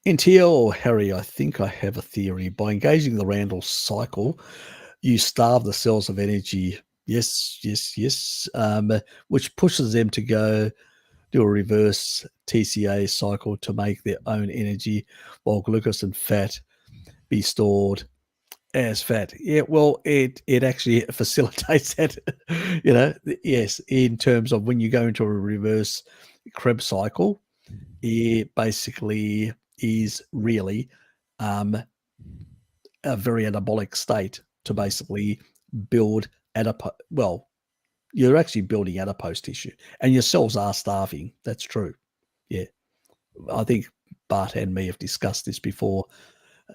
NTL or Harry, I think I have a theory. By engaging the Randall cycle, you starve the cells of energy. Yes. Which pushes them to go do a reverse TCA cycle to make their own energy, while glucose and fat be stored as fat. Yeah, well, it actually facilitates that, yes, in terms of when you go into a reverse Krebs cycle, it basically is really a very anabolic state to basically build well, you're actually building adipose tissue, and your cells are starving. That's true. Yeah. I think Bart and me have discussed this before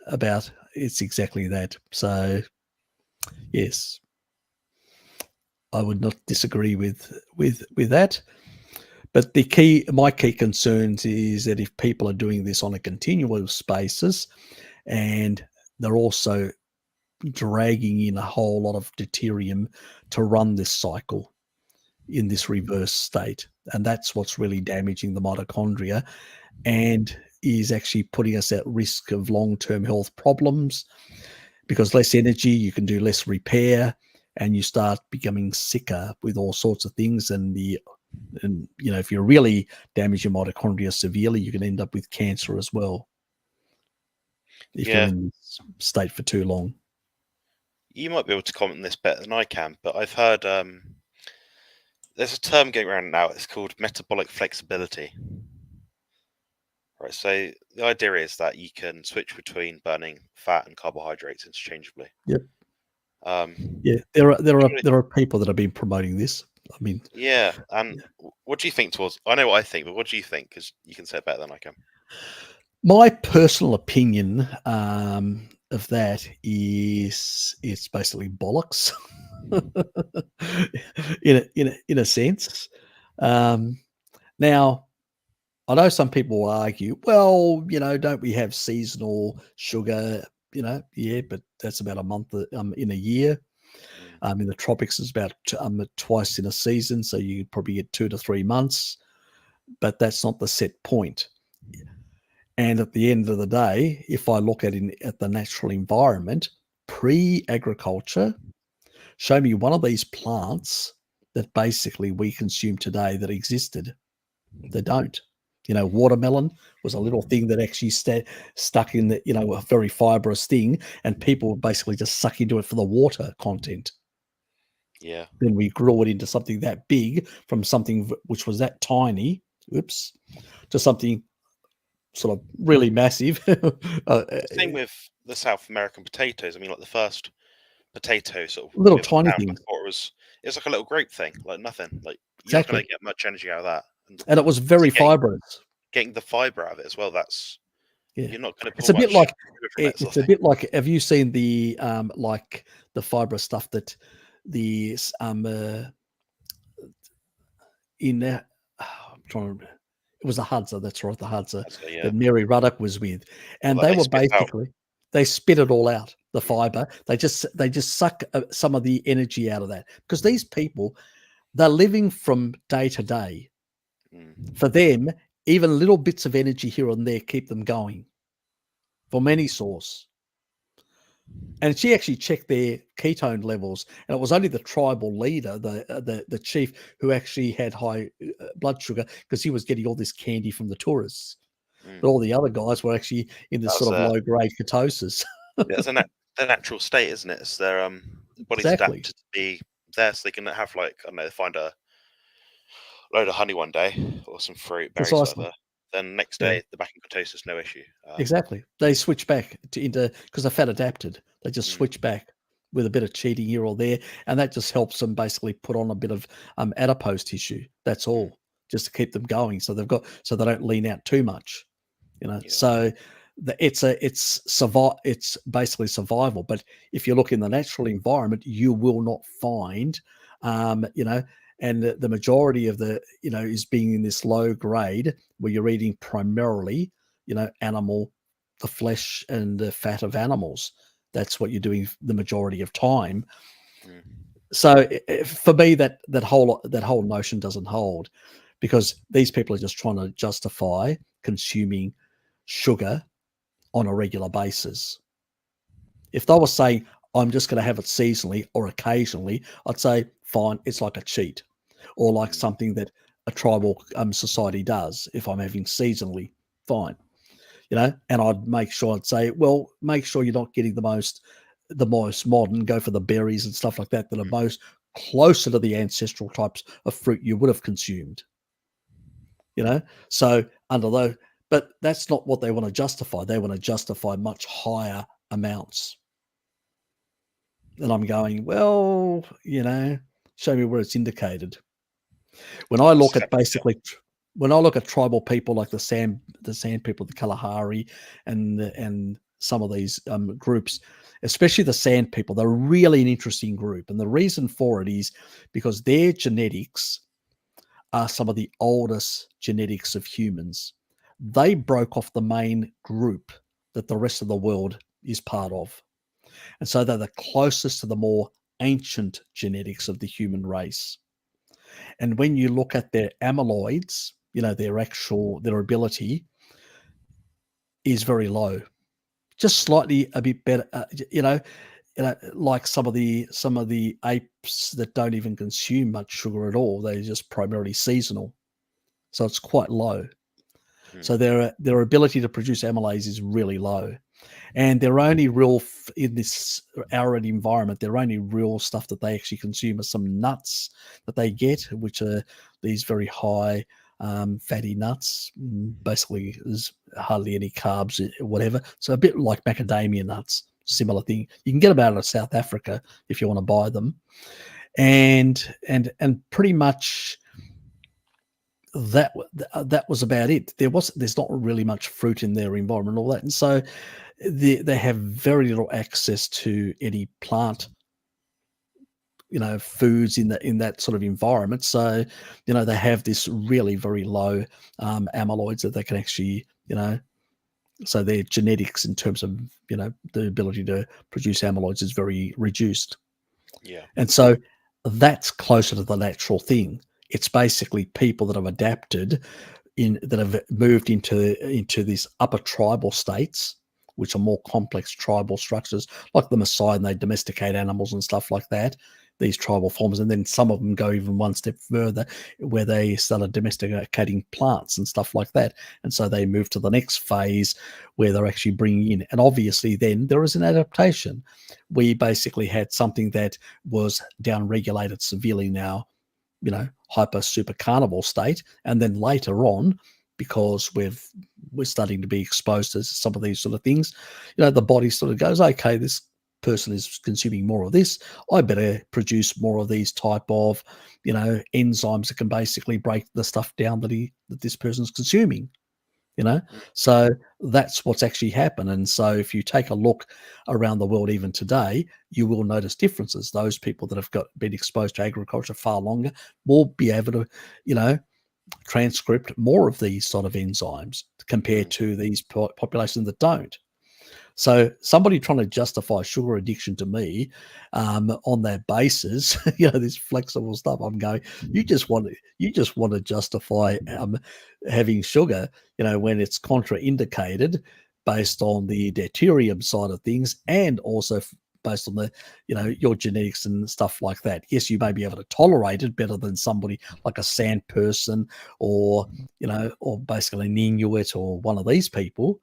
about it's exactly that. So yes, I would not disagree with that. But my key concerns is that if people are doing this on a continuous basis, and they're also dragging in a whole lot of deuterium to run this cycle in this reverse state, and that's what's really damaging the mitochondria and is actually putting us at risk of long-term health problems, because less energy, you can do less repair, and you start becoming sicker with all sorts of things. And if you really damage your mitochondria severely, you can end up with cancer as well if you're in this state for too long. You might be able to comment on this better than I can, but I've heard there's a term going around now. It's called metabolic flexibility. Right, so the idea is that you can switch between burning fat and carbohydrates interchangeably. Yep. There are people that have been promoting this. I mean, and what do you think towards? I know what I think, but what do you think? Because you can say it better than I can. My personal opinion of that is it's basically bollocks, in a sense. Now, I know some people will argue, well, don't we have seasonal sugar? Yeah, but that's about a month in a year. In the tropics, it's about twice in a season, so you probably get 2 to 3 months, but that's not the set point. And at the end of the day, if I look at the natural environment, pre-agriculture, show me one of these plants that basically we consume today that existed. They don't. Watermelon was a little thing that actually stuck in the, a very fibrous thing, and people would basically just suck into it for the water content. Yeah. Then we grew it into something that big, from something which was that tiny, to something sort of really massive. Same with the South American potatoes. I mean, like the first potato sort of little tiny thing. It was like a little grape thing, like nothing. Like exactly. You're not going to get much energy out of that. And it was very fibrous. Getting the fiber out of it as well. That's you're not going to. It's a bit like it's a bit like. Have you seen the like the fibrous stuff that the in I'm trying to remember. It was the Hadza, that's right, the Hadza that Mary Ruddock was with, and they were basically they spit it all out, the fiber. They just suck some of the energy out of that, because these people, they're living from day to day. For them, even little bits of energy here and there keep them going from any source. And she actually checked their ketone levels, and it was only the tribal leader, the chief, who actually had high blood sugar, because he was getting all this candy from the tourists. But all the other guys were actually in this sort of low-grade ketosis. It's their natural state, isn't it? It's their body's Exactly. adapted to be there, so they can have, like, I don't know, find a load of honey one day or some fruit, berries, Precisely. whatever. Then next Yeah. day they're back in ketosis, no issue. Exactly. They switch back to into because they're fat adapted. They just Mm, switch back with a bit of cheating here or there, and that just helps them basically put on a bit of adipose tissue. That's mm, all, just to keep them going. So they don't lean out too much. yeah. So it's basically survival. But if you look in the natural environment, you will not find, you know, and the majority of is being in this low grade where you're eating primarily, the flesh and the fat of animals. That's what you're doing the majority of time. Mm, So for me, that whole notion doesn't hold, because these people are just trying to justify consuming sugar on a regular basis. If they were saying, I'm just going to have it seasonally or occasionally, I'd say, fine, it's like a cheat, or like mm, something that a tribal society does. If I'm having seasonally, fine, and I'd say, well, make sure you're not getting the most modern, go for the berries and stuff like that are mm, most closer to the ancestral types of fruit you would have consumed. So under those, but that's not what they want to justify. They want to justify much higher amounts. And I'm going, well, show me where it's indicated. When I that's look at exactly it. tribal people like the Sand people, the Kalahari, and some of these groups, especially the Sand people, they're really an interesting group. And the reason for it is because their genetics are some of the oldest genetics of humans. They broke off the main group that the rest of the world is part of. And so they're the closest to the more ancient genetics of the human race. And when you look at their amyloids, their ability is very low, just slightly a bit better, like some of the apes that don't even consume much sugar at all. They're just primarily seasonal. So it's quite low. Mm, So their ability to produce amylase is really low, and their only real in this arid environment, their only real stuff that they actually consume are some nuts that they get, which are these very high fatty nuts. Basically, there's hardly any carbs, whatever. So a bit like macadamia nuts, similar thing. You can get them out of South Africa if you want to buy them, and pretty much that was about it. There's not really much fruit in their environment, and all that, and so they have very little access to any plant, foods in that sort of environment. So, they have this really very low amyloids that they can actually, so their genetics in terms of the ability to produce amyloids is very reduced. yeah. And so that's closer to the natural thing. It's basically people that have adapted that have moved into these upper tribal states, which are more complex tribal structures, like the Maasai, and they domesticate animals and stuff like that. These tribal forms, and then some of them go even one step further, where they started domesticating plants and stuff like that. And so they move to the next phase, where they're actually bringing in. And obviously, then there is an adaptation. We basically had something that was down-regulated severely now, hyper super carnivore state, and then later on, because we're starting to be exposed to some of these sort of things, the body sort of goes, okay, this person is consuming more of this, I better produce more of these type of enzymes that can basically break the stuff down that this person's consuming. you know Mm, so that's what's actually happened. And so if you take a look around the world even today, you will notice differences. Those people that have been exposed to agriculture far longer will be able to transcript more of these sort of enzymes compared mm, to these populations that don't. So somebody trying to justify sugar addiction to me on that basis, this flexible stuff, I'm going, you just want to justify having sugar, when it's contraindicated based on the deuterium side of things, and also based on the, your genetics and stuff like that. Yes, you may be able to tolerate it better than somebody like a Sand person, or basically an Inuit, or one of these people,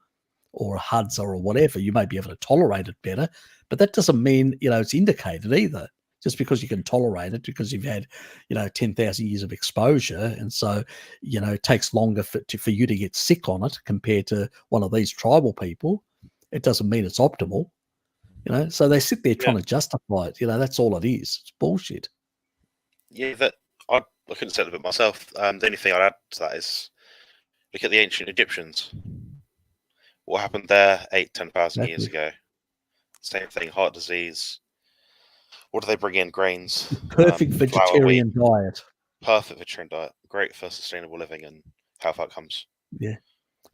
or a Hadza or whatever, you may be able to tolerate it better, but that doesn't mean, it's indicated either. Just because you can tolerate it, because you've had, 10,000 years of exposure, and so, it takes longer for you to get sick on it compared to one of these tribal people, it doesn't mean it's optimal. So they sit there trying to justify it. That's all it is. It's bullshit. Yeah, that I couldn't say it a bit myself. The only thing I'd add to that is look at the ancient Egyptians. What happened there 10,000 years ago? Same thing, heart disease. What do they bring in? Grains. Perfect vegetarian diet. Perfect vegetarian diet. Great for sustainable living and health outcomes. Yeah.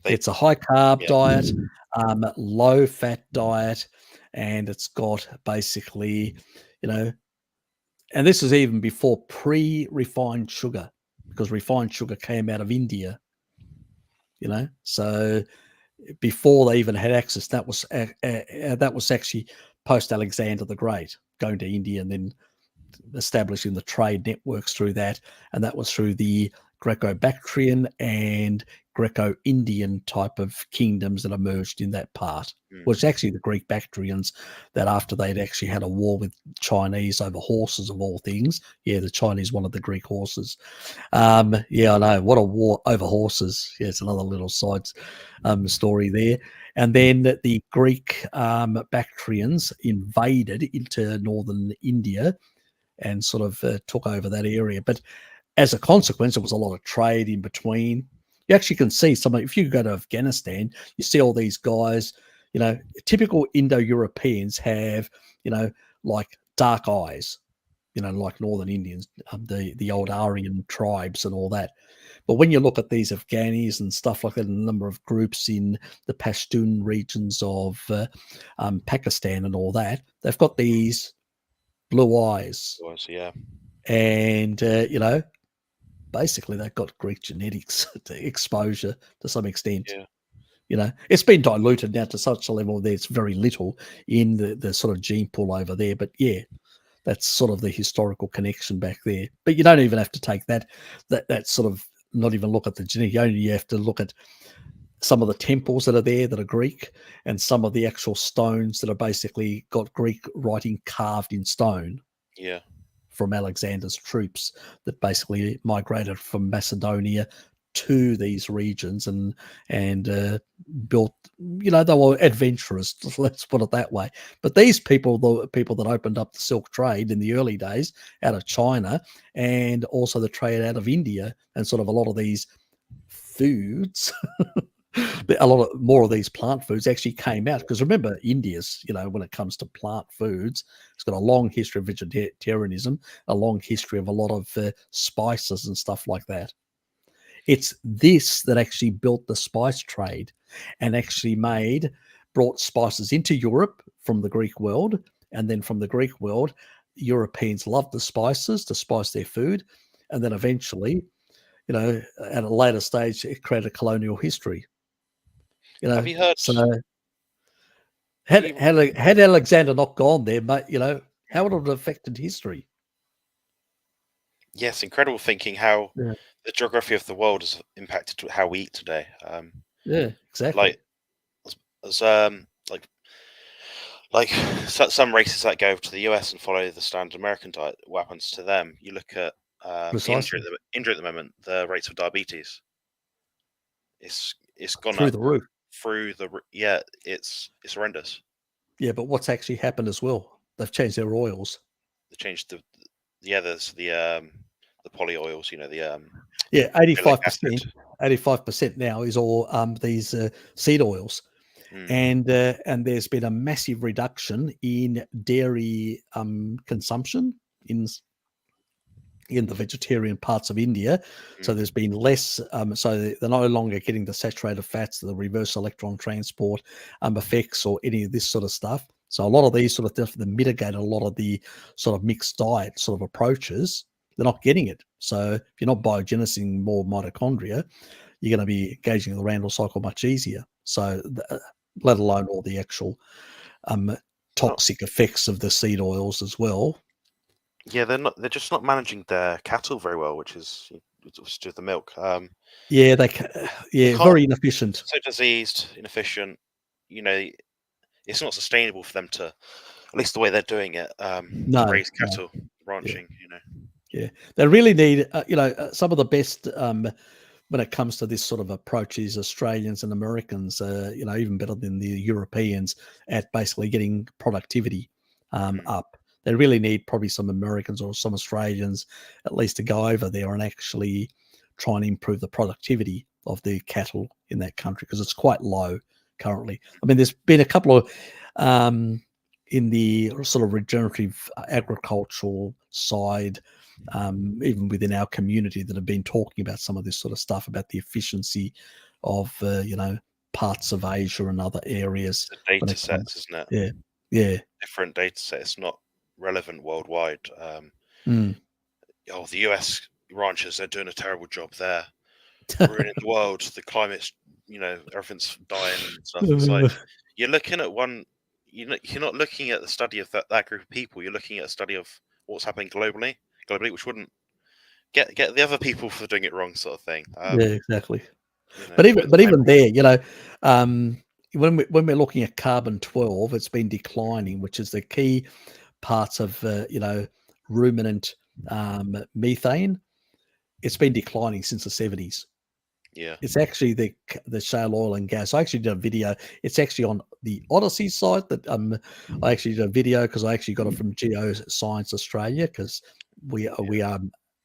It's a high carb diet, low fat diet, and it's got basically, and this is even before pre-refined sugar, because refined sugar came out of India, so before they even had access, that was actually post Alexander the Great, going to India and then establishing the trade networks through that, and that was through the Greco-Bactrian and Greco-Indian type of kingdoms that emerged in that part. Well, it's actually the Greek Bactrians that, after they'd actually had a war with Chinese over horses of all things, the Chinese wanted the Greek horses. I know, what a war over horses. It's another little side story there. And then the Greek Bactrians invaded into northern India and sort of took over that area. But as a consequence, there was a lot of trade in between. You actually can see if you go to Afghanistan, you see all these guys, typical Indo-Europeans have, like dark eyes, like Northern Indians, the old Aryan tribes and all that. But when you look at these Afghanis and stuff like that, a number of groups in the Pashtun regions of Pakistan and all that, they've got these blue eyes. Yeah. And, basically they've got Greek genetics exposure to some extent. Yeah. It's been diluted now to such a level that it's very little in the sort of gene pool over there. But that's sort of the historical connection back there. But you don't even have to take that sort of, not even look at the genetic. You have to look at some of the temples that are there that are Greek, and some of the actual stones that are basically got Greek writing carved in stone. Yeah. From Alexander's troops that basically migrated from Macedonia to these regions and built, they were adventurers, let's put it that way. But these people, the people that opened up the silk trade in the early days out of China, and also the trade out of India, and sort of a lot of these foods, a lot of more of these plant foods actually came out, because remember, India's, when it comes to plant foods, it's got a long history of vegetarianism, a long history of a lot of spices and stuff like that. It's this that actually built the spice trade and actually brought spices into Europe from the Greek world, and then from the Greek world, Europeans loved the spices to spice their food, and then eventually, at a later stage, it created colonial history. Have you heard? So had Alexander not gone there, but how would it have affected history? Yes, incredible thinking how the geography of the world has impacted how we eat today. Exactly. Like some races that go to the US and follow the standard American diet, what happens to them? You look at India at the moment, the rates of diabetes. It's gone through up the roof. It's horrendous. Yeah, but what's actually happened as well? They've changed their oils. They changed there's the poly oils, 85%. 85% now is all these seed oils. And there's been a massive reduction in dairy consumption in the vegetarian parts of India. So there's been less, so they're no longer getting the saturated fats, the reverse electron transport effects, or any of this sort of stuff. So a lot of these sort of stuff that mitigate a lot of the sort of mixed diet sort of approaches, they're not getting it. So if you're not biogenicing more mitochondria, you're going to be engaging the Randle cycle much easier. So let alone all the actual toxic effects of the seed oils as well. Yeah, they're just not managing their cattle very well, which is obviously the milk. Very inefficient. So diseased, inefficient. it's not sustainable for them to, at least the way they're doing it, No, raise no, cattle ranching. yeah. They really need, some of the best when it comes to this sort of approach is Australians and Americans. Even better than the Europeans at basically getting productivity up. They really need probably some Americans or some Australians at least to go over there and actually try and improve the productivity of the cattle in that country, because it's quite low currently. I mean, there's been a couple of in the sort of regenerative agricultural side, even within our community, that have been talking about some of this sort of stuff about the efficiency of parts of Asia and other areas. The data sets, isn't it? Yeah. Different data sets, not relevant worldwide. Mm. The US ranchers, they're doing a terrible job there, ruining the world. The climate's, everything's dying and stuff. It's like you're looking at one. You're not looking at the study of that group of people. You're looking at a study of what's happening globally, which wouldn't get the other people for doing it wrong, sort of thing. Yeah, exactly. But even there, when we're looking at carbon 12, it's been declining, which is the key parts of ruminant methane. It's been declining since the 70s. Yeah, it's actually the shale oil and gas. I actually did a video. It's actually on the Odyssey site that I actually did a video, because I actually got it from Geoscience Australia, because we are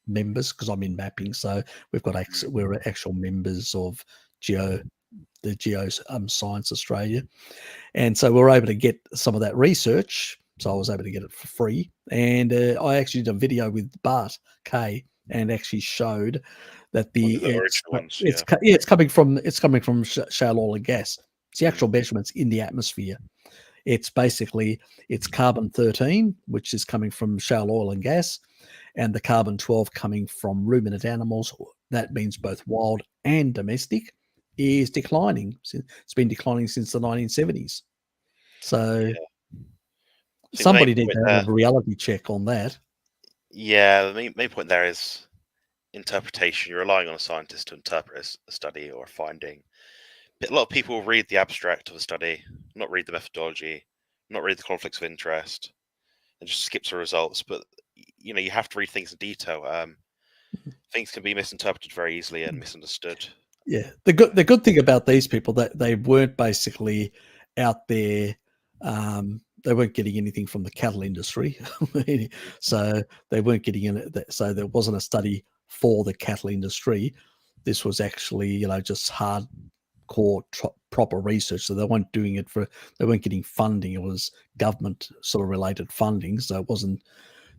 members, because I'm in mapping, so we've got we're actual members of Geoscience Australia, and so we were able to get some of that research. So I was able to get it for free, and I actually did a video with Bart K, and actually showed that it's coming from shale oil and gas. It's the actual measurements in the atmosphere. It's basically carbon 13, which is coming from shale oil and gas, and the carbon 12 coming from ruminant animals. That means both wild and domestic, is declining. It's been declining since the 1970s. So somebody needs to have a reality check on that. Yeah, the main point there is interpretation. You're relying on a scientist to interpret a study or a finding. But a lot of people read the abstract of a study, not read the methodology, not read the conflicts of interest, and just skips the results. But you have to read things in detail. Things can be misinterpreted very easily and misunderstood. Yeah, the good thing about these people, that they weren't basically out there. They weren't getting anything from the cattle industry, so they weren't getting in it. So there wasn't a study for the cattle industry. This was actually, just hardcore proper research. So they weren't doing it they weren't getting funding. It was government sort of related funding, so it wasn't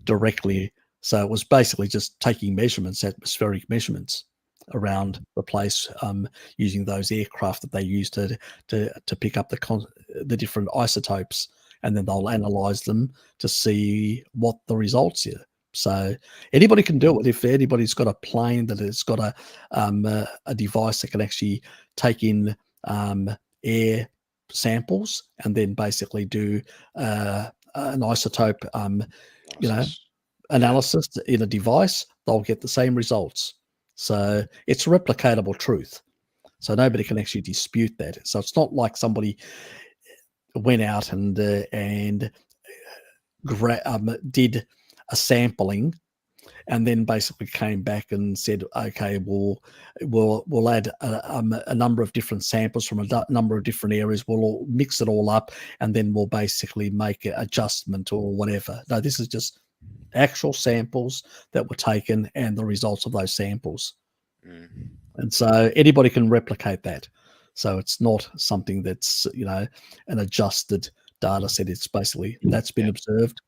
directly. So it was basically just taking measurements, atmospheric measurements around the place, using those aircraft that they use to pick up the different isotopes, and then they'll analyze them to see what the results are. So anybody can do it. If anybody's got a plane that has got a device that can actually take in air samples and then basically do an isotope analysis in a device, they'll get the same results. So it's replicatable truth. So nobody can actually dispute that. So it's not like somebody went out and did a sampling and then basically came back and said, okay, we'll add a number of different samples from a number of different areas. We'll all mix it all up, and then we'll basically make an adjustment or whatever. No, this is just actual samples that were taken and the results of those samples. And so anybody can replicate that. So it's not something that's, an adjusted data set. It's basically that's been observed.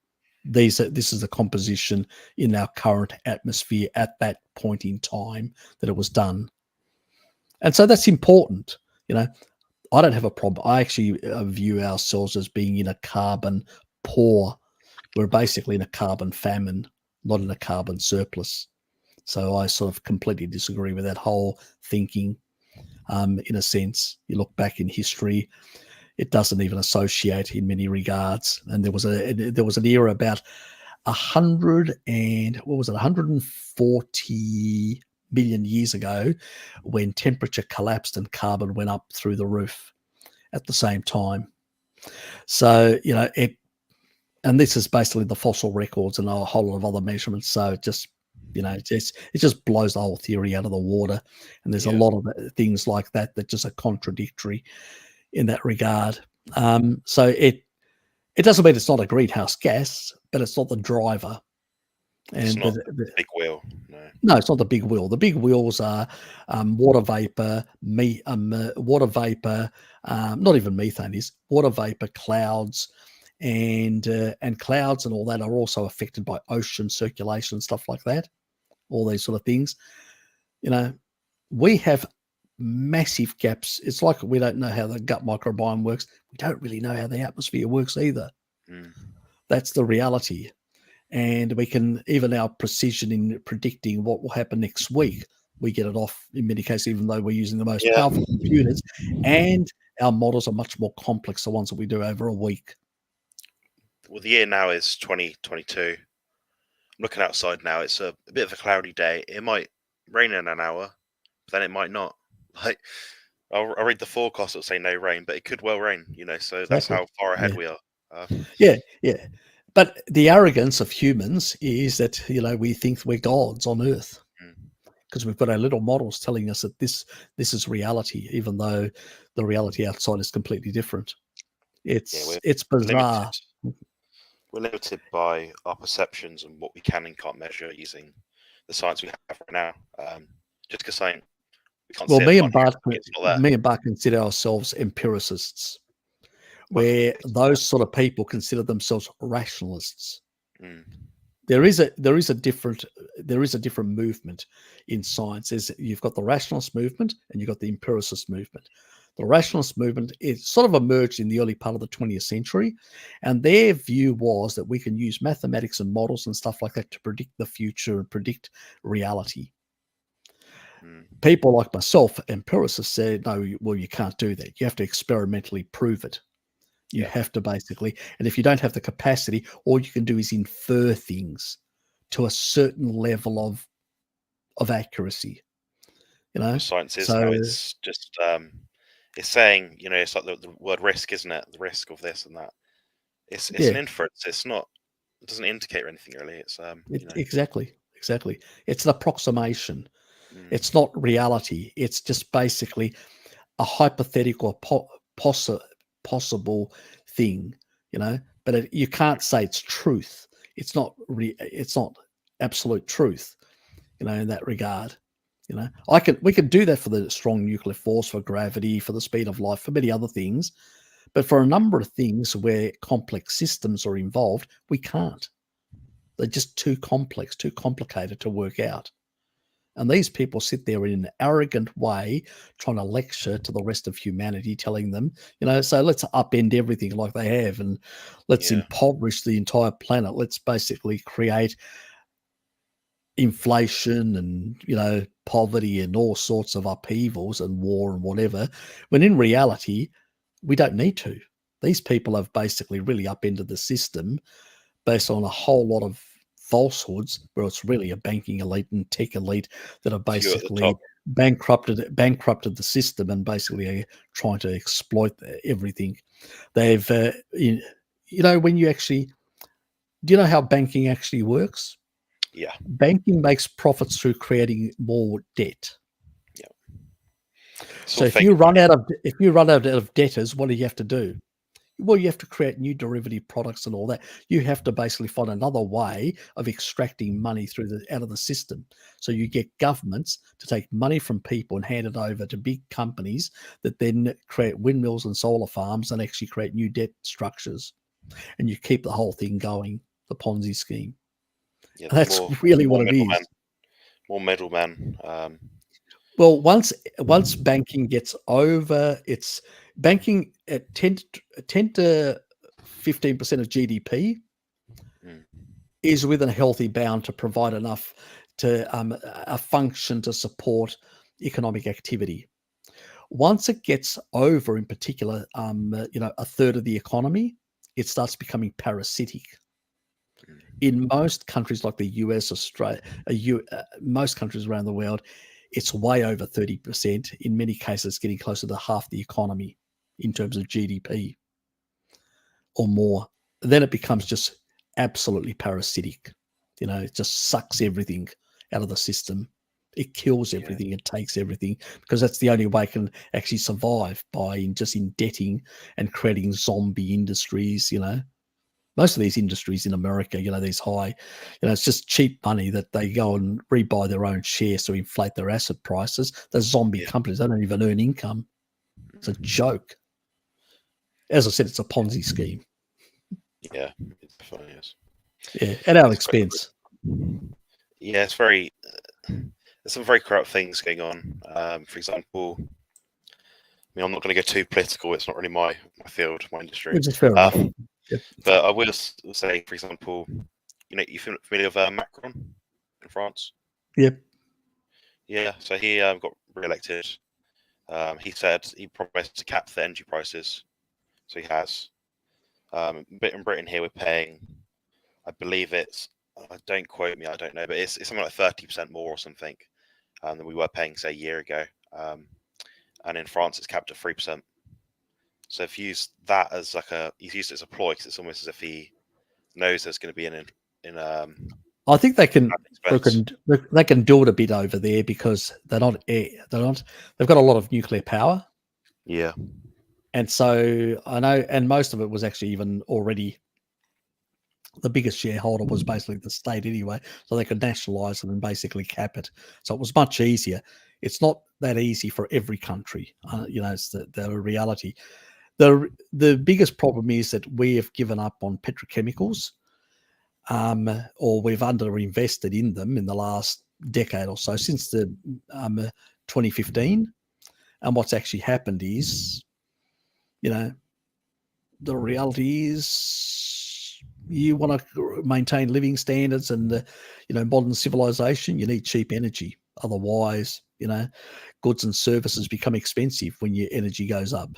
This is the composition in our current atmosphere at that point in time that it was done. And so that's important. I don't have a problem. I actually view ourselves as being in a carbon poor. We're basically in a carbon famine, not in a carbon surplus. So I sort of completely disagree with that whole thinking. In a sense, you look back in history, it doesn't even associate in many regards. And there was an era about 140 million years ago, when temperature collapsed and carbon went up through the roof. at the same time. So, and this is basically the fossil records and a whole lot of other measurements. So it just, it just blows the whole theory out of the water. And there's a lot of things like that just are contradictory in that regard. So it doesn't mean it's not a greenhouse gas, but it's not the driver. It's And not the big wheel. no, it's not the big wheel. The big wheels are water vapor, water vapor, not even methane is water vapor, clouds, and clouds and all that are also affected by ocean circulation, stuff like that. All these sort of things. We have massive gaps. It's like we don't know how the gut microbiome works. We don't really know how the atmosphere works either. That's the reality. And we can, even our precision in predicting what will happen next week, we get it off in many cases, even though we're using the most powerful computers, and our models are much more complex, the ones that we do over a week. Well, the year now is 2022. I'm looking outside now. It's a bit of a cloudy day. It might rain in an hour, but then it might not. Like, I'll read the forecast. It'll say no rain, but it could well rain. So that's how far ahead we are. Yeah. But the arrogance of humans is that, we think we're gods on Earth because we've got our little models telling us that this is reality, even though the reality outside is completely different. It's bizarre. We're limited by our perceptions and what we can and can't measure using the science we have right now. Just because we can't see me and Bart consider ourselves empiricists, where those sort of people consider themselves rationalists. There is a different movement in science. You've got the rationalist movement and you've got the empiricist movement. The rationalist movement is sort of emerged in the early part of the 20th century, and their view was that we can use mathematics and models and stuff like that to predict the future and predict reality. People like myself, empiricists, said, no, well, you can't do that. You have to experimentally prove it. You have to basically, and if you don't have the capacity, all you can do is infer things to a certain level of accuracy. Science is now, it's just it's saying, it's like the word risk, isn't it? The risk of this and that. It's an inference. It doesn't indicate anything really. It's exactly. It's an approximation. It's not reality. It's just basically a hypothetical possible thing, but you can't say it's truth. It's not absolute truth, in that regard. We can do that for the strong nuclear force, for gravity, for the speed of light, for many other things, but for a number of things where complex systems are involved, we can't. They're just too complex, too complicated to work out. And these people sit there in an arrogant way, trying to lecture to the rest of humanity, telling them, so let's upend everything like they have, and let's impoverish the entire planet. Let's basically create inflation and, poverty and all sorts of upheavals and war and whatever, when in reality, we don't need to. These people have basically really upended the system based on a whole lot of falsehoods, where it's really a banking elite and tech elite that have basically bankrupted the system and basically are trying to exploit everything. They've, when you actually, do you know how banking actually works? Yeah. Banking makes profits through creating more debt. Yeah. So if you run out of debtors, what do you have to do? Well, you have to create new derivative products and all that. You have to basically find another way of extracting money out of the system. So you get governments to take money from people and hand it over to big companies that then create windmills and solar farms and actually create new debt structures. And you keep the whole thing going, the Ponzi scheme. Yeah, that's really what it is. More middlemen. Well, once banking gets over its banking at 10 to 15% of GDP is within a healthy bound to provide enough to a function to support economic activity. Once it gets over, in particular, a third of the economy, it starts becoming parasitic. In most countries like the US, Australia, most countries around the world, it's way over 30%. In many cases, getting closer to half the economy. in terms of GDP or more. Then it becomes just absolutely parasitic. It just sucks everything out of the system. It kills everything. It takes everything, because that's the only way it can actually survive, by just indebting and creating zombie industries. Most of these industries in America, these high, it's just cheap money that they go and rebuy their own shares to inflate their asset prices. Those zombie companies, they don't even earn income. It's a joke. As I said, it's a Ponzi scheme. Yeah, it definitely is. Yeah, at our expense. Yeah, it's very. There's some very corrupt things going on. For example, I'm not going to go too political. It's not really my field, my industry. Which is fair enough. Yep. But I will say, for example, you familiar with Macron in France? Yep. Yeah, so he got re-elected. He said he promised to cap the energy prices, so he has. In Britain here, we're paying, I believe don't quote me, I don't know, but it's something like 30% more or something than we were paying, say, a year ago. And in France, it's capped at 3%. So if you use that as he's used it as a ploy, because it's almost as if he knows there's going to be I think they can do it a bit over there, because they've got a lot of nuclear power. Yeah. And so I know, and most of it was actually even already, the biggest shareholder was basically the state anyway, so they could nationalise it and basically cap it. So it was much easier. It's not that easy for every country. It's the reality. The biggest problem is that we have given up on petrochemicals, or we've underinvested in them in the last decade or so, since the 2015. And what's actually happened is, the reality is, you want to maintain living standards and modern civilization, you need cheap energy. Otherwise, goods and services become expensive when your energy goes up.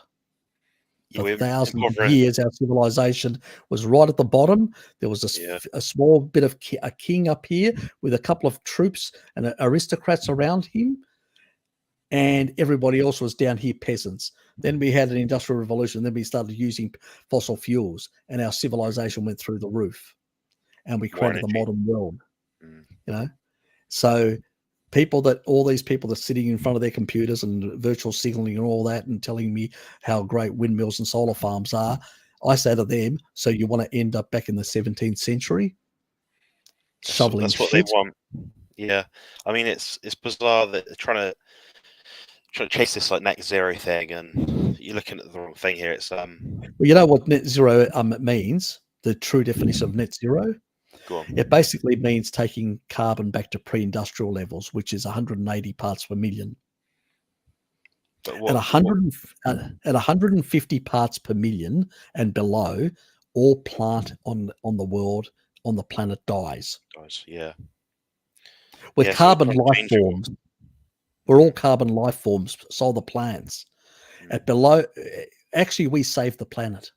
For thousands of years, our civilization was right at the bottom. There was a small bit of a king up here with a couple of troops and aristocrats around him, and everybody else was down here peasants. Then we had an industrial revolution. Then we started using fossil fuels, and our civilization went through the roof, and we created the modern world. So all these people that are sitting in front of their computers and virtual signaling and all that, and telling me how great windmills and solar farms are, I say to them, so you want to end up back in the 17th century shoveling that's what shit? They want. Yeah, I mean, it's bizarre that they're trying to chase this net zero thing, and you're looking at the wrong thing here. It's well, you know what net zero means? The true definition of net zero? Go on. It basically means taking carbon back to pre-industrial levels, which is 180 parts per million. At 150 parts per million and below, all plant on the planet dies. Yeah. We're carbon life forms. We're all carbon life forms. So are the plants. At below, actually, we save the planet.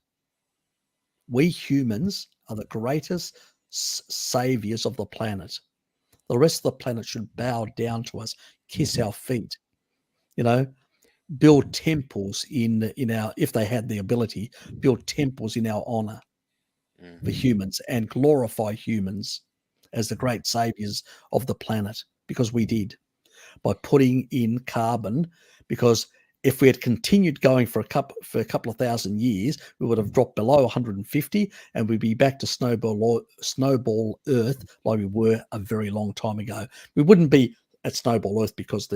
We humans are the greatest saviors of the planet. The rest of the planet should bow down to us, kiss our feet, build temples in our, if they had the ability, build temples in our honor for humans, and glorify humans as the great saviors of the planet, because we did, by putting in carbon. Because if we had continued going for a couple of thousand years, we would have dropped below 150, and we'd be back to snowball Earth like we were a very long time ago. We wouldn't be at snowball Earth, because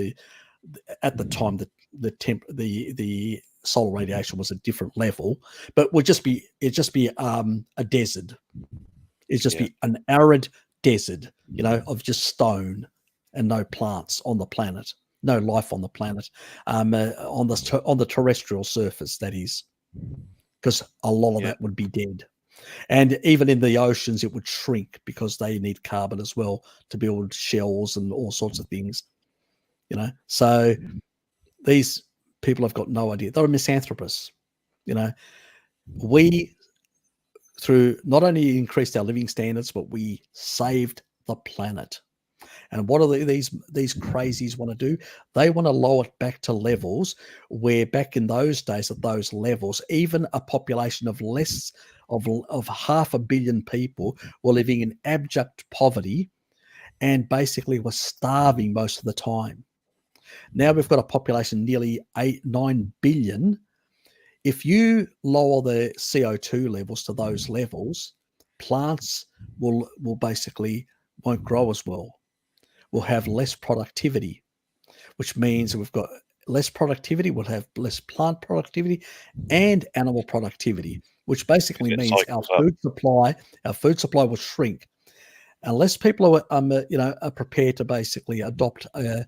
at the time the solar radiation was a different level, but it'd just be a desert. It'd just be an arid desert, of just stone and no plants on the planet. No life on the planet, on the terrestrial surface, that is, because a lot of that would be dead. And even in the oceans, it would shrink, because they need carbon as well to build shells and all sorts of things. So these people have got no idea. They're misanthropists. We, through not only increased our living standards, but we saved the planet. And what do these crazies want to do? They want to lower it back to levels where back in those days, at those levels, even a population of less of 500 million people were living in abject poverty and basically were starving most of the time. Now we've got a population nearly 9 billion. If you lower the CO2 levels to those levels, plants will basically won't grow as well. We'll have less productivity, which means we've got less productivity. We'll have less plant productivity and animal productivity, which basically means our food supply will shrink unless people are prepared to basically adopt a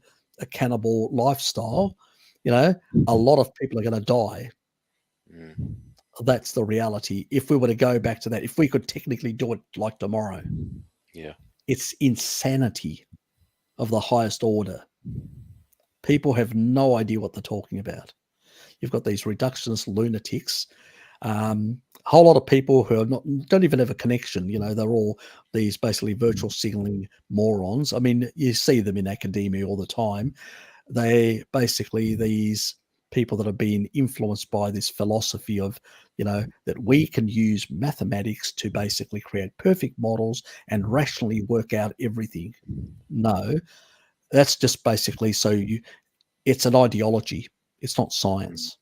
cannibal lifestyle. A lot of people are going to die. That's the reality. If we were to go back to that, if we could technically do it like tomorrow, it's insanity of the highest order. People have no idea what they're talking about. You've got these reductionist lunatics, a whole lot of people who don't even have a connection. They're all these basically virtual signaling morons. I mean, you see them in academia all the time. They basically these people that have been influenced by this philosophy of, that we can use mathematics to basically create perfect models and rationally work out everything. No, that's just basically it's an ideology. It's not science.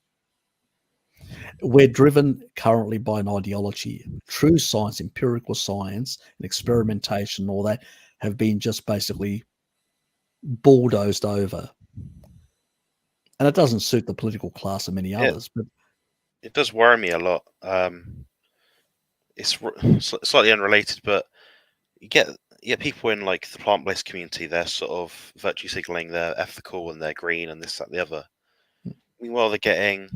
We're driven currently by an ideology. True science, empirical science, and experimentation, all that have been just basically bulldozed over. And it doesn't suit the political class and many others. But it does worry me a lot. It's slightly unrelated, but you get people in like the plant-based community. They're sort of virtue signaling. They're ethical and they're green and this, that, and the other. Meanwhile, they're getting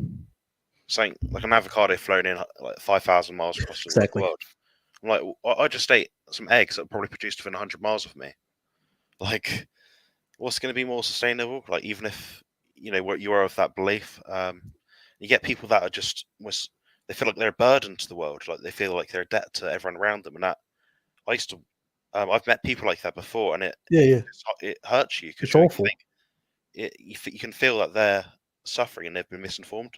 something like an avocado flown in like 5,000 miles across the world. I'm like, I just ate some eggs that were probably produced within 100 miles of me. Like, what's going to be more sustainable? Like, even if what you are of that belief, you get people that are just they feel like they're a burden to the world. Like they feel like they're a debt to everyone around them. And that I used to, I've met people like that before, and it hurts you because it's awful. You can feel that they're suffering and they've been misinformed.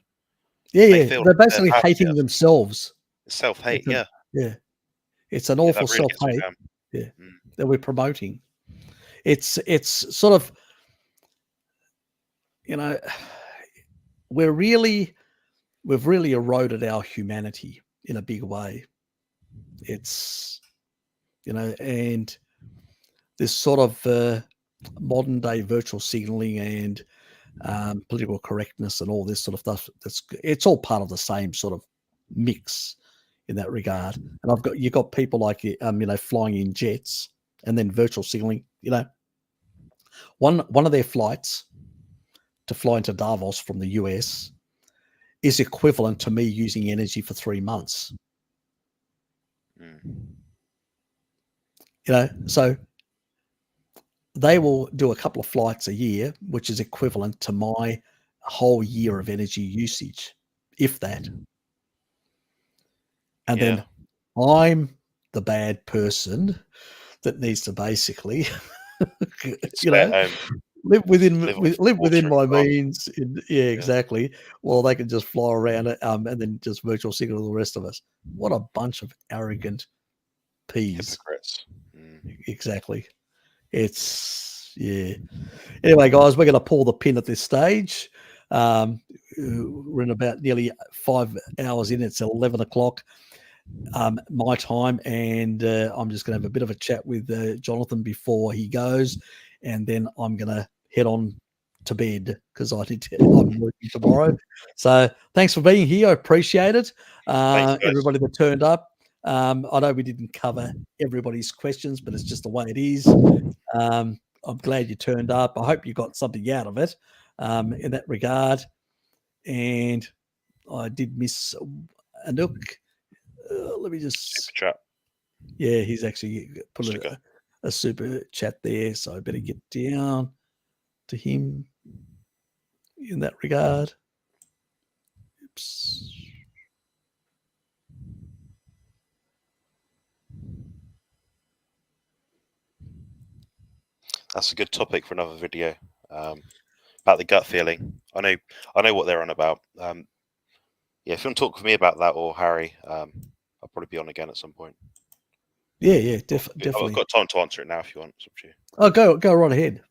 They're basically hating themselves. It's self-hate. It's an awful really self-hate that we're promoting. It's sort of, we've really eroded our humanity in a big way. It's, and this sort of modern day virtual signaling and political correctness and all this sort of stuff, it's all part of the same sort of mix in that regard. And you've got people like flying in jets and then virtual signaling. One of their flights to fly into Davos from the US is equivalent to me using energy for 3 months. So they will do a couple of flights a year, which is equivalent to my whole year of energy usage, if that. And then I'm the bad person that needs to basically, live within my means. Exactly. Well, they can just fly around it, and then just virtual signal the rest of us. What a bunch of arrogant peas. Hypocrites. Exactly. It's Anyway, guys, we're going to pull the pin at this stage. We're in about nearly 5 hours in. It's 11 o'clock my time, and I'm just going to have a bit of a chat with Jonathan before he goes, and then I'm going to head on to bed because I'm working tomorrow. So thanks for being here. I appreciate it. Everybody that turned up. I know we didn't cover everybody's questions, but it's just the way it is. I'm glad you turned up. I hope you got something out of it in that regard. And I did miss Anouk. Let me just super chat. Yeah, he's actually put a super chat there, so I better get down to him in that regard. Oops. That's a good topic for another video. About the gut feeling. I know what they're on about. Yeah, if you want to talk with me about that or Harry, I'll probably be on again at some point. Yeah, I've definitely. got time to answer it now if you want. It's up to you. Oh, go right ahead.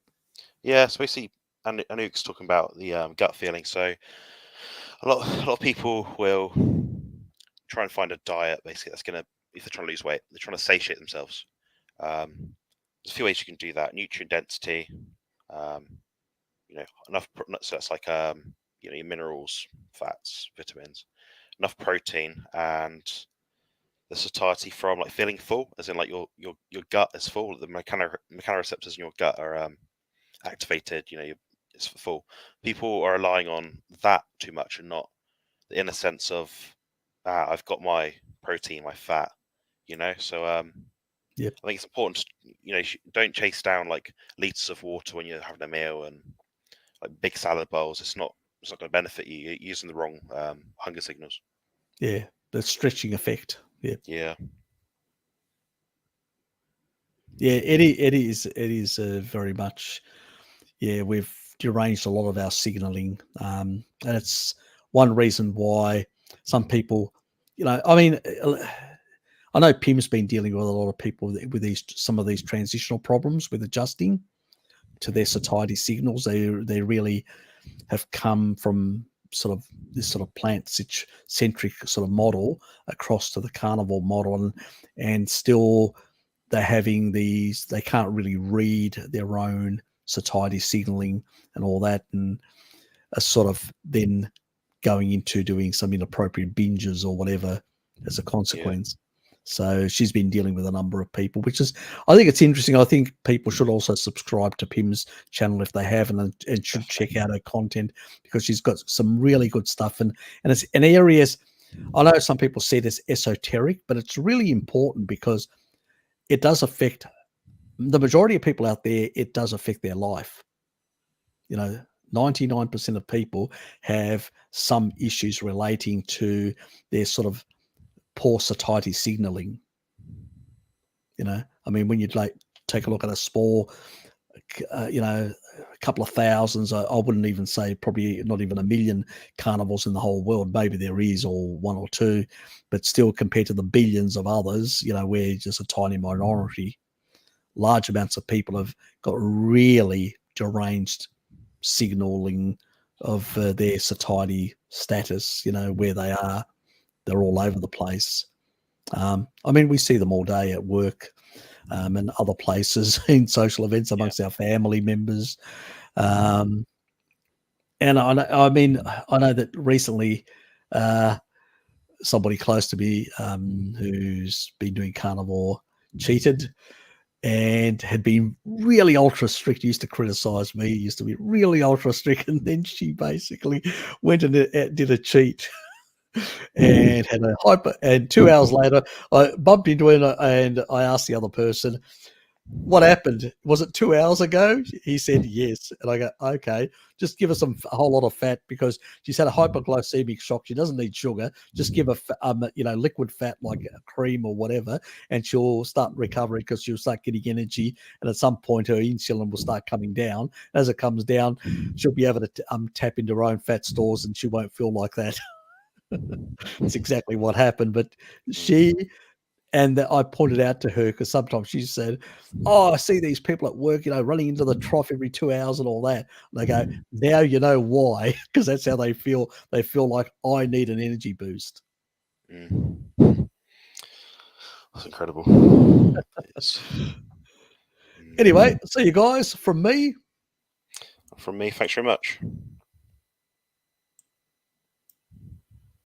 Yeah, so basically, Anouk's talking about the gut feeling. So a lot of people will try and find a diet basically that's gonna, if they're trying to lose weight, they're trying to satiate themselves. There's a few ways you can do that. Nutrient density, enough. So that's like your minerals, fats, vitamins, enough protein, and the satiety from like feeling full, as in like your gut is full. The mechanoreceptors in your gut are activated. It's full. People are relying on that too much and not the inner sense of I've got my protein, my fat. So Yep. I think it's important. Don't chase down like liters of water when you're having a meal and like big salad bowls. It's not going to benefit you. You're using the wrong hunger signals. Yeah, the stretching effect. Yeah. Yeah. Yeah, it is very much. Yeah, we've deranged a lot of our signalling, and it's one reason why some people, I mean, I know Pim's been dealing with a lot of people with some of these transitional problems with adjusting to their satiety signals. They really have come from sort of this sort of plant centric sort of model across to the carnivore model, and still they're having these. They can't really read their own satiety signaling and all that, and are sort of then going into doing some inappropriate binges or whatever as a consequence. So she's been dealing with a number of people, which is, I think it's interesting. I think people should also subscribe to Pim's channel if they haven't, and should check out her content, because she's got some really good stuff. And it's in areas, I know some people see it as esoteric, but it's really important because it does affect the majority of people out there. It does affect their life. 99% of people have some issues relating to their sort of poor satiety signaling. I mean, when you'd like take a look at a small, a couple of thousands, I wouldn't even say probably not even a million carnivores in the whole world. Maybe there is, or one or two, but still compared to the billions of others, we're just a tiny minority. Large amounts of people have got really deranged signaling of their satiety status, where they are. They're all over the place. I mean, we see them all day at work and other places in social events amongst our family members. And I mean, I know that recently somebody close to me who's been doing carnivore cheated and had been really ultra strict. He used to criticize me. He used to be really ultra strict. And then she basically went and did a cheat and had a hyper. And 2 hours later, I bumped into her and I asked the other person, what happened? Was it 2 hours ago? He said yes. And I go, okay, just give her a whole lot of fat, because she's had a hypoglycemic shock. She doesn't need sugar. Just give her, liquid fat like a cream or whatever, and she'll start recovering, because she'll start getting energy. And at some point, her insulin will start coming down. As it comes down, she'll be able to tap into her own fat stores, and she won't feel like that. It's exactly what happened. But and I pointed out to her, because sometimes she said, I see these people at work, running into the trough every 2 hours and all that. And I go, now you know why, because that's how they feel. They feel like, I need an energy boost. That's incredible. Anyway, so you guys, from me. Thanks very much.